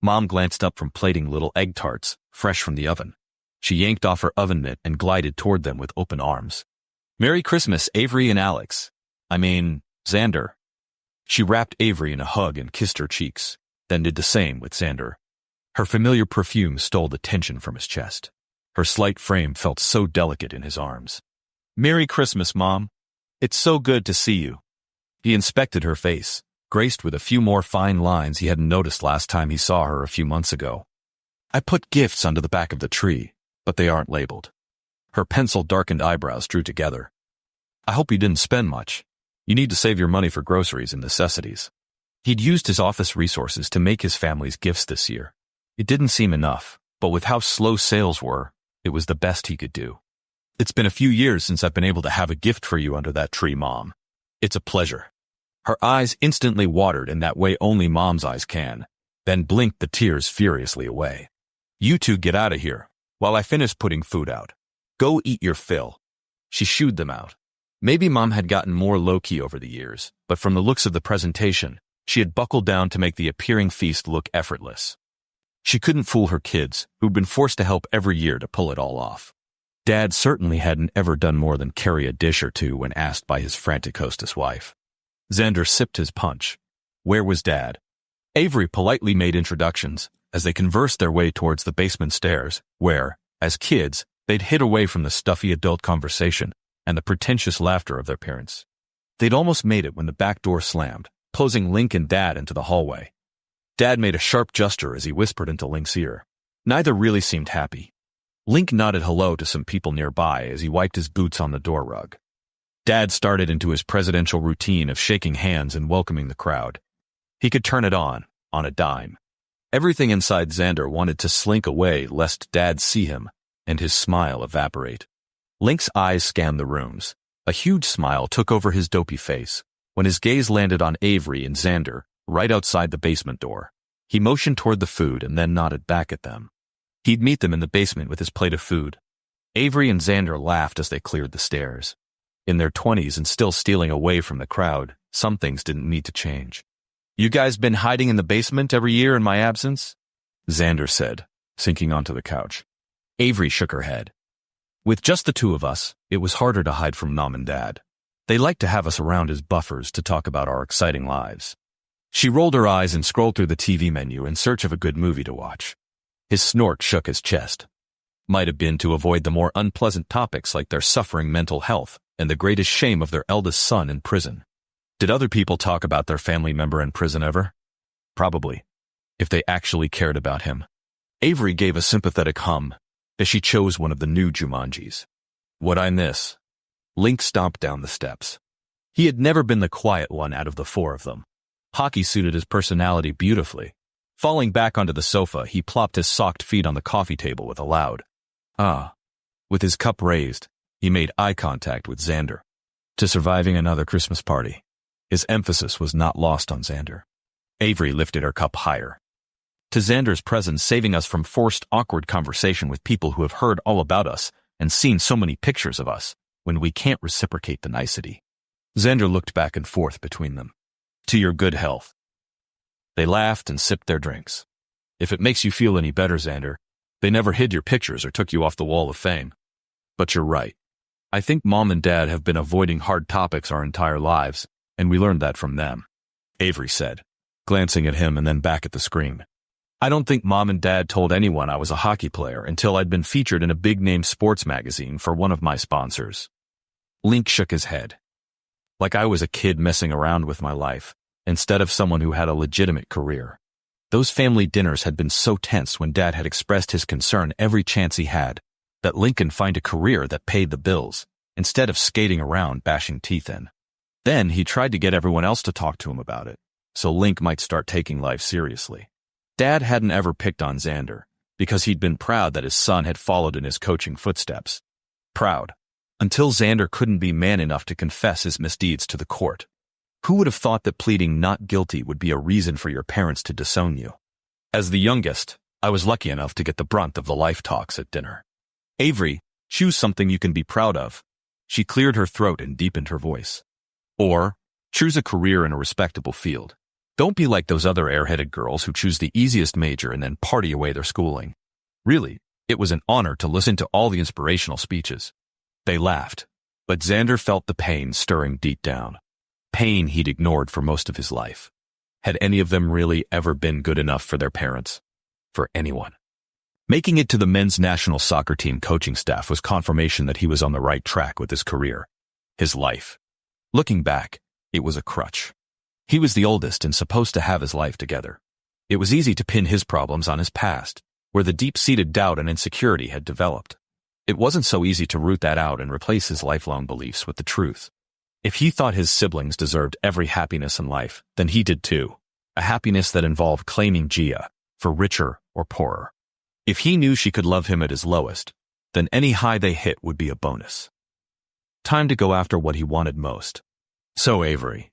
Mom glanced up from plating little egg tarts, fresh from the oven. She yanked off her oven mitt and glided toward them with open arms. Merry Christmas, Avery and Alex. Xander. She wrapped Avery in a hug and kissed her cheeks, then did the same with Xander. Her familiar perfume stole the tension from his chest. Her slight frame felt so delicate in his arms. Merry Christmas, Mom. It's so good to see you. He inspected her face, graced with a few more fine lines he hadn't noticed last time he saw her a few months ago. I put gifts under the back of the tree, but they aren't labeled. Her pencil-darkened eyebrows drew together. I hope you didn't spend much. You need to save your money for groceries and necessities. He'd used his office resources to make his family's gifts this year. It didn't seem enough, but with how slow sales were, it was the best he could do. It's been a few years since I've been able to have a gift for you under that tree, Mom. It's a pleasure. Her eyes instantly watered in that way only Mom's eyes can, then blinked the tears furiously away. You two get out of here, while I finish putting food out. Go eat your fill. She shooed them out. Maybe Mom had gotten more low-key over the years, but from the looks of the presentation, she had buckled down to make the appearing feast look effortless. She couldn't fool her kids, who'd been forced to help every year to pull it all off. Dad certainly hadn't ever done more than carry a dish or two when asked by his frantic hostess wife. Xander sipped his punch. Where was Dad? Avery politely made introductions as they conversed their way towards the basement stairs, where, as kids, they'd hid away from the stuffy adult conversation and the pretentious laughter of their parents. They'd almost made it when the back door slammed, closing Link and Dad into the hallway. Dad made a sharp gesture as he whispered into Link's ear. Neither really seemed happy. Link nodded hello to some people nearby as he wiped his boots on the door rug. Dad started into his presidential routine of shaking hands and welcoming the crowd. He could turn it on a dime. Everything inside Xander wanted to slink away lest Dad see him and his smile evaporate. Link's eyes scanned the rooms. A huge smile took over his dopey face when his gaze landed on Avery and Xander right outside the basement door. He motioned toward the food and then nodded back at them. He'd meet them in the basement with his plate of food. Avery and Xander laughed as they cleared the stairs. In their 20s and still stealing away from the crowd, some things didn't need to change. You guys been hiding in the basement every year in my absence? Xander said, sinking onto the couch. Avery shook her head. With just the two of us, it was harder to hide from Mom and Dad. They liked to have us around as buffers to talk about our exciting lives. She rolled her eyes and scrolled through the TV menu in search of a good movie to watch. His snort shook his chest. Might have been to avoid the more unpleasant topics like their suffering mental health and the greatest shame of their eldest son in prison. Did other people talk about their family member in prison ever? Probably, if they actually cared about him. Avery gave a sympathetic hum as she chose one of the new Jumanjis. What'd I miss? Link stomped down the steps. He had never been the quiet one out of the four of them. Hockey suited his personality beautifully. Falling back onto the sofa, he plopped his socked feet on the coffee table with a loud "Ah." With his cup raised, he made eye contact with Xander. To surviving another Christmas party. His emphasis was not lost on Xander. Avery lifted her cup higher. To Xander's presence saving us from forced awkward conversation with people who have heard all about us and seen so many pictures of us when we can't reciprocate the nicety. Xander looked back and forth between them. To your good health. They laughed and sipped their drinks. If it makes you feel any better, Xander, they never hid your pictures or took you off the wall of fame. But you're right. I think Mom and Dad have been avoiding hard topics our entire lives, and we learned that from them, Avery said, glancing at him and then back at the screen. I don't think Mom and Dad told anyone I was a hockey player until I'd been featured in a big-name sports magazine for one of my sponsors. Link shook his head. Like I was a kid messing around with my life, instead of someone who had a legitimate career. Those family dinners had been so tense when Dad had expressed his concern every chance he had that Lincoln find a career that paid the bills, instead of skating around bashing teeth in. Then he tried to get everyone else to talk to him about it, so Link might start taking life seriously. Dad hadn't ever picked on Xander, because he'd been proud that his son had followed in his coaching footsteps. Proud. Until Xander couldn't be man enough to confess his misdeeds to the court. Who would have thought that pleading not guilty would be a reason for your parents to disown you? As the youngest, I was lucky enough to get the brunt of the life talks at dinner. Avery, choose something you can be proud of. She cleared her throat and deepened her voice. Or, choose a career in a respectable field. Don't be like those other airheaded girls who choose the easiest major and then party away their schooling. Really, it was an honor to listen to all the inspirational speeches. They laughed, but Xander felt the pain stirring deep down. Pain he'd ignored for most of his life. Had any of them really ever been good enough for their parents? For anyone? Making it to the men's national soccer team coaching staff was confirmation that he was on the right track with his career. His life. Looking back, it was a crutch. He was the oldest and supposed to have his life together. It was easy to pin his problems on his past, where the deep-seated doubt and insecurity had developed. It wasn't so easy to root that out and replace his lifelong beliefs with the truth. If he thought his siblings deserved every happiness in life, then he did too. A happiness that involved claiming Gia, for richer or poorer. If he knew she could love him at his lowest, then any high they hit would be a bonus. Time to go after what he wanted most. So Avery,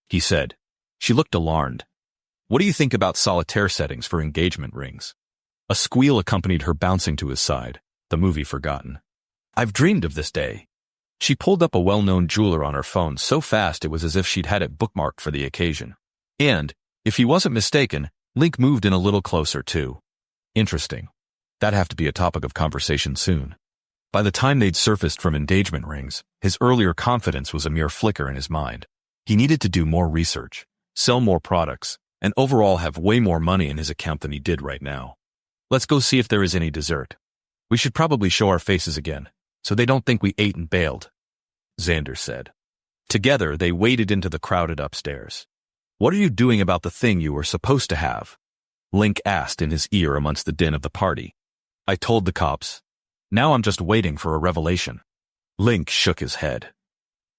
he said. She looked alarmed. What do you think about solitaire settings for engagement rings? A squeal accompanied her bouncing to his side, the movie forgotten. I've dreamed of this day. She pulled up a well-known jeweler on her phone so fast it was as if she'd had it bookmarked for the occasion. And, if he wasn't mistaken, Link moved in a little closer too. Interesting. That'd have to be a topic of conversation soon. By the time they'd surfaced from engagement rings, his earlier confidence was a mere flicker in his mind. He needed to do more research, sell more products, and overall have way more money in his account than he did right now. Let's go see if there is any dessert. We should probably show our faces again, so they don't think we ate and bailed, Xander said. Together, they waded into the crowded upstairs. What are you doing about the thing you were supposed to have? Link asked in his ear amongst the din of the party. I told the cops. Now I'm just waiting for a revelation. Link shook his head.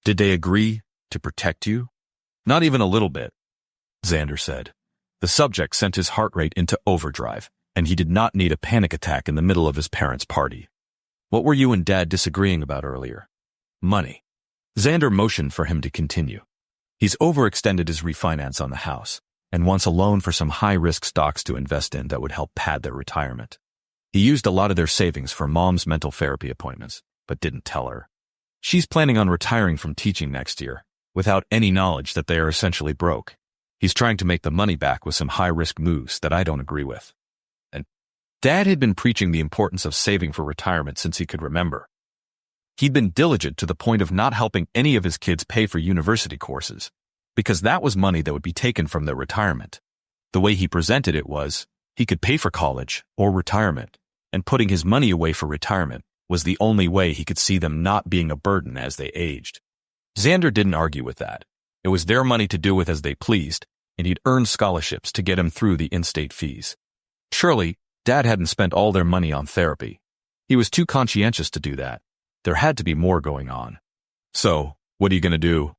Did they agree to protect you? Not even a little bit, Xander said. The subject sent his heart rate into overdrive, and he did not need a panic attack in the middle of his parents' party. What were you and Dad disagreeing about earlier? Money. Xander motioned for him to continue. He's overextended his refinance on the house, and wants a loan for some high-risk stocks to invest in that would help pad their retirement. He used a lot of their savings for Mom's mental therapy appointments, but didn't tell her. She's planning on retiring from teaching next year, without any knowledge that they are essentially broke. He's trying to make the money back with some high-risk moves that I don't agree with. And Dad had been preaching the importance of saving for retirement since he could remember. He'd been diligent to the point of not helping any of his kids pay for university courses, because that was money that would be taken from their retirement. The way he presented it was, he could pay for college or retirement, and putting his money away for retirement was the only way he could see them not being a burden as they aged. Xander didn't argue with that. It was their money to do with as they pleased, and he'd earned scholarships to get him through the in-state fees. Surely, Dad hadn't spent all their money on therapy. He was too conscientious to do that. There had to be more going on. So, what are you going to do?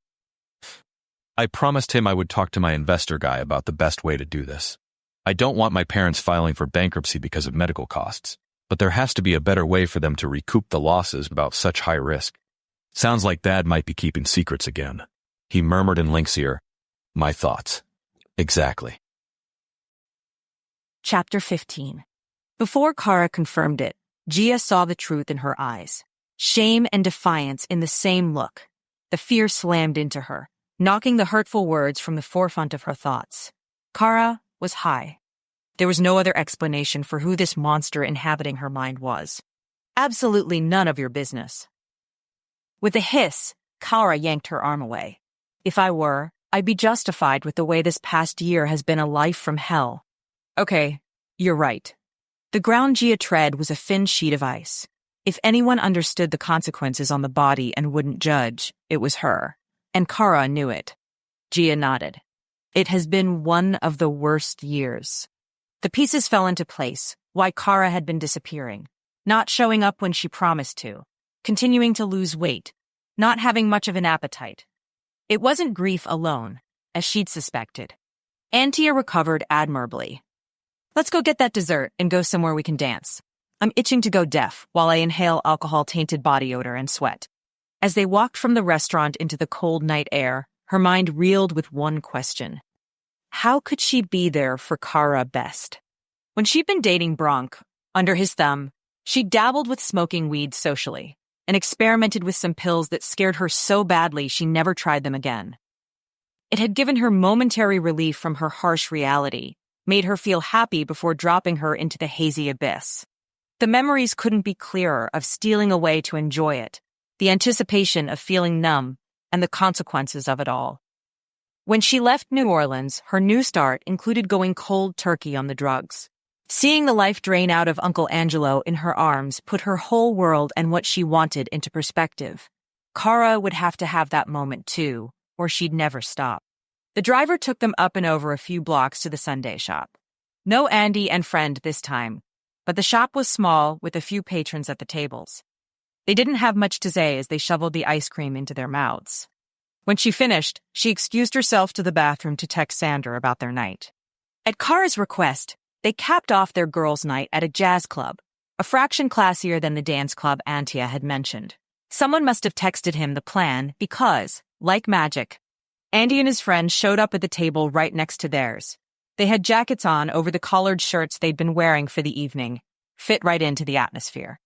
I promised him I would talk to my investor guy about the best way to do this. I don't want my parents filing for bankruptcy because of medical costs, but there has to be a better way for them to recoup the losses without such high risk. Sounds like Dad might be keeping secrets again. He murmured in Link's ear. My thoughts. Exactly. Chapter 15. Before Kara confirmed it, Gia saw the truth in her eyes. Shame and defiance in the same look. The fear slammed into her, knocking the hurtful words from the forefront of her thoughts. Kara was high. There was no other explanation for who this monster inhabiting her mind was. Absolutely none of your business. With a hiss, Kara yanked her arm away. If I were, I'd be justified with the way this past year has been a life from hell. Okay, you're right. The ground Gia tread was a thin sheet of ice. If anyone understood the consequences on the body and wouldn't judge, it was her. And Kara knew it. Gia nodded. It has been one of the worst years. The pieces fell into place, why Kara had been disappearing, not showing up when she promised to, continuing to lose weight, not having much of an appetite. It wasn't grief alone, as she'd suspected. Antia recovered admirably. Let's go get that dessert and go somewhere we can dance. I'm itching to go deaf while I inhale alcohol-tainted body odor and sweat. As they walked from the restaurant into the cold night air, her mind reeled with one question. How could she be there for Kara best? When she'd been dating Bronk, under his thumb, she dabbled with smoking weed socially and experimented with some pills that scared her so badly she never tried them again. It had given her momentary relief from her harsh reality, made her feel happy before dropping her into the hazy abyss. The memories couldn't be clearer of stealing away to enjoy it, the anticipation of feeling numb, and the consequences of it all. When she left New Orleans, her new start included going cold turkey on the drugs. Seeing the life drain out of Uncle Angelo in her arms put her whole world and what she wanted into perspective. Kara would have to have that moment too, or she'd never stop. The driver took them up and over a few blocks to the Sunday shop. No Andy and friend this time, but the shop was small with a few patrons at the tables. They didn't have much to say as they shoveled the ice cream into their mouths. When she finished, she excused herself to the bathroom to text Xander about their night. At Kara's request, they capped off their girls' night at a jazz club, a fraction classier than the dance club Antia had mentioned. Someone must have texted him the plan because, like magic, Andy and his friends showed up at the table right next to theirs. They had jackets on over the collared shirts they'd been wearing for the evening, fit right into the atmosphere.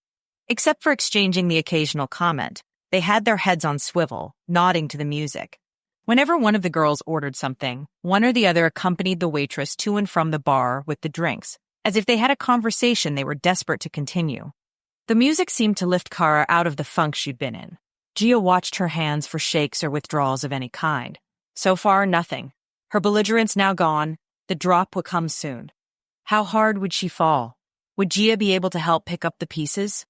Except for exchanging the occasional comment, they had their heads on swivel, nodding to the music. Whenever one of the girls ordered something, one or the other accompanied the waitress to and from the bar with the drinks, as if they had a conversation they were desperate to continue. The music seemed to lift Kara out of the funk she'd been in. Gia watched her hands for shakes or withdrawals of any kind. So far, nothing. Her belligerence now gone, the drop would come soon. How hard would she fall? Would Gia be able to help pick up the pieces?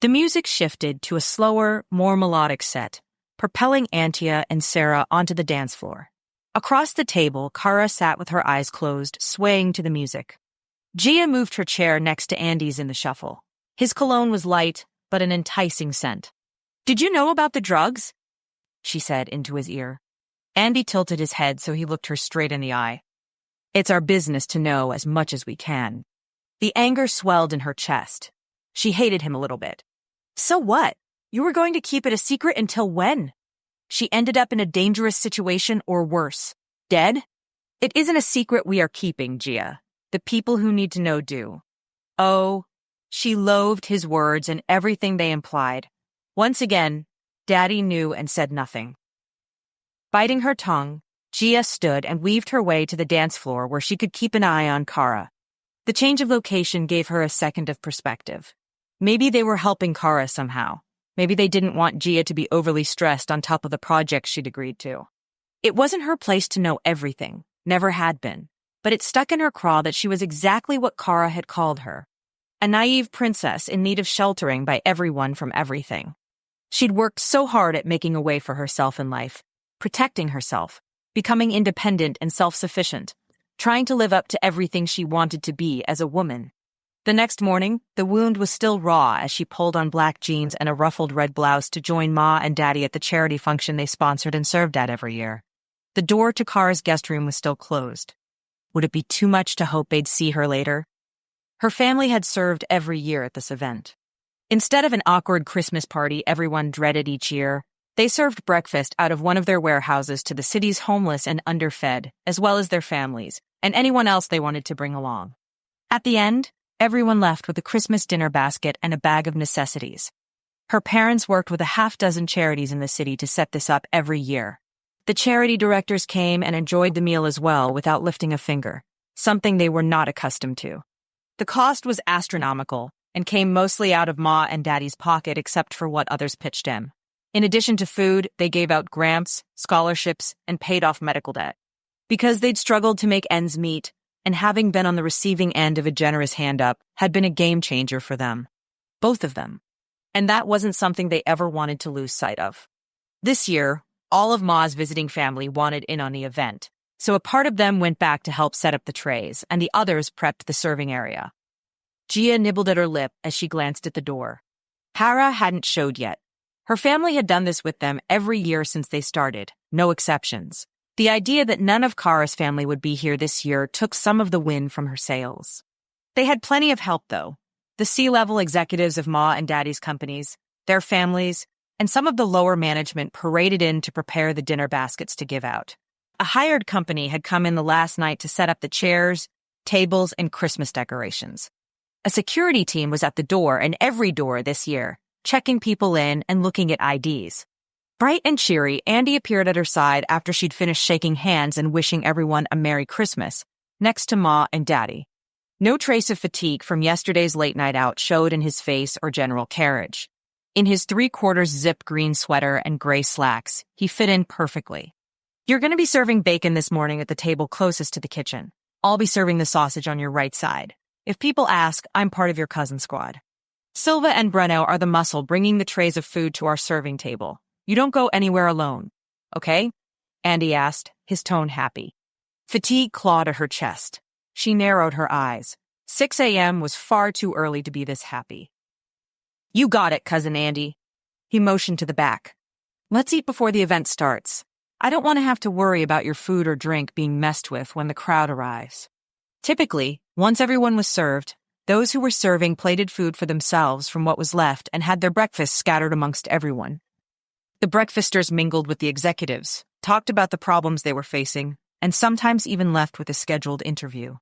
The music shifted to a slower, more melodic set, propelling Antia and Sarah onto the dance floor. Across the table, Kara sat with her eyes closed, swaying to the music. Gia moved her chair next to Andy's in the shuffle. His cologne was light, but an enticing scent. "Did you know about the drugs?" she said into his ear. Andy tilted his head so he looked her straight in the eye. "It's our business to know as much as we can." The anger swelled in her chest. She hated him a little bit. So what? You were going to keep it a secret until when? She ended up in a dangerous situation or worse. Dead? It isn't a secret we are keeping, Gia. The people who need to know do. Oh, she loathed his words and everything they implied. Once again, Daddy knew and said nothing. Biting her tongue, Gia stood and weaved her way to the dance floor where she could keep an eye on Kara. The change of location gave her a second of perspective. Maybe they were helping Kara somehow. Maybe they didn't want Gia to be overly stressed on top of the project she'd agreed to. It wasn't her place to know everything, never had been, but it stuck in her craw that she was exactly what Kara had called her. a naive princess in need of sheltering by everyone from everything. She'd worked so hard at making a way for herself in life, protecting herself, becoming independent and self-sufficient, trying to live up to everything she wanted to be as a woman. The next morning, the wound was still raw as she pulled on black jeans and a ruffled red blouse to join Ma and Daddy at the charity function they sponsored and served at every year. The door to Kara's guest room was still closed. Would it be too much to hope they'd see her later? Her family had served every year at this event. Instead of an awkward Christmas party everyone dreaded each year, they served breakfast out of one of their warehouses to the city's homeless and underfed, as well as their families, and anyone else they wanted to bring along. At the end, everyone left with a Christmas dinner basket and a bag of necessities. Her parents worked with a half-dozen charities in the city to set this up every year. The charity directors came and enjoyed the meal as well without lifting a finger, something they were not accustomed to. The cost was astronomical and came mostly out of Ma and Daddy's pocket except for what others pitched in. In addition to food, they gave out grants, scholarships, and paid off medical debt. Because they'd struggled to make ends meet, and having been on the receiving end of a generous hand-up had been a game-changer for them. Both of them. And that wasn't something they ever wanted to lose sight of. This year, all of Ma's visiting family wanted in on the event, so a part of them went back to help set up the trays, and the others prepped the serving area. Gia nibbled at her lip as she glanced at the door. Kara hadn't showed yet. Her family had done this with them every year since they started, no exceptions. The idea that none of Kara's family would be here this year took some of the wind from her sails. They had plenty of help, though. The C-level executives of Ma and Daddy's companies, their families, and some of the lower management paraded in to prepare the dinner baskets to give out. A hired company had come in the last night to set up the chairs, tables, and Christmas decorations. A security team was at the door and every door this year, checking people in and looking at IDs. Bright and cheery, Andy appeared at her side after she'd finished shaking hands and wishing everyone a Merry Christmas, next to Ma and Daddy. No trace of fatigue from yesterday's late night out showed in his face or general carriage. In his 3/4 zip green sweater and gray slacks, he fit in perfectly. You're going to be serving bacon this morning at the table closest to the kitchen. I'll be serving the sausage on your right side. If people ask, I'm part of your cousin squad. Silva and Breno are the muscle bringing the trays of food to our serving table. You don't go anywhere alone, okay? Andy asked, his tone happy. Fatigue clawed at her chest. She narrowed her eyes. 6 a.m. was far too early to be this happy. You got it, Cousin Andy. He motioned to the back. Let's eat before the event starts. I don't want to have to worry about your food or drink being messed with when the crowd arrives. Typically, once everyone was served, those who were serving plated food for themselves from what was left and had their breakfast scattered amongst everyone. The breakfasters mingled with the executives, talked about the problems they were facing, and sometimes even left with a scheduled interview.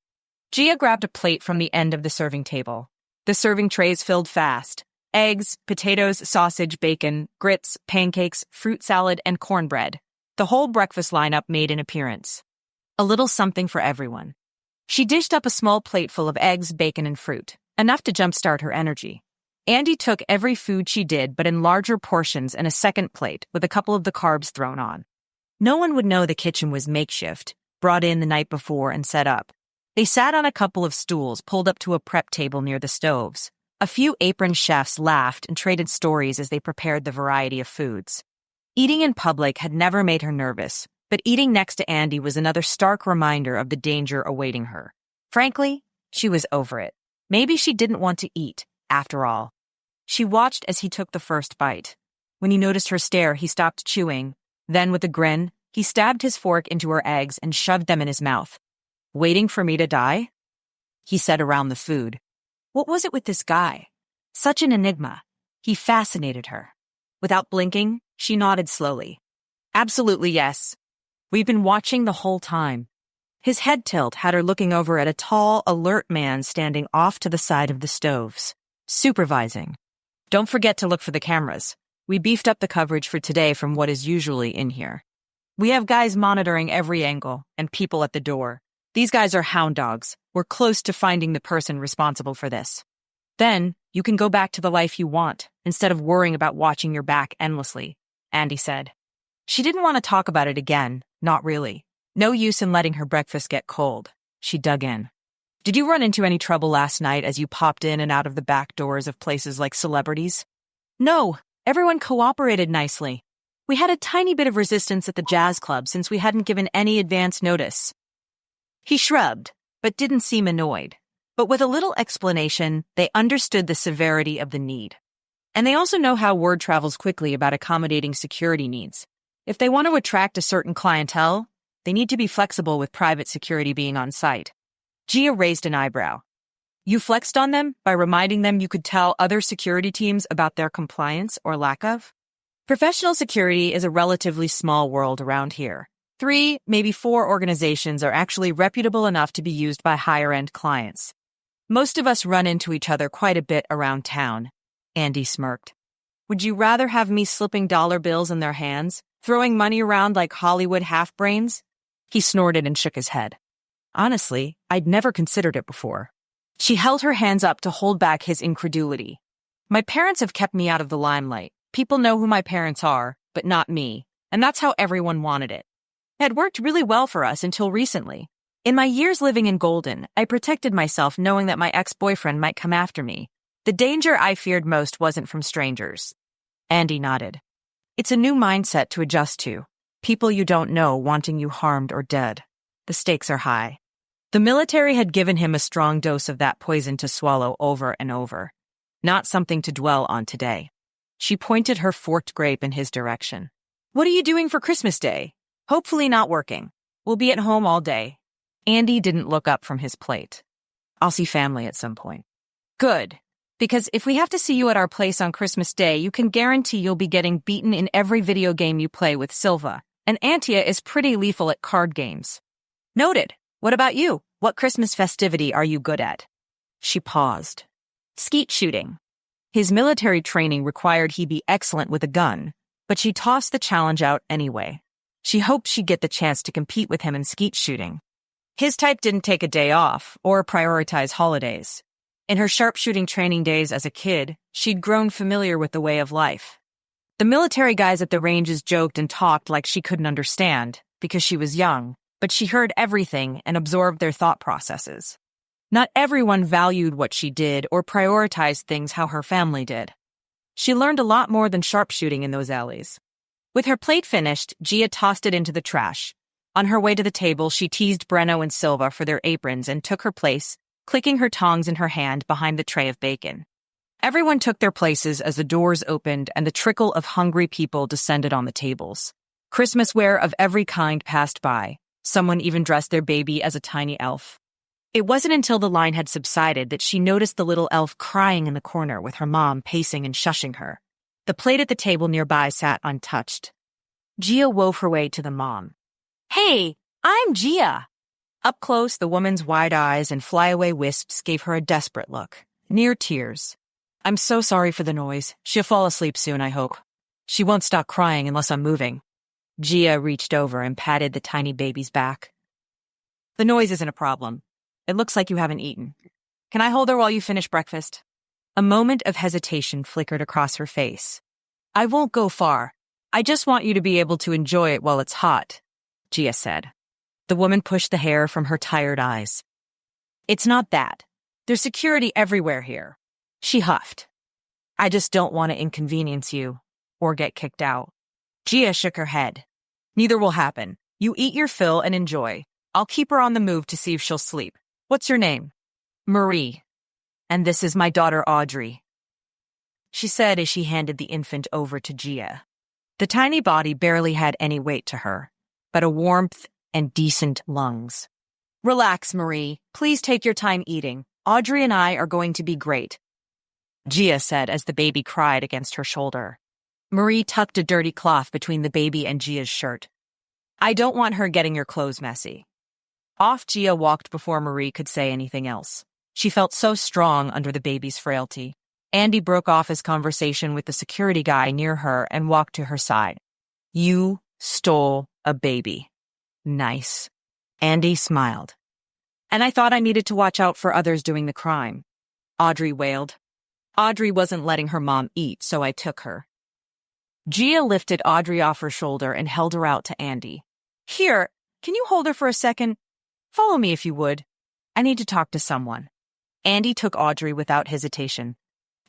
Gia grabbed a plate from the end of the serving table. The serving trays filled fast. Eggs, potatoes, sausage, bacon, grits, pancakes, fruit salad, and cornbread. The whole breakfast lineup made an appearance. A little something for everyone. She dished up a small plate full of eggs, bacon, and fruit, enough to jumpstart her energy. Andy took every food she did, but in larger portions and a second plate with a couple of the carbs thrown on. No one would know the kitchen was makeshift, brought in the night before and set up. They sat on a couple of stools pulled up to a prep table near the stoves. A few apron chefs laughed and traded stories as they prepared the variety of foods. Eating in public had never made her nervous, but eating next to Andy was another stark reminder of the danger awaiting her. Frankly, she was over it. Maybe she didn't want to eat, after all. She watched as he took the first bite. When he noticed her stare, he stopped chewing. Then, with a grin, he stabbed his fork into her eggs and shoved them in his mouth. Waiting for me to die? He said around the food. What was it with this guy? Such an enigma. He fascinated her. Without blinking, she nodded slowly. Absolutely yes. We've been watching the whole time. His head tilt had her looking over at a tall, alert man standing off to the side of the stoves, supervising. Don't forget to look for the cameras. We beefed up the coverage for today from what is usually in here. We have guys monitoring every angle and people at the door. These guys are hound dogs. We're close to finding the person responsible for this. Then, you can go back to the life you want, instead of worrying about watching your back endlessly, Andy said. She didn't want to talk about it again, not really. No use in letting her breakfast get cold. She dug in. Did you run into any trouble last night as you popped in and out of the back doors of places like Celebrities? No, everyone cooperated nicely. We had a tiny bit of resistance at the jazz club since we hadn't given any advance notice. He shrugged, but didn't seem annoyed. But with a little explanation, they understood the severity of the need. And they also know how word travels quickly about accommodating security needs. If they want to attract a certain clientele, they need to be flexible with private security being on site. Gia raised an eyebrow. You flexed on them by reminding them you could tell other security teams about their compliance or lack of? Professional security is a relatively small world around here. 3, maybe 4 organizations are actually reputable enough to be used by higher-end clients. Most of us run into each other quite a bit around town. Andy smirked. Would you rather have me slipping dollar bills in their hands, throwing money around like Hollywood half-brains? He snorted and shook his head. Honestly, I'd never considered it before. She held her hands up to hold back his incredulity. My parents have kept me out of the limelight. People know who my parents are, but not me, and that's how everyone wanted it. It had worked really well for us until recently. In my years living in Golden, I protected myself knowing that my ex-boyfriend might come after me. The danger I feared most wasn't from strangers. Andy nodded. It's a new mindset to adjust to. People you don't know wanting you harmed or dead. The stakes are high. The military had given him a strong dose of that poison to swallow over and over. Not something to dwell on today. She pointed her forked grape in his direction. What are you doing for Christmas Day? Hopefully not working. We'll be at home all day. Andy didn't look up from his plate. I'll see family at some point. Good. Because if we have to see you at our place on Christmas Day, you can guarantee you'll be getting beaten in every video game you play with Silva. And Antia is pretty lethal at card games. Noted. What about you? What Christmas festivity are you good at? She paused. Skeet shooting. His military training required he be excellent with a gun, but she tossed the challenge out anyway. She hoped she'd get the chance to compete with him in skeet shooting. His type didn't take a day off or prioritize holidays. In her sharpshooting training days as a kid, she'd grown familiar with the way of life. The military guys at the ranges joked and talked like she couldn't understand because she was young, but she heard everything and absorbed their thought processes. Not everyone valued what she did or prioritized things how her family did. She learned a lot more than sharpshooting in those alleys. With her plate finished, Gia tossed it into the trash. On her way to the table, she teased Breno and Silva for their aprons and took her place, clicking her tongs in her hand behind the tray of bacon. Everyone took their places as the doors opened and the trickle of hungry people descended on the tables. Christmasware of every kind passed by. Someone even dressed their baby as a tiny elf. It wasn't until the line had subsided that she noticed the little elf crying in the corner with her mom pacing and shushing her. The plate at the table nearby sat untouched. Gia wove her way to the mom. Hey, I'm Gia. Up close, the woman's wide eyes and flyaway wisps gave her a desperate look, near tears. I'm so sorry for the noise. She'll fall asleep soon, I hope. She won't stop crying unless I'm moving. Gia reached over and patted the tiny baby's back. The noise isn't a problem. It looks like you haven't eaten. Can I hold her while you finish breakfast? A moment of hesitation flickered across her face. I won't go far. I just want you to be able to enjoy it while it's hot, Gia said. The woman pushed the hair from her tired eyes. It's not that. There's security everywhere here. She huffed. I just don't want to inconvenience you or get kicked out. Gia shook her head. Neither will happen. You eat your fill and enjoy. I'll keep her on the move to see if she'll sleep. What's your name? Marie. And this is my daughter Audrey, she said as she handed the infant over to Gia. The tiny body barely had any weight to her, but a warmth and decent lungs. Relax, Marie. Please take your time eating. Audrey and I are going to be great, Gia said as the baby cried against her shoulder. Marie tucked a dirty cloth between the baby and Gia's shirt. I don't want her getting your clothes messy. Off Gia walked before Marie could say anything else. She felt so strong under the baby's frailty. Andy broke off his conversation with the security guy near her and walked to her side. You stole a baby. Nice. Andy smiled. And I thought I needed to watch out for others doing the crime, Audrey wailed. Audrey wasn't letting her mom eat, so I took her. Gia lifted Audrey off her shoulder and held her out to Andy. Here, can you hold her for a second? Follow me if you would. I need to talk to someone. Andy took Audrey without hesitation.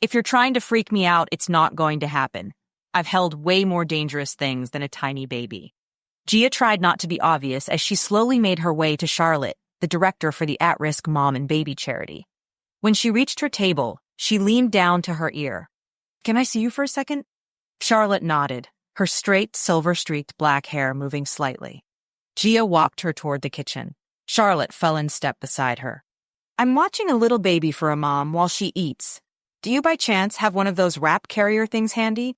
If you're trying to freak me out, it's not going to happen. I've held way more dangerous things than a tiny baby. Gia tried not to be obvious as she slowly made her way to Charlotte, the director for the at-risk mom and baby charity. When she reached her table, she leaned down to her ear. Can I see you for a second? Charlotte nodded, her straight, silver-streaked black hair moving slightly. Gia walked her toward the kitchen. Charlotte fell in step beside her. I'm watching a little baby for a mom while she eats. Do you by chance have one of those wrap carrier things handy?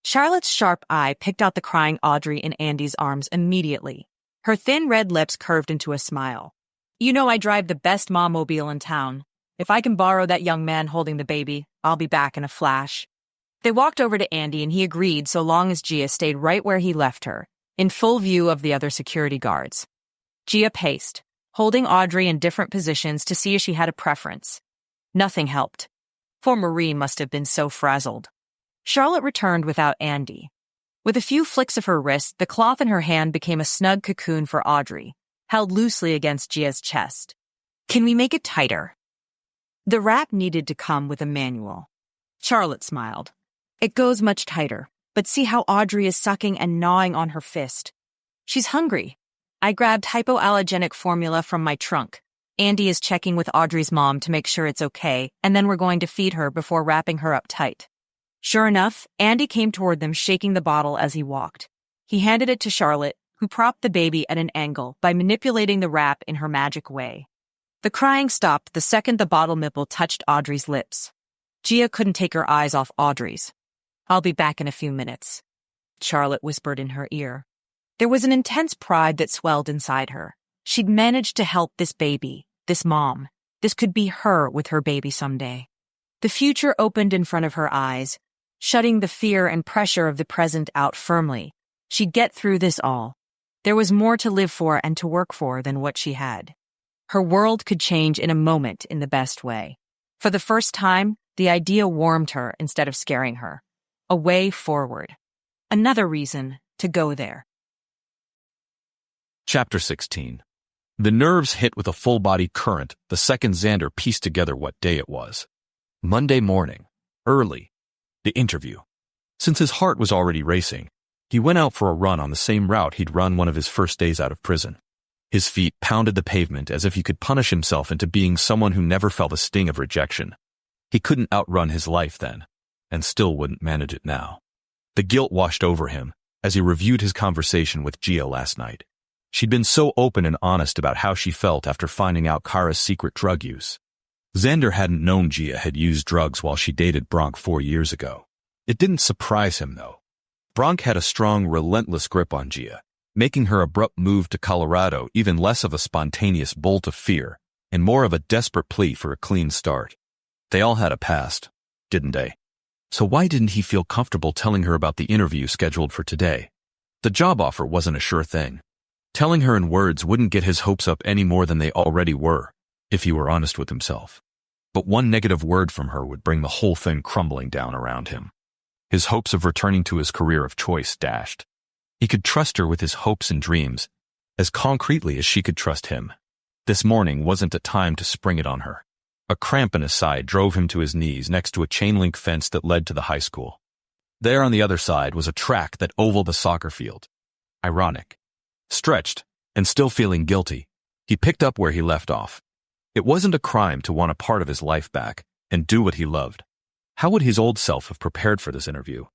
Charlotte's sharp eye picked out the crying Audrey in Andy's arms immediately. Her thin red lips curved into a smile. You know I drive the best mom-mobile in town. If I can borrow that young man holding the baby, I'll be back in a flash. They walked over to Andy and he agreed so long as Gia stayed right where he left her, in full view of the other security guards. Gia paced, holding Audrey in different positions to see if she had a preference. Nothing helped. Poor Marie must have been so frazzled. Charlotte returned without Andy. With a few flicks of her wrist, the cloth in her hand became a snug cocoon for Audrey, held loosely against Gia's chest. Can we make it tighter? The wrap needed to come with a manual. Charlotte smiled. It goes much tighter, but see how Audrey is sucking and gnawing on her fist. She's hungry. I grabbed hypoallergenic formula from my trunk. Andy is checking with Audrey's mom to make sure it's okay, and then we're going to feed her before wrapping her up tight. Sure enough, Andy came toward them shaking the bottle as he walked. He handed it to Charlotte, who propped the baby at an angle by manipulating the wrap in her magic way. The crying stopped the second the bottle nipple touched Audrey's lips. Gia couldn't take her eyes off Audrey's. I'll be back in a few minutes, Charlotte whispered in her ear. There was an intense pride that swelled inside her. She'd managed to help this baby, this mom. This could be her with her baby someday. The future opened in front of her eyes, shutting the fear and pressure of the present out firmly. She'd get through this all. There was more to live for and to work for than what she had. Her world could change in a moment in the best way. For the first time, the idea warmed her instead of scaring her. A way forward. Another reason to go there. Chapter 16. The nerves hit with a full-body current the second Xander pieced together what day it was. Monday morning. Early. The interview. Since his heart was already racing, he went out for a run on the same route he'd run one of his first days out of prison. His feet pounded the pavement as if he could punish himself into being someone who never felt the sting of rejection. He couldn't outrun his life then, and still wouldn't manage it now. The guilt washed over him as he reviewed his conversation with Gia last night. She'd been so open and honest about how she felt after finding out Kara's secret drug use. Xander hadn't known Gia had used drugs while she dated Bronk 4 years ago. It didn't surprise him, though. Bronk had a strong, relentless grip on Gia, making her abrupt move to Colorado even less of a spontaneous bolt of fear and more of a desperate plea for a clean start. They all had a past, didn't they? So why didn't he feel comfortable telling her about the interview scheduled for today? The job offer wasn't a sure thing. Telling her in words wouldn't get his hopes up any more than they already were, if he were honest with himself. But one negative word from her would bring the whole thing crumbling down around him. His hopes of returning to his career of choice dashed. He could trust her with his hopes and dreams, as concretely as she could trust him. This morning wasn't a time to spring it on her. A cramp in his side drove him to his knees next to a chain-link fence that led to the high school. There on the other side was a track that ovaled the soccer field. Ironic. Stretched, and still feeling guilty, he picked up where he left off. It wasn't a crime to want a part of his life back and do what he loved. How would his old self have prepared for this interview?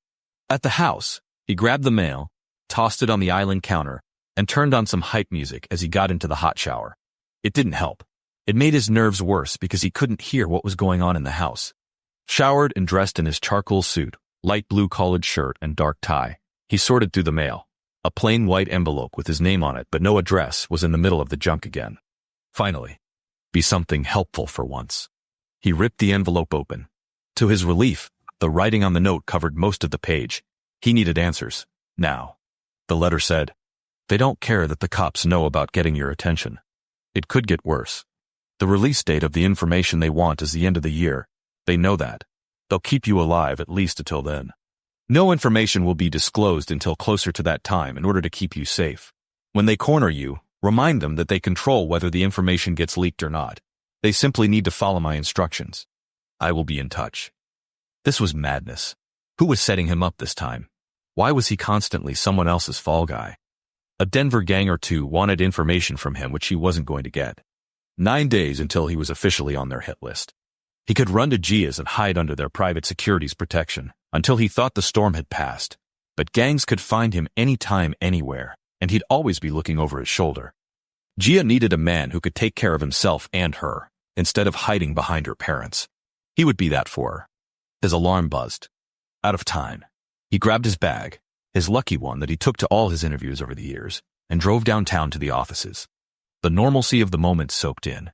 At the house, he grabbed the mail, tossed it on the island counter, and turned on some hype music as he got into the hot shower. It didn't help. It made his nerves worse because he couldn't hear what was going on in the house. Showered and dressed in his charcoal suit, light blue collared shirt, and dark tie, he sorted through the mail. A plain white envelope with his name on it but no address was in the middle of the junk again. Finally, be something helpful for once. He ripped the envelope open. To his relief, the writing on the note covered most of the page. He needed answers, now. The letter said, "They don't care that the cops know about getting your attention. It could get worse. The release date of the information they want is the end of the year. They know that. They'll keep you alive at least until then. No information will be disclosed until closer to that time in order to keep you safe. When they corner you, remind them that they control whether the information gets leaked or not. They simply need to follow my instructions. I will be in touch. This was madness. Who was setting him up this time? Why was he constantly someone else's fall guy? A Denver gang or two wanted information from him which he wasn't going to get. 9 days until he was officially on their hit list. He could run to Gia's and hide under their private security's protection until he thought the storm had passed. But gangs could find him anytime, anywhere, and he'd always be looking over his shoulder. Gia needed a man who could take care of himself and her, instead of hiding behind her parents. He would be that for her. His alarm buzzed. Out of time. He grabbed his bag, his lucky one that he took to all his interviews over the years, and drove downtown to the offices. The normalcy of the moment soaked in.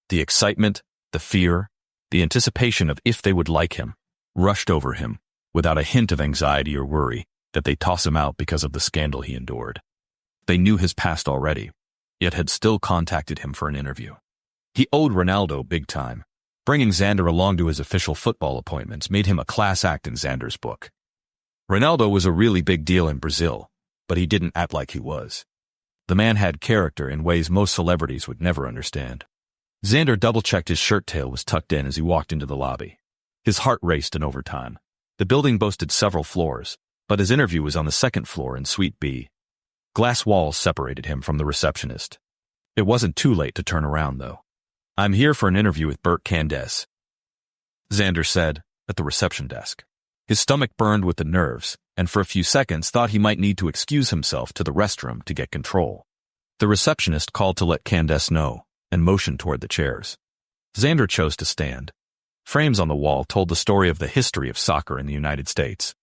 The excitement, the fear, the anticipation of if they would like him, rushed over him, without a hint of anxiety or worry that they'd toss him out because of the scandal he endured. They knew his past already, yet had still contacted him for an interview. He owed Ronaldo big time. Bringing Xander along to his official football appointments made him a class act in Xander's book. Ronaldo was a really big deal in Brazil, but he didn't act like he was. The man had character in ways most celebrities would never understand. Xander double-checked his shirt tail was tucked in as he walked into the lobby. His heart raced in overtime. The building boasted several floors, but his interview was on the second floor in Suite B. Glass walls separated him from the receptionist. It wasn't too late to turn around, though. "I'm here for an interview with Bert Candace," Xander said, at the reception desk. His stomach burned with the nerves, and for a few seconds thought he might need to excuse himself to the restroom to get control. The receptionist called to let Candace know, and motioned toward the chairs. Xander chose to stand. Frames on the wall told the story of the history of soccer in the United States.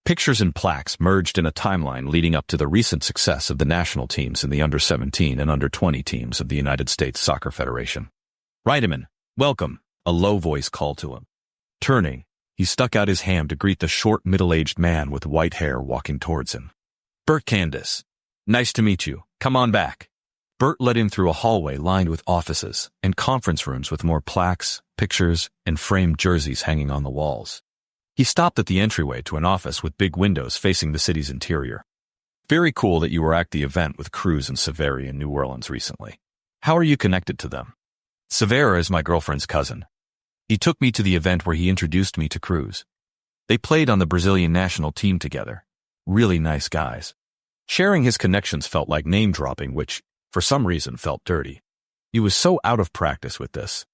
Pictures and plaques merged in a timeline leading up to the recent success of the national teams in the under-17 and under-20 teams of the United States Soccer Federation. "Reinerman, welcome," a low voice called to him. Turning, he stuck out his hand to greet the short, middle-aged man with white hair walking towards him. "Bert Candace. Nice to meet you. Come on back." Bert led him through a hallway lined with offices and conference rooms with more plaques, pictures, and framed jerseys hanging on the walls. He stopped at the entryway to an office with big windows facing the city's interior. "Very cool that you were at the event with Cruz and Severi in New Orleans recently. How are you connected to them?" "Severa is my girlfriend's cousin. He took me to the event where he introduced me to Cruz. They played on the Brazilian national team together. Really nice guys." Sharing his connections felt like name-dropping, which, for some reason, felt dirty. He was so out of practice with this.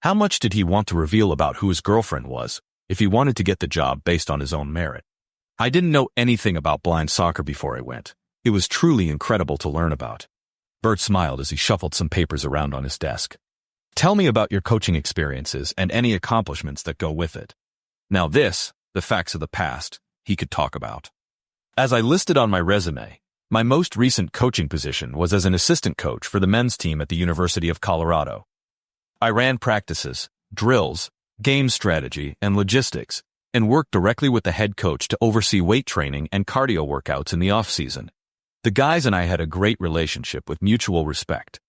How much did he want to reveal about who his girlfriend was, if he wanted to get the job based on his own merit? "I didn't know anything about blind soccer before I went. It was truly incredible to learn about." Bert smiled as he shuffled some papers around on his desk. "Tell me about your coaching experiences and any accomplishments that go with it." Now this, the facts of the past, he could talk about. As I listed on my resume, my most recent coaching position was as an assistant coach for the men's team at the University of Colorado. I ran practices, drills, game strategy, and logistics, and worked directly with the head coach to oversee weight training and cardio workouts in the off-season. The guys and I had a great relationship with mutual respect,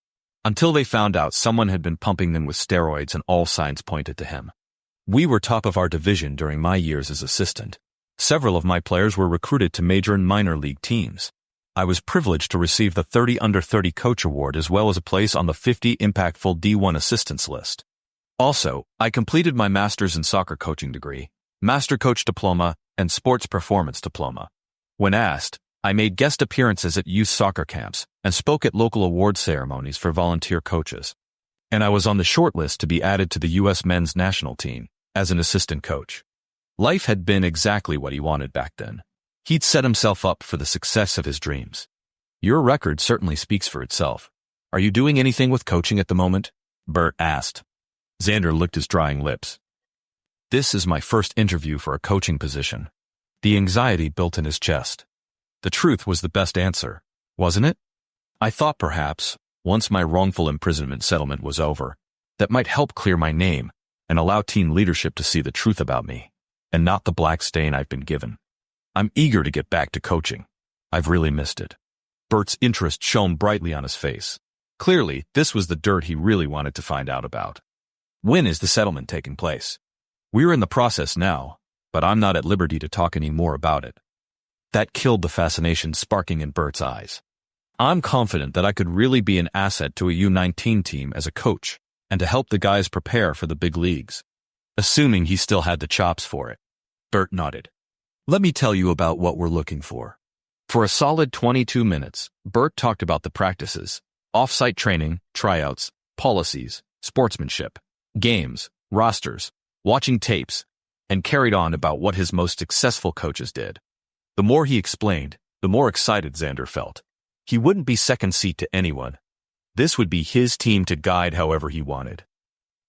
until they found out someone had been pumping them with steroids and all signs pointed to him. We were top of our division during my years as assistant. Several of my players were recruited to major and minor league teams. I was privileged to receive the 30 Under 30 Coach Award as well as a place on the 50 Impactful D1 Assistants list. Also, I completed my Master's in Soccer Coaching degree, Master Coach Diploma, and Sports Performance Diploma. When asked, I made guest appearances at youth soccer camps and spoke at local award ceremonies for volunteer coaches. And I was on the short list to be added to the U.S. men's national team as an assistant coach. Life had been exactly what he wanted back then. He'd set himself up for the success of his dreams. Your record certainly speaks for itself. Are you doing anything with coaching at the moment? Bert asked. Xander licked his drying lips. This is my first interview for a coaching position. The anxiety built in his chest. The truth was the best answer, wasn't it? I thought perhaps, once my wrongful imprisonment settlement was over, that might help clear my name and allow team leadership to see the truth about me, and not the black stain I've been given. I'm eager to get back to coaching. I've really missed it. Bert's interest shone brightly on his face. Clearly, this was the dirt he really wanted to find out about. When is the settlement taking place? We're in the process now, but I'm not at liberty to talk any more about it. That killed the fascination sparking in Bert's eyes. I'm confident that I could really be an asset to a U19 team as a coach, and to help the guys prepare for the big leagues. Assuming he still had the chops for it. Bert nodded. Let me tell you about what we're looking for. For a solid 22 minutes, Bert talked about the practices, off-site training, tryouts, policies, sportsmanship, games, rosters, watching tapes, and carried on about what his most successful coaches did. The more he explained, the more excited Xander felt. He wouldn't be second seat to anyone. This would be his team to guide however he wanted.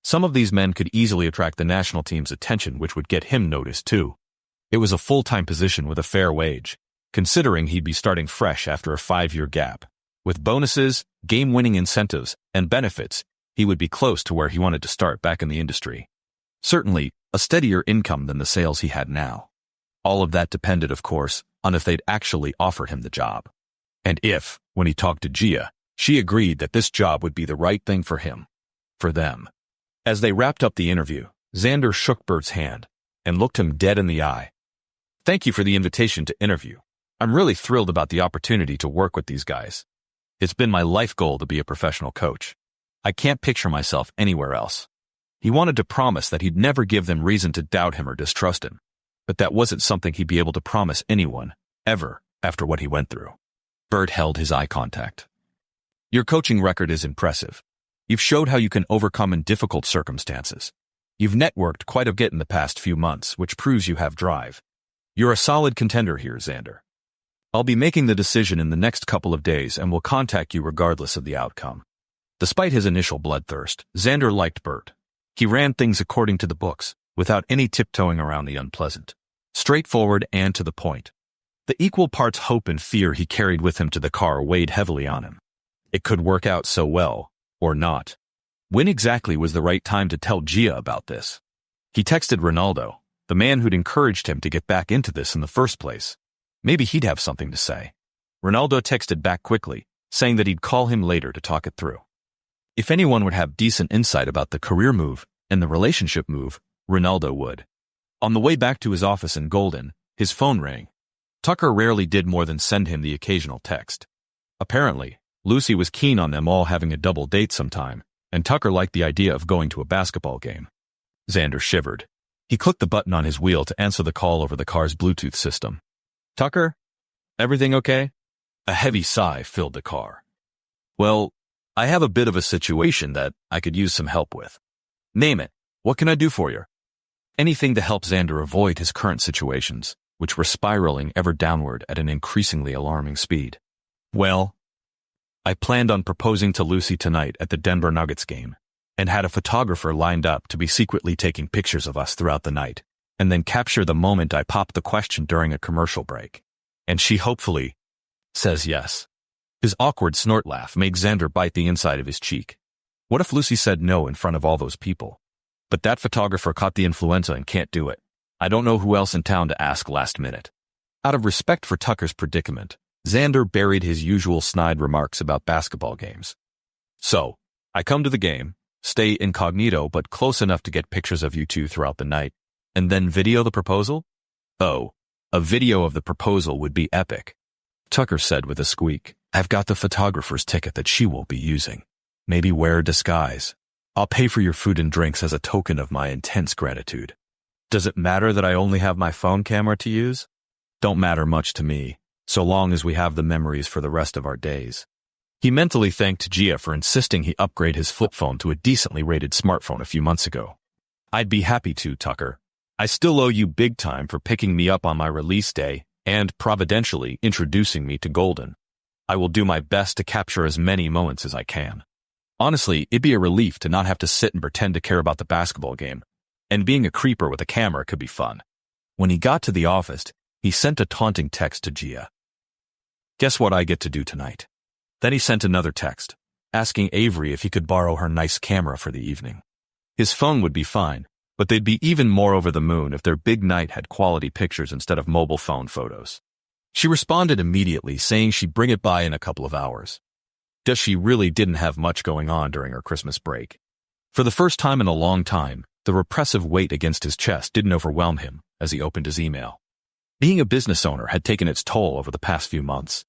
Some of these men could easily attract the national team's attention, which would get him noticed too. It was a full-time position with a fair wage, considering he'd be starting fresh after a 5-year gap. With bonuses, game-winning incentives, and benefits, he would be close to where he wanted to start back in the industry. Certainly, a steadier income than the sales he had now. All of that depended, of course, on if they'd actually offered him the job. And if, when he talked to Gia, she agreed that this job would be the right thing for him. For them. As they wrapped up the interview, Xander shook Bert's hand and looked him dead in the eye. Thank you for the invitation to interview. I'm really thrilled about the opportunity to work with these guys. It's been my life goal to be a professional coach. I can't picture myself anywhere else. He wanted to promise that he'd never give them reason to doubt him or distrust him, but that wasn't something he'd be able to promise anyone, ever, after what he went through. Bert held his eye contact. Your coaching record is impressive. You've showed how you can overcome in difficult circumstances. You've networked quite a bit in the past few months, which proves you have drive. You're a solid contender here, Xander. I'll be making the decision in the next couple of days and will contact you regardless of the outcome. Despite his initial bloodthirst, Xander liked Bert. He ran things according to the books, without any tiptoeing around the unpleasant. Straightforward and to the point. The equal parts hope and fear he carried with him to the car weighed heavily on him. It could work out so well, or not. When exactly was the right time to tell Gia about this? He texted Ronaldo, the man who'd encouraged him to get back into this in the first place. Maybe he'd have something to say. Ronaldo texted back quickly, saying that he'd call him later to talk it through. If anyone would have decent insight about the career move and the relationship move, Ronaldo would. On the way back to his office in Golden, his phone rang. Tucker rarely did more than send him the occasional text. Apparently, Lucy was keen on them all having a double date sometime, and Tucker liked the idea of going to a basketball game. Xander shivered. He clicked the button on his wheel to answer the call over the car's Bluetooth system. Tucker? Everything okay? A heavy sigh filled the car. Well, I have a bit of a situation that I could use some help with. Name it. What can I do for you? Anything to help Xander avoid his current situations, which were spiraling ever downward at an increasingly alarming speed. Well, I planned on proposing to Lucy tonight at the Denver Nuggets game, and had a photographer lined up to be secretly taking pictures of us throughout the night, and then capture the moment I pop the question during a commercial break. And she hopefully says yes. His awkward snort laugh made Xander bite the inside of his cheek. What if Lucy said no in front of all those people? But that photographer caught the influenza and can't do it. I don't know who else in town to ask last minute. Out of respect for Tucker's predicament, Xander buried his usual snide remarks about basketball games. So, I come to the game, stay incognito but close enough to get pictures of you two throughout the night, and then video the proposal? Oh, a video of the proposal would be epic. Tucker said with a squeak, I've got the photographer's ticket that she won't be using. Maybe wear a disguise. I'll pay for your food and drinks as a token of my intense gratitude. Does it matter that I only have my phone camera to use? Don't matter much to me, so long as we have the memories for the rest of our days. He mentally thanked Gia for insisting he upgrade his flip phone to a decently rated smartphone a few months ago. I'd be happy to, Tucker. I still owe you big time for picking me up on my release day and providentially introducing me to Golden. I will do my best to capture as many moments as I can. Honestly, it'd be a relief to not have to sit and pretend to care about the basketball game, and being a creeper with a camera could be fun. When he got to the office, he sent a taunting text to Gia. Guess what I get to do tonight? Then he sent another text, asking Avery if he could borrow her nice camera for the evening. His phone would be fine, but they'd be even more over the moon if their big night had quality pictures instead of mobile phone photos. She responded immediately, saying she'd bring it by in a couple of hours. She really didn't have much going on during her Christmas break. For the first time in a long time, the repressive weight against his chest didn't overwhelm him as he opened his email. Being a business owner had taken its toll over the past few months.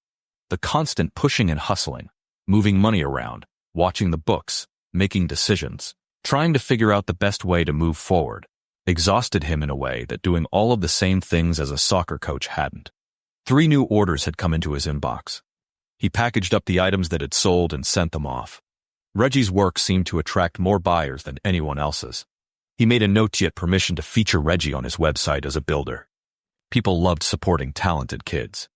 The constant pushing and hustling, moving money around, watching the books, making decisions, Trying to figure out the best way to move forward exhausted him in a way that doing all of the same things as a soccer coach hadn't. 3 new orders had come into his inbox. He packaged up the items that had sold and sent them off. Reggie's work seemed to attract more buyers than anyone else's. He made a note to get permission to feature Reggie on his website as a builder. People loved supporting talented kids.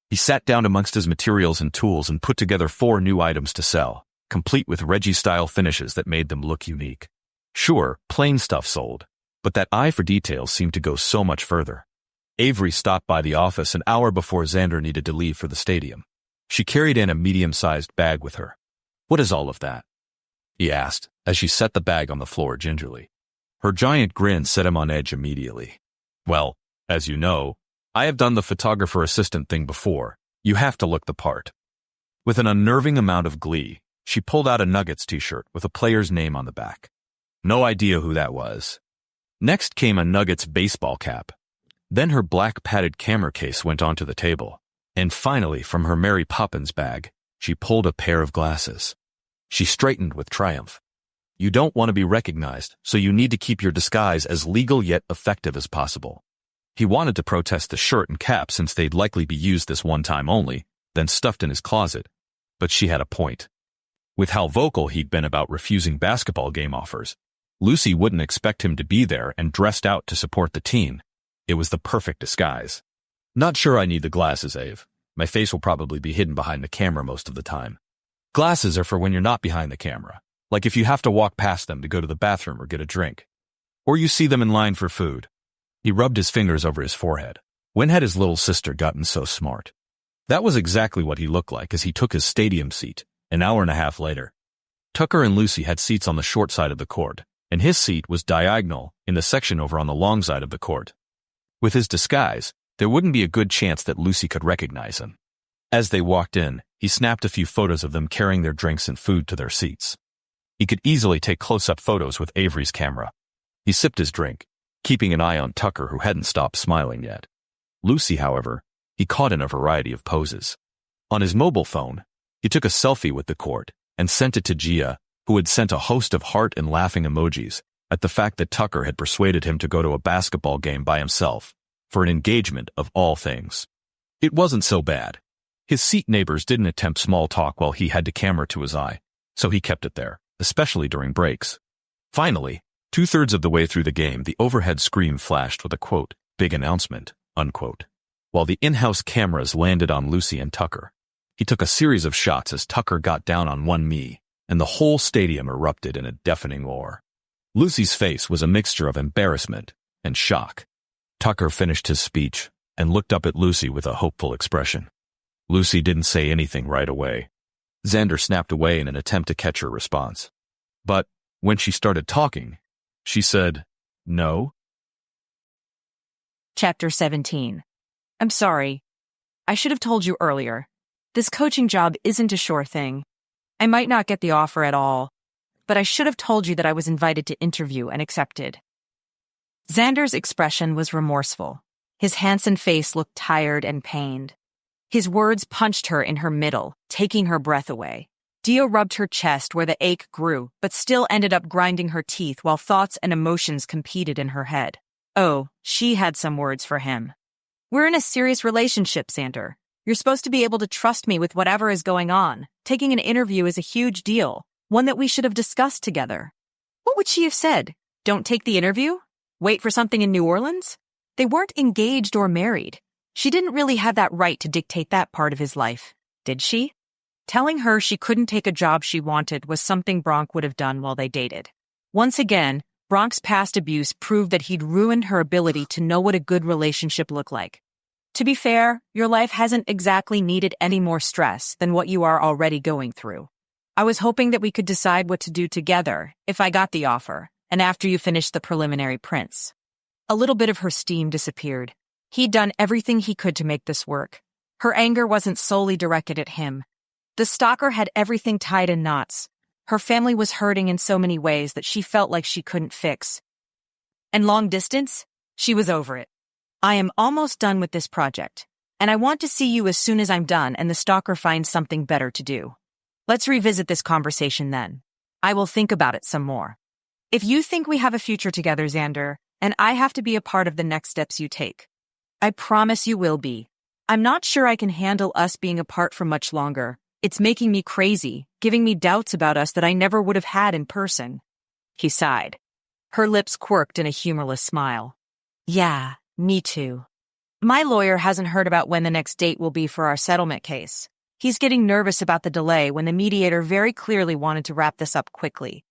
He sat down amongst his materials and tools and put together 4 new items to sell, complete with Reggie-style finishes that made them look unique. Sure, plain stuff sold, but that eye for detail seemed to go so much further. Avery stopped by the office an hour before Xander needed to leave for the stadium. She carried in a medium-sized bag with her. "What is all of that?" he asked, as she set the bag on the floor gingerly. Her giant grin set him on edge immediately. "Well, as you know, I have done the photographer assistant thing before. You have to look the part." With an unnerving amount of glee, she pulled out a Nuggets t-shirt with a player's name on the back. No idea who that was. Next came a Nuggets baseball cap. Then her black padded camera case went onto the table. And finally, from her Mary Poppins bag, she pulled a pair of glasses. She straightened with triumph. "You don't want to be recognized, so you need to keep your disguise as legal yet effective as possible." He wanted to protest the shirt and cap since they'd likely be used this one time only, then stuffed in his closet. But she had a point. With how vocal he'd been about refusing basketball game offers, Lucy wouldn't expect him to be there and dressed out to support the team. It was the perfect disguise. "Not sure I need the glasses, Ave. My face will probably be hidden behind the camera most of the time. Glasses are for when you're not behind the camera, like if you have to walk past them to go to the bathroom or get a drink. Or you see them in line for food." He rubbed his fingers over his forehead. When had his little sister gotten so smart? That was exactly what he looked like as he took his stadium seat, an hour and a half later. Tucker and Lucy had seats on the short side of the court, and his seat was diagonal in the section over on the long side of the court. With his disguise, there wouldn't be a good chance that Lucy could recognize him. As they walked in, he snapped a few photos of them carrying their drinks and food to their seats. He could easily take close-up photos with Avery's camera. He sipped his drink, keeping an eye on Tucker, who hadn't stopped smiling yet. Lucy, however, he caught in a variety of poses. On his mobile phone, he took a selfie with the court and sent it to Gia, who had sent a host of heart and laughing emojis at the fact that Tucker had persuaded him to go to a basketball game by himself, for an engagement of all things. It wasn't so bad. His seat neighbors didn't attempt small talk while he had the camera to his eye, so he kept it there, especially during breaks. Finally, 2/3 of the way through the game, the overhead screen flashed with a quote, "Big announcement," unquote. While the in-house cameras landed on Lucy and Tucker, he took a series of shots as Tucker got down on one knee, and the whole stadium erupted in a deafening roar. Lucy's face was a mixture of embarrassment and shock. Tucker finished his speech and looked up at Lucy with a hopeful expression. Lucy didn't say anything right away. Xander snapped away in an attempt to catch her response. But when she started talking, she said, "No." Chapter 17. I'm sorry. I should have told you earlier. This coaching job isn't a sure thing. I might not get the offer at all, but I should have told you that I was invited to interview and accepted. Xander's expression was remorseful. His handsome face looked tired and pained. His words punched her in her middle, taking her breath away. Dio rubbed her chest where the ache grew, but still ended up grinding her teeth while thoughts and emotions competed in her head. Oh, she had some words for him. "We're in a serious relationship, Xander. You're supposed to be able to trust me with whatever is going on. Taking an interview is a huge deal, one that we should have discussed together." What would she have said? Don't take the interview? Wait for something in New Orleans? They weren't engaged or married. She didn't really have that right to dictate that part of his life, did she? Telling her she couldn't take a job she wanted was something Bronk would have done while they dated. Once again, Bronk's past abuse proved that he'd ruined her ability to know what a good relationship looked like. To be fair, your life hasn't exactly needed any more stress than what you are already going through. I was hoping that we could decide what to do together if I got the offer, and after you finished the preliminary prints. A little bit of her steam disappeared. He'd done everything he could to make this work. Her anger wasn't solely directed at him. The stalker had everything tied in knots. Her family was hurting in so many ways that she felt like she couldn't fix. And long distance? She was over it. I am almost done with this project, and I want to see you as soon as I'm done and the stalker finds something better to do. Let's revisit this conversation then. I will think about it some more. If you think we have a future together, Xander, and I have to be a part of the next steps you take, I promise you will be. I'm not sure I can handle us being apart for much longer. It's making me crazy, giving me doubts about us that I never would have had in person. He sighed. Her lips quirked in a humorless smile. Yeah, me too. My lawyer hasn't heard about when the next date will be for our settlement case. He's getting nervous about the delay when the mediator very clearly wanted to wrap this up quickly.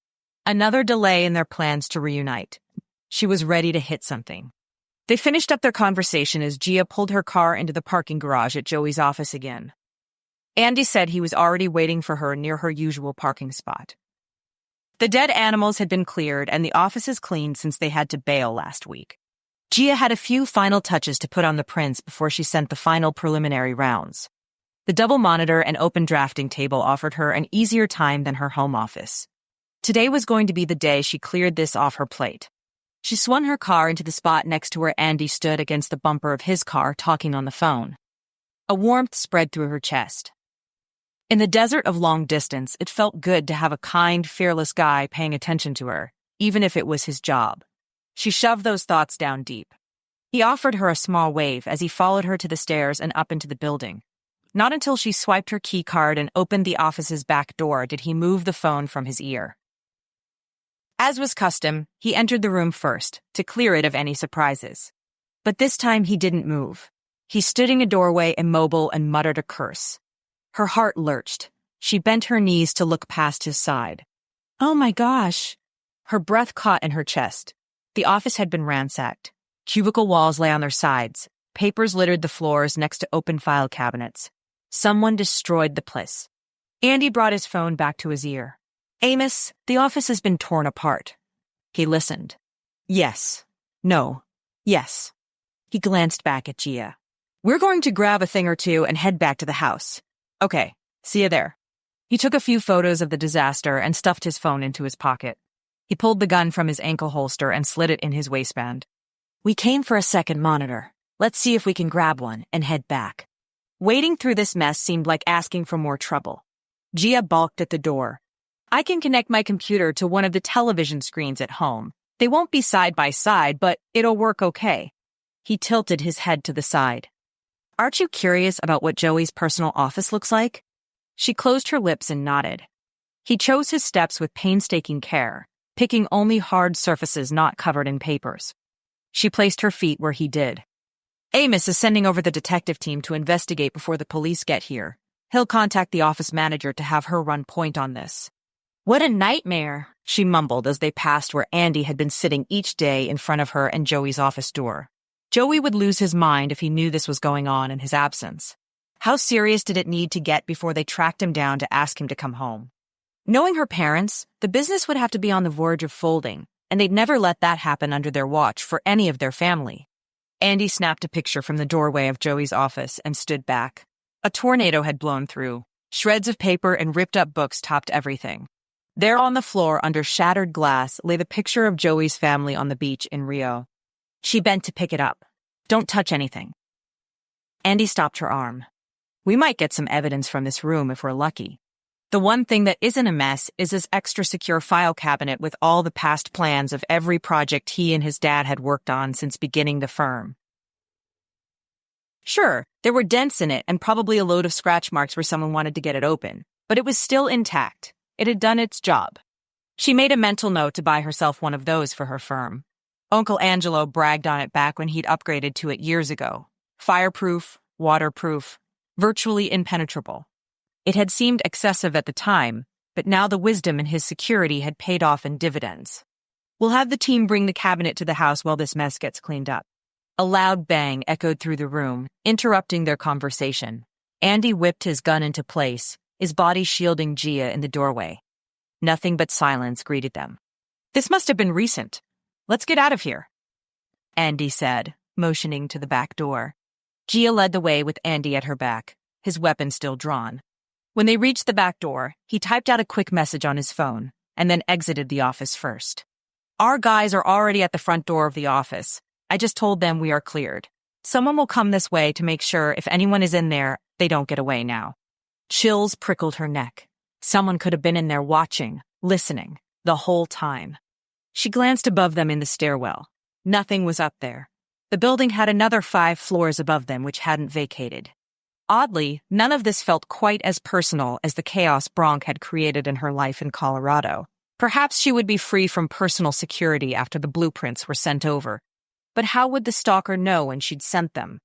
Another delay in their plans to reunite. She was ready to hit something. They finished up their conversation as Gia pulled her car into the parking garage at Joey's office again. Andy said he was already waiting for her near her usual parking spot. The dead animals had been cleared and the offices cleaned since they had to bail last week. Gia had a few final touches to put on the prints before she sent the final preliminary rounds. The double monitor and open drafting table offered her an easier time than her home office. Today was going to be the day she cleared this off her plate. She swung her car into the spot next to where Andy stood against the bumper of his car talking on the phone. A warmth spread through her chest. In the desert of long distance, it felt good to have a kind, fearless guy paying attention to her, even if it was his job. She shoved those thoughts down deep. He offered her a small wave as he followed her to the stairs and up into the building. Not until she swiped her key card and opened the office's back door did he move the phone from his ear. As was custom, he entered the room first, to clear it of any surprises. But this time he didn't move. He stood in a doorway immobile and muttered a curse. Her heart lurched. She bent her knees to look past his side. Oh my gosh! Her breath caught in her chest. The office had been ransacked. Cubicle walls lay on their sides. Papers littered the floors next to open file cabinets. Someone destroyed the place. Andy brought his phone back to his ear. Amos, the office has been torn apart. He listened. Yes. No. Yes. He glanced back at Gia. We're going to grab a thing or two and head back to the house. Okay, see you there. He took a few photos of the disaster and stuffed his phone into his pocket. He pulled the gun from his ankle holster and slid it in his waistband. We came for a second monitor. Let's see if we can grab one and head back. Wading through this mess seemed like asking for more trouble. Gia balked at the door. I can connect my computer to one of the television screens at home. They won't be side by side, but it'll work okay. He tilted his head to the side. Aren't you curious about what Joey's personal office looks like? She closed her lips and nodded. He chose his steps with painstaking care, picking only hard surfaces not covered in papers. She placed her feet where he did. Amos is sending over the detective team to investigate before the police get here. He'll contact the office manager to have her run point on this. What a nightmare, she mumbled as they passed where Andy had been sitting each day in front of her and Joey's office door. Joey would lose his mind if he knew this was going on in his absence. How serious did it need to get before they tracked him down to ask him to come home? Knowing her parents, the business would have to be on the verge of folding, and they'd never let that happen under their watch for any of their family. Andy snapped a picture from the doorway of Joey's office and stood back. A tornado had blown through. Shreds of paper and ripped-up books topped everything. There on the floor under shattered glass lay the picture of Joey's family on the beach in Rio. She bent to pick it up. Don't touch anything. Andy stopped her arm. We might get some evidence from this room if we're lucky. The one thing that isn't a mess is this extra secure file cabinet with all the past plans of every project he and his dad had worked on since beginning the firm. Sure, there were dents in it and probably a load of scratch marks where someone wanted to get it open, but it was still intact. It had done its job. She made a mental note to buy herself one of those for her firm. Uncle Angelo bragged on it back when he'd upgraded to it years ago. Fireproof, waterproof, virtually impenetrable. It had seemed excessive at the time, but now the wisdom in his security had paid off in dividends. We'll have the team bring the cabinet to the house while this mess gets cleaned up. A loud bang echoed through the room, interrupting their conversation. Andy whipped his gun into place, his body shielding Gia in the doorway. Nothing but silence greeted them. This must have been recent. Let's get out of here, Andy said, motioning to the back door. Gia led the way with Andy at her back, his weapon still drawn. When they reached the back door, he typed out a quick message on his phone, and then exited the office first. Our guys are already at the front door of the office. I just told them we are cleared. Someone will come this way to make sure if anyone is in there, they don't get away now. Chills prickled her neck. Someone could have been in there watching, listening, the whole time. She glanced above them in the stairwell. Nothing was up there. The building had another 5 floors above them which hadn't vacated. Oddly, none of this felt quite as personal as the chaos Bronk had created in her life in Colorado. Perhaps she would be free from personal security after the blueprints were sent over. But how would the stalker know when she'd sent them?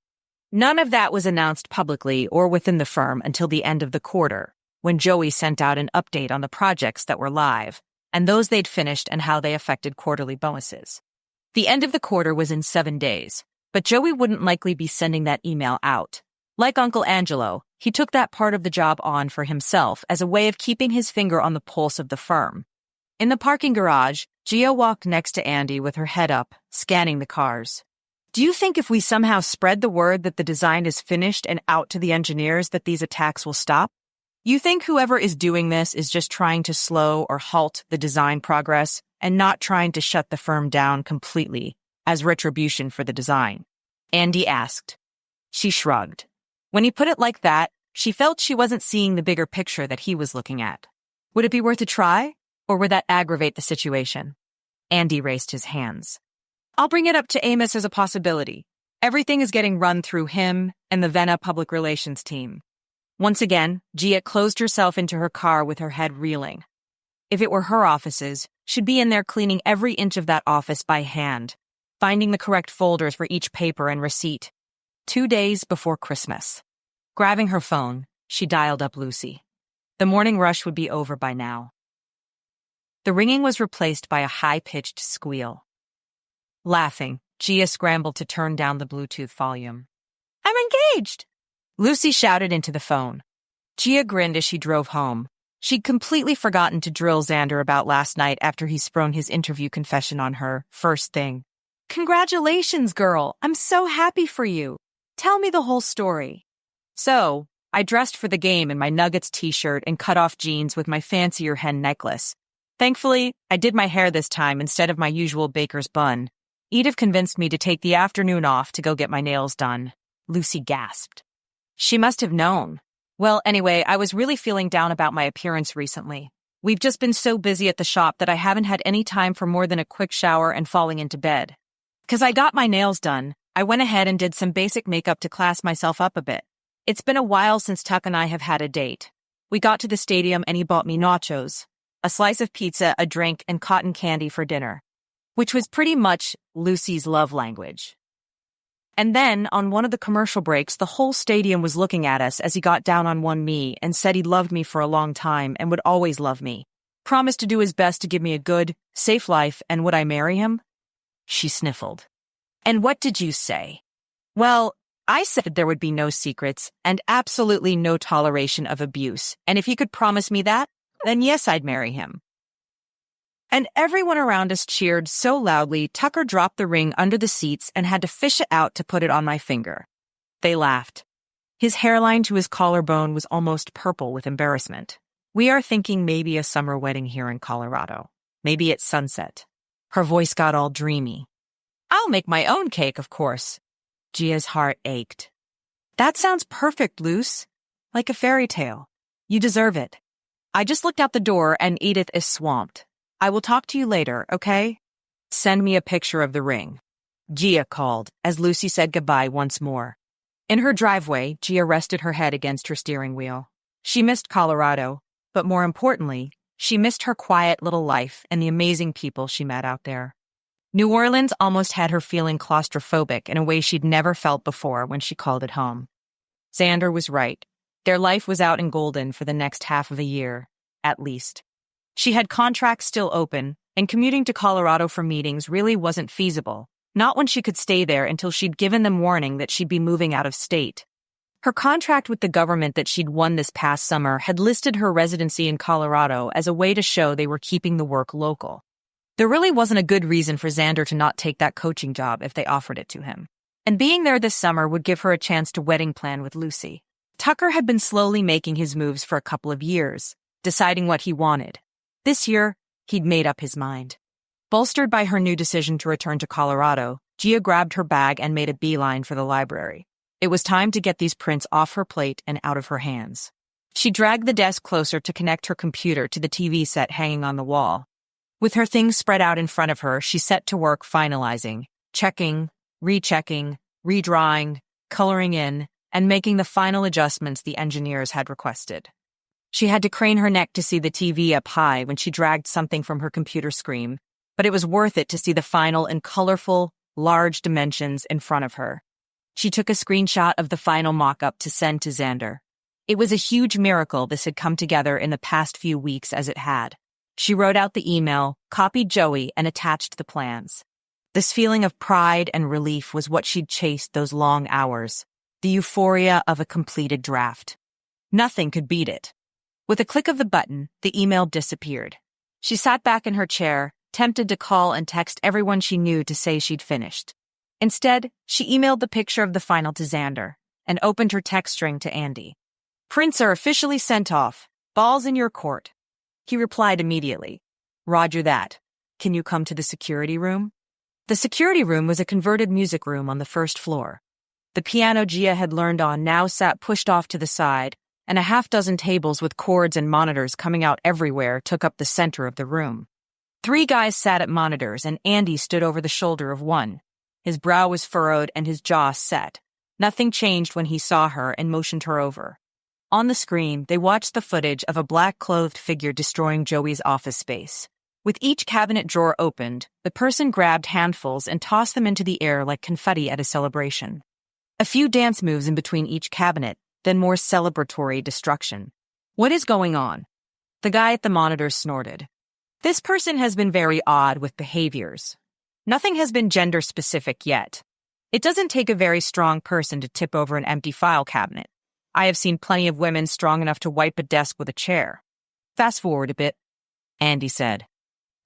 None of that was announced publicly or within the firm until the end of the quarter, when Joey sent out an update on the projects that were live, and those they'd finished and how they affected quarterly bonuses. The end of the quarter was in 7 days, but Joey wouldn't likely be sending that email out. Like Uncle Angelo, he took that part of the job on for himself as a way of keeping his finger on the pulse of the firm. In the parking garage, Gia walked next to Andy with her head up, scanning the cars. Do you think if we somehow spread the word that the design is finished and out to the engineers that these attacks will stop? You think whoever is doing this is just trying to slow or halt the design progress and not trying to shut the firm down completely as retribution for the design? Andy asked. She shrugged. When he put it like that, she felt she wasn't seeing the bigger picture that he was looking at. Would it be worth a try, or would that aggravate the situation? Andy raised his hands. I'll bring it up to Amos as a possibility. Everything is getting run through him and the Vena public relations team. Once again, Gia closed herself into her car with her head reeling. If it were her offices, she'd be in there cleaning every inch of that office by hand, finding the correct folders for each paper and receipt. 2 days before Christmas. Grabbing her phone, she dialed up Lucy. The morning rush would be over by now. The ringing was replaced by a high-pitched squeal. Laughing, Gia scrambled to turn down the Bluetooth volume. I'm engaged! Lucy shouted into the phone. Gia grinned as she drove home. She'd completely forgotten to drill Xander about last night after he sprung his interview confession on her, first thing. Congratulations, girl! I'm so happy for you! Tell me the whole story. So, I dressed for the game in my Nuggets t-shirt and cut-off jeans with my fancier hen necklace. Thankfully, I did my hair this time instead of my usual baker's bun. Edith convinced me to take the afternoon off to go get my nails done. Lucy gasped. She must have known. Well, anyway, I was really feeling down about my appearance recently. We've just been so busy at the shop that I haven't had any time for more than a quick shower and falling into bed. 'Cause I got my nails done, I went ahead and did some basic makeup to class myself up a bit. It's been a while since Tuck and I have had a date. We got to the stadium and he bought me nachos, a slice of pizza, a drink, and cotton candy for dinner, which was pretty much Lucy's love language. And then, on one of the commercial breaks, the whole stadium was looking at us as he got down on one knee and said he loved me for a long time and would always love me. Promised to do his best to give me a good, safe life, and would I marry him? She sniffled. And what did you say? Well, I said there would be no secrets and absolutely no toleration of abuse, and if he could promise me that, then yes, I'd marry him. And everyone around us cheered so loudly, Tucker dropped the ring under the seats and had to fish it out to put it on my finger. They laughed. His hairline to his collarbone was almost purple with embarrassment. We are thinking maybe a summer wedding here in Colorado. Maybe at sunset. Her voice got all dreamy. I'll make my own cake, of course. Gia's heart ached. That sounds perfect, Luce. Like a fairy tale. You deserve it. I just looked out the door and Edith is swamped. I will talk to you later, okay? Send me a picture of the ring. Gia called as Lucy said goodbye once more. In her driveway, Gia rested her head against her steering wheel. She missed Colorado, but more importantly, she missed her quiet little life and the amazing people she met out there. New Orleans almost had her feeling claustrophobic in a way she'd never felt before when she called it home. Xander was right. Their life was out in Golden for the next half of a year, at least. She had contracts still open, and commuting to Colorado for meetings really wasn't feasible, not when she could stay there until she'd given them warning that she'd be moving out of state. Her contract with the government that she'd won this past summer had listed her residency in Colorado as a way to show they were keeping the work local. There really wasn't a good reason for Xander to not take that coaching job if they offered it to him. And being there this summer would give her a chance to wedding plan with Lucy. Tucker had been slowly making his moves for a couple of years, deciding what he wanted. This year, he'd made up his mind. Bolstered by her new decision to return to Colorado, Gia grabbed her bag and made a beeline for the library. It was time to get these prints off her plate and out of her hands. She dragged the desk closer to connect her computer to the TV set hanging on the wall. With her things spread out in front of her, she set to work finalizing, checking, rechecking, redrawing, coloring in, and making the final adjustments the engineers had requested. She had to crane her neck to see the TV up high when she dragged something from her computer screen, but it was worth it to see the final in colorful, large dimensions in front of her. She took a screenshot of the final mock-up to send to Xander. It was a huge miracle this had come together in the past few weeks as it had. She wrote out the email, copied Joey, and attached the plans. This feeling of pride and relief was what she'd chased those long hours, the euphoria of a completed draft. Nothing could beat it. With a click of the button, the email disappeared. She sat back in her chair, tempted to call and text everyone she knew to say she'd finished. Instead, she emailed the picture of the final to Xander and opened her text string to Andy. "Prints are officially sent off. Ball's in your court." He replied immediately. "Roger that. Can you come to the security room?" The security room was a converted music room on the first floor. The piano Gia had learned on now sat pushed off to the side, and a half-dozen tables with cords and monitors coming out everywhere took up the center of the room. 3 guys sat at monitors, and Andy stood over the shoulder of one. His brow was furrowed and his jaw set. Nothing changed when he saw her and motioned her over. On the screen, they watched the footage of a black-clothed figure destroying Joey's office space. With each cabinet drawer opened, the person grabbed handfuls and tossed them into the air like confetti at a celebration. A few dance moves in between each cabinet, then more celebratory destruction. "What is going on?" The guy at the monitor snorted. "This person has been very odd with behaviors. Nothing has been gender-specific yet. It doesn't take a very strong person to tip over an empty file cabinet. I have seen plenty of women strong enough to wipe a desk with a chair." "Fast forward a bit," Andy said.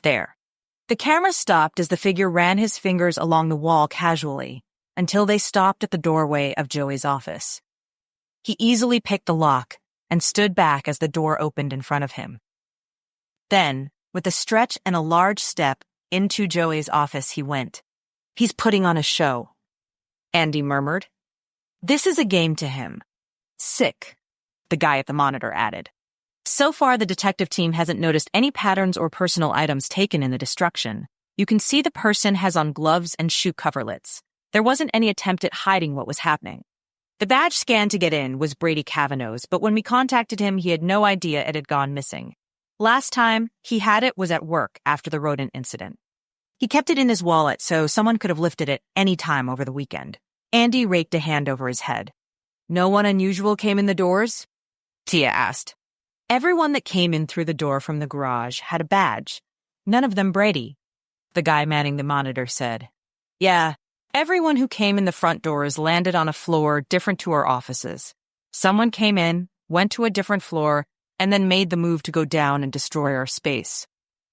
"There." The camera stopped as the figure ran his fingers along the wall casually, until they stopped at the doorway of Joey's office. He easily picked the lock and stood back as the door opened in front of him. Then, with a stretch and a large step into Joey's office, he went. "He's putting on a show," Andy murmured. "This is a game to him." "Sick," the guy at the monitor added. So far, the detective team hasn't noticed any patterns or personal items taken in the destruction. You can see the person has on gloves and shoe coverlets. There wasn't any attempt at hiding what was happening. The badge scan to get in was Brady Kavanaugh's, but when we contacted him, he had no idea it had gone missing. Last time he had it was at work after the rodent incident. He kept it in his wallet so someone could have lifted it any time over the weekend. Andy raked a hand over his head. "No one unusual came in the doors?" Tia asked. "Everyone that came in through the door from the garage had a badge. None of them Brady," the guy manning the monitor said. "Yeah, everyone who came in the front doors landed on a floor different to our offices. Someone came in, went to a different floor, and then made the move to go down and destroy our space.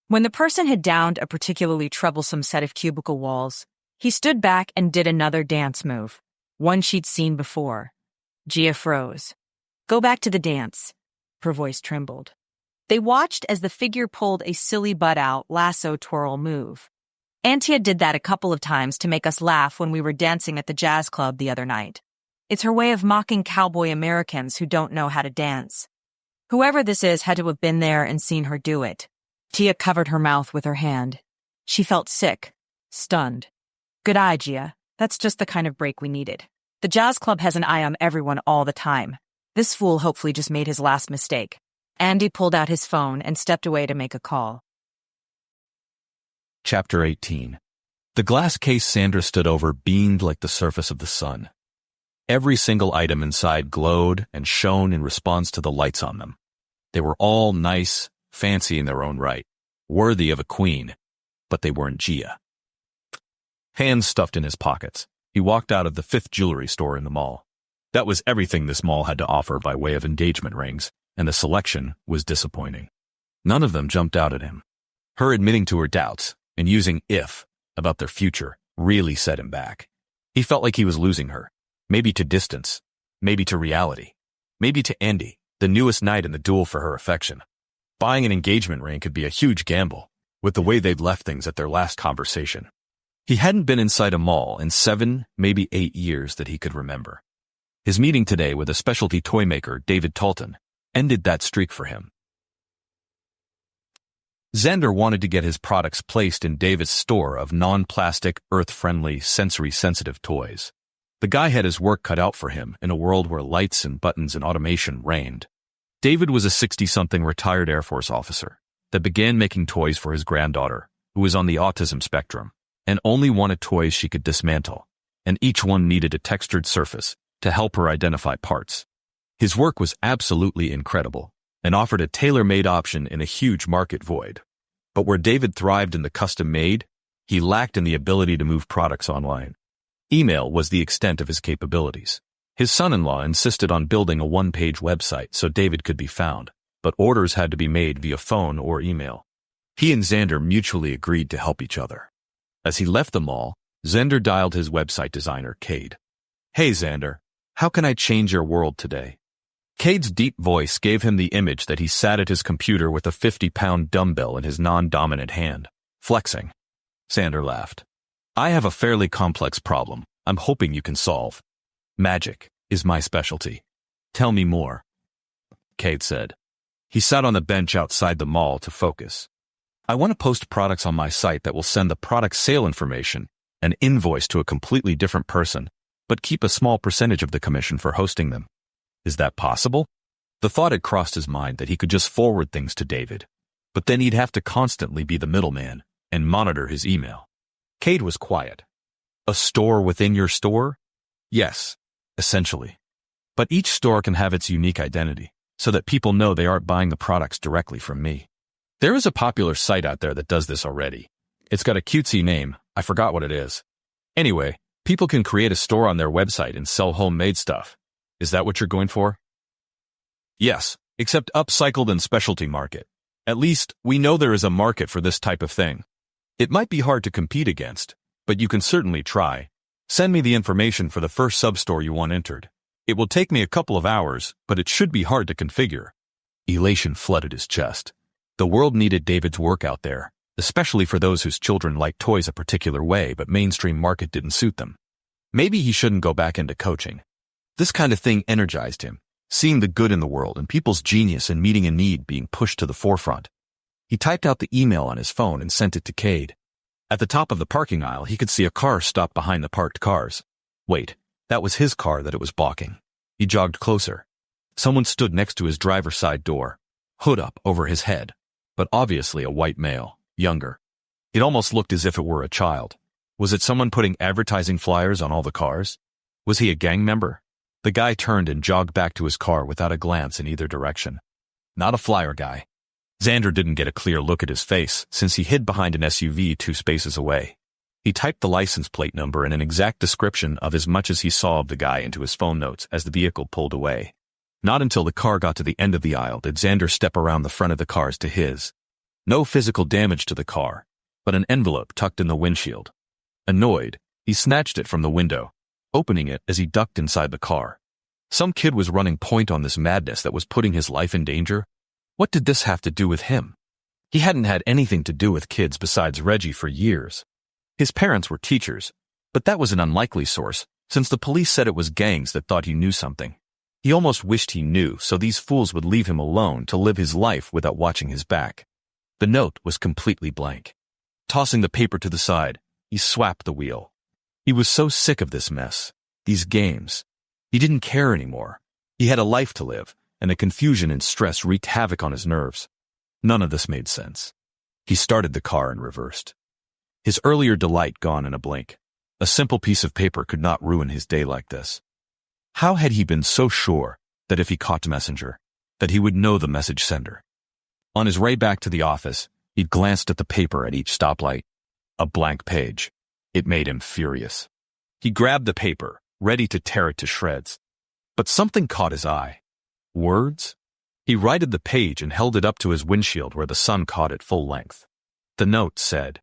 When the person had downed a particularly troublesome set of cubicle walls, he stood back and did another dance move, one she'd seen before." Gia froze. "Go back to the dance." Her voice trembled. They watched as the figure pulled a silly butt-out lasso twirl move. Antia did that a couple of times to make us laugh when we were dancing at the jazz club the other night. It's her way of mocking cowboy Americans who don't know how to dance. Whoever this is had to have been there and seen her do it. Tia covered her mouth with her hand. She felt sick, stunned. "Good eye, Gia. That's just the kind of break we needed. The jazz club has an eye on everyone all the time. This fool hopefully just made his last mistake." Andy pulled out his phone and stepped away to make a call. Chapter 18. The glass case Xander stood over beamed like the surface of the sun. Every single item inside glowed and shone in response to the lights on them. They were all nice, fancy in their own right, worthy of a queen, but they weren't Gia. Hands stuffed in his pockets, he walked out of the 5th jewelry store in the mall. That was everything this mall had to offer by way of engagement rings, and the selection was disappointing. None of them jumped out at him. Her admitting to her doubts and using "if" about their future really set him back. He felt like he was losing her, maybe to distance, maybe to reality, maybe to Andy, the newest knight in the duel for her affection. Buying an engagement ring could be a huge gamble, with the way they'd left things at their last conversation. He hadn't been inside a mall in 7, maybe 8 years that he could remember. His meeting today with a specialty toy maker, David Talton, ended that streak for him. Xander wanted to get his products placed in David's store of non-plastic, earth-friendly, sensory-sensitive toys. The guy had his work cut out for him in a world where lights and buttons and automation reigned. David was a 60-something retired Air Force officer that began making toys for his granddaughter, who was on the autism spectrum, and only wanted toys she could dismantle, and each one needed a textured surface to help her identify parts. His work was absolutely incredible and offered a tailor-made option in a huge market void. But where David thrived in the custom-made, he lacked in the ability to move products online. Email was the extent of his capabilities. His son-in-law insisted on building a one-page website so David could be found, but orders had to be made via phone or email. He and Xander mutually agreed to help each other. As he left the mall, Xander dialed his website designer, Cade. "Hey Xander, how can I change your world today?" Cade's deep voice gave him the image that he sat at his computer with a 50-pound dumbbell in his non-dominant hand, flexing. Xander laughed. "I have a fairly complex problem I'm hoping you can solve. Magic is my specialty. Tell me more," Cade said. He sat on the bench outside the mall to focus. "I want to post products on my site that will send the product sale information and invoice to a completely different person, but keep a small percentage of the commission for hosting them. Is that possible?" The thought had crossed his mind that he could just forward things to David, but then he'd have to constantly be the middleman and monitor his email. Cade was quiet. "A store within your store?" "Yes, essentially. But each store can have its unique identity, so that people know they aren't buying the products directly from me. There is a popular site out there that does this already. It's got a cutesy name, I forgot what it is. Anyway, people can create a store on their website and sell homemade stuff. Is that what you're going for?" "Yes, except upcycled and specialty market. At least, we know there is a market for this type of thing. It might be hard to compete against, but you can certainly try. Send me the information for the first sub-store you want entered. It will take me a couple of hours, but it should be hard to configure." Elation flooded his chest. The world needed David's work out there, especially for those whose children liked toys a particular way but mainstream market didn't suit them. Maybe he shouldn't go back into coaching. This kind of thing energized him, seeing the good in the world and people's genius and meeting a need being pushed to the forefront. He typed out the email on his phone and sent it to Cade. At the top of the parking aisle, he could see a car stop behind the parked cars. Wait, that was his car that it was blocking. He jogged closer. Someone stood next to his driver's side door, hood up over his head, but obviously a white male, younger. It almost looked as if it were a child. Was it someone putting advertising flyers on all the cars? Was he a gang member? The guy turned and jogged back to his car without a glance in either direction. Not a flyer guy. Xander didn't get a clear look at his face since he hid behind an SUV 2 spaces away. He typed the license plate number and an exact description of as much as he saw of the guy into his phone notes as the vehicle pulled away. Not until the car got to the end of the aisle did Xander step around the front of the cars to his. No physical damage to the car, but an envelope tucked in the windshield. Annoyed, he snatched it from the window, opening it as he ducked inside the car. Some kid was running point on this madness that was putting his life in danger. What did this have to do with him? He hadn't had anything to do with kids besides Reggie for years. His parents were teachers, but that was an unlikely source, since the police said it was gangs that thought he knew something. He almost wished he knew so these fools would leave him alone to live his life without watching his back. The note was completely blank. Tossing the paper to the side, he swapped the wheel. He was so sick of this mess, these games. He didn't care anymore. He had a life to live, and the confusion and stress wreaked havoc on his nerves. None of this made sense. He started the car and reversed. His earlier delight gone in a blink. A simple piece of paper could not ruin his day like this. How had he been so sure that if he caught the messenger, that he would know the message sender? On his way back to the office, he glanced at the paper at each stoplight. A blank page. It made him furious. He grabbed the paper, ready to tear it to shreds. But something caught his eye. Words? He righted the page and held it up to his windshield where the sun caught it full length. The note said,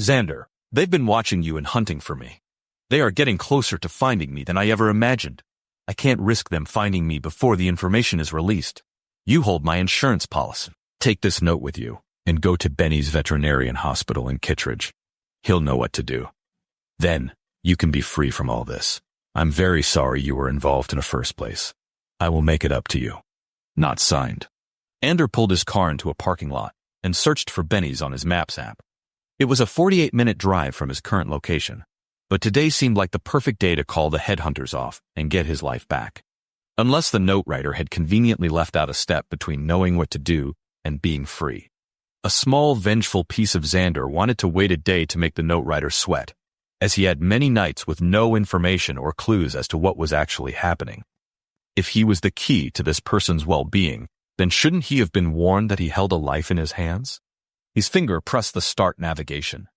"Xander, they've been watching you and hunting for me. They are getting closer to finding me than I ever imagined. I can't risk them finding me before the information is released. You hold my insurance policy. Take this note with you and go to Benny's veterinarian hospital in Kittredge. He'll know what to do. Then, you can be free from all this. I'm very sorry you were involved in the first place. I will make it up to you." Not signed. Xander pulled his car into a parking lot and searched for Benny's on his Maps app. It was a 48-minute drive from his current location, but today seemed like the perfect day to call the headhunters off and get his life back. Unless the note writer had conveniently left out a step between knowing what to do and being free. A small, vengeful piece of Xander wanted to wait a day to make the note writer sweat, as he had many nights with no information or clues as to what was actually happening. If he was the key to this person's well-being, then shouldn't he have been warned that he held a life in his hands? His finger pressed the start navigation.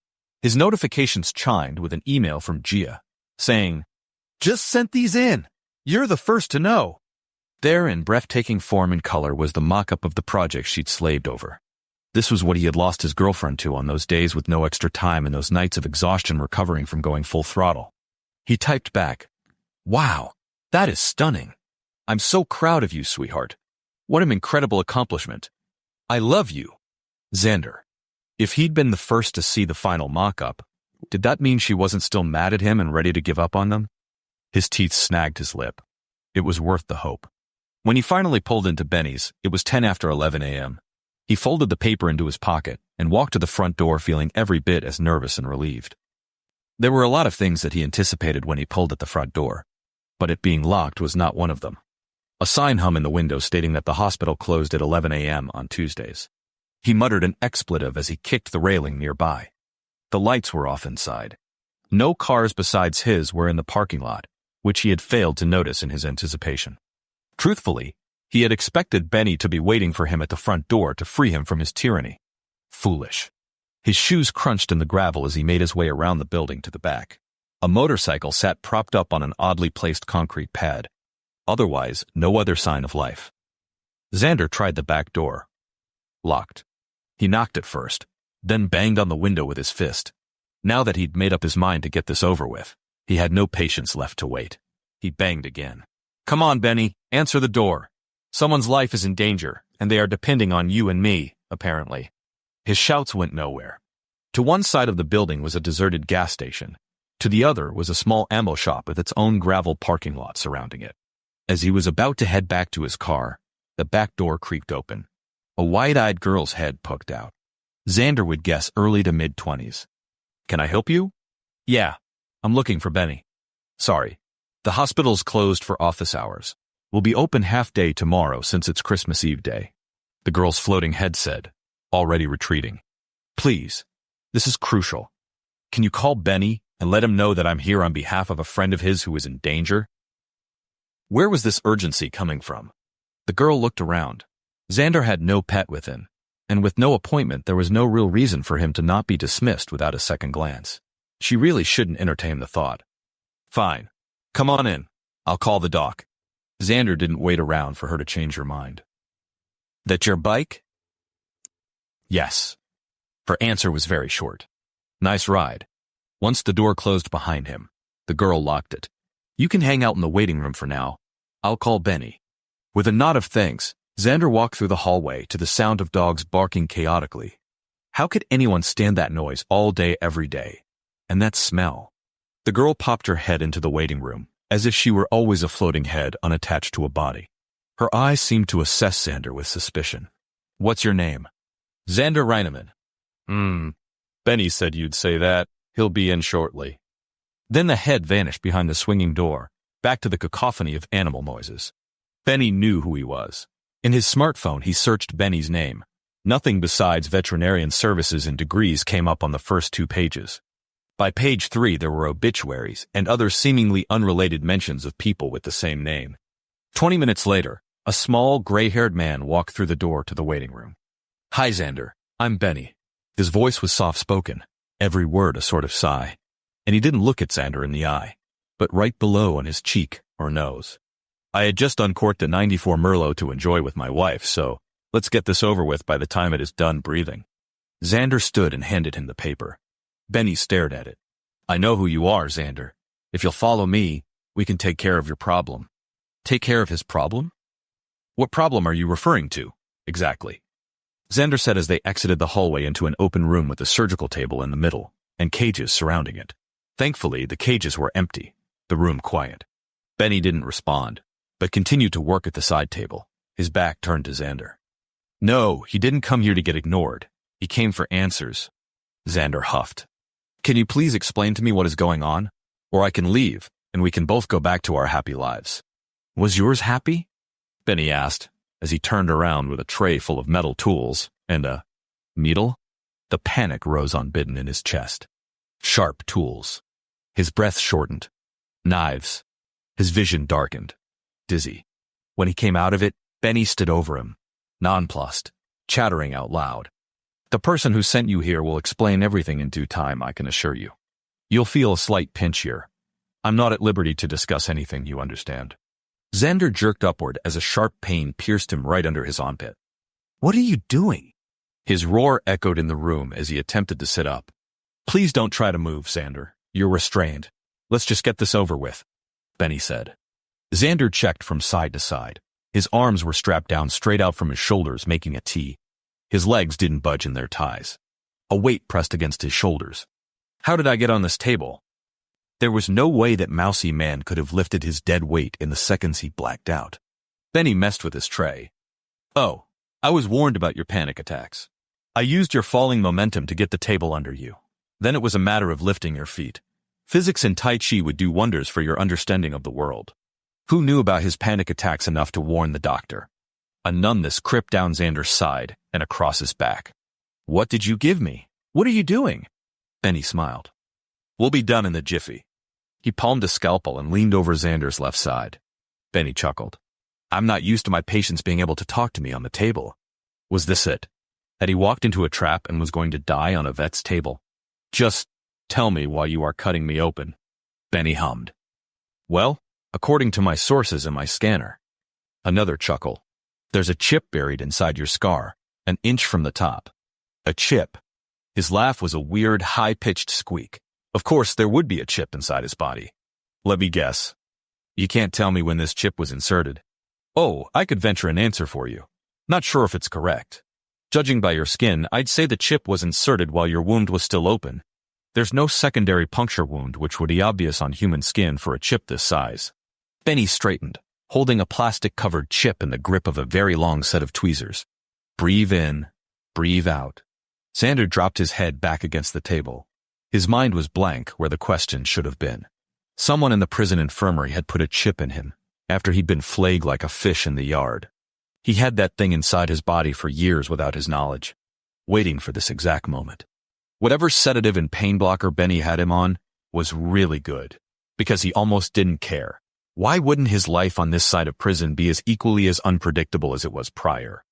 His notifications chimed with an email from Gia, saying, "Just sent these in. You're the first to know." There, in breathtaking form and color, was the mock-up of the project she'd slaved over. This was what he had lost his girlfriend to on those days with no extra time and those nights of exhaustion recovering from going full throttle. He typed back, "Wow, that is stunning. I'm so proud of you, sweetheart. What an incredible accomplishment. I love you, Xander." If he'd been the first to see the final mock-up, did that mean she wasn't still mad at him and ready to give up on them? His teeth snagged his lip. It was worth the hope. When he finally pulled into Benny's, it was 10 after 11 a.m. He folded the paper into his pocket and walked to the front door feeling every bit as nervous and relieved. There were a lot of things that he anticipated when he pulled at the front door, but it being locked was not one of them. A sign hung in the window stating that the hospital closed at 11 a.m. on Tuesdays. He muttered an expletive as he kicked the railing nearby. The lights were off inside. No cars besides his were in the parking lot, which he had failed to notice in his anticipation. Truthfully, he had expected Benny to be waiting for him at the front door to free him from his tyranny. Foolish. His shoes crunched in the gravel as he made his way around the building to the back. A motorcycle sat propped up on an oddly placed concrete pad. Otherwise, no other sign of life. Xander tried the back door. Locked. He knocked it first, then banged on the window with his fist. Now that he'd made up his mind to get this over with, he had no patience left to wait. He banged again. "Come on, Benny, answer the door. Someone's life is in danger, and they are depending on you and me, apparently." His shouts went nowhere. To one side of the building was a deserted gas station. To the other was a small ammo shop with its own gravel parking lot surrounding it. As he was about to head back to his car, the back door creaked open. A wide-eyed girl's head poked out. Xander would guess early to mid-20s. "Can I help you?" "Yeah, I'm looking for Benny." "Sorry, the hospital's closed for office hours. We'll be open half-day tomorrow since it's Christmas Eve day." The girl's floating head said, already retreating. "Please, this is crucial. Can you call Benny and let him know that I'm here on behalf of a friend of his who is in danger?" Where was this urgency coming from? The girl looked around. Xander had no pet with him, and with no appointment there was no real reason for him to not be dismissed without a second glance. She really shouldn't entertain the thought. "Fine. Come on in. I'll call the doc." Xander didn't wait around for her to change her mind. "That your bike?" "Yes." Her answer was very short. "Nice ride." Once the door closed behind him, the girl locked it. "You can hang out in the waiting room for now. I'll call Benny." With a nod of thanks, Xander walked through the hallway to the sound of dogs barking chaotically. How could anyone stand that noise all day every day? And that smell? The girl popped her head into the waiting room, as if she were always a floating head unattached to a body. Her eyes seemed to assess Xander with suspicion. "What's your name?" "Xander Reinerman." Benny said you'd say that. He'll be in shortly." Then the head vanished behind the swinging door, back to the cacophony of animal noises. Benny knew who he was. In his smartphone, he searched Benny's name. Nothing besides veterinarian services and degrees came up on the first 2 pages. By page 3, there were obituaries and other seemingly unrelated mentions of people with the same name. 20 minutes later, a small, gray-haired man walked through the door to the waiting room. "Hi, Xander. I'm Benny." His voice was soft-spoken, every word a sort of sigh, and he didn't look at Xander in the eye, but right below on his cheek or nose. "I had just uncorked a 94 Merlot to enjoy with my wife, so let's get this over with by the time it is done breathing." Xander stood and handed him the paper. Benny stared at it. "I know who you are, Xander. If you'll follow me, we can take care of your problem." "Take care of his problem? What problem are you referring to, exactly?" Xander said as they exited the hallway into an open room with a surgical table in the middle and cages surrounding it. Thankfully, the cages were empty, the room quiet. Benny didn't respond, but continued to work at the side table, his back turned to Xander. "No, he didn't come here to get ignored. He came for answers. Xander huffed. Can you please explain to me what is going on? Or I can leave, and we can both go back to our happy lives. Was yours happy? Benny asked, as he turned around with a tray full of metal tools and a needle. The panic rose unbidden in his chest. Sharp tools. His breath shortened. Knives. His vision darkened. Dizzy. When he came out of it, Benny stood over him, nonplussed, chattering out loud. The person who sent you here will explain everything in due time, I can assure you. You'll feel a slight pinch here. I'm not at liberty to discuss anything, you understand. Xander jerked upward as a sharp pain pierced him right under his armpit. What are you doing? His roar echoed in the room as he attempted to sit up. Please don't try to move, Xander. You're restrained. Let's just get this over with, Benny said. Xander checked from side to side. His arms were strapped down straight out from his shoulders, making a T. His legs didn't budge in their ties. A weight pressed against his shoulders. How did I get on this table? There was no way that Mousy Man could have lifted his dead weight in the seconds he blacked out. Benny messed with his tray. Oh, I was warned about your panic attacks. I used your falling momentum to get the table under you. Then it was a matter of lifting your feet. Physics and Tai Chi would do wonders for your understanding of the world. Who knew about his panic attacks enough to warn the doctor? A numbness crept down Xander's side and across his back. What did you give me? What are you doing? Benny smiled. We'll be done in a jiffy. He palmed a scalpel and leaned over Xander's left side. Benny chuckled. I'm not used to my patients being able to talk to me on the table. Was this it? Had he walked into a trap and was going to die on a vet's table? Just tell me why you are cutting me open. Benny hummed. Well, according to my sources in my scanner. Another chuckle. There's a chip buried inside your scar, an inch from the top. A chip. His laugh was a weird, high-pitched squeak. Of course, there would be a chip inside his body. Let me guess. You can't tell me when this chip was inserted. Oh, I could venture an answer for you. Not sure if it's correct. Judging by your skin, I'd say the chip was inserted while your wound was still open. There's no secondary puncture wound which would be obvious on human skin for a chip this size. Benny straightened, holding a plastic-covered chip in the grip of a very long set of tweezers. Breathe in, breathe out. Xander dropped his head back against the table. His mind was blank where the question should have been. Someone in the prison infirmary had put a chip in him, after he'd been flayed like a fish in the yard. He had that thing inside his body for years without his knowledge, waiting for this exact moment. Whatever sedative and pain blocker Benny had him on was really good, because he almost didn't care. Why wouldn't his life on this side of prison be as equally as unpredictable as it was prior?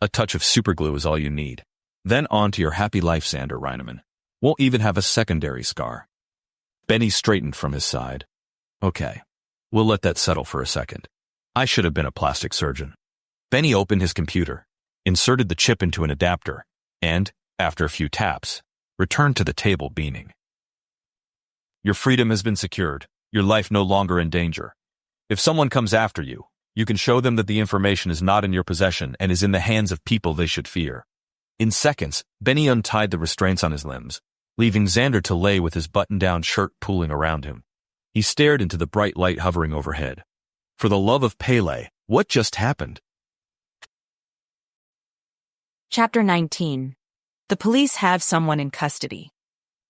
A touch of superglue is all you need. Then on to your happy life, Xander Reinerman. Won't even have a secondary scar. Benny straightened from his side. Okay, we'll let that settle for a second. I should have been a plastic surgeon. Benny opened his computer, inserted the chip into an adapter, and, after a few taps, returned to the table beaming. Your freedom has been secured, your life no longer in danger. If someone comes after you, you can show them that the information is not in your possession and is in the hands of people they should fear. In seconds, Benny untied the restraints on his limbs, leaving Xander to lay with his button-down shirt pooling around him. He stared into the bright light hovering overhead. For the love of Pele, what just happened? Chapter 19. The police have someone in custody,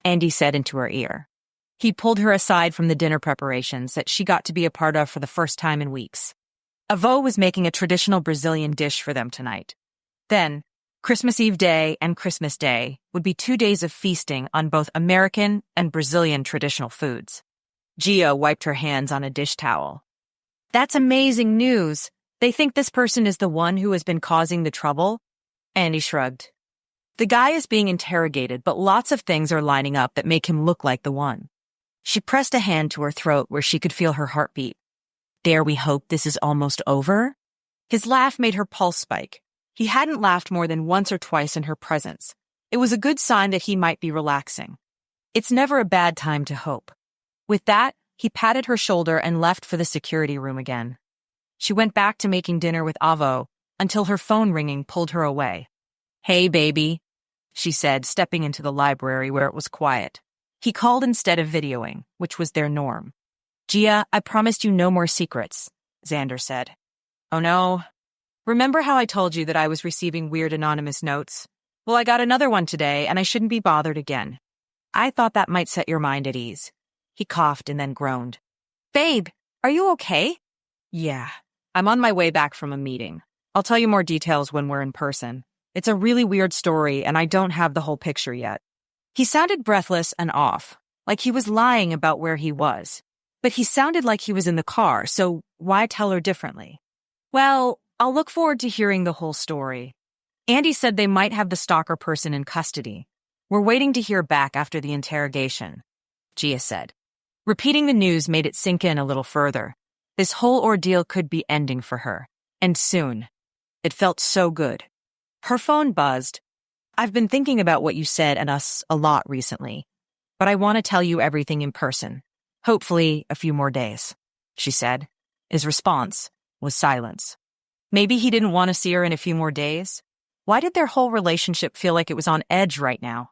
Andy said into her ear. He pulled her aside from the dinner preparations that she got to be a part of for the first time in weeks. Avô was making a traditional Brazilian dish for them tonight. Then, Christmas Eve Day and Christmas Day would be 2 days of feasting on both American and Brazilian traditional foods. Gia wiped her hands on a dish towel. That's amazing news. They think this person is the one who has been causing the trouble? Andy shrugged. The guy is being interrogated, but lots of things are lining up that make him look like the one. She pressed a hand to her throat where she could feel her heartbeat. Dare we hope this is almost over? His laugh made her pulse spike. He hadn't laughed more than once or twice in her presence. It was a good sign that he might be relaxing. It's never a bad time to hope. With that, he patted her shoulder and left for the security room again. She went back to making dinner with Avô until her phone ringing pulled her away. Hey, baby, she said, stepping into the library where it was quiet. He called instead of videoing, which was their norm. Gia, I promised you no more secrets, Xander said. Oh no. Remember how I told you that I was receiving weird anonymous notes? Well, I got another one today, and I shouldn't be bothered again. I thought that might set your mind at ease. He coughed and then groaned. Babe, are you okay? Yeah, I'm on my way back from a meeting. I'll tell you more details when we're in person. It's a really weird story, and I don't have the whole picture yet. He sounded breathless and off, like he was lying about where he was. But he sounded like he was in the car, so why tell her differently? Well, I'll look forward to hearing the whole story. Andy said they might have the stalker person in custody. We're waiting to hear back after the interrogation, Gia said. Repeating the news made it sink in a little further. This whole ordeal could be ending for her, and soon. It felt so good. Her phone buzzed. I've been thinking about what you said and us a lot recently, but I want to tell you everything in person. Hopefully a few more days, she said. His response was silence. Maybe he didn't want to see her in a few more days. Why did their whole relationship feel like it was on edge right now?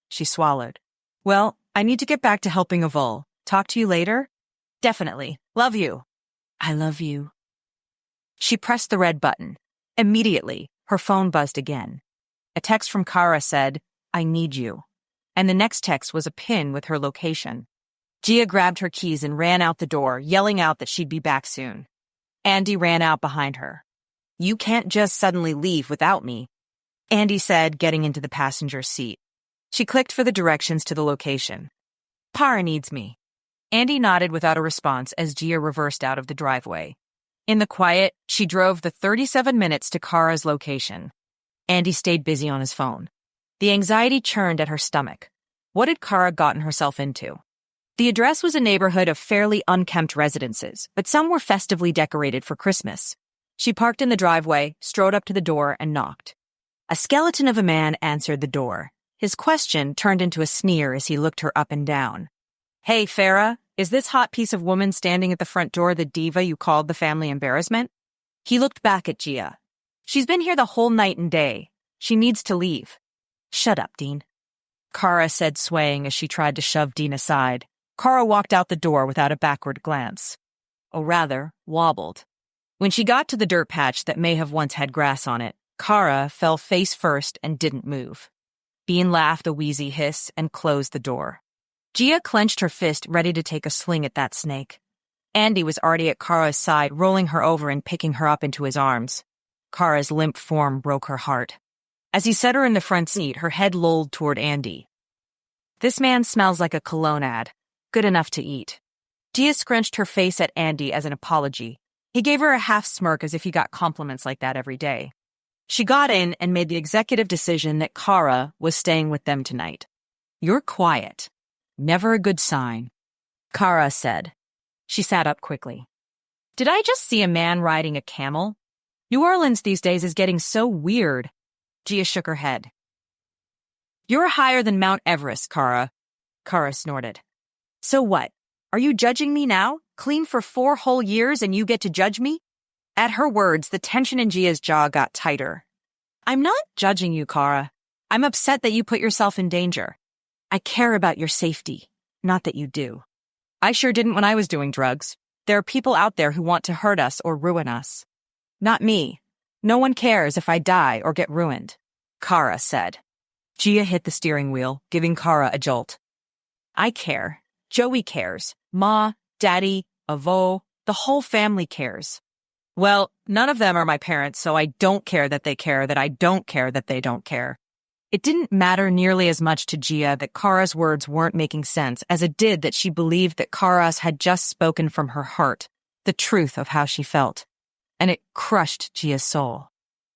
She swallowed. Well, I need to get back to helping Avul. Talk to you later? Definitely. Love you. I love you. She pressed the red button. Immediately, her phone buzzed again. A text from Kara said, I need you. And the next text was a pin with her location. Gia grabbed her keys and ran out the door, yelling out that she'd be back soon. Andy ran out behind her. You can't just suddenly leave without me, Andy said, getting into the passenger seat. She clicked for the directions to the location. Para needs me. Andy nodded without a response as Gia reversed out of the driveway. In the quiet, she drove the 37 minutes to Kara's location. Andy stayed busy on his phone. The anxiety churned at her stomach. What had Kara gotten herself into? The address was a neighborhood of fairly unkempt residences, but some were festively decorated for Christmas. She parked in the driveway, strode up to the door, and knocked. A skeleton of a man answered the door. His question turned into a sneer as he looked her up and down. Hey, Farah, is this hot piece of woman standing at the front door the diva you called the family embarrassment? He looked back at Gia. She's been here the whole night and day. She needs to leave. Shut up, Dean. Kara said, swaying as she tried to shove Dean aside. Kara walked out the door without a backward glance. Or rather, wobbled. When she got to the dirt patch that may have once had grass on it, Kara fell face first and didn't move. Dean laughed a wheezy hiss and closed the door. Gia clenched her fist, ready to take a swing at that snake. Andy was already at Kara's side, rolling her over and picking her up into his arms. Kara's limp form broke her heart. As he set her in the front seat, her head lolled toward Andy. This man smells like a cologne ad. Good enough to eat. Gia scrunched her face at Andy as an apology. He gave her a half smirk as if he got compliments like that every day. She got in and made the executive decision that Kara was staying with them tonight. You're quiet. Never a good sign, Kara said. She sat up quickly. Did I just see a man riding a camel? New Orleans these days is getting so weird. Gia shook her head. You're higher than Mount Everest, Kara. Kara snorted. So what? Are you judging me now? Clean for 4 whole years and you get to judge me? At her words, the tension in Gia's jaw got tighter. I'm not judging you, Kara. I'm upset that you put yourself in danger. I care about your safety, not that you do. I sure didn't when I was doing drugs. There are people out there who want to hurt us or ruin us. Not me. No one cares if I die or get ruined, Kara said. Gia hit the steering wheel, giving Kara a jolt. I care. Joey cares. Ma, Daddy, Avo, the whole family cares. Well, none of them are my parents, so I don't care that they care that I don't care that they don't care. It didn't matter nearly as much to Gia that Kara's words weren't making sense as it did that she believed that Kara's had just spoken from her heart, the truth of how she felt. And it crushed Gia's soul.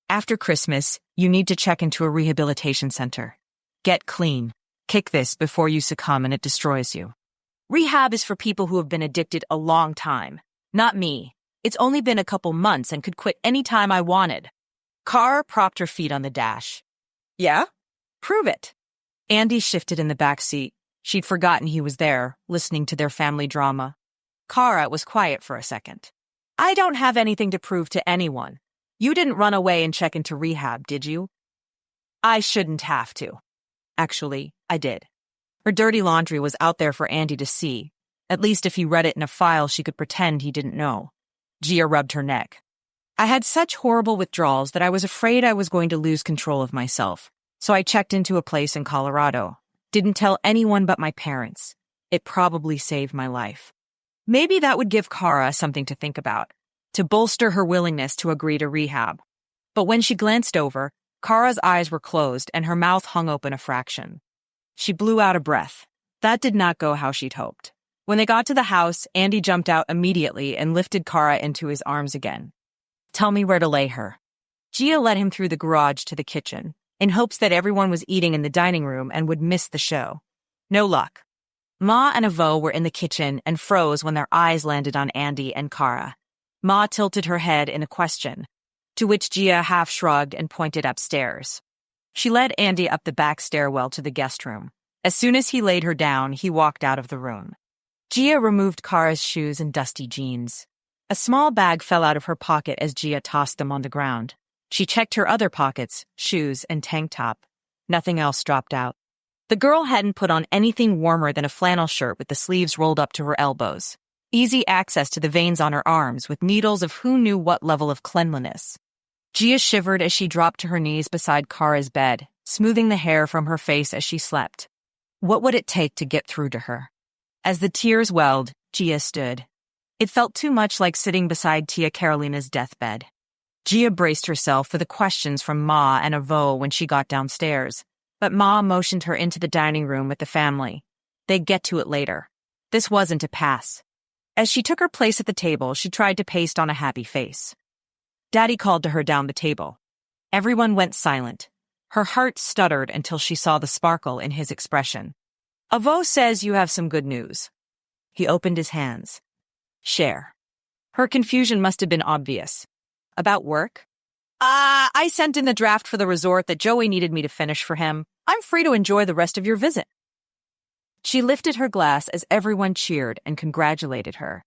After Christmas, you need to check into a rehabilitation center. Get clean. Kick this before you succumb and it destroys you. Rehab is for people who have been addicted a long time. Not me. It's only been a couple months and could quit any time I wanted. Kara propped her feet on the dash. Yeah? Prove it. Andy shifted in the back seat. She'd forgotten he was there, listening to their family drama. Kara was quiet for a second. I don't have anything to prove to anyone. You didn't run away and check into rehab, did you? I shouldn't have to. Actually, I did. Her dirty laundry was out there for Andy to see. At least if he read it in a file, she could pretend he didn't know. Gia rubbed her neck. I had such horrible withdrawals that I was afraid I was going to lose control of myself. So I checked into a place in Colorado. Didn't tell anyone but my parents. It probably saved my life. Maybe that would give Kara something to think about, to bolster her willingness to agree to rehab. But when she glanced over, Kara's eyes were closed and her mouth hung open a fraction. She blew out a breath. That did not go how she'd hoped. When they got to the house, Andy jumped out immediately and lifted Kara into his arms again. Tell me where to lay her. Gia led him through the garage to the kitchen, in hopes that everyone was eating in the dining room and would miss the show. No luck. Ma and Avo were in the kitchen and froze when their eyes landed on Andy and Kara. Ma tilted her head in a question, to which Gia half shrugged and pointed upstairs. She led Andy up the back stairwell to the guest room. As soon as he laid her down, he walked out of the room. Gia removed Kara's shoes and dusty jeans. A small bag fell out of her pocket as Gia tossed them on the ground. She checked her other pockets, shoes, and tank top. Nothing else dropped out. The girl hadn't put on anything warmer than a flannel shirt with the sleeves rolled up to her elbows. Easy access to the veins on her arms with needles of who knew what level of cleanliness. Gia shivered as she dropped to her knees beside Kara's bed, smoothing the hair from her face as she slept. What would it take to get through to her? As the tears welled, Gia stood. It felt too much like sitting beside Tia Carolina's deathbed. Gia braced herself for the questions from Ma and Avo when she got downstairs, but Ma motioned her into the dining room with the family. They'd get to it later. This wasn't a pass. As she took her place at the table, she tried to paste on a happy face. Daddy called to her down the table. Everyone went silent. Her heart stuttered until she saw the sparkle in his expression. Avo says you have some good news. He opened his hands. Share. Her confusion must have been obvious. About work? I sent in the draft for the resort that Joey needed me to finish for him. I'm free to enjoy the rest of your visit. She lifted her glass as everyone cheered and congratulated her.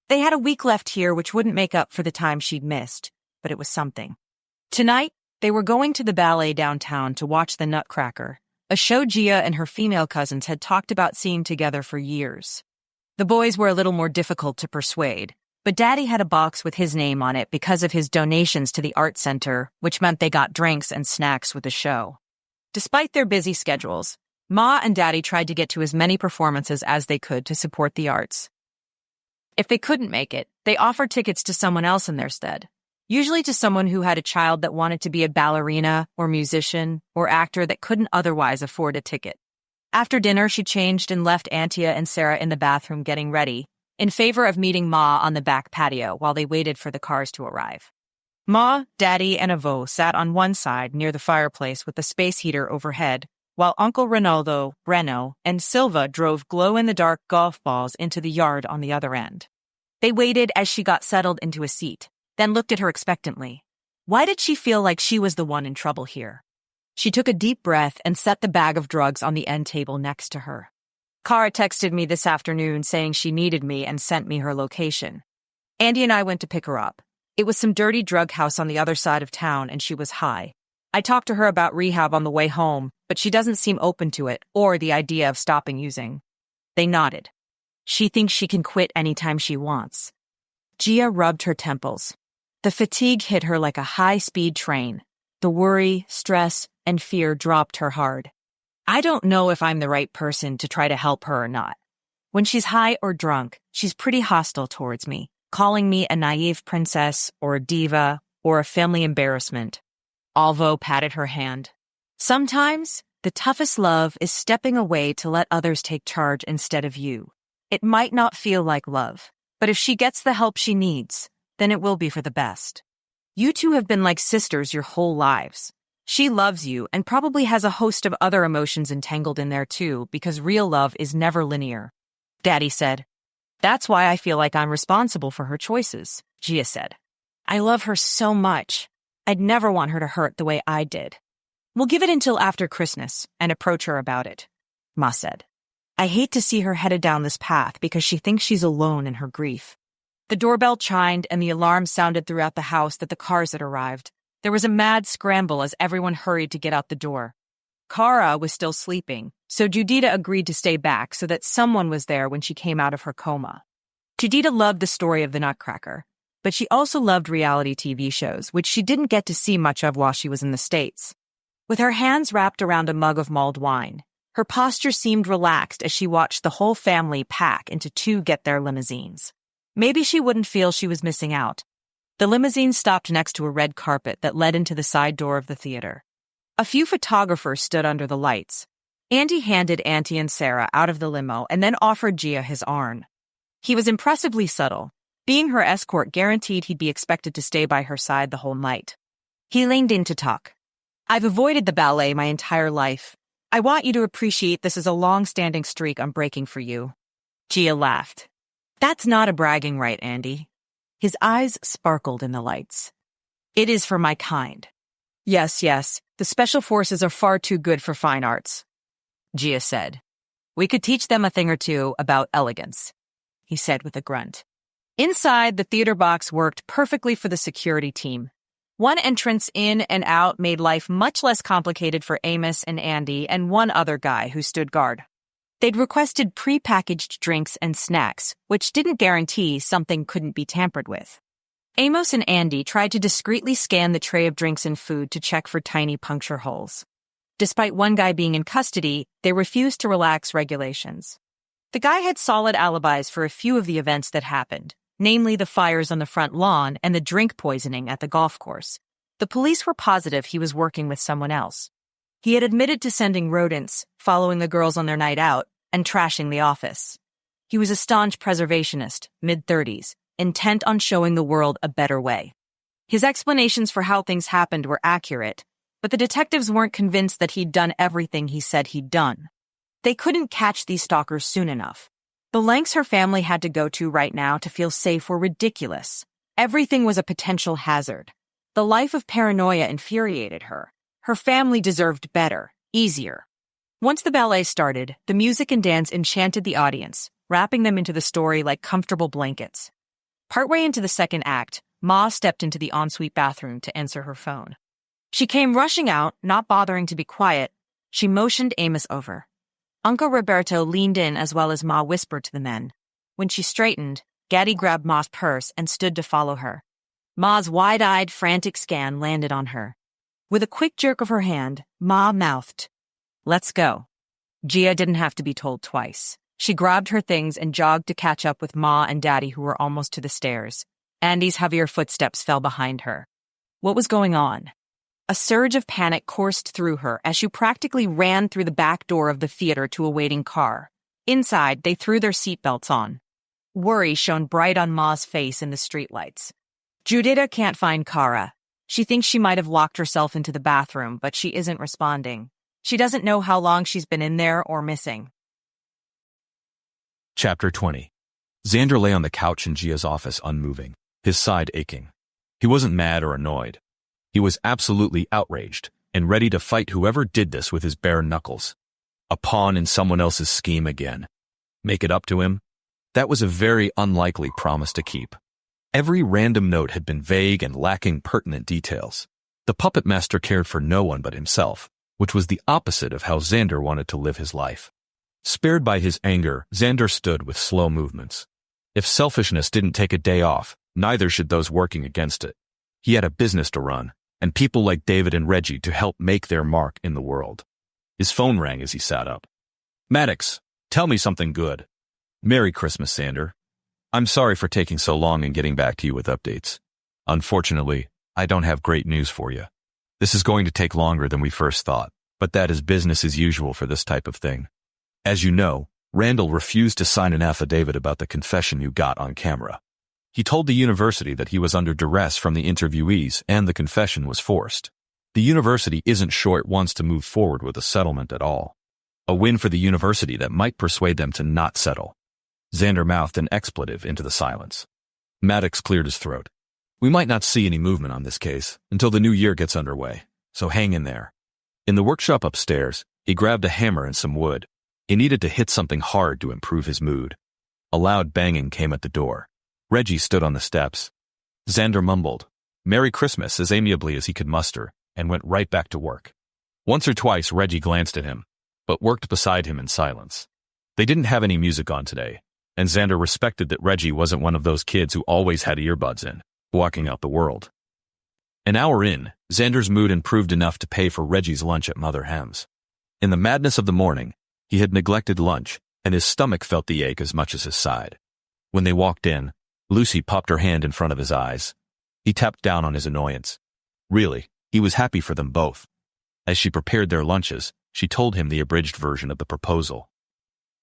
They had a week left here which wouldn't make up for the time she'd missed, but it was something. Tonight, they were going to the ballet downtown to watch The Nutcracker, a show Gia and her female cousins had talked about seeing together for years. The boys were a little more difficult to persuade, but Daddy had a box with his name on it because of his donations to the art center, which meant they got drinks and snacks with the show. Despite their busy schedules, Ma and Daddy tried to get to as many performances as they could to support the arts. If they couldn't make it, they offered tickets to someone else in their stead, usually to someone who had a child that wanted to be a ballerina or musician or actor that couldn't otherwise afford a ticket. After dinner, she changed and left Antia and Sarah in the bathroom getting ready, in favor of meeting Ma on the back patio while they waited for the cars to arrive. Ma, Daddy, and Avo sat on one side near the fireplace with the space heater overhead, while Uncle Ronaldo, Reno, and Silva drove glow-in-the-dark golf balls into the yard on the other end. They waited as she got settled into a seat, then looked at her expectantly. Why did she feel like she was the one in trouble here? She took a deep breath and set the bag of drugs on the end table next to her. Kara texted me this afternoon saying she needed me and sent me her location. Andy and I went to pick her up. It was some dirty drug house on the other side of town and she was high. I talked to her about rehab on the way home, but she doesn't seem open to it or the idea of stopping using. They nodded. She thinks she can quit anytime she wants. Gia rubbed her temples. The fatigue hit her like a high-speed train. The worry, stress, and fear dropped her hard. I don't know if I'm the right person to try to help her or not. When she's high or drunk, she's pretty hostile towards me, calling me a naive princess or a diva or a family embarrassment. Alvo patted her hand. Sometimes, the toughest love is stepping away to let others take charge instead of you. It might not feel like love, but if she gets the help she needs, then it will be for the best. You two have been like sisters your whole lives. She loves you and probably has a host of other emotions entangled in there too, because real love is never linear. Daddy said. That's why I feel like I'm responsible for her choices, Gia said. I love her so much. I'd never want her to hurt the way I did. We'll give it until after Christmas and approach her about it, Ma said. I hate to see her headed down this path because she thinks she's alone in her grief. The doorbell chimed and the alarm sounded throughout the house that the cars had arrived. There was a mad scramble as everyone hurried to get out the door. Kara was still sleeping, so Judita agreed to stay back so that someone was there when she came out of her coma. Judita loved the story of the Nutcracker, but she also loved reality TV shows, which she didn't get to see much of while she was in the States. With her hands wrapped around a mug of mulled wine, her posture seemed relaxed as she watched the whole family pack into two get-there limousines. Maybe she wouldn't feel she was missing out. The limousine stopped next to a red carpet that led into the side door of the theater. A few photographers stood under the lights. Andy handed Auntie and Sarah out of the limo and then offered Gia his arm. He was impressively subtle. Being her escort guaranteed he'd be expected to stay by her side the whole night. He leaned in to talk. I've avoided the ballet my entire life. I want you to appreciate this is a long-standing streak I'm breaking for you. Gia laughed. That's not a bragging right, Andy. His eyes sparkled in the lights. It is for my kind. Yes, the special forces are far too good for fine arts, Gia said. We could teach them a thing or two about elegance, he said with a grunt. Inside, the theater box worked perfectly for the security team. One entrance in and out made life much less complicated for Amos and Andy and one other guy who stood guard. They'd requested pre-packaged drinks and snacks, which didn't guarantee something couldn't be tampered with. Amos and Andy tried to discreetly scan the tray of drinks and food to check for tiny puncture holes. Despite one guy being in custody, they refused to relax regulations. The guy had solid alibis for a few of the events that happened, namely the fires on the front lawn and the drink poisoning at the golf course. The police were positive he was working with someone else. He had admitted to sending rodents, following the girls on their night out, and trashing the office. He was a staunch preservationist, mid-30s, intent on showing the world a better way. His explanations for how things happened were accurate, but the detectives weren't convinced that he'd done everything he said he'd done. They couldn't catch these stalkers soon enough. The lengths her family had to go to right now to feel safe were ridiculous. Everything was a potential hazard. The life of paranoia infuriated her. Her family deserved better, easier. Once the ballet started, the music and dance enchanted the audience, wrapping them into the story like comfortable blankets. Partway into the second act, Ma stepped into the ensuite bathroom to answer her phone. She came rushing out, not bothering to be quiet. She motioned Amos over. Uncle Roberto leaned in as well as Ma whispered to the men. When she straightened, Gaddy grabbed Ma's purse and stood to follow her. Ma's wide-eyed, frantic scan landed on her. With a quick jerk of her hand, Ma mouthed, "Let's go." Gia didn't have to be told twice. She grabbed her things and jogged to catch up with Ma and Daddy, who were almost to the stairs. Andy's heavier footsteps fell behind her. What was going on? A surge of panic coursed through her as she practically ran through the back door of the theater to a waiting car. Inside, they threw their seatbelts on. Worry shone bright on Ma's face in the streetlights. Judita can't find Kara. She thinks she might have locked herself into the bathroom, but she isn't responding. She doesn't know how long she's been in there or missing. Chapter 20. Xander lay on the couch in Gia's office unmoving, his side aching. He wasn't mad or annoyed. He was absolutely outraged and ready to fight whoever did this with his bare knuckles. A pawn in someone else's scheme again. Make it up to him? That was a very unlikely promise to keep. Every random note had been vague and lacking pertinent details. The puppet master cared for no one but himself, which was the opposite of how Xander wanted to live his life. Spared by his anger, Xander stood with slow movements. If selfishness didn't take a day off, neither should those working against it. He had a business to run, and people like David and Reggie to help make their mark in the world. His phone rang as he sat up. "Maddox, tell me something good." "Merry Christmas, Xander. I'm sorry for taking so long and getting back to you with updates. Unfortunately, I don't have great news for you. This is going to take longer than we first thought, but that is business as usual for this type of thing. As you know, Randall refused to sign an affidavit about the confession you got on camera. He told the university that he was under duress from the interviewees and the confession was forced. The university isn't sure it wants to move forward with a settlement at all. A win for the university that might persuade them to not settle." Xander mouthed an expletive into the silence. Maddox cleared his throat. "We might not see any movement on this case until the new year gets underway, so hang in there." In the workshop upstairs, he grabbed a hammer and some wood. He needed to hit something hard to improve his mood. A loud banging came at the door. Reggie stood on the steps. Xander mumbled, "Merry Christmas," as amiably as he could muster, and went right back to work. Once or twice Reggie glanced at him, but worked beside him in silence. They didn't have any music on today, and Xander respected that Reggie wasn't one of those kids who always had earbuds in, walking out the world. An hour in, Xander's mood improved enough to pay for Reggie's lunch at Mother Hem's. In the madness of the morning, he had neglected lunch, and his stomach felt the ache as much as his side. When they walked in, Lucy popped her hand in front of his eyes. He tapped down on his annoyance. Really, he was happy for them both. As she prepared their lunches, she told him the abridged version of the proposal.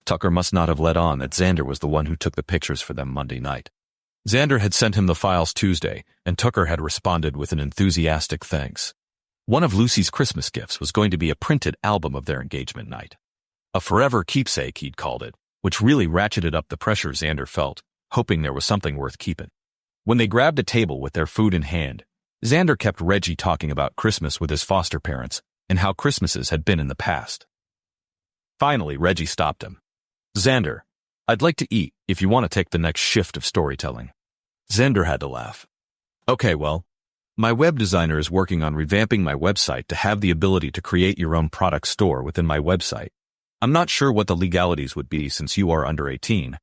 Tucker must not have let on that Xander was the one who took the pictures for them Monday night. Xander had sent him the files Tuesday, and Tucker had responded with an enthusiastic thanks. One of Lucy's Christmas gifts was going to be a printed album of their engagement night. A forever keepsake, he'd called it, which really ratcheted up the pressure Xander felt, hoping there was something worth keeping. When they grabbed a table with their food in hand, Xander kept Reggie talking about Christmas with his foster parents and how Christmases had been in the past. Finally, Reggie stopped him. "Xander, I'd like to eat if you want to take the next shift of storytelling." Xander had to laugh. "Okay, well, my web designer is working on revamping my website to have the ability to create your own product store within my website. I'm not sure what the legalities would be since you are under 18,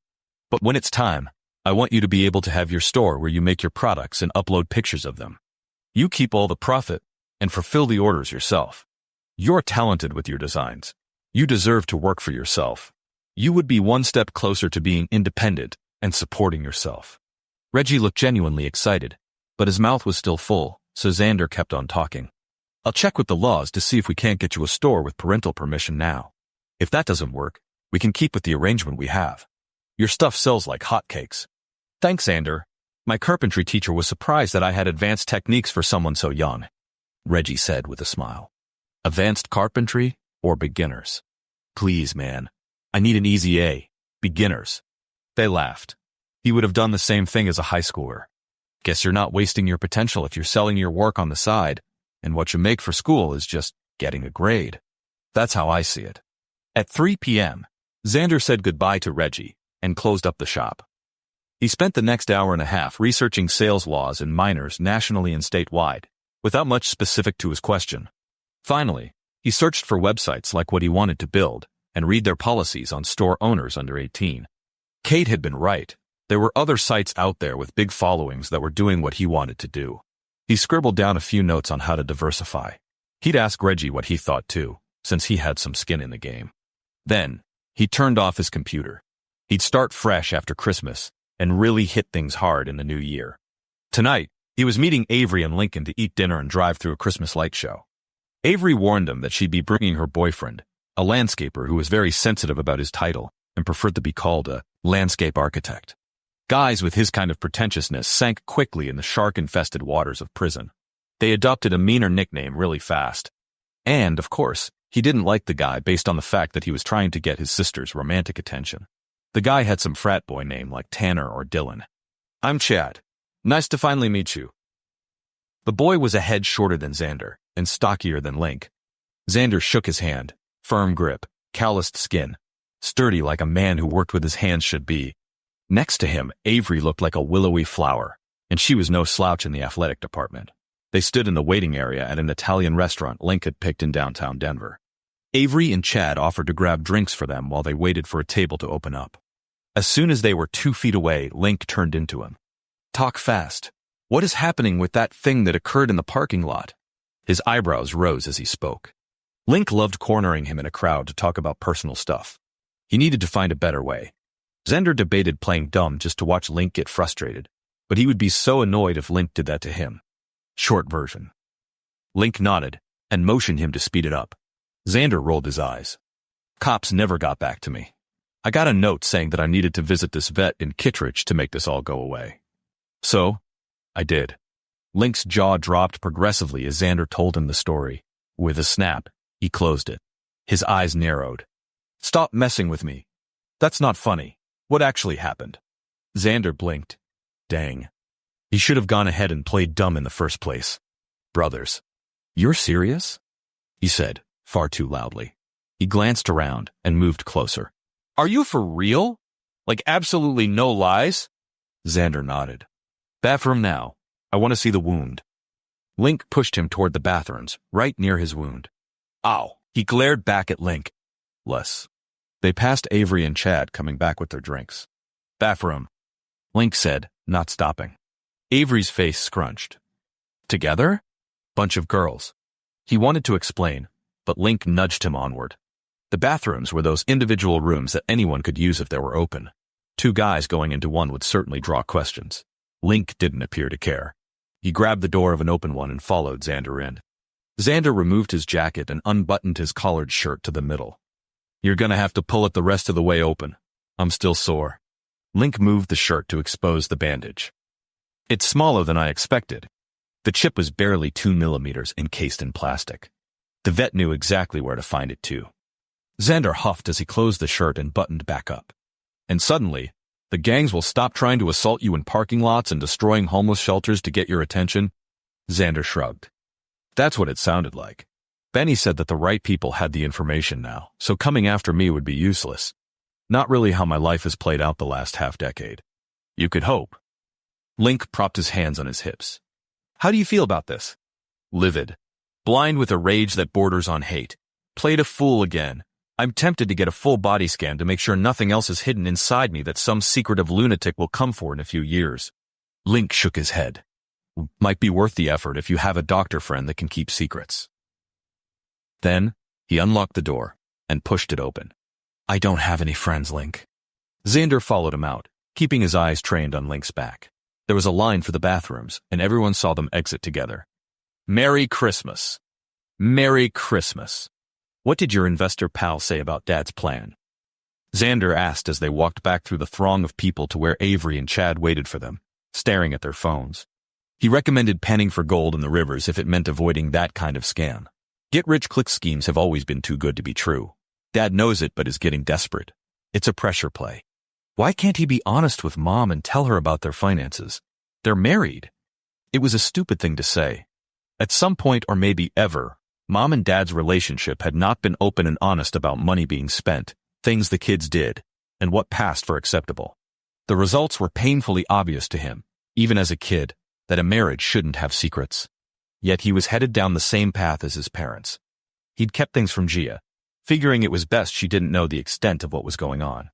but when it's time, I want you to be able to have your store where you make your products and upload pictures of them. You keep all the profit and fulfill the orders yourself. You're talented with your designs. You deserve to work for yourself. You would be one step closer to being independent and supporting yourself." Reggie looked genuinely excited, but his mouth was still full, so Xander kept on talking. "I'll check with the laws to see if we can't get you a store with parental permission now. If that doesn't work, we can keep with the arrangement we have. Your stuff sells like hotcakes." "Thanks, Xander. My carpentry teacher was surprised that I had advanced techniques for someone so young," Reggie said with a smile. "Advanced carpentry or beginners?" "Please, man. I need an easy A. Beginners." They laughed. He would have done the same thing as a high schooler. "Guess you're not wasting your potential if you're selling your work on the side, and what you make for school is just getting a grade. That's how I see it." At 3 p.m., Xander said goodbye to Reggie and closed up the shop. He spent the next hour and a half researching sales laws and minors nationally and statewide, without much specific to his question. Finally, he searched for websites like what he wanted to build and read their policies on store owners under 18. Kate had been right. There were other sites out there with big followings that were doing what he wanted to do. He scribbled down a few notes on how to diversify. He'd ask Reggie what he thought too, since he had some skin in the game. Then, he turned off his computer. He'd start fresh after Christmas and really hit things hard in the new year. Tonight, he was meeting Avery and Lincoln to eat dinner and drive through a Christmas light show. Avery warned him that she'd be bringing her boyfriend, a landscaper who was very sensitive about his title and preferred to be called a landscape architect. Guys with his kind of pretentiousness sank quickly in the shark-infested waters of prison. They adopted a meaner nickname really fast. And, of course, he didn't like the guy based on the fact that he was trying to get his sister's romantic attention. The guy had some frat boy name like Tanner or Dylan. "I'm Chad. Nice to finally meet you." The boy was a head shorter than Xander and stockier than Link. Xander shook his hand, firm grip, calloused skin, sturdy like a man who worked with his hands should be. Next to him, Avery looked like a willowy flower, and she was no slouch in the athletic department. They stood in the waiting area at an Italian restaurant Link had picked in downtown Denver. Avery and Chad offered to grab drinks for them while they waited for a table to open up. As soon as they were 2 feet away, Link turned into him. "Talk fast. What is happening with that thing that occurred in the parking lot?" His eyebrows rose as he spoke. Link loved cornering him in a crowd to talk about personal stuff. He needed to find a better way. Xander debated playing dumb just to watch Link get frustrated, but he would be so annoyed if Link did that to him. Short version. Link nodded and motioned him to speed it up. Xander rolled his eyes. "Cops never got back to me. I got a note saying that I needed to visit this vet in Kittredge to make this all go away. So, I did." Link's jaw dropped progressively as Xander told him the story. With a snap, he closed it. His eyes narrowed. "Stop messing with me. That's not funny. What actually happened?" Xander blinked. Dang. He should have gone ahead and played dumb in the first place. "Brothers, you're serious?" he said, far too loudly. He glanced around and moved closer. "Are you for real? Like absolutely no lies?" Xander nodded. "Bathroom now. I want to see the wound." Link pushed him toward the bathrooms, right near his wound. "Ow." He glared back at Link. "Less." They passed Avery and Chad coming back with their drinks. "Bathroom," Link said, not stopping. Avery's face scrunched. "Together?" Bunch of girls. He wanted to explain, but Link nudged him onward. The bathrooms were those individual rooms that anyone could use if they were open. Two guys going into one would certainly draw questions. Link didn't appear to care. He grabbed the door of an open one and followed Xander in. Xander removed his jacket and unbuttoned his collared shirt to the middle. You're gonna have to pull it the rest of the way open. I'm still sore. Link moved the shirt to expose the bandage. It's smaller than I expected. The chip was barely 2 millimeters encased in plastic. The vet knew exactly where to find it too. Xander huffed as he closed the shirt and buttoned back up. And suddenly, the gangs will stop trying to assault you in parking lots and destroying homeless shelters to get your attention? Xander shrugged. That's what it sounded like. Benny said that the right people had the information now, so coming after me would be useless. Not really how my life has played out the last half-decade. You could hope. Link propped his hands on his hips. How do you feel about this? Livid. Blind with a rage that borders on hate. Played a fool again. I'm tempted to get a full body scan to make sure nothing else is hidden inside me that some secretive lunatic will come for in a few years. Link shook his head. Might be worth the effort if you have a doctor friend that can keep secrets. Then, he unlocked the door and pushed it open. I don't have any friends, Link. Xander followed him out, keeping his eyes trained on Link's back. There was a line for the bathrooms, and everyone saw them exit together. Merry Christmas. Merry Christmas. What did your investor pal say about Dad's plan? Xander asked as they walked back through the throng of people to where Avery and Chad waited for them, staring at their phones. He recommended panning for gold in the rivers if it meant avoiding that kind of scam. Get-rich-quick schemes have always been too good to be true. Dad knows it but is getting desperate. It's a pressure play. Why can't he be honest with Mom and tell her about their finances? They're married. It was a stupid thing to say. At some point, or maybe ever, Mom and Dad's relationship had not been open and honest about money being spent, things the kids did, and what passed for acceptable. The results were painfully obvious to him, even as a kid, that a marriage shouldn't have secrets. Yet he was headed down the same path as his parents. He'd kept things from Gia, figuring it was best she didn't know the extent of what was going on.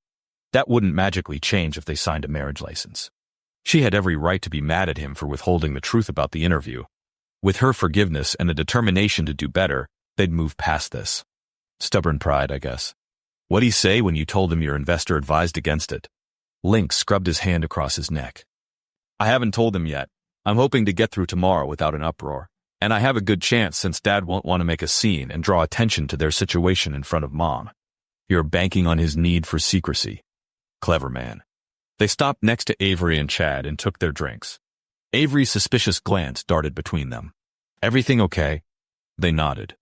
That wouldn't magically change if they signed a marriage license. She had every right to be mad at him for withholding the truth about the interview. With her forgiveness and a determination to do better, they'd move past this. Stubborn pride, I guess. What'd he say when you told him your investor advised against it? Link scrubbed his hand across his neck. I haven't told him yet. I'm hoping to get through tomorrow without an uproar. And I have a good chance since Dad won't want to make a scene and draw attention to their situation in front of Mom. You're banking on his need for secrecy. Clever man. They stopped next to Avery and Chad and took their drinks. Avery's suspicious glance darted between them. Everything okay? They nodded.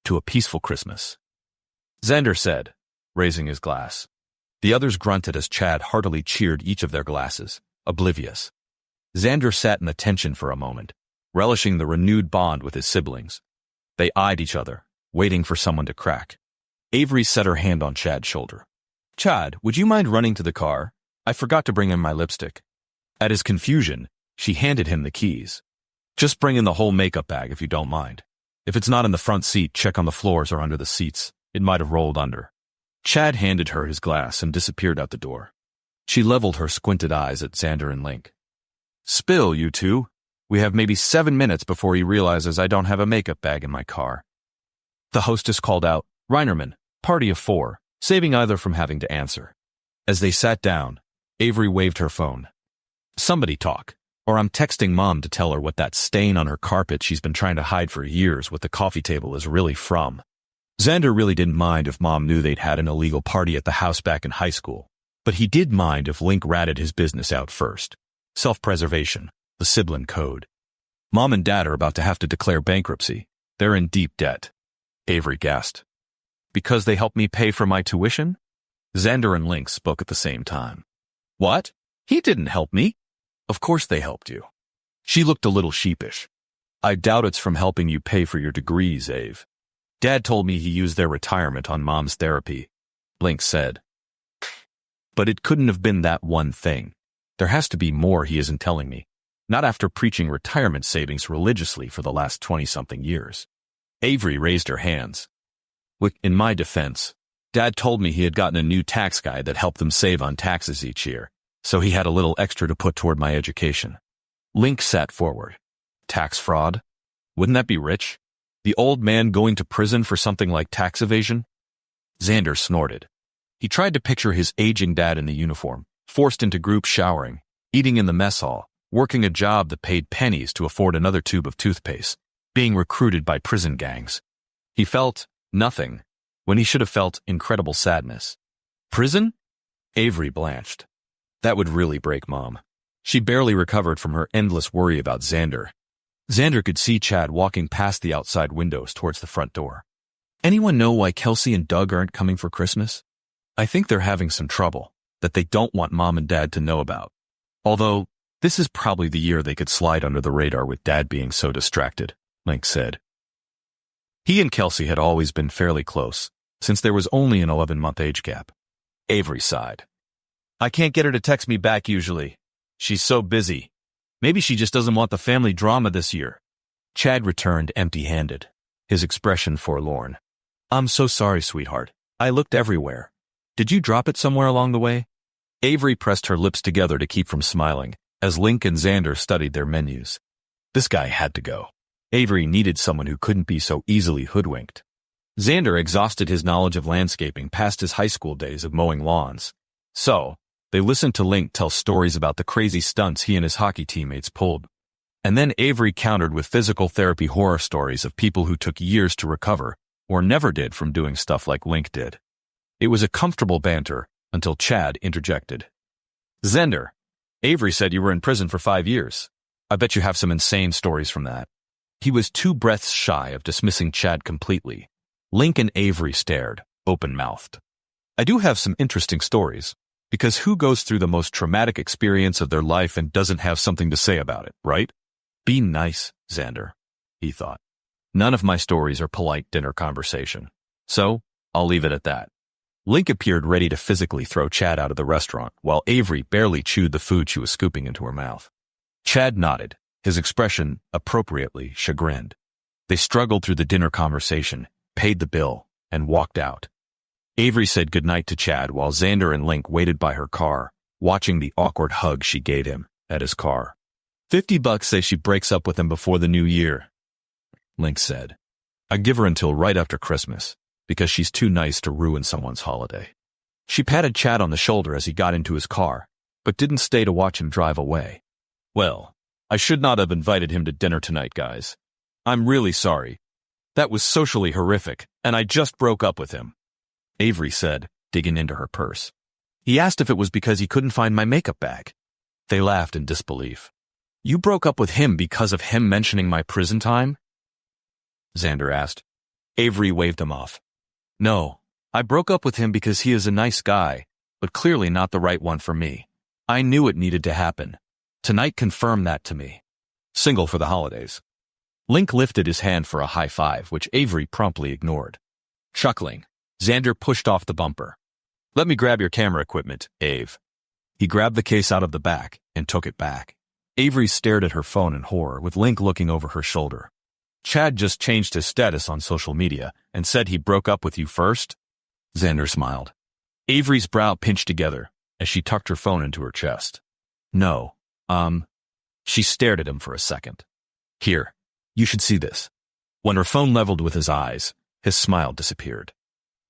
To a peaceful Christmas. Xander said, raising his glass. The others grunted as Chad heartily cheered each of their glasses, oblivious. Xander sat in the tension for a moment, relishing the renewed bond with his siblings. They eyed each other, waiting for someone to crack. Avery set her hand on Chad's shoulder. Chad, would you mind running to the car? I forgot to bring in my lipstick. At his confusion, she handed him the keys. Just bring in the whole makeup bag if you don't mind. If it's not in the front seat, check on the floors or under the seats. It might have rolled under. Chad handed her his glass and disappeared out the door. She leveled her squinted eyes at Xander and Link. Spill, you two. We have maybe 7 minutes before he realizes I don't have a makeup bag in my car. The hostess called out, Reinerman, party of 4, saving either from having to answer. As they sat down, Avery waved her phone. Somebody talk, or I'm texting Mom to tell her what that stain on her carpet she's been trying to hide for years with the coffee table is really from. Xander really didn't mind if Mom knew they'd had an illegal party at the house back in high school, but he did mind if Link ratted his business out first. Self-preservation, the sibling code. Mom and Dad are about to have to declare bankruptcy. They're in deep debt. Avery gasped. Because they helped me pay for my tuition? Xander and Link spoke at the same time. What? He didn't help me. Of course they helped you. She looked a little sheepish. I doubt it's from helping you pay for your degrees, Ave. Dad told me he used their retirement on Mom's therapy, Link said. But it couldn't have been that one thing. There has to be more he isn't telling me. Not after preaching retirement savings religiously for the last 20-something years. Avery raised her hands. Look, in my defense, Dad told me he had gotten a new tax guide that helped them save on taxes each year, so he had a little extra to put toward my education. Link sat forward. Tax fraud? Wouldn't that be rich? The old man going to prison for something like tax evasion? Xander snorted. He tried to picture his aging dad in the uniform, forced into group showering, eating in the mess hall, working a job that paid pennies to afford another tube of toothpaste, being recruited by prison gangs. He felt nothing when he should have felt incredible sadness. Prison? Avery blanched. That would really break Mom. She barely recovered from her endless worry about Xander. Xander could see Chad walking past the outside windows towards the front door. Anyone know why Kelsey and Doug aren't coming for Christmas? I think they're having some trouble that they don't want Mom and Dad to know about. Although, this is probably the year they could slide under the radar with Dad being so distracted, Link said. He and Kelsey had always been fairly close, since there was only an 11-month age gap. Avery sighed. I can't get her to text me back usually. She's so busy. Maybe she just doesn't want the family drama this year. Chad returned empty-handed, his expression forlorn. I'm so sorry, sweetheart. I looked everywhere. Did you drop it somewhere along the way? Avery pressed her lips together to keep from smiling, as Link and Xander studied their menus. This guy had to go. Avery needed someone who couldn't be so easily hoodwinked. Xander exhausted his knowledge of landscaping past his high school days of mowing lawns. So, they listened to Link tell stories about the crazy stunts he and his hockey teammates pulled. And then Avery countered with physical therapy horror stories of people who took years to recover, or never did from doing stuff like Link did. It was a comfortable banter until Chad interjected. Xander, Avery said you were in prison for 5 years. I bet you have some insane stories from that. He was 2 breaths shy of dismissing Chad completely. Link and Avery stared, open-mouthed. I do have some interesting stories, because who goes through the most traumatic experience of their life and doesn't have something to say about it, right? Be nice, Xander, he thought. None of my stories are polite dinner conversation, so I'll leave it at that. Link appeared ready to physically throw Chad out of the restaurant, while Avery barely chewed the food she was scooping into her mouth. Chad nodded, his expression appropriately chagrined. They struggled through the dinner conversation, paid the bill, and walked out. Avery said goodnight to Chad while Xander and Link waited by her car, watching the awkward hug she gave him at his car. $50 say she breaks up with him before the new year, Link said. I give her until right after Christmas, because she's too nice to ruin someone's holiday. She patted Chad on the shoulder as he got into his car, but didn't stay to watch him drive away. Well, I should not have invited him to dinner tonight, guys. I'm really sorry. That was socially horrific, and I just broke up with him, Avery said, digging into her purse. He asked if it was because he couldn't find my makeup bag. They laughed in disbelief. You broke up with him because of him mentioning my prison time? Xander asked. Avery waved him off. No, I broke up with him because he is a nice guy, but clearly not the right one for me. I knew it needed to happen. Tonight confirmed that to me. Single for the holidays. Link lifted his hand for a high five, which Avery promptly ignored. Chuckling, Xander pushed off the bumper. Let me grab your camera equipment, Ave. He grabbed the case out of the back and took it back. Avery stared at her phone in horror, with Link looking over her shoulder. Chad just changed his status on social media and said he broke up with you first? Xander smiled. Avery's brow pinched together as she tucked her phone into her chest. No, She stared at him for a second. Here, you should see this. When her phone leveled with his eyes, his smile disappeared.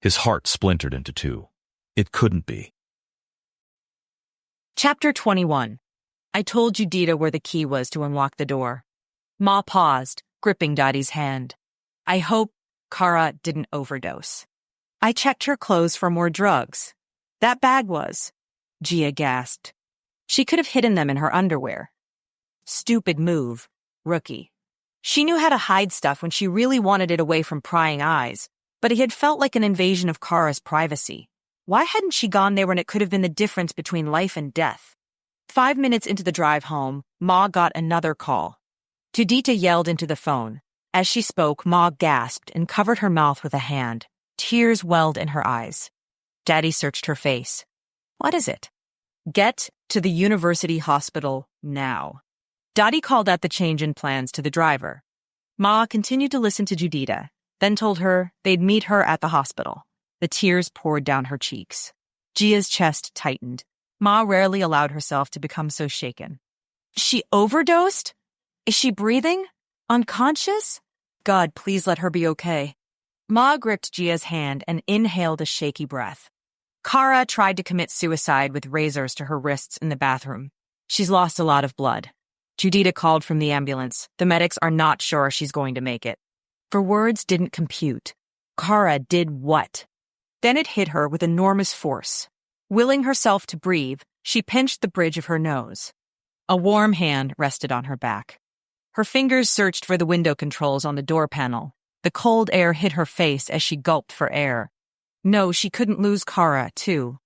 His heart splintered into 2. It couldn't be. Chapter 21. I told Judita where the key was to unlock the door. Ma paused, gripping Dottie's hand. I hope Kara didn't overdose. I checked her clothes for more drugs. That bag was. Gia gasped. She could have hidden them in her underwear. Stupid move. Rookie. She knew how to hide stuff when she really wanted it away from prying eyes, but it had felt like an invasion of Kara's privacy. Why hadn't she gone there when it could have been the difference between life and death? 5 minutes into the drive home, Ma got another call. Judita yelled into the phone. As she spoke, Ma gasped and covered her mouth with a hand. Tears welled in her eyes. Daddy searched her face. What is it? Get to the university hospital now. Dottie called out the change in plans to the driver. Ma continued to listen to Judita, then told her they'd meet her at the hospital. The tears poured down her cheeks. Gia's chest tightened. Ma rarely allowed herself to become so shaken. She overdosed? Is she breathing? Unconscious? God, please let her be okay. Ma gripped Gia's hand and inhaled a shaky breath. Kara tried to commit suicide with razors to her wrists in the bathroom. She's lost a lot of blood. Judita called from the ambulance. The medics are not sure she's going to make it. For words didn't compute. Kara did what? Then it hit her with enormous force. Willing herself to breathe, she pinched the bridge of her nose. A warm hand rested on her back. Her fingers searched for the window controls on the door panel. The cold air hit her face as she gulped for air. No, she couldn't lose Kara, too.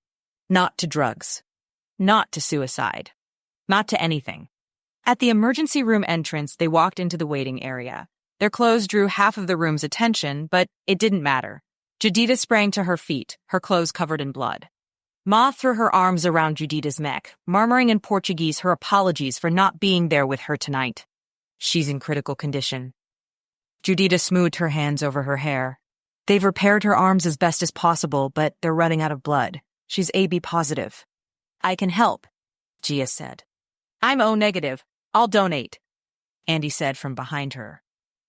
Not to drugs. Not to suicide. Not to anything. At the emergency room entrance, they walked into the waiting area. Their clothes drew half of the room's attention, but it didn't matter. Judita sprang to her feet, her clothes covered in blood. Ma threw her arms around Judita's neck, murmuring in Portuguese her apologies for not being there with her tonight. She's in critical condition. Judita smoothed her hands over her hair. They've repaired her arms as best as possible, but they're running out of blood. She's AB positive. I can help, Gia said. I'm O negative. I'll donate, Andy said from behind her.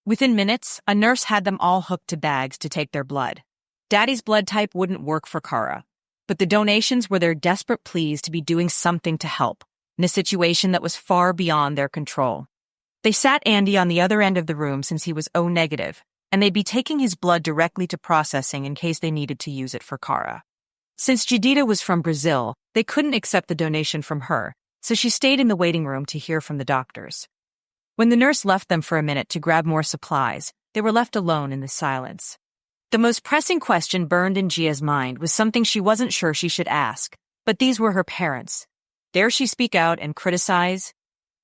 Within minutes, a nurse had them all hooked to bags to take their blood. Daddy's blood type wouldn't work for Kara, but the donations were their desperate pleas to be doing something to help, in a situation that was far beyond their control. They sat Andy on the other end of the room since he was O negative, and they'd be taking his blood directly to processing in case they needed to use it for Kara. Since Judita was from Brazil, they couldn't accept the donation from her, so she stayed in the waiting room to hear from the doctors. When the nurse left them for a minute to grab more supplies, they were left alone in the silence. The most pressing question burned in Gia's mind was something she wasn't sure she should ask, but these were her parents. Dare she speak out and criticize?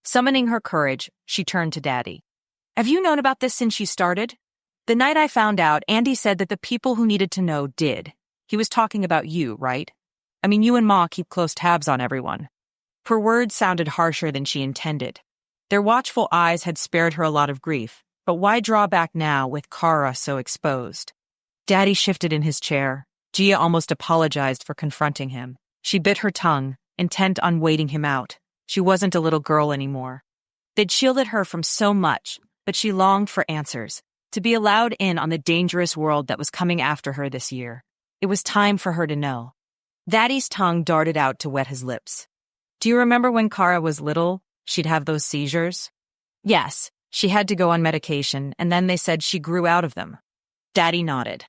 Summoning her courage, she turned to Daddy. Have you known about this since you started? The night I found out, Andy said that the people who needed to know did. He was talking about you, right? I mean, you and Ma keep close tabs on everyone. Her words sounded harsher than she intended. Their watchful eyes had spared her a lot of grief, but why draw back now with Kara so exposed? Daddy shifted in his chair. Gia almost apologized for confronting him. She bit her tongue, intent on waiting him out. She wasn't a little girl anymore. They'd shielded her from so much, but she longed for answers, to be allowed in on the dangerous world that was coming after her this year. It was time for her to know. Daddy's tongue darted out to wet his lips. Do you remember when Kara was little? She'd have those seizures? Yes, she had to go on medication, and then they said she grew out of them. Daddy nodded.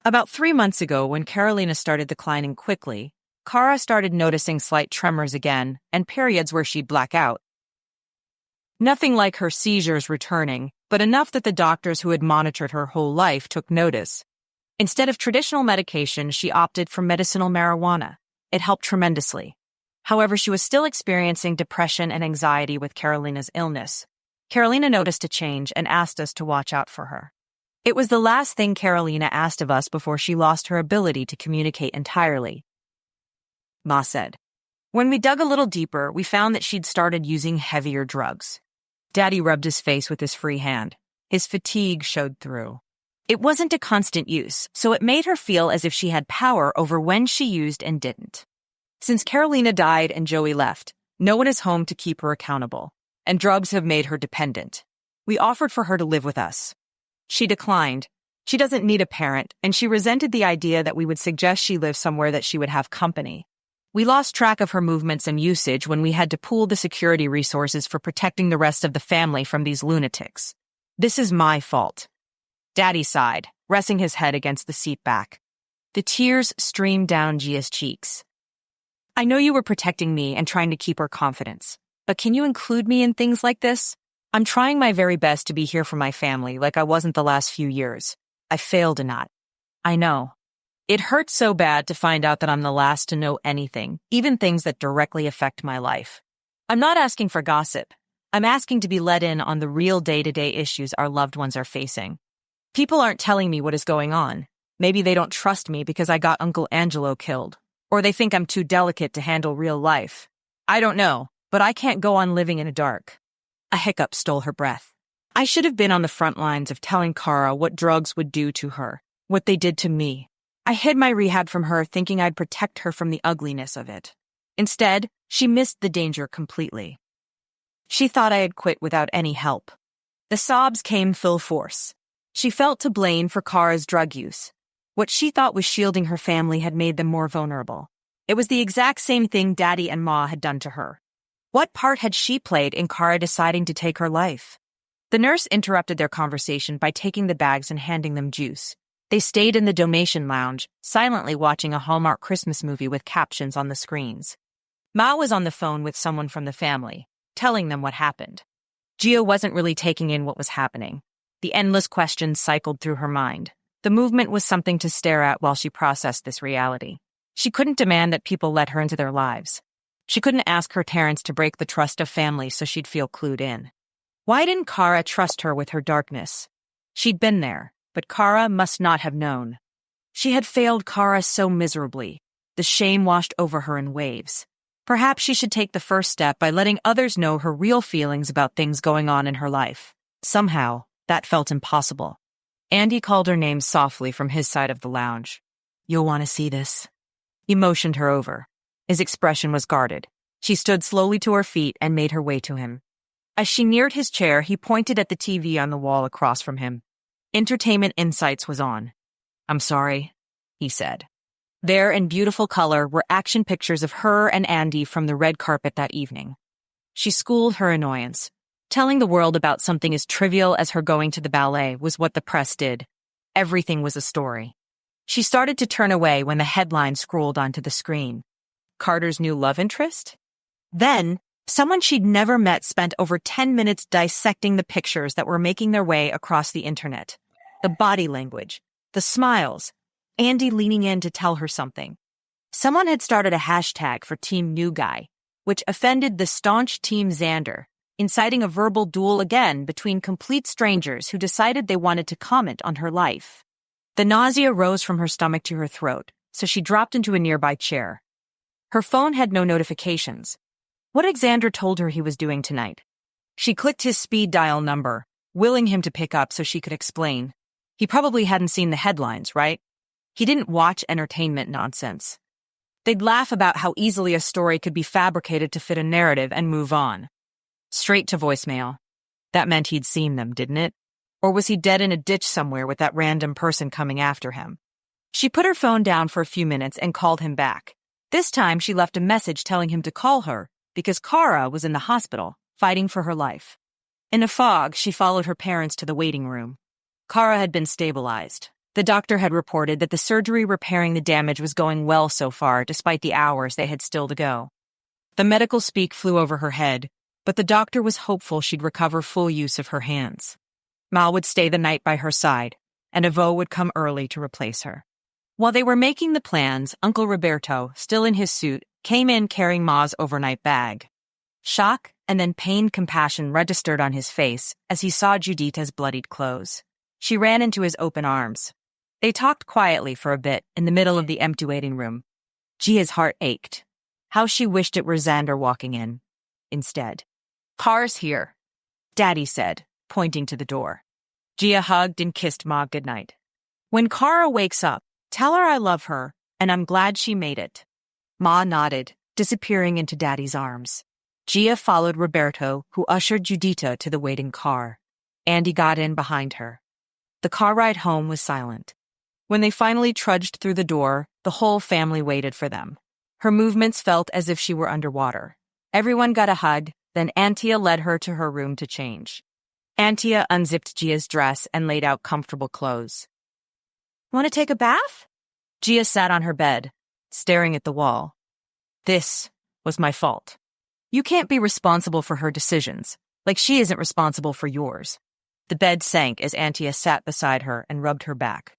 About 3 months ago, when Carolina started declining quickly, Kara started noticing slight tremors again and periods where she'd black out. Nothing like her seizures returning, but enough that the doctors who had monitored her whole life took notice. Instead of traditional medication, she opted for medicinal marijuana. It helped tremendously. However, she was still experiencing depression and anxiety with Carolina's illness. Carolina noticed a change and asked us to watch out for her. It was the last thing Carolina asked of us before she lost her ability to communicate entirely. Ma said. When we dug a little deeper, we found that she'd started using heavier drugs. Daddy rubbed his face with his free hand. His fatigue showed through. It wasn't a constant use, so it made her feel as if she had power over when she used and didn't. Since Carolina died and Joey left, no one is home to keep her accountable, and drugs have made her dependent. We offered for her to live with us. She declined. She doesn't need a parent, and she resented the idea that we would suggest she live somewhere that she would have company. We lost track of her movements and usage when we had to pool the security resources for protecting the rest of the family from these lunatics. This is my fault. Daddy sighed, resting his head against the seat back. The tears streamed down Gia's cheeks. I know you were protecting me and trying to keep her confidence, but can you include me in things like this? I'm trying my very best to be here for my family like I wasn't the last few years. I failed in that. I know. It hurts so bad to find out that I'm the last to know anything, even things that directly affect my life. I'm not asking for gossip. I'm asking to be let in on the real day-to-day issues our loved ones are facing. People aren't telling me what is going on. Maybe they don't trust me because I got Uncle Angelo killed. Or they think I'm too delicate to handle real life. I don't know, but I can't go on living in the dark. A hiccup stole her breath. I should have been on the front lines of telling Kara what drugs would do to her, what they did to me. I hid my rehab from her thinking I'd protect her from the ugliness of it. Instead, she missed the danger completely. She thought I had quit without any help. The sobs came full force. She felt to blame for Kara's drug use. What she thought was shielding her family had made them more vulnerable. It was the exact same thing Daddy and Ma had done to her. What part had she played in Kara deciding to take her life? The nurse interrupted their conversation by taking the bags and handing them juice. They stayed in the donation lounge, silently watching a Hallmark Christmas movie with captions on the screens. Ma was on the phone with someone from the family, telling them what happened. Gia wasn't really taking in what was happening. The endless questions cycled through her mind. The movement was something to stare at while she processed this reality. She couldn't demand that people let her into their lives. She couldn't ask her parents to break the trust of family so she'd feel clued in. Why didn't Kara trust her with her darkness? She'd been there, but Kara must not have known. She had failed Kara so miserably. The shame washed over her in waves. Perhaps she should take the first step by letting others know her real feelings about things going on in her life. Somehow, that felt impossible. Andy called her name softly from his side of the lounge. "You'll want to see this." He motioned her over. His expression was guarded. She stood slowly to her feet and made her way to him. As she neared his chair, he pointed at the TV on the wall across from him. Entertainment Insights was on. "I'm sorry," he said. There, in beautiful color, were action pictures of her and Andy from the red carpet that evening. She schooled her annoyance. Telling the world about something as trivial as her going to the ballet was what the press did. Everything was a story. She started to turn away when the headline scrolled onto the screen. Carter's new love interest? Then, someone she'd never met spent over 10 minutes dissecting the pictures that were making their way across the internet. The body language, the smiles, Andy leaning in to tell her something. Someone had started a hashtag for Team New Guy, which offended the staunch Team Xander, inciting a verbal duel again between complete strangers who decided they wanted to comment on her life. The nausea rose from her stomach to her throat, so she dropped into a nearby chair. Her phone had no notifications. What had Xander told her he was doing tonight? She clicked his speed dial number, willing him to pick up so she could explain. He probably hadn't seen the headlines, right? He didn't watch entertainment nonsense. They'd laugh about how easily a story could be fabricated to fit a narrative and move on. Straight to voicemail. That meant he'd seen them, didn't it? Or was he dead in a ditch somewhere with that random person coming after him? She put her phone down for a few minutes and called him back. This time she left a message telling him to call her because Kara was in the hospital, fighting for her life. In a fog, she followed her parents to the waiting room. Kara had been stabilized. The doctor had reported that the surgery repairing the damage was going well so far, despite the hours they had still to go. The medical speak flew over her head, but the doctor was hopeful she'd recover full use of her hands. Ma would stay the night by her side, and Ivo would come early to replace her. While they were making the plans, Uncle Roberto, still in his suit, came in carrying Ma's overnight bag. Shock and then pained compassion registered on his face as he saw Judita's bloodied clothes. She ran into his open arms. They talked quietly for a bit in the middle of the empty waiting room. Gia's heart ached. How she wished it were Xander walking in. Instead. "Car's here," Daddy said, pointing to the door. Gia hugged and kissed Ma goodnight. "When Kara wakes up, tell her I love her, and I'm glad she made it." Ma nodded, disappearing into Daddy's arms. Gia followed Roberto, who ushered Judita to the waiting car. Andy got in behind her. The car ride home was silent. When they finally trudged through the door, the whole family waited for them. Her movements felt as if she were underwater. Everyone got a hug, then Antia led her to her room to change. Antia unzipped Gia's dress and laid out comfortable clothes. "Want to take a bath?" Gia sat on her bed, staring at the wall. "This was my fault. You can't be responsible for her decisions, like she isn't responsible for yours." The bed sank as Antia sat beside her and rubbed her back.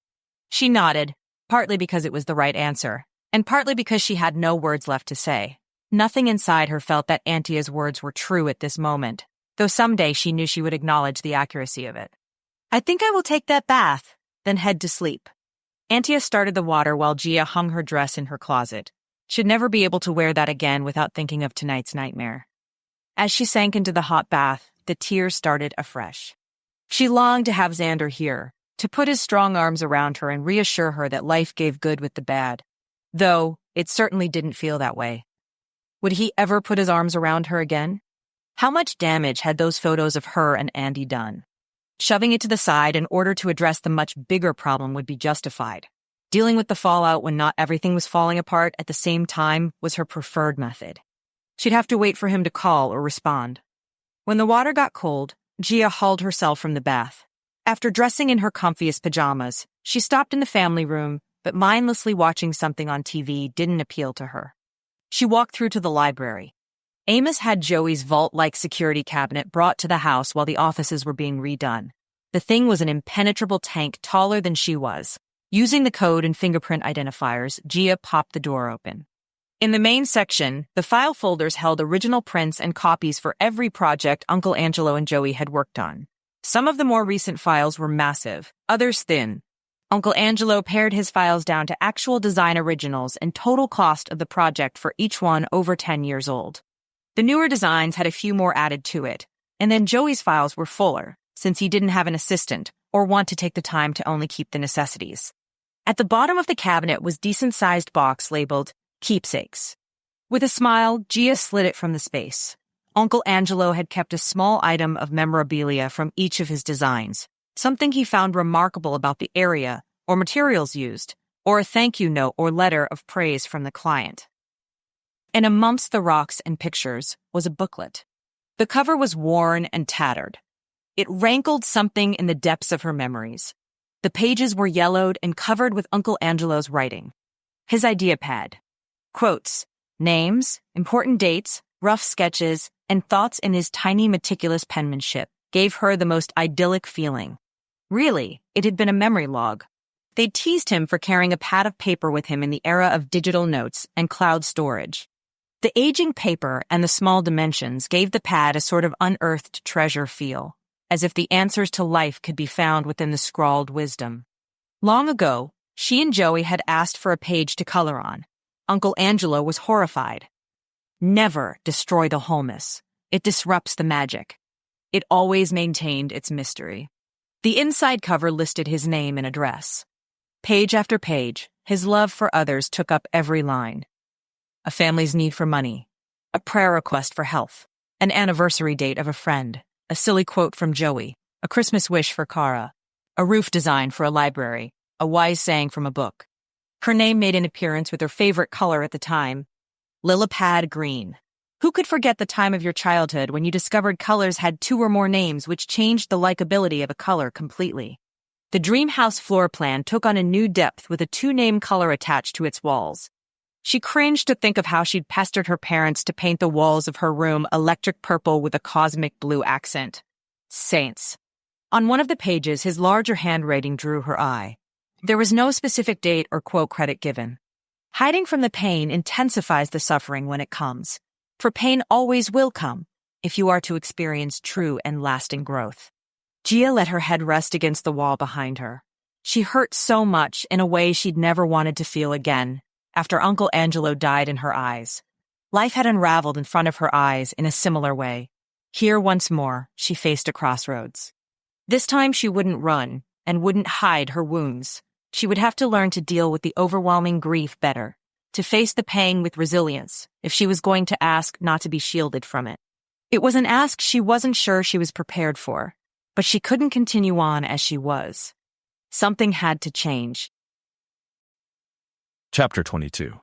She nodded, partly because it was the right answer, and partly because she had no words left to say. Nothing inside her felt that Antia's words were true at this moment, though someday she knew she would acknowledge the accuracy of it. "I think I will take that bath, then head to sleep." Antia started the water while Gia hung her dress in her closet. She'd never be able to wear that again without thinking of tonight's nightmare. As she sank into the hot bath, the tears started afresh. She longed to have Xander here, to put his strong arms around her and reassure her that life gave good with the bad. Though, it certainly didn't feel that way. Would he ever put his arms around her again? How much damage had those photos of her and Andy done? Shoving it to the side in order to address the much bigger problem would be justified. Dealing with the fallout when not everything was falling apart at the same time was her preferred method. She'd have to wait for him to call or respond. When the water got cold, Gia hauled herself from the bath. After dressing in her comfiest pajamas, she stopped in the family room, but mindlessly watching something on TV didn't appeal to her. She walked through to the library. Amos had Joey's vault-like security cabinet brought to the house while the offices were being redone. The thing was an impenetrable tank taller than she was. Using the code and fingerprint identifiers, Gia popped the door open. In the main section, the file folders held original prints and copies for every project Uncle Angelo and Joey had worked on. Some of the more recent files were massive, others thin. Uncle Angelo pared his files down to actual design originals and total cost of the project for each one over 10 years old. The newer designs had a few more added to it, and then Joey's files were fuller, since he didn't have an assistant or want to take the time to only keep the necessities. At the bottom of the cabinet was a decent-sized box labeled Keepsakes. With a smile, Gia slid it from the space. Uncle Angelo had kept a small item of memorabilia from each of his designs, something he found remarkable about the area or materials used, or a thank you note or letter of praise from the client. And amongst the rocks and pictures was a booklet. The cover was worn and tattered. It rankled something in the depths of her memories. The pages were yellowed and covered with Uncle Angelo's writing. His idea pad. Quotes, names, important dates, rough sketches, and thoughts in his tiny meticulous penmanship gave her the most idyllic feeling. Really, it had been a memory log. They'd teased him for carrying a pad of paper with him in the era of digital notes and cloud storage. The aging paper and the small dimensions gave the pad a sort of unearthed treasure feel, as if the answers to life could be found within the scrawled wisdom. Long ago, she and Joey had asked for a page to color on. Uncle Angelo was horrified. Never destroy the wholeness. It disrupts the magic. It always maintained its mystery. The inside cover listed his name and address. Page after page, his love for others took up every line. A family's need for money, a prayer request for health, an anniversary date of a friend, a silly quote from Joey, a Christmas wish for Cara, a roof design for a library, a wise saying from a book. Her name made an appearance with her favorite color at the time, Lillipad green. Who could forget the time of your childhood when you discovered colors had 2 or more names which changed the likability of a color completely? The dream house floor plan took on a new depth with a 2-name color attached to its walls. She cringed to think of how she'd pestered her parents to paint the walls of her room electric purple with a cosmic blue accent. Saints. On one of the pages, his larger handwriting drew her eye. There was no specific date or quote credit given. Hiding from the pain intensifies the suffering when it comes, for pain always will come if you are to experience true and lasting growth. Gia let her head rest against the wall behind her. She hurt so much in a way she'd never wanted to feel again. After Uncle Angelo died in her eyes, life had unraveled in front of her eyes in a similar way. Here once more, she faced a crossroads. This time she wouldn't run and wouldn't hide her wounds. She would have to learn to deal with the overwhelming grief better, to face the pain with resilience, if she was going to ask not to be shielded from it. It was an ask she wasn't sure she was prepared for, but she couldn't continue on as she was. Something had to change. Chapter 22.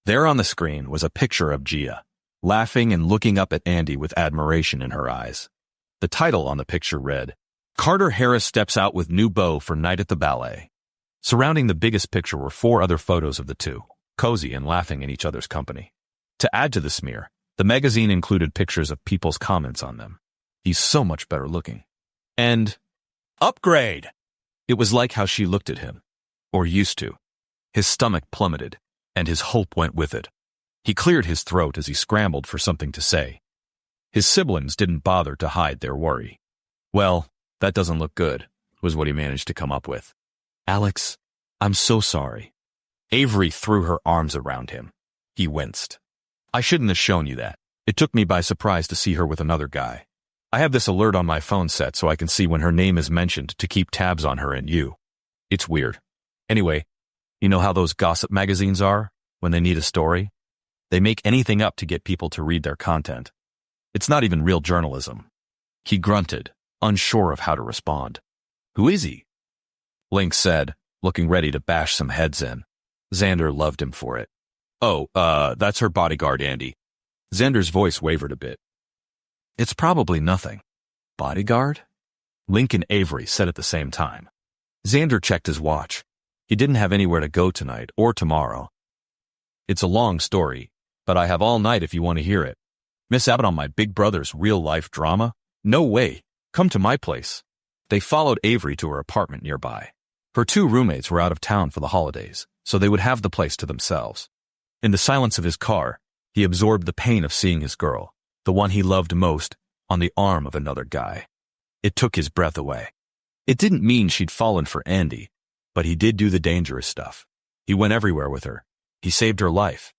There on the screen was a picture of Gia, laughing and looking up at Andy with admiration in her eyes. The title on the picture read, Carter Harris steps out with new beau for night at the ballet. Surrounding the biggest picture were 4 other photos of the two, cozy and laughing in each other's company. To add to the smear, the magazine included pictures of people's comments on them. He's so much better looking. And, upgrade! It was like how she looked at him, or used to. His stomach plummeted, and his hope went with it. He cleared his throat as he scrambled for something to say. His siblings didn't bother to hide their worry. Well, that doesn't look good, was what he managed to come up with. Alex, I'm so sorry. Avery threw her arms around him. He winced. I shouldn't have shown you that. It took me by surprise to see her with another guy. I have this alert on my phone set so I can see when her name is mentioned to keep tabs on her and you. It's weird. Anyway, you know how those gossip magazines are when they need a story? They make anything up to get people to read their content. It's not even real journalism. He grunted, unsure of how to respond. "Who is he?" Link said, looking ready to bash some heads in. Xander loved him for it. "Oh, that's her bodyguard, Andy." Xander's voice wavered a bit. "It's probably nothing." "Bodyguard?" Link and Avery said at the same time. Xander checked his watch. He didn't have anywhere to go tonight or tomorrow. "It's a long story, but I have all night if you want to hear it. Miss out on my big brother's real-life drama? No way. Come to my place." They followed Avery to her apartment nearby. Her two roommates were out of town for the holidays, so they would have the place to themselves. In the silence of his car, he absorbed the pain of seeing his girl, the one he loved most, on the arm of another guy. It took his breath away. It didn't mean she'd fallen for Andy, but he did do the dangerous stuff. He went everywhere with her. He saved her life.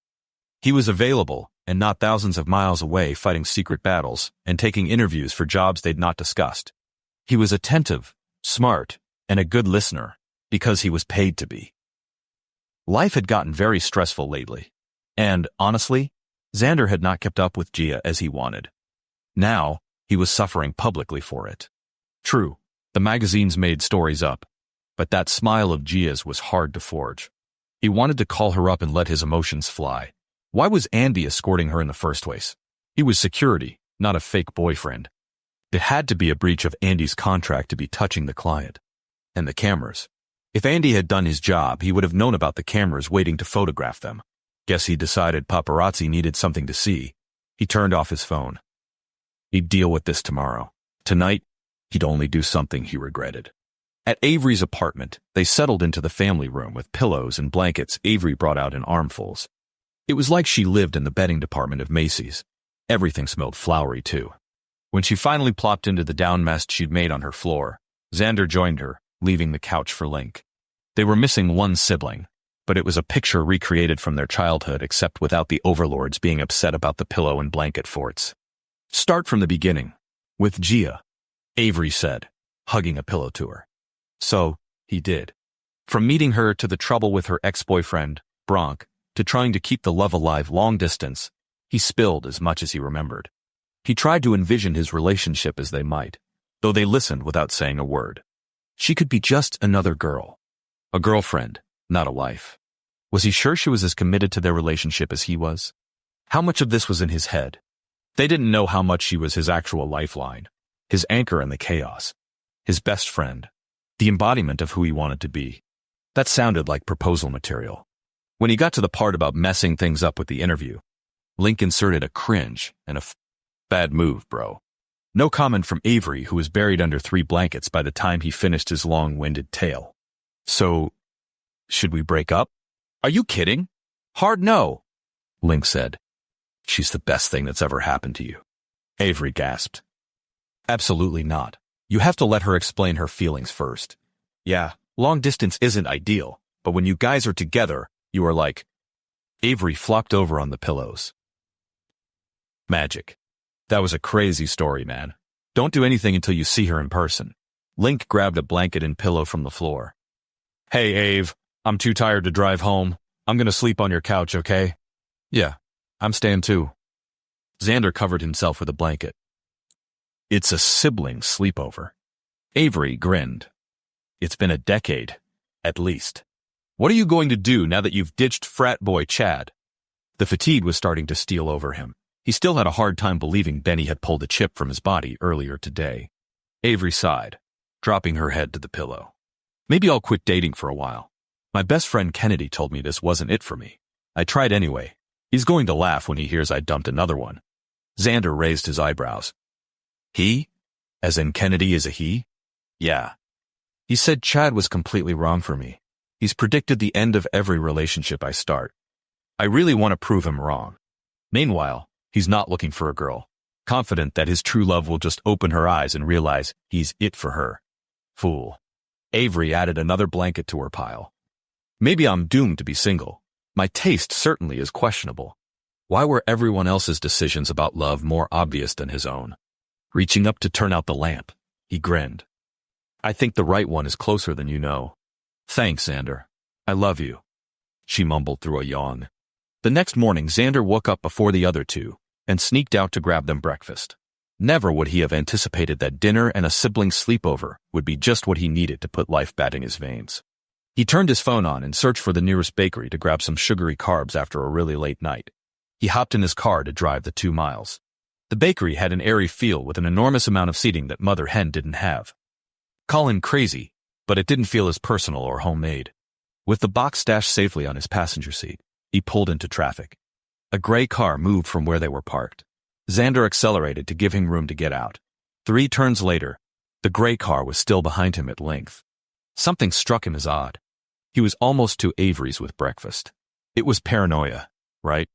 He was available and not thousands of miles away fighting secret battles and taking interviews for jobs they'd not discussed. He was attentive, smart, and a good listener because he was paid to be. Life had gotten very stressful lately, and, honestly, Xander had not kept up with Gia as he wanted. Now, he was suffering publicly for it. True, the magazines made stories up, but that smile of Gia's was hard to forge. He wanted to call her up and let his emotions fly. Why was Andy escorting her in the first place? He was security, not a fake boyfriend. It had to be a breach of Andy's contract to be touching the client. And the cameras. If Andy had done his job, he would have known about the cameras waiting to photograph them. Guess he decided paparazzi needed something to see. He turned off his phone. He'd deal with this tomorrow. Tonight, he'd only do something he regretted. At Avery's apartment, they settled into the family room with pillows and blankets Avery brought out in armfuls. It was like she lived in the bedding department of Macy's. Everything smelled flowery, too. When she finally plopped into the down nest she'd made on her floor, Xander joined her, leaving the couch for Link. They were missing one sibling, but it was a picture recreated from their childhood except without the overlords being upset about the pillow and blanket forts. "Start from the beginning, with Gia," Avery said, hugging a pillow to her. So, he did. From meeting her to the trouble with her ex-boyfriend, Bronk, to trying to keep the love alive long distance, he spilled as much as he remembered. He tried to envision his relationship as they might, though they listened without saying a word. She could be just another girl. A girlfriend, not a wife. Was he sure she was as committed to their relationship as he was? How much of this was in his head? They didn't know how much she was his actual lifeline, his anchor in the chaos, his best friend, the embodiment of who he wanted to be. That sounded like proposal material. When he got to the part about messing things up with the interview, Link inserted a cringe and bad move, bro. No comment from Avery, who was buried under 3 blankets by the time he finished his long-winded tale. "So, should we break up?" "Are you kidding?" "Hard no," Link said. "She's the best thing that's ever happened to you," Avery gasped. "Absolutely not. You have to let her explain her feelings first. Yeah, long distance isn't ideal, but when you guys are together, you are like..." Avery flopped over on the pillows. "Magic. That was a crazy story, man. Don't do anything until you see her in person." Link grabbed a blanket and pillow from the floor. "Hey, Ave, I'm too tired to drive home. I'm gonna sleep on your couch, okay?" "Yeah, I'm staying too." Xander covered himself with a blanket. "It's a sibling sleepover." Avery grinned. "It's been a decade, at least. What are you going to do now that you've ditched frat boy Chad?" The fatigue was starting to steal over him. He still had a hard time believing Benny had pulled a chip from his body earlier today. Avery sighed, dropping her head to the pillow. "Maybe I'll quit dating for a while. My best friend Kennedy told me this wasn't it for me. I tried anyway. He's going to laugh when he hears I dumped another one." Xander raised his eyebrows. "He? As in Kennedy is a he?" "Yeah. He said Chad was completely wrong for me. He's predicted the end of every relationship I start. I really want to prove him wrong. Meanwhile, he's not looking for a girl, confident that his true love will just open her eyes and realize he's it for her. Fool." Avery added another blanket to her pile. "Maybe I'm doomed to be single. My taste certainly is questionable. Why were everyone else's decisions about love more obvious than his own?" Reaching up to turn out the lamp, he grinned. "I think the right one is closer than you know." "Thanks, Xander. I love you," she mumbled through a yawn. The next morning, Xander woke up before the other two and sneaked out to grab them breakfast. Never would he have anticipated that dinner and a sibling sleepover would be just what he needed to put life back in his veins. He turned his phone on and searched for the nearest bakery to grab some sugary carbs after a really late night. He hopped in his car to drive the 2 miles. The bakery had an airy feel with an enormous amount of seating that Mother Hen didn't have. Call him crazy, but it didn't feel as personal or homemade. With the box stashed safely on his passenger seat, he pulled into traffic. A gray car moved from where they were parked. Xander accelerated to give him room to get out. 3 turns later, the gray car was still behind him at length. Something struck him as odd. He was almost to Avery's with breakfast. It was paranoia, right?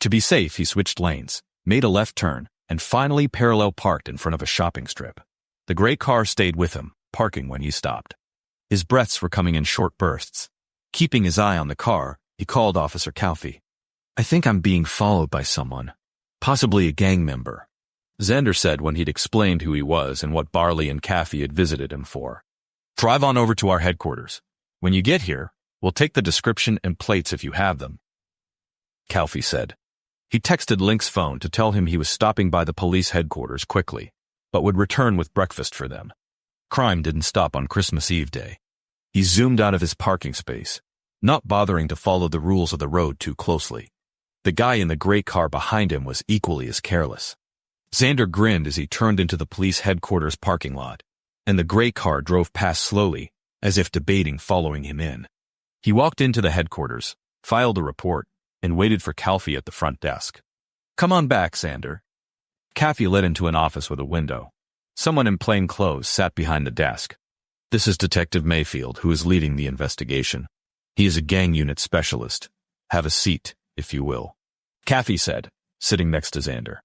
To be safe, he switched lanes, made a left turn, and finally parallel parked in front of a shopping strip. The gray car stayed with him, parking when he stopped. His breaths were coming in short bursts. Keeping his eye on the car, he called Officer Calfee. "I think I'm being followed by someone. Possibly a gang member," Xander said when he'd explained who he was and what Barley and Calfee had visited him for. "Drive on over to our headquarters. When you get here, we'll take the description and plates if you have them," Calfee said. He texted Link's phone to tell him he was stopping by the police headquarters quickly, but would return with breakfast for them. Crime didn't stop on Christmas Eve day. He zoomed out of his parking space, not bothering to follow the rules of the road too closely. The guy in the gray car behind him was equally as careless. Xander grinned as he turned into the police headquarters parking lot, and the gray car drove past slowly, as if debating following him in. He walked into the headquarters, filed a report, and waited for Calfee at the front desk. "Come on back, Xander." Calfee led into an office with a window. Someone in plain clothes sat behind the desk. "This is Detective Mayfield, who is leading the investigation. He is a gang unit specialist. Have a seat, if you will," Calfee said, sitting next to Xander.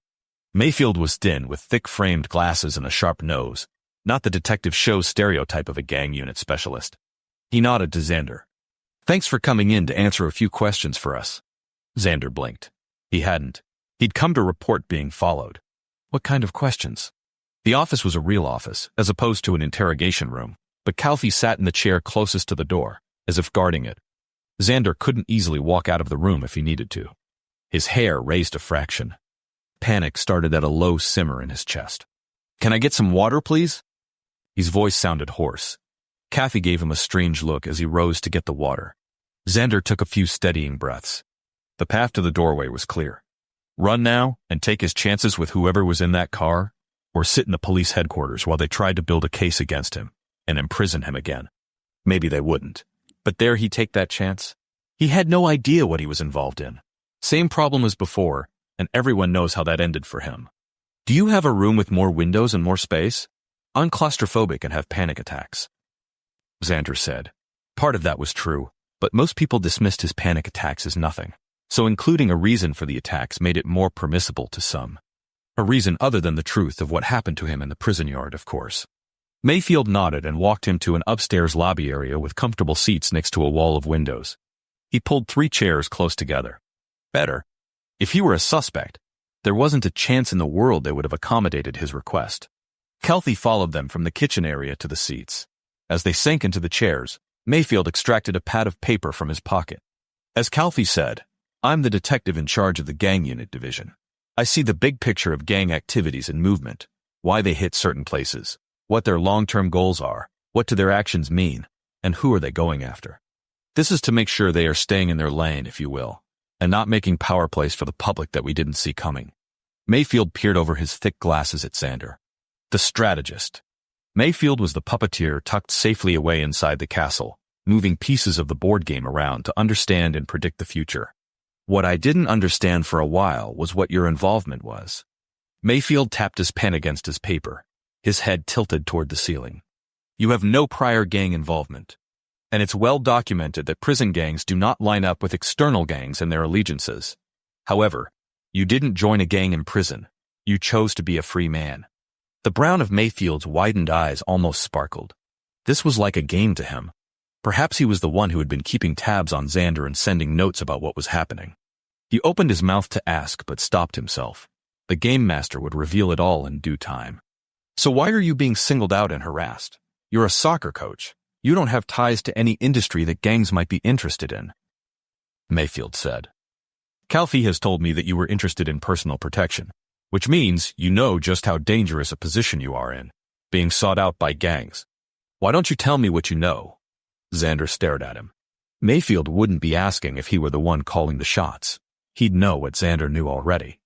Mayfield was thin, with thick-framed glasses and a sharp nose, not the detective show's stereotype of a gang unit specialist. He nodded to Xander. "Thanks for coming in to answer a few questions for us." Xander blinked. He hadn't. He'd come to report being followed. What kind of questions? The office was a real office, as opposed to an interrogation room, but Calfee sat in the chair closest to the door, as if guarding it. Xander couldn't easily walk out of the room if he needed to. His hair raised a fraction. Panic started at a low simmer in his chest. "Can I get some water, please?" His voice sounded hoarse. Calfee gave him a strange look as he rose to get the water. Xander took a few steadying breaths. The path to the doorway was clear. Run now and take his chances with whoever was in that car, or sit in the police headquarters while they tried to build a case against him and imprison him again. Maybe they wouldn't, but dare he take that chance? He had no idea what he was involved in. Same problem as before, and everyone knows how that ended for him. "Do you have a room with more windows and more space? I'm claustrophobic and have panic attacks," Xander said. Part of that was true, but most people dismissed his panic attacks as nothing, so including a reason for the attacks made it more permissible to some. A reason other than the truth of what happened to him in the prison yard, of course. Mayfield nodded and walked him to an upstairs lobby area with comfortable seats next to a wall of windows. He pulled 3 chairs close together. Better. If he were a suspect, there wasn't a chance in the world they would have accommodated his request. Calfee followed them from the kitchen area to the seats. As they sank into the chairs, Mayfield extracted a pad of paper from his pocket. As Calfee said, "I'm the detective in charge of the gang unit division. I see the big picture of gang activities and movement, why they hit certain places, what their long-term goals are, what do their actions mean, and who are they going after. This is to make sure they are staying in their lane, if you will, and not making power plays for the public that we didn't see coming." Mayfield peered over his thick glasses at Xander. The strategist. Mayfield was the puppeteer tucked safely away inside the castle, moving pieces of the board game around to understand and predict the future. "What I didn't understand for a while was what your involvement was." Mayfield tapped his pen against his paper, his head tilted toward the ceiling. "You have no prior gang involvement, and it's well documented that prison gangs do not line up with external gangs and their allegiances. However, you didn't join a gang in prison. You chose to be a free man." The brown of Mayfield's widened eyes almost sparkled. This was like a game to him. Perhaps he was the one who had been keeping tabs on Xander and sending notes about what was happening. He opened his mouth to ask, but stopped himself. The game master would reveal it all in due time. "So why are you being singled out and harassed? You're a soccer coach. You don't have ties to any industry that gangs might be interested in," Mayfield said. "Calfee has told me that you were interested in personal protection. which means you know just how dangerous a position you are in, being sought out by gangs. Why don't you tell me what you know? Xander stared at him. Mayfield wouldn't be asking if he were the one calling the shots. He'd know what Xander knew already.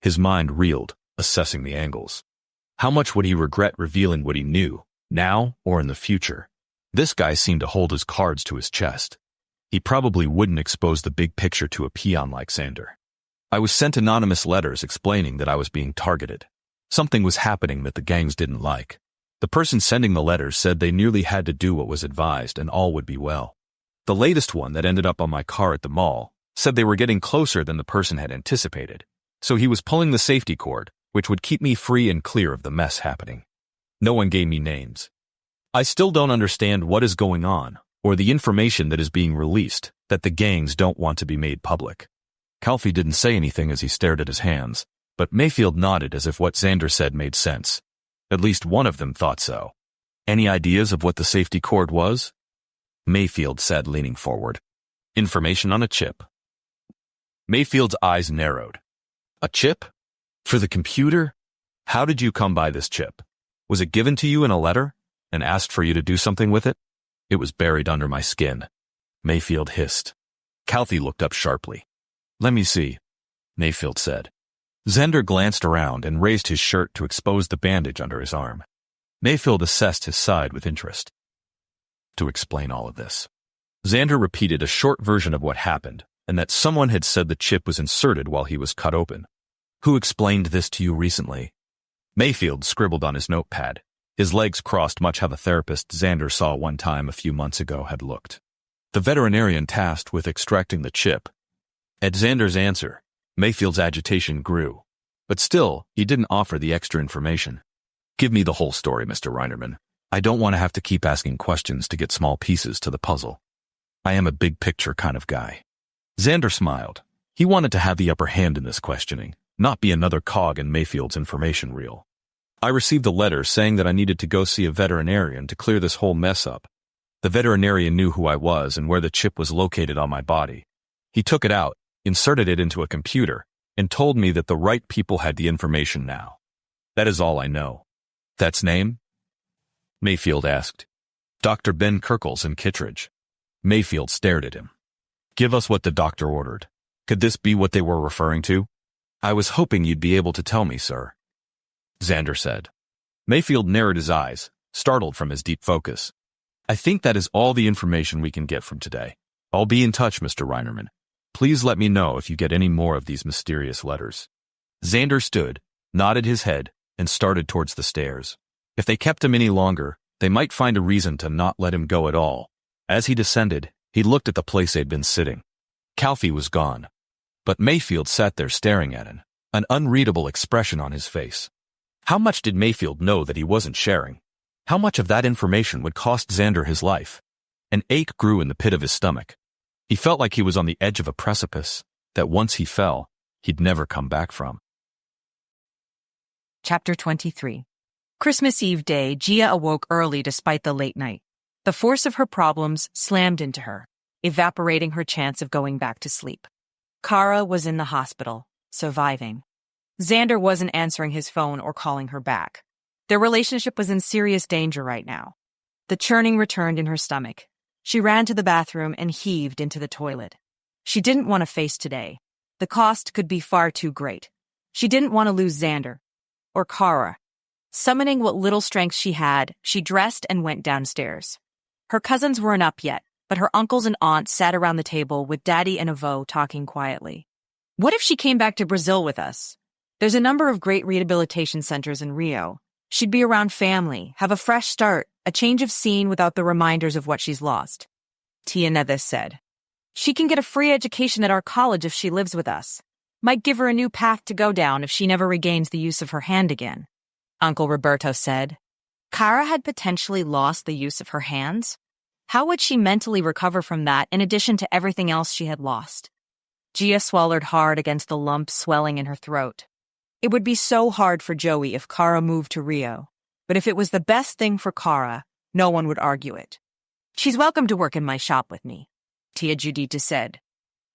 His mind reeled, assessing the angles. How much would he regret revealing what he knew, now or in the future? This guy seemed to hold his cards to his chest. He probably wouldn't expose the big picture to a peon like Xander. I was sent anonymous letters explaining that I was being targeted. Something was happening that the gangs didn't like. The person sending the letters said they nearly had to do what was advised and all would be well. The latest one that ended up on my car at the mall said they were getting closer than the person had anticipated, so he was pulling the safety cord, which would keep me free and clear of the mess happening. No one gave me names. I still don't understand what is going on, or the information that is being released that the gangs don't want to be made public. Calfee didn't say anything as he stared at his hands, but Mayfield nodded as if what Xander said made sense. At least one of them thought so. Any ideas of what the safety cord was? Mayfield said, leaning forward. Information on a chip. Mayfield's eyes narrowed. A chip? For the computer? How did you come by this chip? Was it given to you in a letter and asked for you to do something with it? It was buried under my skin. Mayfield hissed. Calfee looked up sharply. Let me see, Mayfield said. Xander glanced around and raised his shirt to expose the bandage under his arm. Mayfield assessed his side with interest. To explain all of this, Xander repeated a short version of what happened, and that someone had said the chip was inserted while he was cut open. Who explained this to you recently? Mayfield scribbled on his notepad. His legs crossed, much how the therapist Xander saw one time a few months ago had looked. The veterinarian tasked with extracting the chip. At Xander's answer, Mayfield's agitation grew, but still, he didn't offer the extra information. Give me the whole story, Mr. Reinerman. I don't want to have to keep asking questions to get small pieces to the puzzle. I am a big picture kind of guy. Xander smiled. He wanted to have the upper hand in this questioning, not be another cog in Mayfield's information reel. I received a letter saying that I needed to go see a veterinarian to clear this whole mess up. The veterinarian knew who I was and where the chip was located on my body. He took it out, inserted it into a computer, and told me that the right people had the information now. That is all I know. That's name? Mayfield asked. Dr. Ben Kirkles in Kittredge. Mayfield stared at him. Give us what the doctor ordered. Could this be what they were referring to? I was hoping you'd be able to tell me, sir. Xander said. Mayfield narrowed his eyes, startled from his deep focus. I think that is all the information we can get from today. I'll be in touch, Mr. Reinerman. Please let me know if you get any more of these mysterious letters. Xander stood, nodded his head, and started towards the stairs. If they kept him any longer, they might find a reason to not let him go at all. As he descended, he looked at the place they'd been sitting. Calfee was gone. But Mayfield sat there staring at him, an unreadable expression on his face. How much did Mayfield know that he wasn't sharing? How much of that information would cost Xander his life? An ache grew in the pit of his stomach. He felt like he was on the edge of a precipice that once he fell, he'd never come back from. Chapter 23. Christmas Eve day, Gia awoke early despite the late night. The force of her problems slammed into her, evaporating her chance of going back to sleep. Kara was in the hospital, surviving. Xander wasn't answering his phone or calling her back. Their relationship was in serious danger right now. The churning returned in her stomach. She ran to the bathroom and heaved into the toilet. She didn't want to face today. The cost could be far too great. She didn't want to lose Xander. Or Kara. Summoning what little strength she had, she dressed and went downstairs. Her cousins weren't up yet, but her uncles and aunts sat around the table with Daddy and Avo talking quietly. What if she came back to Brazil with us? There's a number of great rehabilitation centers in Rio. She'd be around family, have a fresh start, a change of scene without the reminders of what she's lost. Tia Neves said. She can get a free education at our college if she lives with us. Might give her a new path to go down if she never regains the use of her hand again. Uncle Roberto said. Kara had potentially lost the use of her hands? How would she mentally recover from that in addition to everything else she had lost? Gia swallowed hard against the lump swelling in her throat. It would be so hard for Joey if Kara moved to Rio, but if it was the best thing for Kara, no one would argue it. She's welcome to work in my shop with me, Tia Judita said.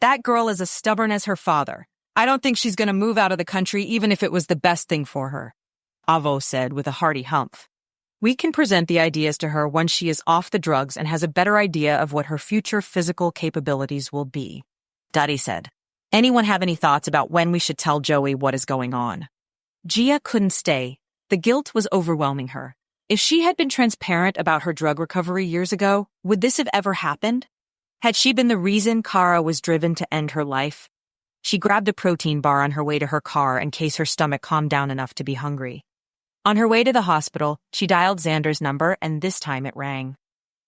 That girl is as stubborn as her father. I don't think she's going to move out of the country even if it was the best thing for her, Avo said with a hearty humph. We can present the ideas to her once she is off the drugs and has a better idea of what her future physical capabilities will be, Daddy said. Anyone have any thoughts about when we should tell Joey what is going on? Gia couldn't stay. The guilt was overwhelming her. If she had been transparent about her drug recovery years ago, would this have ever happened? Had she been the reason Kara was driven to end her life? She grabbed a protein bar on her way to her car in case her stomach calmed down enough to be hungry. On her way to the hospital, she dialed Xander's number, and this time it rang.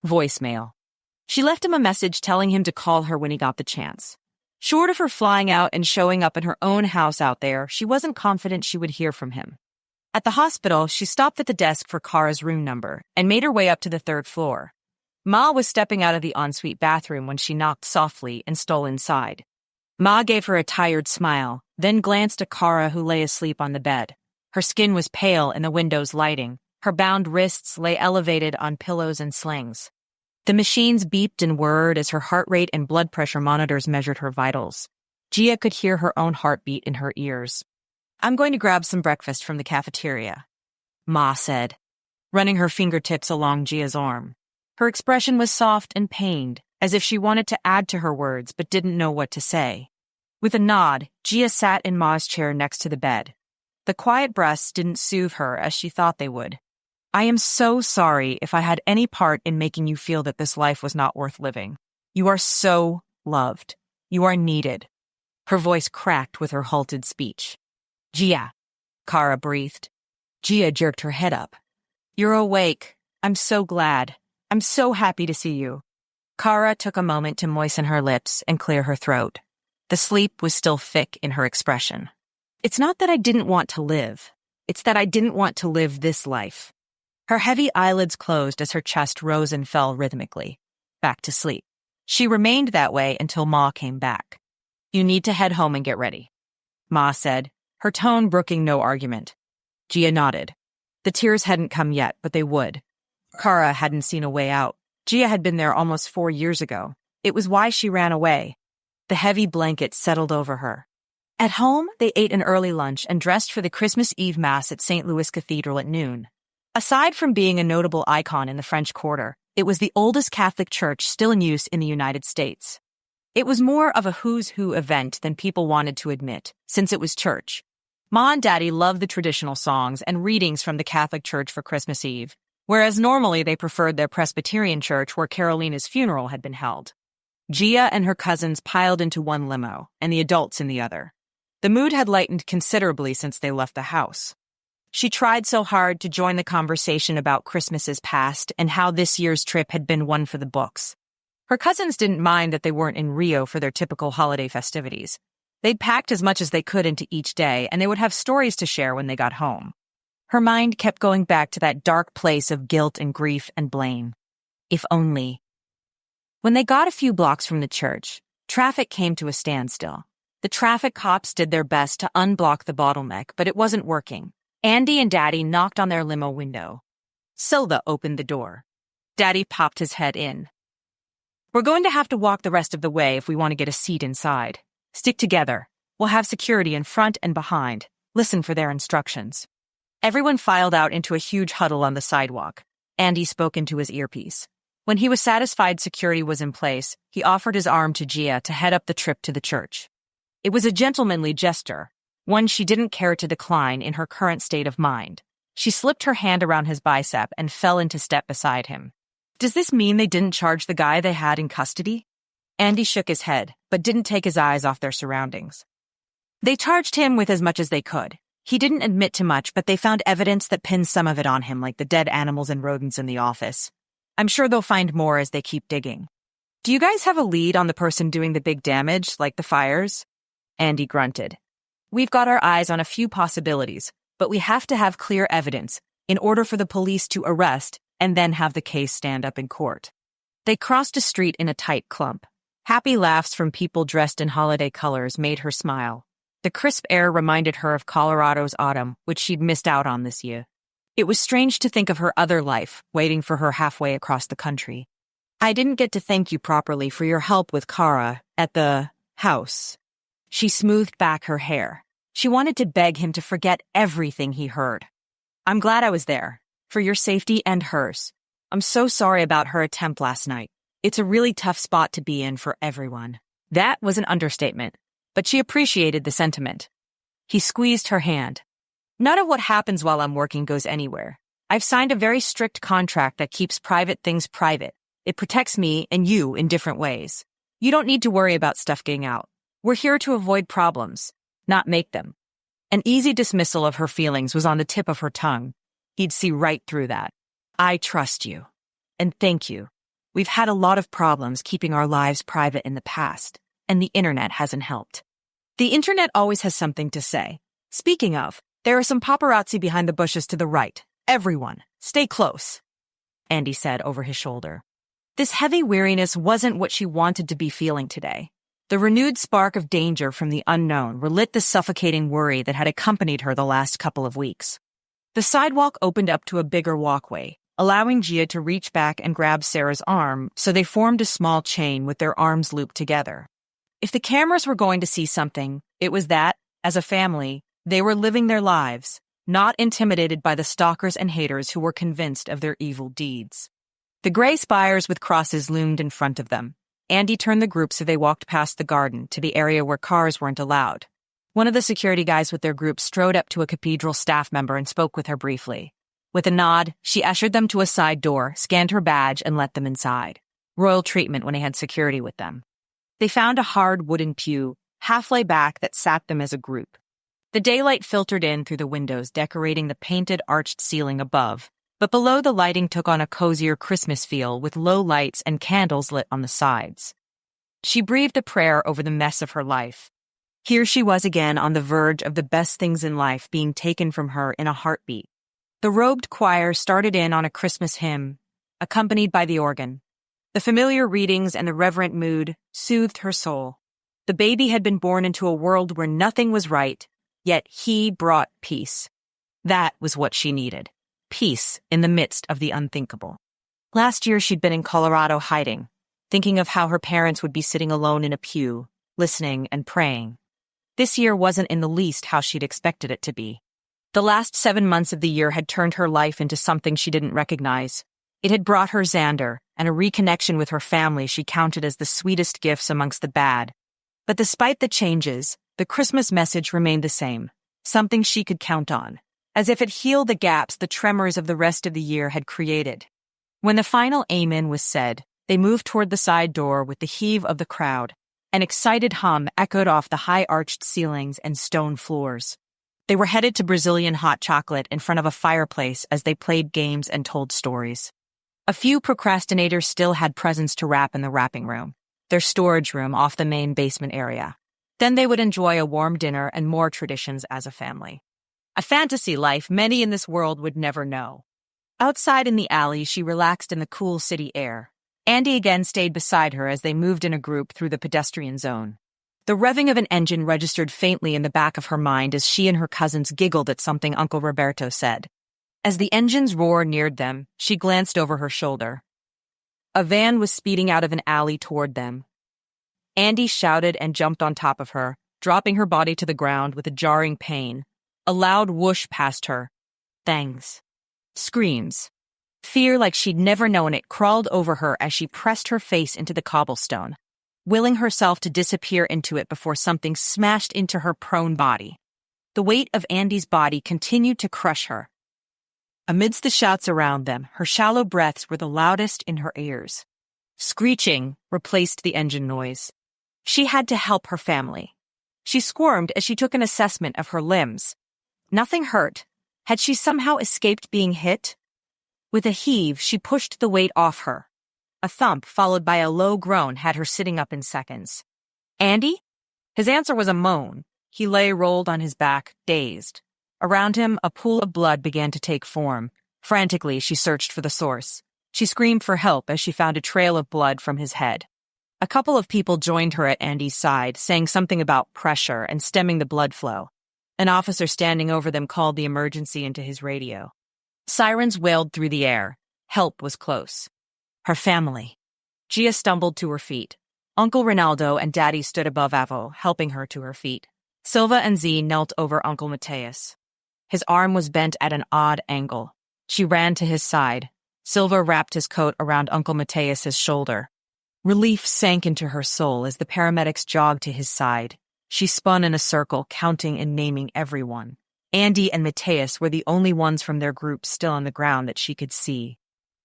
Voicemail. She left him a message telling him to call her when he got the chance. Short of her flying out and showing up in her own house out there, she wasn't confident she would hear from him. At the hospital, she stopped at the desk for Kara's room number and made her way up to the 3rd floor. Ma was stepping out of the ensuite bathroom when she knocked softly and stole inside. Ma gave her a tired smile, then glanced at Kara, who lay asleep on the bed. Her skin was pale in the window's lighting. Her bound wrists lay elevated on pillows and slings. The machines beeped and whirred as her heart rate and blood pressure monitors measured her vitals. Gia could hear her own heartbeat in her ears. I'm going to grab some breakfast from the cafeteria, Ma said, running her fingertips along Gia's arm. Her expression was soft and pained, as if she wanted to add to her words but didn't know what to say. With a nod, Gia sat in Ma's chair next to the bed. The quiet breaths didn't soothe her as she thought they would. I am so sorry if I had any part in making you feel that this life was not worth living. You are so loved. You are needed. Her voice cracked with her halted speech. Gia, Kara breathed. Gia jerked her head up. You're awake. I'm so glad. I'm so happy to see you. Kara took a moment to moisten her lips and clear her throat. The sleep was still thick in her expression. It's not that I didn't want to live. It's that I didn't want to live this life. Her heavy eyelids closed as her chest rose and fell rhythmically. Back to sleep. She remained that way until Ma came back. You need to head home and get ready, Ma said, her tone brooking no argument. Gia nodded. The tears hadn't come yet, but they would. Kara hadn't seen a way out. Gia had been there almost 4 years ago. It was why she ran away. The heavy blanket settled over her. At home, they ate an early lunch and dressed for the Christmas Eve Mass at St. Louis Cathedral at noon. Aside from being a notable icon in the French Quarter, it was the oldest Catholic church still in use in the United States. It was more of a who's who event than people wanted to admit, since it was church. Ma and Daddy loved the traditional songs and readings from the Catholic Church for Christmas Eve, whereas normally they preferred their Presbyterian church where Carolina's funeral had been held. Gia and her cousins piled into one limo, and the adults in the other. The mood had lightened considerably since they left the house. She tried so hard to join the conversation about Christmases past and how this year's trip had been one for the books. Her cousins didn't mind that they weren't in Rio for their typical holiday festivities. They'd packed as much as they could into each day, and they would have stories to share when they got home. Her mind kept going back to that dark place of guilt and grief and blame. If only. When they got a few blocks from the church, traffic came to a standstill. The traffic cops did their best to unblock the bottleneck, but it wasn't working. Andy and Daddy knocked on their limo window. Silva opened the door. Daddy popped his head in. We're going to have to walk the rest of the way if we want to get a seat inside. Stick together. We'll have security in front and behind. Listen for their instructions. Everyone filed out into a huge huddle on the sidewalk. Andy spoke into his earpiece. When he was satisfied security was in place, he offered his arm to Gia to head up the trip to the church. It was a gentlemanly gesture, one she didn't care to decline in her current state of mind. She slipped her hand around his bicep and fell into step beside him. Does this mean they didn't charge the guy they had in custody? Andy shook his head, but didn't take his eyes off their surroundings. They charged him with as much as they could. He didn't admit to much, but they found evidence that pinned some of it on him, like the dead animals and rodents in the office. I'm sure they'll find more as they keep digging. Do you guys have a lead on the person doing the big damage, like the fires? Andy grunted. We've got our eyes on a few possibilities, but we have to have clear evidence in order for the police to arrest and then have the case stand up in court. They crossed a street in a tight clump. Happy laughs from people dressed in holiday colors made her smile. The crisp air reminded her of Colorado's autumn, which she'd missed out on this year. It was strange to think of her other life, waiting for her halfway across the country. I didn't get to thank you properly for your help with Kara at the house. She smoothed back her hair. She wanted to beg him to forget everything he heard. "I'm glad I was there, for your safety and hers. I'm so sorry about her attempt last night. It's a really tough spot to be in for everyone." That was an understatement, but she appreciated the sentiment. He squeezed her hand. "None of what happens while I'm working goes anywhere. I've signed a very strict contract that keeps private things private. It protects me and you in different ways. You don't need to worry about stuff getting out. We're here to avoid problems, not make them." An easy dismissal of her feelings was on the tip of her tongue. He'd see right through that. "I trust you. And thank you. We've had a lot of problems keeping our lives private in the past, and the internet hasn't helped." The internet always has something to say. Speaking of, there are some paparazzi behind the bushes to the right. "Everyone, stay close," Andy said over his shoulder. This heavy weariness wasn't what she wanted to be feeling today. The renewed spark of danger from the unknown relit the suffocating worry that had accompanied her the last couple of weeks. The sidewalk opened up to a bigger walkway, allowing Gia to reach back and grab Sarah's arm, so they formed a small chain with their arms looped together. If the cameras were going to see something, it was that, as a family, they were living their lives, not intimidated by the stalkers and haters who were convinced of their evil deeds. The gray spires with crosses loomed in front of them. Andy turned the group so they walked past the garden to the area where cars weren't allowed. One of the security guys with their group strode up to a cathedral staff member and spoke with her briefly. With a nod, she ushered them to a side door, scanned her badge, and let them inside. Royal treatment when they had security with them. They found a hard wooden pew, half-lay back, that sat them as a group. The daylight filtered in through the windows, decorating the painted arched ceiling above, but below the lighting took on a cozier Christmas feel with low lights and candles lit on the sides. She breathed a prayer over the mess of her life. Here she was again on the verge of the best things in life being taken from her in a heartbeat. The robed choir started in on a Christmas hymn, accompanied by the organ. The familiar readings and the reverent mood soothed her soul. The baby had been born into a world where nothing was right, yet he brought peace. That was what she needed. Peace in the midst of the unthinkable. Last year she'd been in Colorado hiding, thinking of how her parents would be sitting alone in a pew, listening and praying. This year wasn't in the least how she'd expected it to be. The last 7 months of the year had turned her life into something she didn't recognize. It had brought her Xander and a reconnection with her family she counted as the sweetest gifts amongst the bad. But despite the changes, the Christmas message remained the same, something she could count on, as if it healed the gaps the tremors of the rest of the year had created. When the final amen was said, they moved toward the side door with the heave of the crowd. An excited hum echoed off the high-arched ceilings and stone floors. They were headed to Brazilian hot chocolate in front of a fireplace as they played games and told stories. A few procrastinators still had presents to wrap in the wrapping room, their storage room off the main basement area. Then they would enjoy a warm dinner and more traditions as a family. A fantasy life many in this world would never know. Outside in the alley, she relaxed in the cool city air. Andy again stayed beside her as they moved in a group through the pedestrian zone. The revving of an engine registered faintly in the back of her mind as she and her cousins giggled at something Uncle Roberto said. As the engine's roar neared them, she glanced over her shoulder. A van was speeding out of an alley toward them. Andy shouted and jumped on top of her, dropping her body to the ground with a jarring pain. A loud whoosh past her. Thangs. Screams. Fear like she'd never known it crawled over her as she pressed her face into the cobblestone, willing herself to disappear into it before something smashed into her prone body. The weight of Andy's body continued to crush her. Amidst the shouts around them, her shallow breaths were the loudest in her ears. Screeching replaced the engine noise. She had to help her family. She squirmed as she took an assessment of her limbs. Nothing hurt. Had she somehow escaped being hit? With a heave, she pushed the weight off her. A thump, followed by a low groan, had her sitting up in seconds. Andy? His answer was a moan. He lay rolled on his back, dazed. Around him, a pool of blood began to take form. Frantically, she searched for the source. She screamed for help as she found a trail of blood from his head. A couple of people joined her at Andy's side, saying something about pressure and stemming the blood flow. An officer standing over them called the emergency into his radio. Sirens wailed through the air. Help was close. Her family. Gia stumbled to her feet. Uncle Ronaldo and Daddy stood above Avo, helping her to her feet. Silva and Z knelt over Uncle Mateus. His arm was bent at an odd angle. She ran to his side. Silva wrapped his coat around Uncle Mateus's shoulder. Relief sank into her soul as the paramedics jogged to his side. She spun in a circle, counting and naming everyone. Andy and Mateus were the only ones from their group still on the ground that she could see.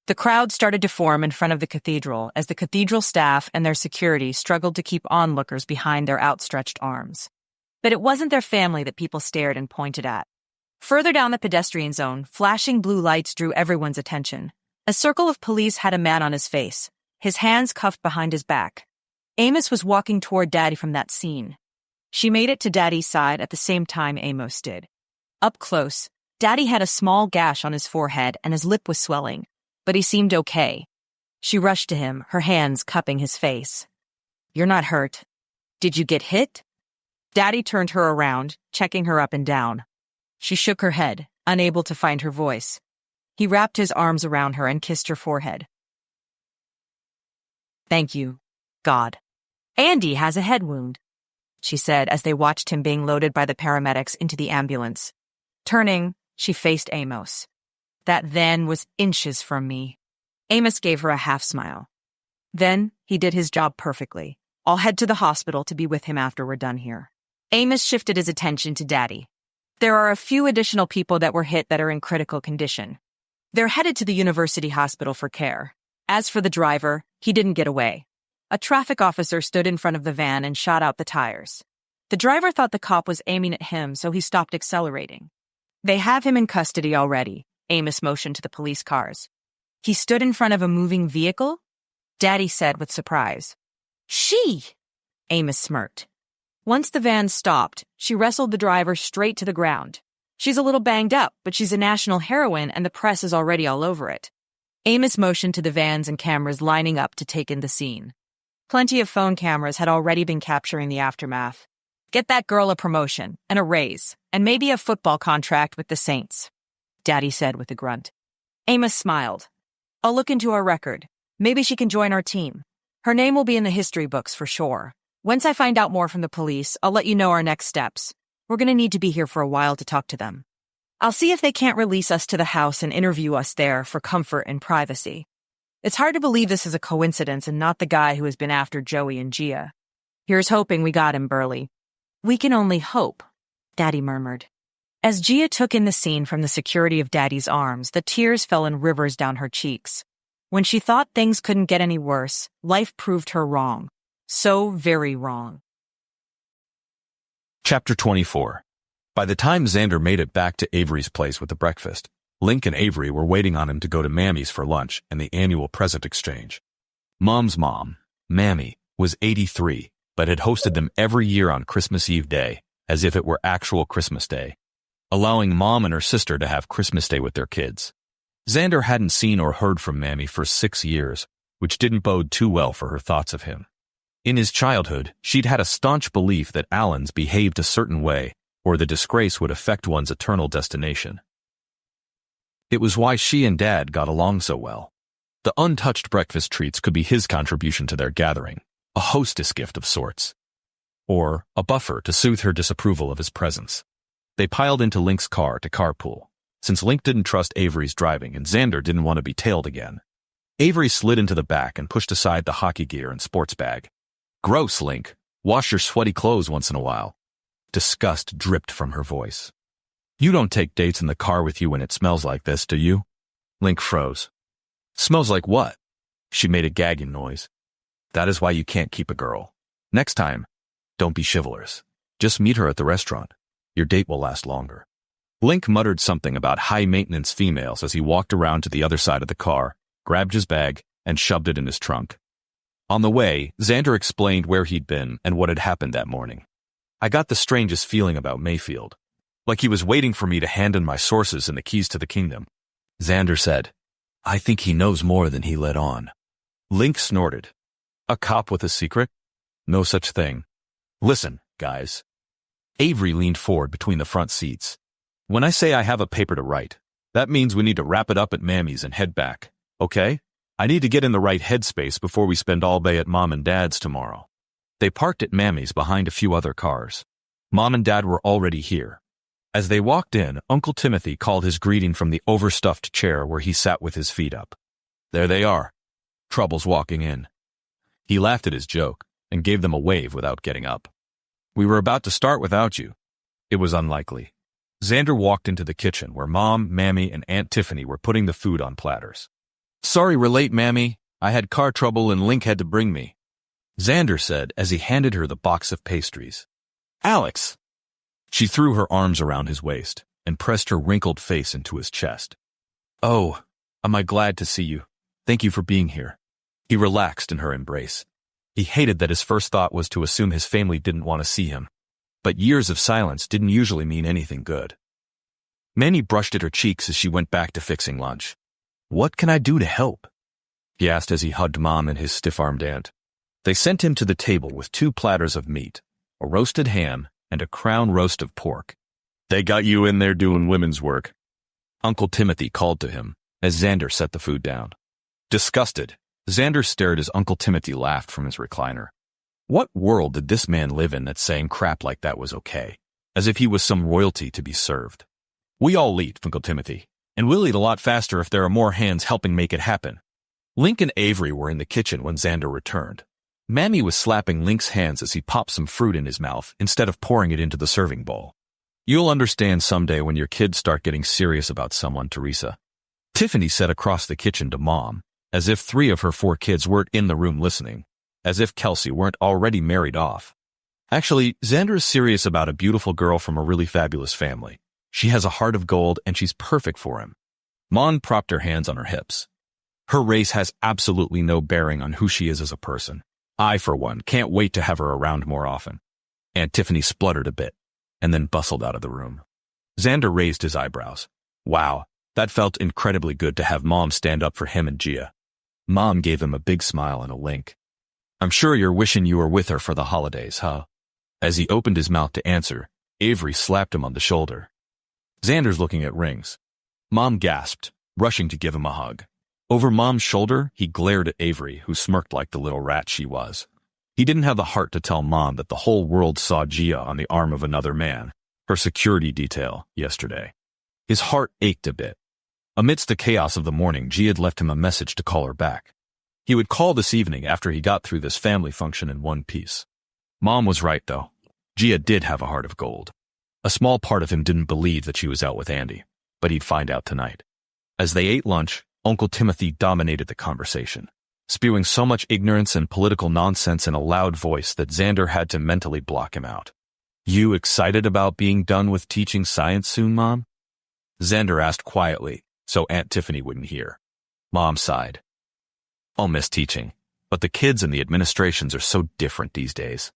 The crowd started to form in front of the cathedral as the cathedral staff and their security struggled to keep onlookers behind their outstretched arms. But it wasn't their family that people stared and pointed at. Further down the pedestrian zone, flashing blue lights drew everyone's attention. A circle of police had a man on his face, his hands cuffed behind his back. Amos was walking toward Daddy from that scene. She made it to Daddy's side at the same time Amos did. Up close, Daddy had a small gash on his forehead and his lip was swelling, but he seemed okay. She rushed to him, her hands cupping his face. "You're not hurt. Did you get hit?" Daddy turned her around, checking her up and down. She shook her head, unable to find her voice. He wrapped his arms around her and kissed her forehead. "Thank you, God. Andy has a head wound," she said as they watched him being loaded by the paramedics into the ambulance. Turning, she faced Amos. "That then was inches from me." Amos gave her a half-smile. "Then he did his job perfectly. I'll head to the hospital to be with him after we're done here." Amos shifted his attention to Daddy. "There are a few additional people that were hit that are in critical condition. They're headed to the university hospital for care. As for the driver, he didn't get away. A traffic officer stood in front of the van and shot out the tires. The driver thought the cop was aiming at him, so he stopped accelerating. They have him in custody already." Amos motioned to the police cars. "He stood in front of a moving vehicle?" Daddy said with surprise. "She!" Amos smirked. Once the van stopped, she wrestled the driver straight to the ground. "She's a little banged up, but she's a national heroine and the press is already all over it." Amos motioned to the vans and cameras lining up to take in the scene. Plenty of phone cameras had already been capturing the aftermath. "Get that girl a promotion, and a raise, and maybe a football contract with the Saints," Daddy said with a grunt. Amos smiled. "I'll look into her record. Maybe she can join our team. Her name will be in the history books for sure. Once I find out more from the police, I'll let you know our next steps. We're going to need to be here for a while to talk to them. I'll see if they can't release us to the house and interview us there for comfort and privacy. It's hard to believe this is a coincidence and not the guy who has been after Joey and Gia. Here's hoping we got him, Burley." "We can only hope," Daddy murmured. As Gia took in the scene from the security of Daddy's arms, the tears fell in rivers down her cheeks. When she thought things couldn't get any worse, life proved her wrong. So very wrong. Chapter 24. By the time Xander made it back to Avery's place with the breakfast, Link and Avery were waiting on him to go to Mammy's for lunch and the annual present exchange. Mom's mom, Mammy, was 83, but had hosted them every year on Christmas Eve day, as if it were actual Christmas Day, allowing Mom and her sister to have Christmas Day with their kids. Xander hadn't seen or heard from Mammy for 6 years, which didn't bode too well for her thoughts of him. In his childhood, she'd had a staunch belief that Allens behaved a certain way, or the disgrace would affect one's eternal destination. It was why she and Dad got along so well. The untouched breakfast treats could be his contribution to their gathering, a hostess gift of sorts, or a buffer to soothe her disapproval of his presence. They piled into Link's car to carpool, since Link didn't trust Avery's driving and Xander didn't want to be tailed again. Avery slid into the back and pushed aside the hockey gear and sports bag. "Gross, Link. Wash your sweaty clothes once in a while." Disgust dripped from her voice. "You don't take dates in the car with you when it smells like this, do you?" Link froze. "Smells like what?" She made a gagging noise. "That is why you can't keep a girl. Next time, don't be chivalrous. Just meet her at the restaurant. Your date will last longer." Link muttered something about high-maintenance females as he walked around to the other side of the car, grabbed his bag, and shoved it in his trunk. On the way, Xander explained where he'd been and what had happened that morning. "I got the strangest feeling about Mayfield. Like he was waiting for me to hand in my sources and the keys to the kingdom." Xander said, "I think he knows more than he let on." Link snorted. "A cop with a secret? No such thing. Listen, guys." Avery leaned forward between the front seats. "When I say I have a paper to write, that means we need to wrap it up at Mammy's and head back, okay? I need to get in the right headspace before we spend all day at Mom and Dad's tomorrow. They parked at Mammy's behind a few other cars. Mom and Dad were already here. As they walked in, Uncle Timothy called his greeting from the overstuffed chair where he sat with his feet up. There they are. Trouble's walking in. He laughed at his joke and gave them a wave without getting up. We were about to start without you. It was unlikely. Xander walked into the kitchen where Mom, Mammy, and Aunt Tiffany were putting the food on platters. Sorry we're late, Mammy. I had car trouble and Link had to bring me, Xander said as he handed her the box of pastries. Alex! She threw her arms around his waist and pressed her wrinkled face into his chest. Oh, am I glad to see you. Thank you for being here. He relaxed in her embrace. He hated that his first thought was to assume his family didn't want to see him. But years of silence didn't usually mean anything good. Manny brushed at her cheeks as she went back to fixing lunch. What can I do to help? He asked as he hugged Mom and his stiff-armed aunt. They sent him to the table with 2 platters of meat, a roasted ham, and a crown roast of pork. They got you in there doing women's work, Uncle Timothy called to him as Xander set the food down. Disgusted, Xander stared as Uncle Timothy laughed from his recliner. What world did this man live in that saying crap like that was okay, as if he was some royalty to be served? We all eat, Uncle Timothy, and we'll eat a lot faster if there are more hands helping make it happen. Link and Avery were in the kitchen when Xander returned. Mammy was slapping Link's hands as he popped some fruit in his mouth instead of pouring it into the serving bowl. You'll understand someday when your kids start getting serious about someone, Teresa. Tiffany said across the kitchen to Mom, as if 3 of her 4 kids weren't in the room listening, as if Kelsey weren't already married off. Actually, Xander is serious about a beautiful girl from a really fabulous family. She has a heart of gold and she's perfect for him. Mom propped her hands on her hips. Her race has absolutely no bearing on who she is as a person. I, for one, can't wait to have her around more often. Aunt Tiffany spluttered a bit, and then bustled out of the room. Xander raised his eyebrows. Wow, that felt incredibly good to have Mom stand up for him and Gia. Mom gave him a big smile and a wink. I'm sure you're wishing you were with her for the holidays, huh? As he opened his mouth to answer, Avery slapped him on the shoulder. Xander's looking at rings. Mom gasped, rushing to give him a hug. Over Mom's shoulder, he glared at Avery, who smirked like the little rat she was. He didn't have the heart to tell Mom that the whole world saw Gia on the arm of another man, her security detail, yesterday. His heart ached a bit. Amidst the chaos of the morning, Gia had left him a message to call her back. He would call this evening after he got through this family function in one piece. Mom was right, though. Gia did have a heart of gold. A small part of him didn't believe that she was out with Andy, but he'd find out tonight. As they ate lunch, Uncle Timothy dominated the conversation, spewing so much ignorance and political nonsense in a loud voice that Xander had to mentally block him out. You excited about being done with teaching science soon, Mom? Xander asked quietly, so Aunt Tiffany wouldn't hear. Mom sighed. I'll miss teaching, but the kids and the administrations are so different these days.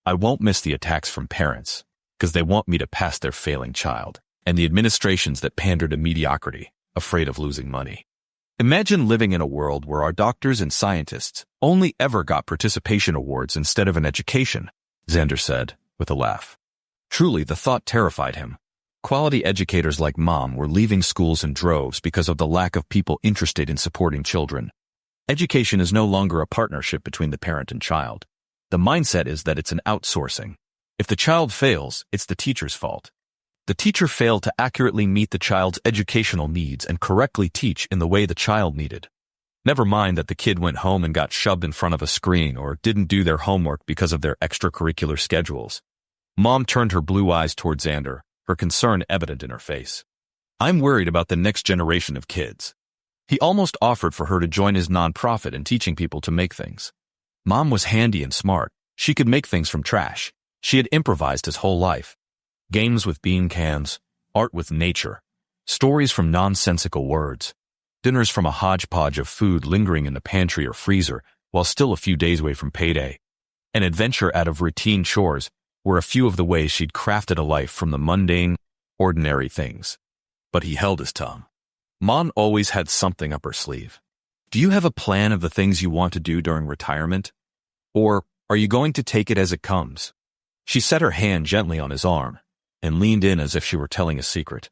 I won't miss the attacks from parents, because they want me to pass their failing child, and the administrations that pander to mediocrity, afraid of losing money. Imagine living in a world where our doctors and scientists only ever got participation awards instead of an education, Xander said, with a laugh. Truly, the thought terrified him. Quality educators like Mom were leaving schools in droves because of the lack of people interested in supporting children. Education is no longer a partnership between the parent and child. The mindset is that it's an outsourcing. If the child fails, it's the teacher's fault. The teacher failed to accurately meet the child's educational needs and correctly teach in the way the child needed. Never mind that the kid went home and got shoved in front of a screen or didn't do their homework because of their extracurricular schedules. Mom turned her blue eyes toward Xander, her concern evident in her face. I'm worried about the next generation of kids. He almost offered for her to join his nonprofit in teaching people to make things. Mom was handy and smart. She could make things from trash. She had improvised his whole life. Games with bean cans, art with nature, stories from nonsensical words, dinners from a hodgepodge of food lingering in the pantry or freezer while still a few days away from payday. An adventure out of routine chores were a few of the ways she'd crafted a life from the mundane, ordinary things. But he held his tongue. Mom always had something up her sleeve. Do you have a plan of the things you want to do during retirement? Or are you going to take it as it comes? She set her hand gently on his arm and leaned in as if she were telling a secret.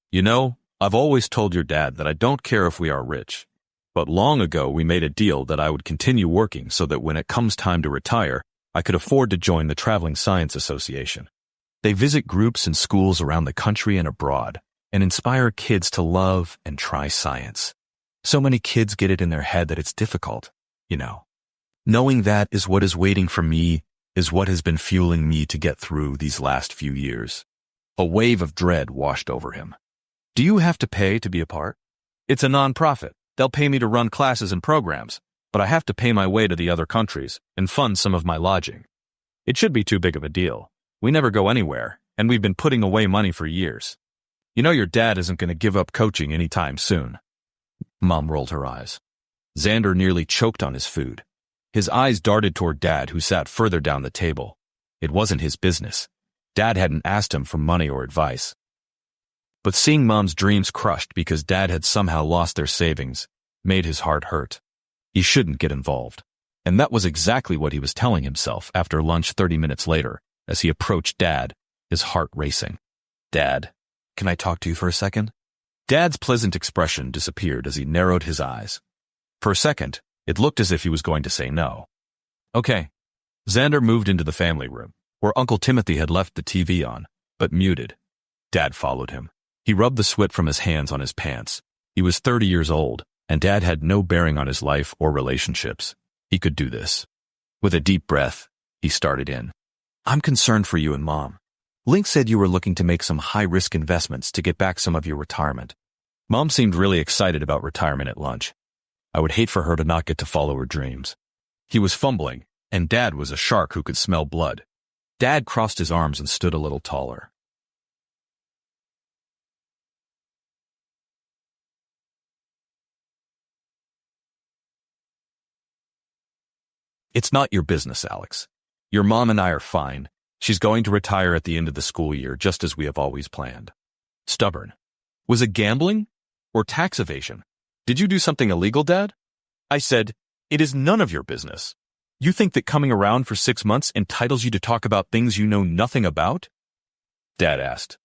You know, I've always told your dad that I don't care if we are rich. But long ago we made a deal that I would continue working so that when it comes time to retire, I could afford to join the Traveling Science Association. They visit groups and schools around the country and abroad and inspire kids to love and try science. So many kids get it in their head that it's difficult, you know. Knowing that is what is waiting for me is what has been fueling me to get through these last few years. A wave of dread washed over him. Do you have to pay to be a part? It's a non-profit. They'll pay me to run classes and programs, but I have to pay my way to the other countries and fund some of my lodging. It should be too big of a deal. We never go anywhere, and we've been putting away money for years. You know your dad isn't going to give up coaching anytime soon. Mom rolled her eyes. Xander nearly choked on his food. His eyes darted toward Dad, who sat further down the table. It wasn't his business. Dad hadn't asked him for money or advice. But seeing Mom's dreams crushed because Dad had somehow lost their savings made his heart hurt. He shouldn't get involved. And that was exactly what he was telling himself after lunch 30 minutes later, as he approached Dad, his heart racing. Dad, can I talk to you for a second? Dad's pleasant expression disappeared as he narrowed his eyes. For a second, it looked as if he was going to say no. Okay. Xander moved into the family room, where Uncle Timothy had left the TV on, but muted. Dad followed him. He rubbed the sweat from his hands on his pants. He was 30 years old, and Dad had no bearing on his life or relationships. He could do this. With a deep breath, he started in. I'm concerned for you and Mom. Link said you were looking to make some high-risk investments to get back some of your retirement. Mom seemed really excited about retirement at lunch. I would hate for her to not get to follow her dreams. He was fumbling, and Dad was a shark who could smell blood. Dad crossed his arms and stood a little taller. It's not your business, Alex. Your mom and I are fine. She's going to retire at the end of the school year, just as we have always planned. Stubborn. Was it gambling? Or tax evasion? Did you do something illegal, Dad? I said, it is none of your business. You think that coming around for 6 months entitles you to talk about things you know nothing about? Dad asked.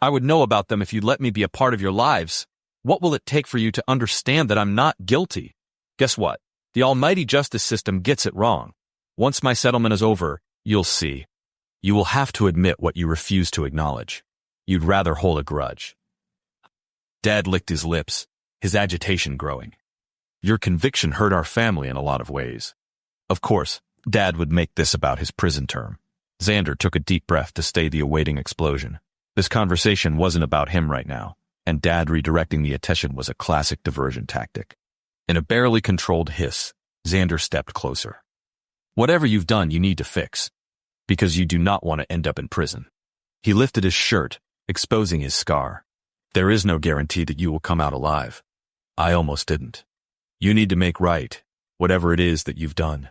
I would know about them if you'd let me be a part of your lives. What will it take for you to understand that I'm not guilty? Guess what? The almighty justice system gets it wrong. Once my settlement is over, you'll see. You will have to admit what you refuse to acknowledge. You'd rather hold a grudge. Dad licked his lips, his agitation growing. Your conviction hurt our family in a lot of ways. Of course, Dad would make this about his prison term. Xander took a deep breath to stay the awaiting explosion. This conversation wasn't about him right now, and Dad redirecting the attention was a classic diversion tactic. In a barely controlled hiss, Xander stepped closer. Whatever you've done, you need to fix, because you do not want to end up in prison. He lifted his shirt, exposing his scar. There is no guarantee that you will come out alive. I almost didn't. You need to make right, whatever it is that you've done.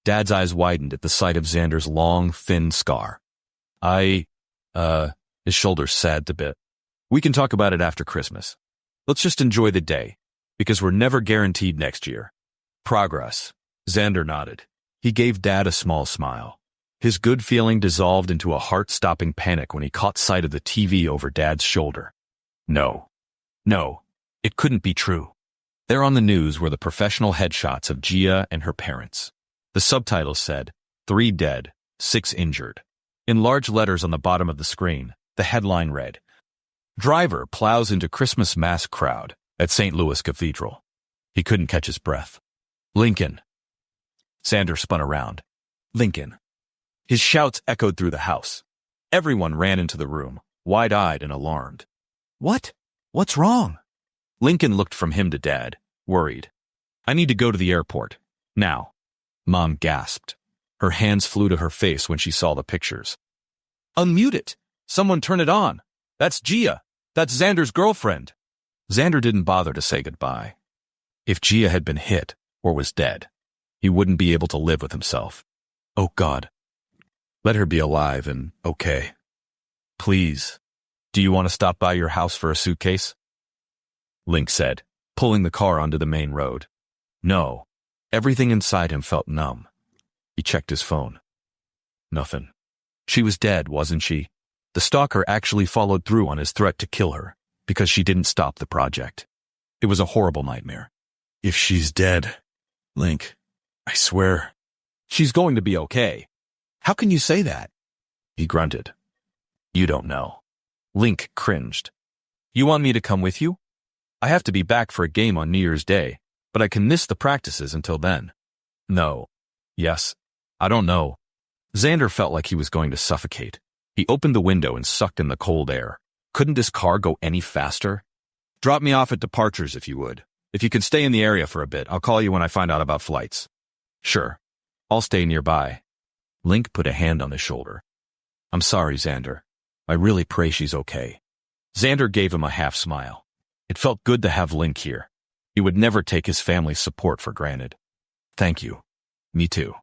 Dad's eyes widened at the sight of Xander's long, thin scar. His shoulders sagged a bit. We can talk about it after Christmas. Let's just enjoy the day, because we're never guaranteed next year. Progress. Xander nodded. He gave Dad a small smile. His good feeling dissolved into a heart-stopping panic when he caught sight of the TV over Dad's shoulder. No, it couldn't be true. There on the news were the professional headshots of Gia and her parents. The subtitles said, 3 dead, 6 injured. In large letters on the bottom of the screen, the headline read, Driver plows into Christmas mass crowd at St. Louis Cathedral. He couldn't catch his breath. Lincoln. Xander spun around. Lincoln. His shouts echoed through the house. Everyone ran into the room, wide-eyed and alarmed. What? What's wrong? Lincoln looked from him to Dad, worried. I need to go to the airport. Now. Mom gasped. Her hands flew to her face when she saw the pictures. Unmute it. Someone turn it on. That's Gia. That's Xander's girlfriend. Xander didn't bother to say goodbye. If Gia had been hit, or was dead, he wouldn't be able to live with himself. Oh God. Let her be alive and okay. Please. Do you want to stop by your house for a suitcase? Link said, pulling the car onto the main road. No. Everything inside him felt numb. He checked his phone. Nothing. She was dead, wasn't she? The stalker actually followed through on his threat to kill her because she didn't stop the project. It was a horrible nightmare. If she's dead, Link, I swear. She's going to be okay. How can you say that? He grunted. You don't know. Link cringed. You want me to come with you? I have to be back for a game on New Year's Day, but I can miss the practices until then. No. Yes. I don't know. Xander felt like he was going to suffocate. He opened the window and sucked in the cold air. Couldn't this car go any faster? Drop me off at departures if you would. If you can stay in the area for a bit, I'll call you when I find out about flights. Sure. I'll stay nearby. Link put a hand on his shoulder. I'm sorry, Xander. I really pray she's okay. Xander gave him a half smile. It felt good to have Link here. He would never take his family's support for granted. Thank you. Me too.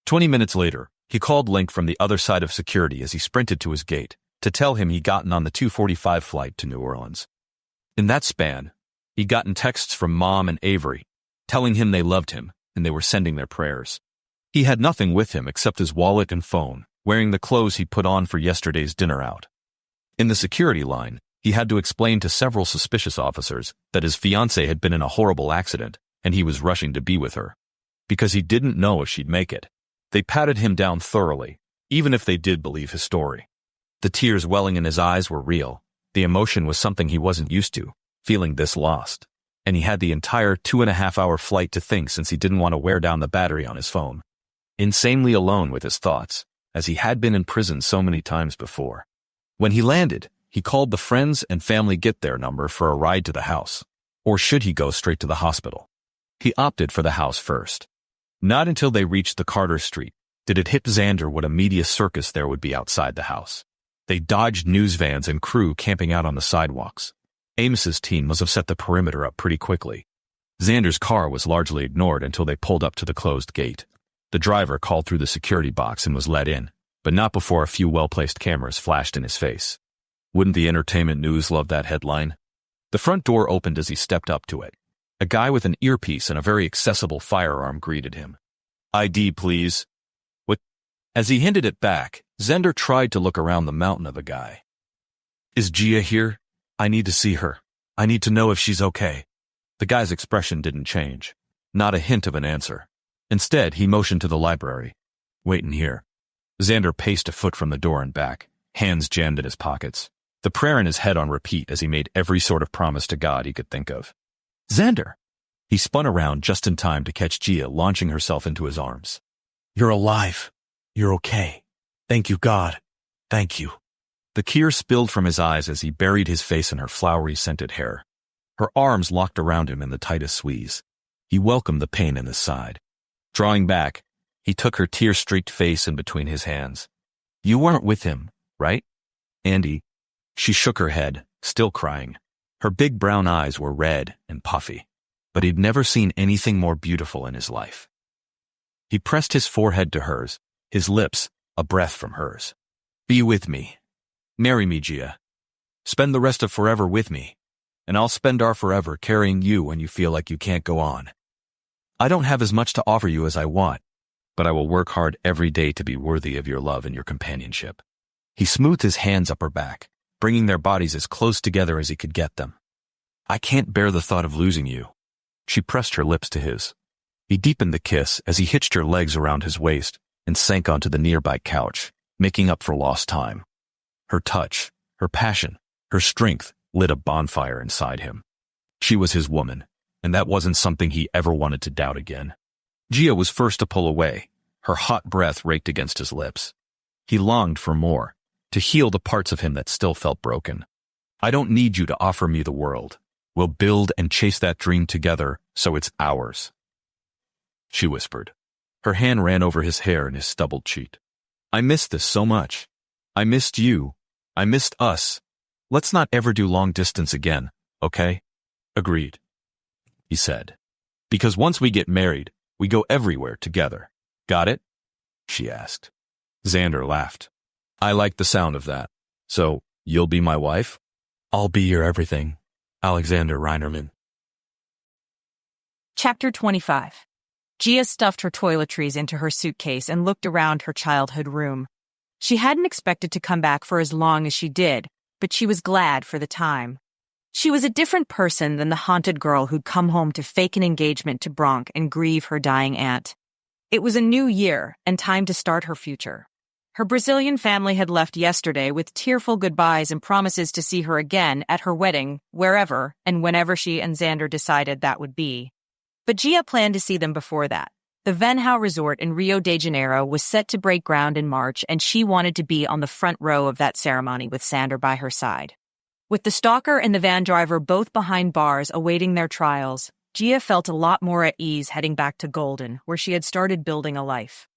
20 minutes later, he called Link from the other side of security as he sprinted to his gate to tell him he'd gotten on the 2:45 flight to New Orleans. In that span, he'd gotten texts from Mom and Avery, telling him they loved him and they were sending their prayers. He had nothing with him except his wallet and phone, wearing the clothes he'd put on for yesterday's dinner out. In the security line, he had to explain to several suspicious officers that his fiancée had been in a horrible accident and he was rushing to be with her. Because he didn't know if she'd make it. They patted him down thoroughly, even if they did believe his story. The tears welling in his eyes were real. The emotion was something he wasn't used to, feeling this lost. And he had the entire 2.5-hour flight to think since he didn't want to wear down the battery on his phone. Insanely alone with his thoughts, as he had been in prison so many times before. When he landed, he called the friends and family get-there number for a ride to the house. Or should he go straight to the hospital? He opted for the house first. Not until they reached the Carter Street did it hit Xander what a media circus there would be outside the house. They dodged news vans and crew camping out on the sidewalks. Amos's team must have set the perimeter up pretty quickly. Xander's car was largely ignored until they pulled up to the closed gate. The driver called through the security box and was let in, but not before a few well-placed cameras flashed in his face. Wouldn't the entertainment news love that headline? The front door opened as he stepped up to it. A guy with an earpiece and a very accessible firearm greeted him. ID, please. What? As he handed it back, Xander tried to look around the mountain of a guy. Is Gia here? I need to see her. I need to know if she's okay. The guy's expression didn't change. Not a hint of an answer. Instead, he motioned to the library. Wait in here. Xander paced a foot from the door and back, hands jammed in his pockets, the prayer in his head on repeat as he made every sort of promise to God he could think of. Xander! He spun around just in time to catch Gia launching herself into his arms. You're alive. You're okay. Thank you, God. Thank you. The tear spilled from his eyes as he buried his face in her flowery, scented hair. Her arms locked around him in the tightest squeeze. He welcomed the pain in his side. Drawing back, he took her tear-streaked face in between his hands. You weren't with him, right? Andy. She shook her head, still crying. Her big brown eyes were red and puffy, but he'd never seen anything more beautiful in his life. He pressed his forehead to hers, his lips a breath from hers. Be with me. Marry me, Gia. Spend the rest of forever with me, and I'll spend our forever carrying you when you feel like you can't go on. I don't have as much to offer you as I want, but I will work hard every day to be worthy of your love and your companionship. He smoothed his hands up her back, bringing their bodies as close together as he could get them. I can't bear the thought of losing you. She pressed her lips to his. He deepened the kiss as he hitched her legs around his waist and sank onto the nearby couch, making up for lost time. Her touch, her passion, her strength lit a bonfire inside him. She was his woman, and that wasn't something he ever wanted to doubt again. Gia was first to pull away. Her hot breath raked against his lips. He longed for more, to heal the parts of him that still felt broken. I don't need you to offer me the world. We'll build and chase that dream together so it's ours. She whispered. Her hand ran over his hair and his stubbled cheek. I missed this so much. I missed you. I missed us. Let's not ever do long distance again, okay? Agreed, he said. Because once we get married, we go everywhere together. Got it? She asked. Xander laughed. I like the sound of that. So, you'll be my wife? I'll be your everything. Alexander Reinerman. Chapter 25. Gia stuffed her toiletries into her suitcase and looked around her childhood room. She hadn't expected to come back for as long as she did, but she was glad for the time. She was a different person than the haunted girl who'd come home to fake an engagement to Bronk and grieve her dying aunt. It was a new year and time to start her future. Her Brazilian family had left yesterday with tearful goodbyes and promises to see her again at her wedding, wherever and whenever she and Xander decided that would be. But Gia planned to see them before that. The Venhao Resort in Rio de Janeiro was set to break ground in March, and she wanted to be on the front row of that ceremony with Xander by her side. With the stalker and the van driver both behind bars awaiting their trials, Gia felt a lot more at ease heading back to Golden, where she had started building a life.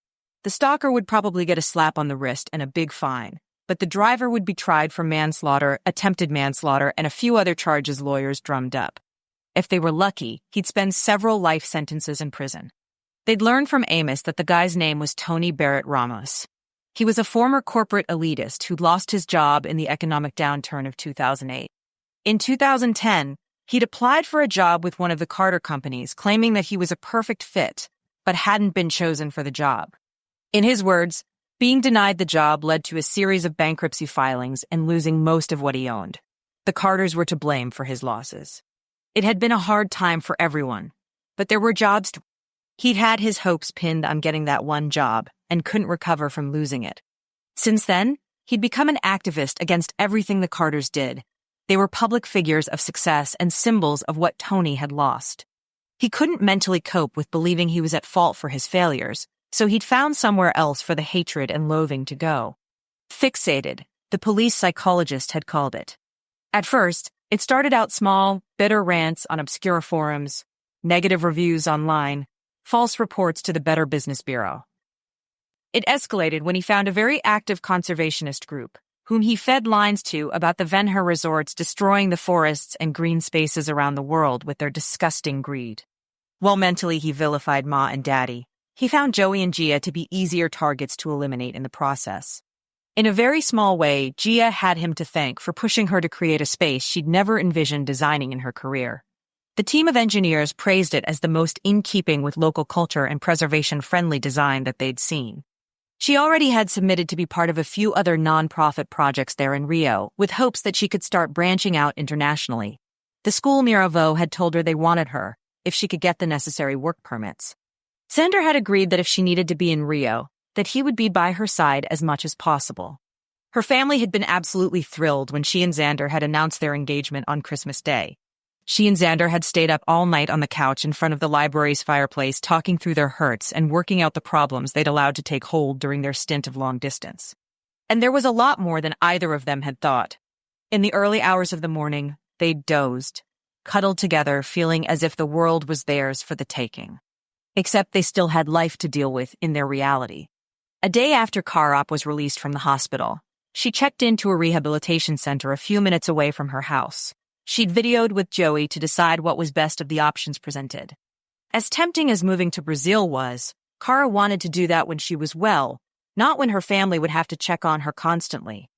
The stalker would probably get a slap on the wrist and a big fine, but the driver would be tried for manslaughter, attempted manslaughter, and a few other charges lawyers drummed up. If they were lucky, he'd spend several life sentences in prison. They'd learned from Amos that the guy's name was Tony Barrett Ramos. He was a former corporate elitist who'd lost his job in the economic downturn of 2008. In 2010, he'd applied for a job with one of the Carter companies, claiming that he was a perfect fit, but hadn't been chosen for the job. In his words, being denied the job led to a series of bankruptcy filings and losing most of what he owned. The Carters were to blame for his losses. It had been a hard time for everyone, but there were jobs to... He'd had his hopes pinned on getting that one job and couldn't recover from losing it. Since then, he'd become an activist against everything the Carters did. They were public figures of success and symbols of what Tony had lost. He couldn't mentally cope with believing he was at fault for his failures, so he'd found somewhere else for the hatred and loathing to go. Fixated, the police psychologist had called it. At first, it started out small, bitter rants on obscure forums, negative reviews online, false reports to the Better Business Bureau. It escalated when he found a very active conservationist group, whom he fed lines to about the Venhao resorts destroying the forests and green spaces around the world with their disgusting greed. While mentally he vilified Ma and Daddy, he found Joey and Gia to be easier targets to eliminate in the process. In a very small way, Gia had him to thank for pushing her to create a space she'd never envisioned designing in her career. The team of engineers praised it as the most in keeping with local culture and preservation-friendly design that they'd seen. She already had submitted to be part of a few other non-profit projects there in Rio, with hopes that she could start branching out internationally. The school Miraveau had told her they wanted her, if she could get the necessary work permits. Xander had agreed that if she needed to be in Rio, that he would be by her side as much as possible. Her family had been absolutely thrilled when she and Xander had announced their engagement on Christmas Day. She and Xander had stayed up all night on the couch in front of the library's fireplace, talking through their hurts and working out the problems they'd allowed to take hold during their stint of long distance. And there was a lot more than either of them had thought. In the early hours of the morning, they dozed, cuddled together, feeling as if the world was theirs for the taking. Except they still had life to deal with in their reality. A day after Karop was released from the hospital, she checked into a rehabilitation center a few minutes away from her house. She'd videoed with Joey to decide what was best of the options presented. As tempting as moving to Brazil was, Kara wanted to do that when she was well, not when her family would have to check on her constantly.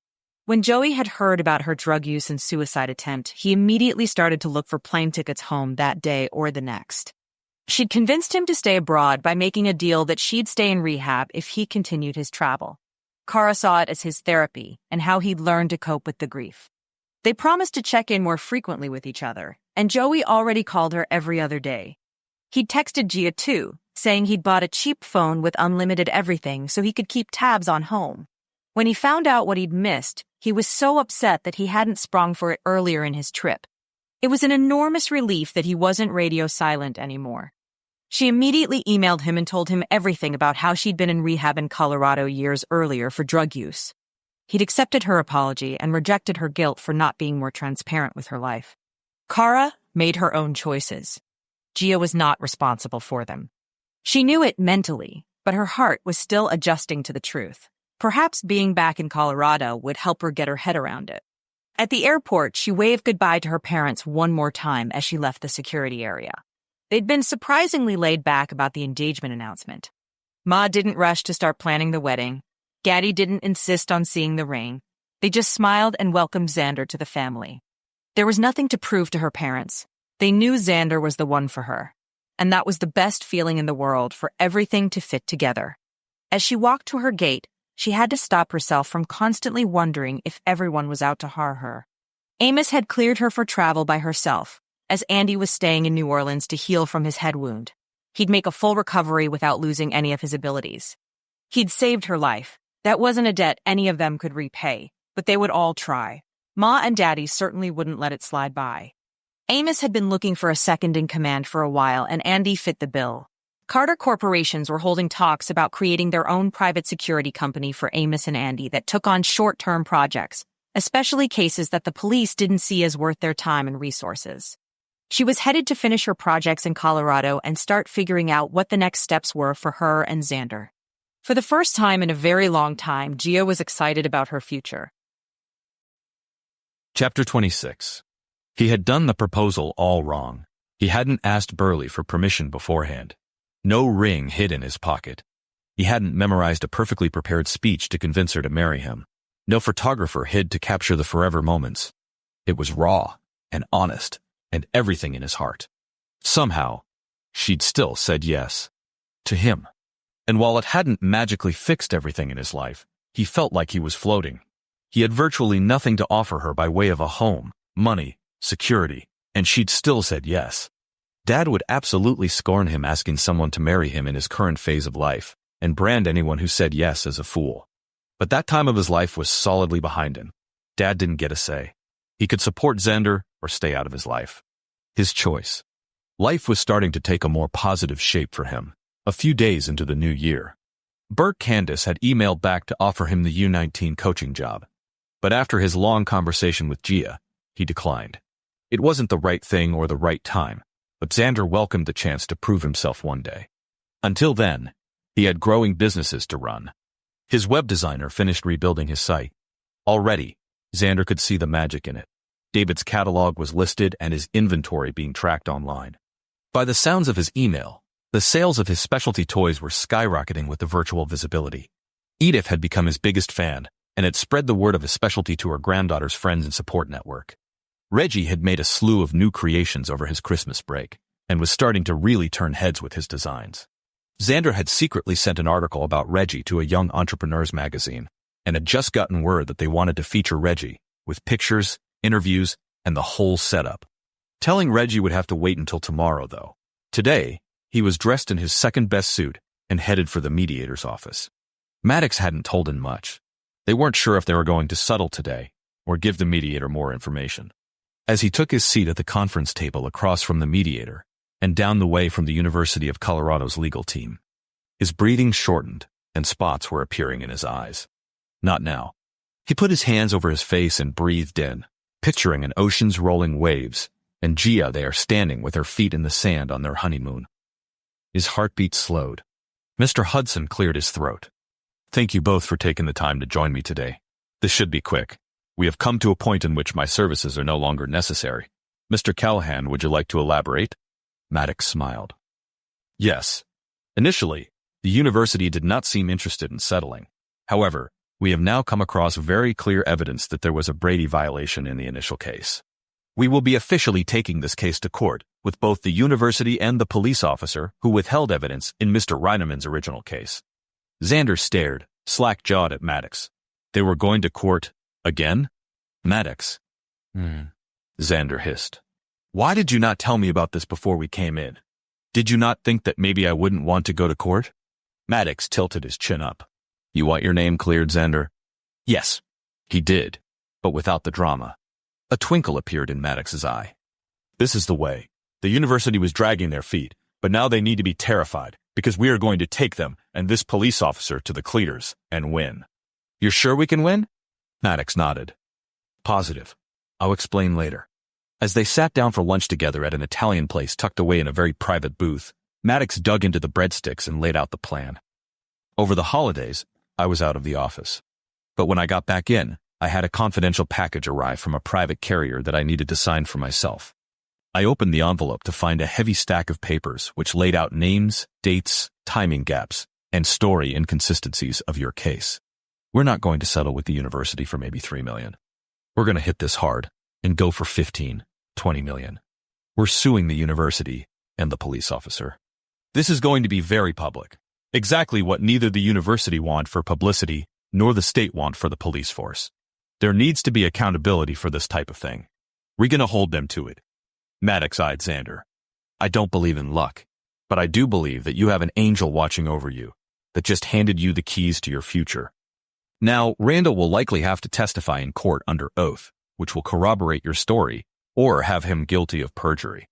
When Joey had heard about her drug use and suicide attempt, he immediately started to look for plane tickets home that day or the next. She'd convinced him to stay abroad by making a deal that she'd stay in rehab if he continued his travel. Kara saw it as his therapy and how he'd learned to cope with the grief. They promised to check in more frequently with each other, and Joey already called her every other day. He'd texted Gia too, saying he'd bought a cheap phone with unlimited everything so he could keep tabs on home. When he found out what he'd missed, he was so upset that he hadn't sprung for it earlier in his trip. It was an enormous relief that he wasn't radio silent anymore. She immediately emailed him and told him everything about how she'd been in rehab in Colorado years earlier for drug use. He'd accepted her apology and rejected her guilt for not being more transparent with her life. Kara made her own choices. Gia was not responsible for them. She knew it mentally, but her heart was still adjusting to the truth. Perhaps being back in Colorado would help her get her head around it. At the airport, she waved goodbye to her parents one more time as she left the security area. They'd been surprisingly laid back about the engagement announcement. Ma didn't rush to start planning the wedding. Gaddy didn't insist on seeing the ring. They just smiled and welcomed Xander to the family. There was nothing to prove to her parents. They knew Xander was the one for her. And that was the best feeling in the world, for everything to fit together. As she walked to her gate, she had to stop herself from constantly wondering if everyone was out to harm her. Amos had cleared her for travel by herself, as Andy was staying in New Orleans to heal from his head wound. He'd make a full recovery without losing any of his abilities. He'd saved her life. That wasn't a debt any of them could repay, but they would all try. Ma and Daddy certainly wouldn't let it slide by. Amos had been looking for a second in command for a while, and Andy fit the bill. Carter Corporations were holding talks about creating their own private security company for Amos and Andy that took on short-term projects, especially cases that the police didn't see as worth their time and resources. She was headed to finish her projects in Colorado and start figuring out what the next steps were for her and Xander. For the first time in a very long time, Gia was excited about her future. Chapter 26. He had done the proposal all wrong. He hadn't asked Burley for permission beforehand. No ring hid in his pocket. He hadn't memorized a perfectly prepared speech to convince her to marry him. No photographer hid to capture the forever moments. It was raw and honest and everything in his heart. Somehow, she'd still said yes. To him. And while it hadn't magically fixed everything in his life, he felt like he was floating. He had virtually nothing to offer her by way of a home, money, security, and she'd still said yes. Dad would absolutely scorn him asking someone to marry him in his current phase of life, and brand anyone who said yes as a fool. But that time of his life was solidly behind him. Dad didn't get a say. He could support Xander or stay out of his life. His choice. Life was starting to take a more positive shape for him, a few days into the new year. Burke Candace had emailed back to offer him the U19 coaching job. But after his long conversation with Gia, he declined. It wasn't the right thing or the right time, but Xander welcomed the chance to prove himself one day. Until then, he had growing businesses to run. His web designer finished rebuilding his site. Already, Xander could see the magic in it. David's catalog was listed and his inventory being tracked online. By the sounds of his email, the sales of his specialty toys were skyrocketing with the virtual visibility. Edith had become his biggest fan and had spread the word of his specialty to her granddaughter's friends and support network. Reggie had made a slew of new creations over his Christmas break and was starting to really turn heads with his designs. Xander had secretly sent an article about Reggie to a young entrepreneurs magazine and had just gotten word that they wanted to feature Reggie with pictures, interviews, and the whole setup. Telling Reggie would have to wait until tomorrow, though. Today, he was dressed in his second-best suit and headed for the mediator's office. Maddox hadn't told him much. They weren't sure if they were going to settle today or give the mediator more information. As he took his seat at the conference table across from the mediator and down the way from the University of Colorado's legal team, his breathing shortened and spots were appearing in his eyes. Not now. He put his hands over his face and breathed in, picturing an ocean's rolling waves and Gia there standing with her feet in the sand on their honeymoon. His heartbeat slowed. Mr. Hudson cleared his throat. Thank you both for taking the time to join me today. This should be quick. We have come to a point in which my services are no longer necessary. Mr. Callahan, would you like to elaborate? Maddox smiled. Yes. Initially, the university did not seem interested in settling. However, we have now come across very clear evidence that there was a Brady violation in the initial case. We will be officially taking this case to court with both the university and the police officer who withheld evidence in Mr. Reinerman's original case. Xander stared, slack-jawed at Maddox. They were going to court again? Maddox. Xander hissed. Why did you not tell me about this before we came in? Did you not think that maybe I wouldn't want to go to court? Maddox tilted his chin up. You want your name cleared, Xander? Yes, he did, but without the drama. A twinkle appeared in Maddox's eye. This is the way. The university was dragging their feet, but now they need to be terrified because we are going to take them and this police officer to the cleaters and win. You're sure we can win? Maddox nodded. Positive. I'll explain later. As they sat down for lunch together at an Italian place tucked away in a very private booth, Maddox dug into the breadsticks and laid out the plan. Over the holidays, I was out of the office. But when I got back in, I had a confidential package arrive from a private carrier that I needed to sign for myself. I opened the envelope to find a heavy stack of papers which laid out names, dates, timing gaps, and story inconsistencies of your case. We're not going to settle with the university for maybe $3 million. We're going to hit this hard and go for 15, 20 million. We're suing the university and the police officer. This is going to be very public. Exactly what neither the university want for publicity nor the state want for the police force. There needs to be accountability for this type of thing, We're gonna hold them to it. Maddox eyed Xander. I don't believe in luck, but I do believe that you have an angel watching over you that just handed you the keys to your future. Now, Randall will likely have to testify in court under oath, which will corroborate your story or have him guilty of perjury.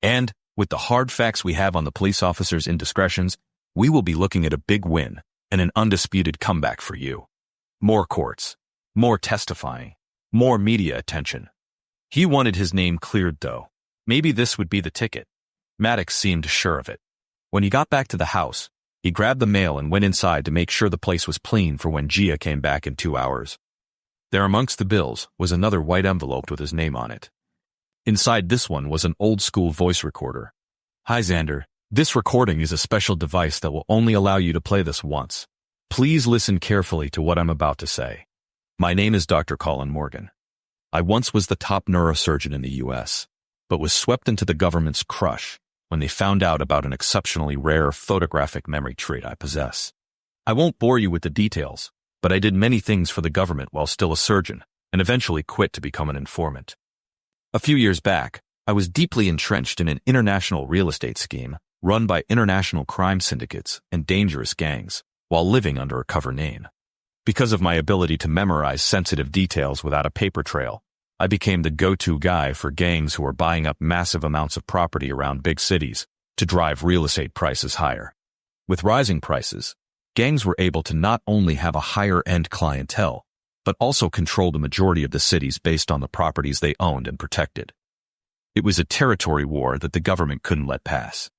And, with the hard facts we have on the police officer's indiscretions, we will be looking at a big win and an undisputed comeback for you. More courts, more testifying, more media attention. He wanted his name cleared, though. Maybe this would be the ticket. Maddox seemed sure of it. When he got back to the house, he grabbed the mail and went inside to make sure the place was clean for when Gia came back in 2 hours. There amongst the bills was another white envelope with his name on it. Inside this one was an old-school voice recorder. Hi Xander, this recording is a special device that will only allow you to play this once. Please listen carefully to what I'm about to say. My name is Dr. Colin Morgan. I once was the top neurosurgeon in the U.S., but was swept into the government's crush when they found out about an exceptionally rare photographic memory trait I possess. I won't bore you with the details, but I did many things for the government while still a surgeon, and eventually quit to become an informant. A few years back, I was deeply entrenched in an international real estate scheme run by international crime syndicates and dangerous gangs, while living under a cover name. Because of my ability to memorize sensitive details without a paper trail, I became the go-to guy for gangs who were buying up massive amounts of property around big cities to drive real estate prices higher. With rising prices, gangs were able to not only have a higher-end clientele, but also control the majority of the cities based on the properties they owned and protected. It was a territory war that the government couldn't let pass.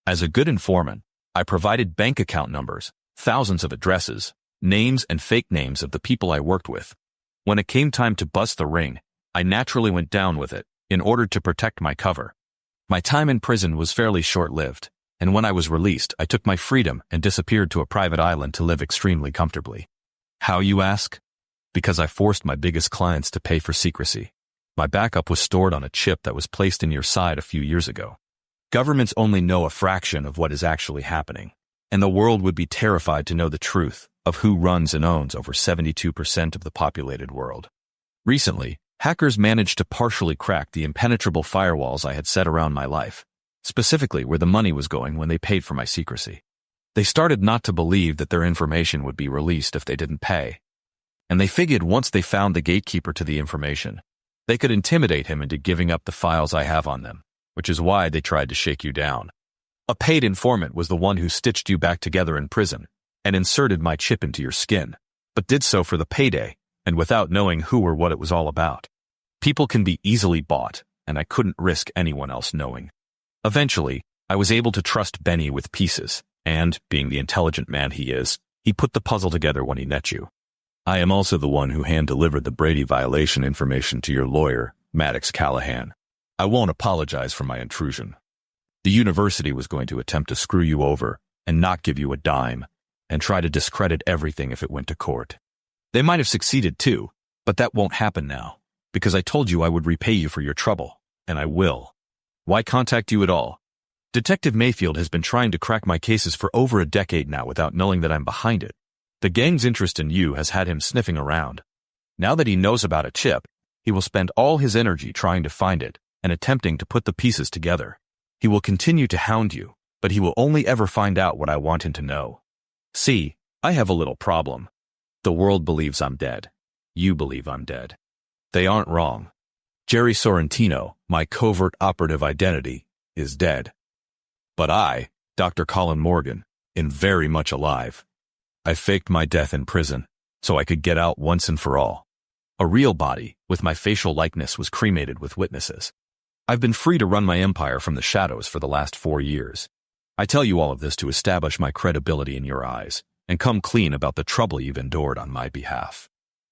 As a good informant, I provided bank account numbers, thousands of addresses, names and fake names of the people I worked with. When it came time to bust the ring, I naturally went down with it in order to protect my cover. My time in prison was fairly short-lived, and when I was released, I took my freedom and disappeared to a private island to live extremely comfortably. How, you ask? Because I forced my biggest clients to pay for secrecy. My backup was stored on a chip that was placed in your side a few years ago. Governments only know a fraction of what is actually happening, and the world would be terrified to know the truth of who runs and owns over 72% of the populated world. Recently, hackers managed to partially crack the impenetrable firewalls I had set around my life, specifically where the money was going when they paid for my secrecy. They started not to believe that their information would be released if they didn't pay, and they figured once they found the gatekeeper to the information, they could intimidate him into giving up the files I have on them, which is why they tried to shake you down. A paid informant was the one who stitched you back together in prison and inserted my chip into your skin, but did so for the payday and without knowing who or what it was all about. People can be easily bought, and I couldn't risk anyone else knowing. Eventually, I was able to trust Benny with pieces, and, being the intelligent man he is, he put the puzzle together when he met you. I am also the one who hand-delivered the Brady violation information to your lawyer, Maddox Callahan. I won't apologize for my intrusion. The university was going to attempt to screw you over and not give you a dime, and try to discredit everything if it went to court. They might have succeeded too, but that won't happen now, because I told you I would repay you for your trouble, and I will. Why contact you at all? Detective Mayfield has been trying to crack my cases for over a decade now without knowing that I'm behind it. The gang's interest in you has had him sniffing around. Now that he knows about a chip, he will spend all his energy trying to find it and attempting to put the pieces together. He will continue to hound you, but he will only ever find out what I want him to know. See, I have a little problem. The world believes I'm dead. You believe I'm dead. They aren't wrong. Jerry Sorrentino, my covert operative identity, is dead. But I, Dr. Colin Morgan, am very much alive. I faked my death in prison, so I could get out once and for all. A real body, with my facial likeness, was cremated with witnesses. I've been free to run my empire from the shadows for the last 4 years. I tell you all of this to establish my credibility in your eyes, and come clean about the trouble you've endured on my behalf.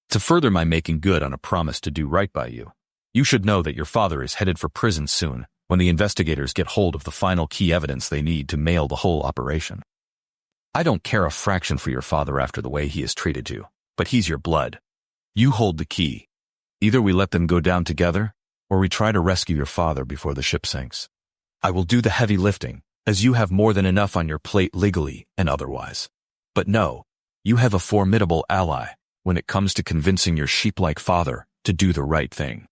To further my making good on a promise to do right by you, you should know that your father is headed for prison soon when the investigators get hold of the final key evidence they need to nail the whole operation. I don't care a fraction for your father after the way he has treated you, but he's your blood. You hold the key. Either we let them go down together, or we try to rescue your father before the ship sinks. I will do the heavy lifting, as you have more than enough on your plate legally and otherwise. But no, you have a formidable ally when it comes to convincing your sheep-like father to do the right thing.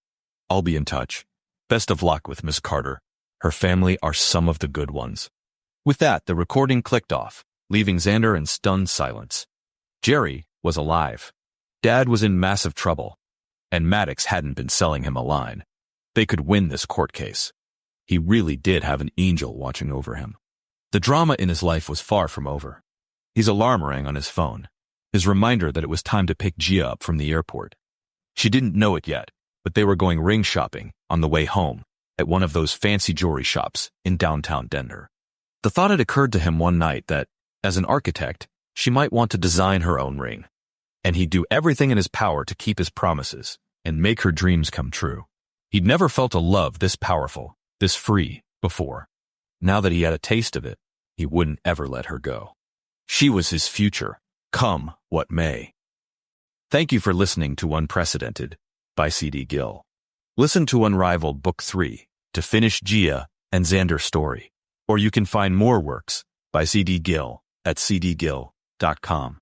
I'll be in touch, Best of luck with Miss Carter. Her family are some of the good ones. With that, the recording clicked off, leaving Xander in stunned silence. Jerry was alive. Dad was in massive trouble, and Maddox hadn't been selling him a line. They could win this court case. He really did have an angel watching over him. The drama in his life was far from over. His alarm rang on his phone, his reminder that it was time to pick Gia up from the airport. She didn't know it yet, but they were going ring shopping on the way home at one of those fancy jewelry shops in downtown Denver. The thought had occurred to him one night that, as an architect, she might want to design her own ring, and he'd do everything in his power to keep his promises and make her dreams come true. He'd never felt a love this powerful, this free, before. Now that he had a taste of it, he wouldn't ever let her go. She was his future, come what may. Thank you for listening to Unprecedented by C.D. Gill. Listen to Unrivaled Book 3 to finish Gia and Xander's story, or you can find more works by C.D. Gill at cdgill.com.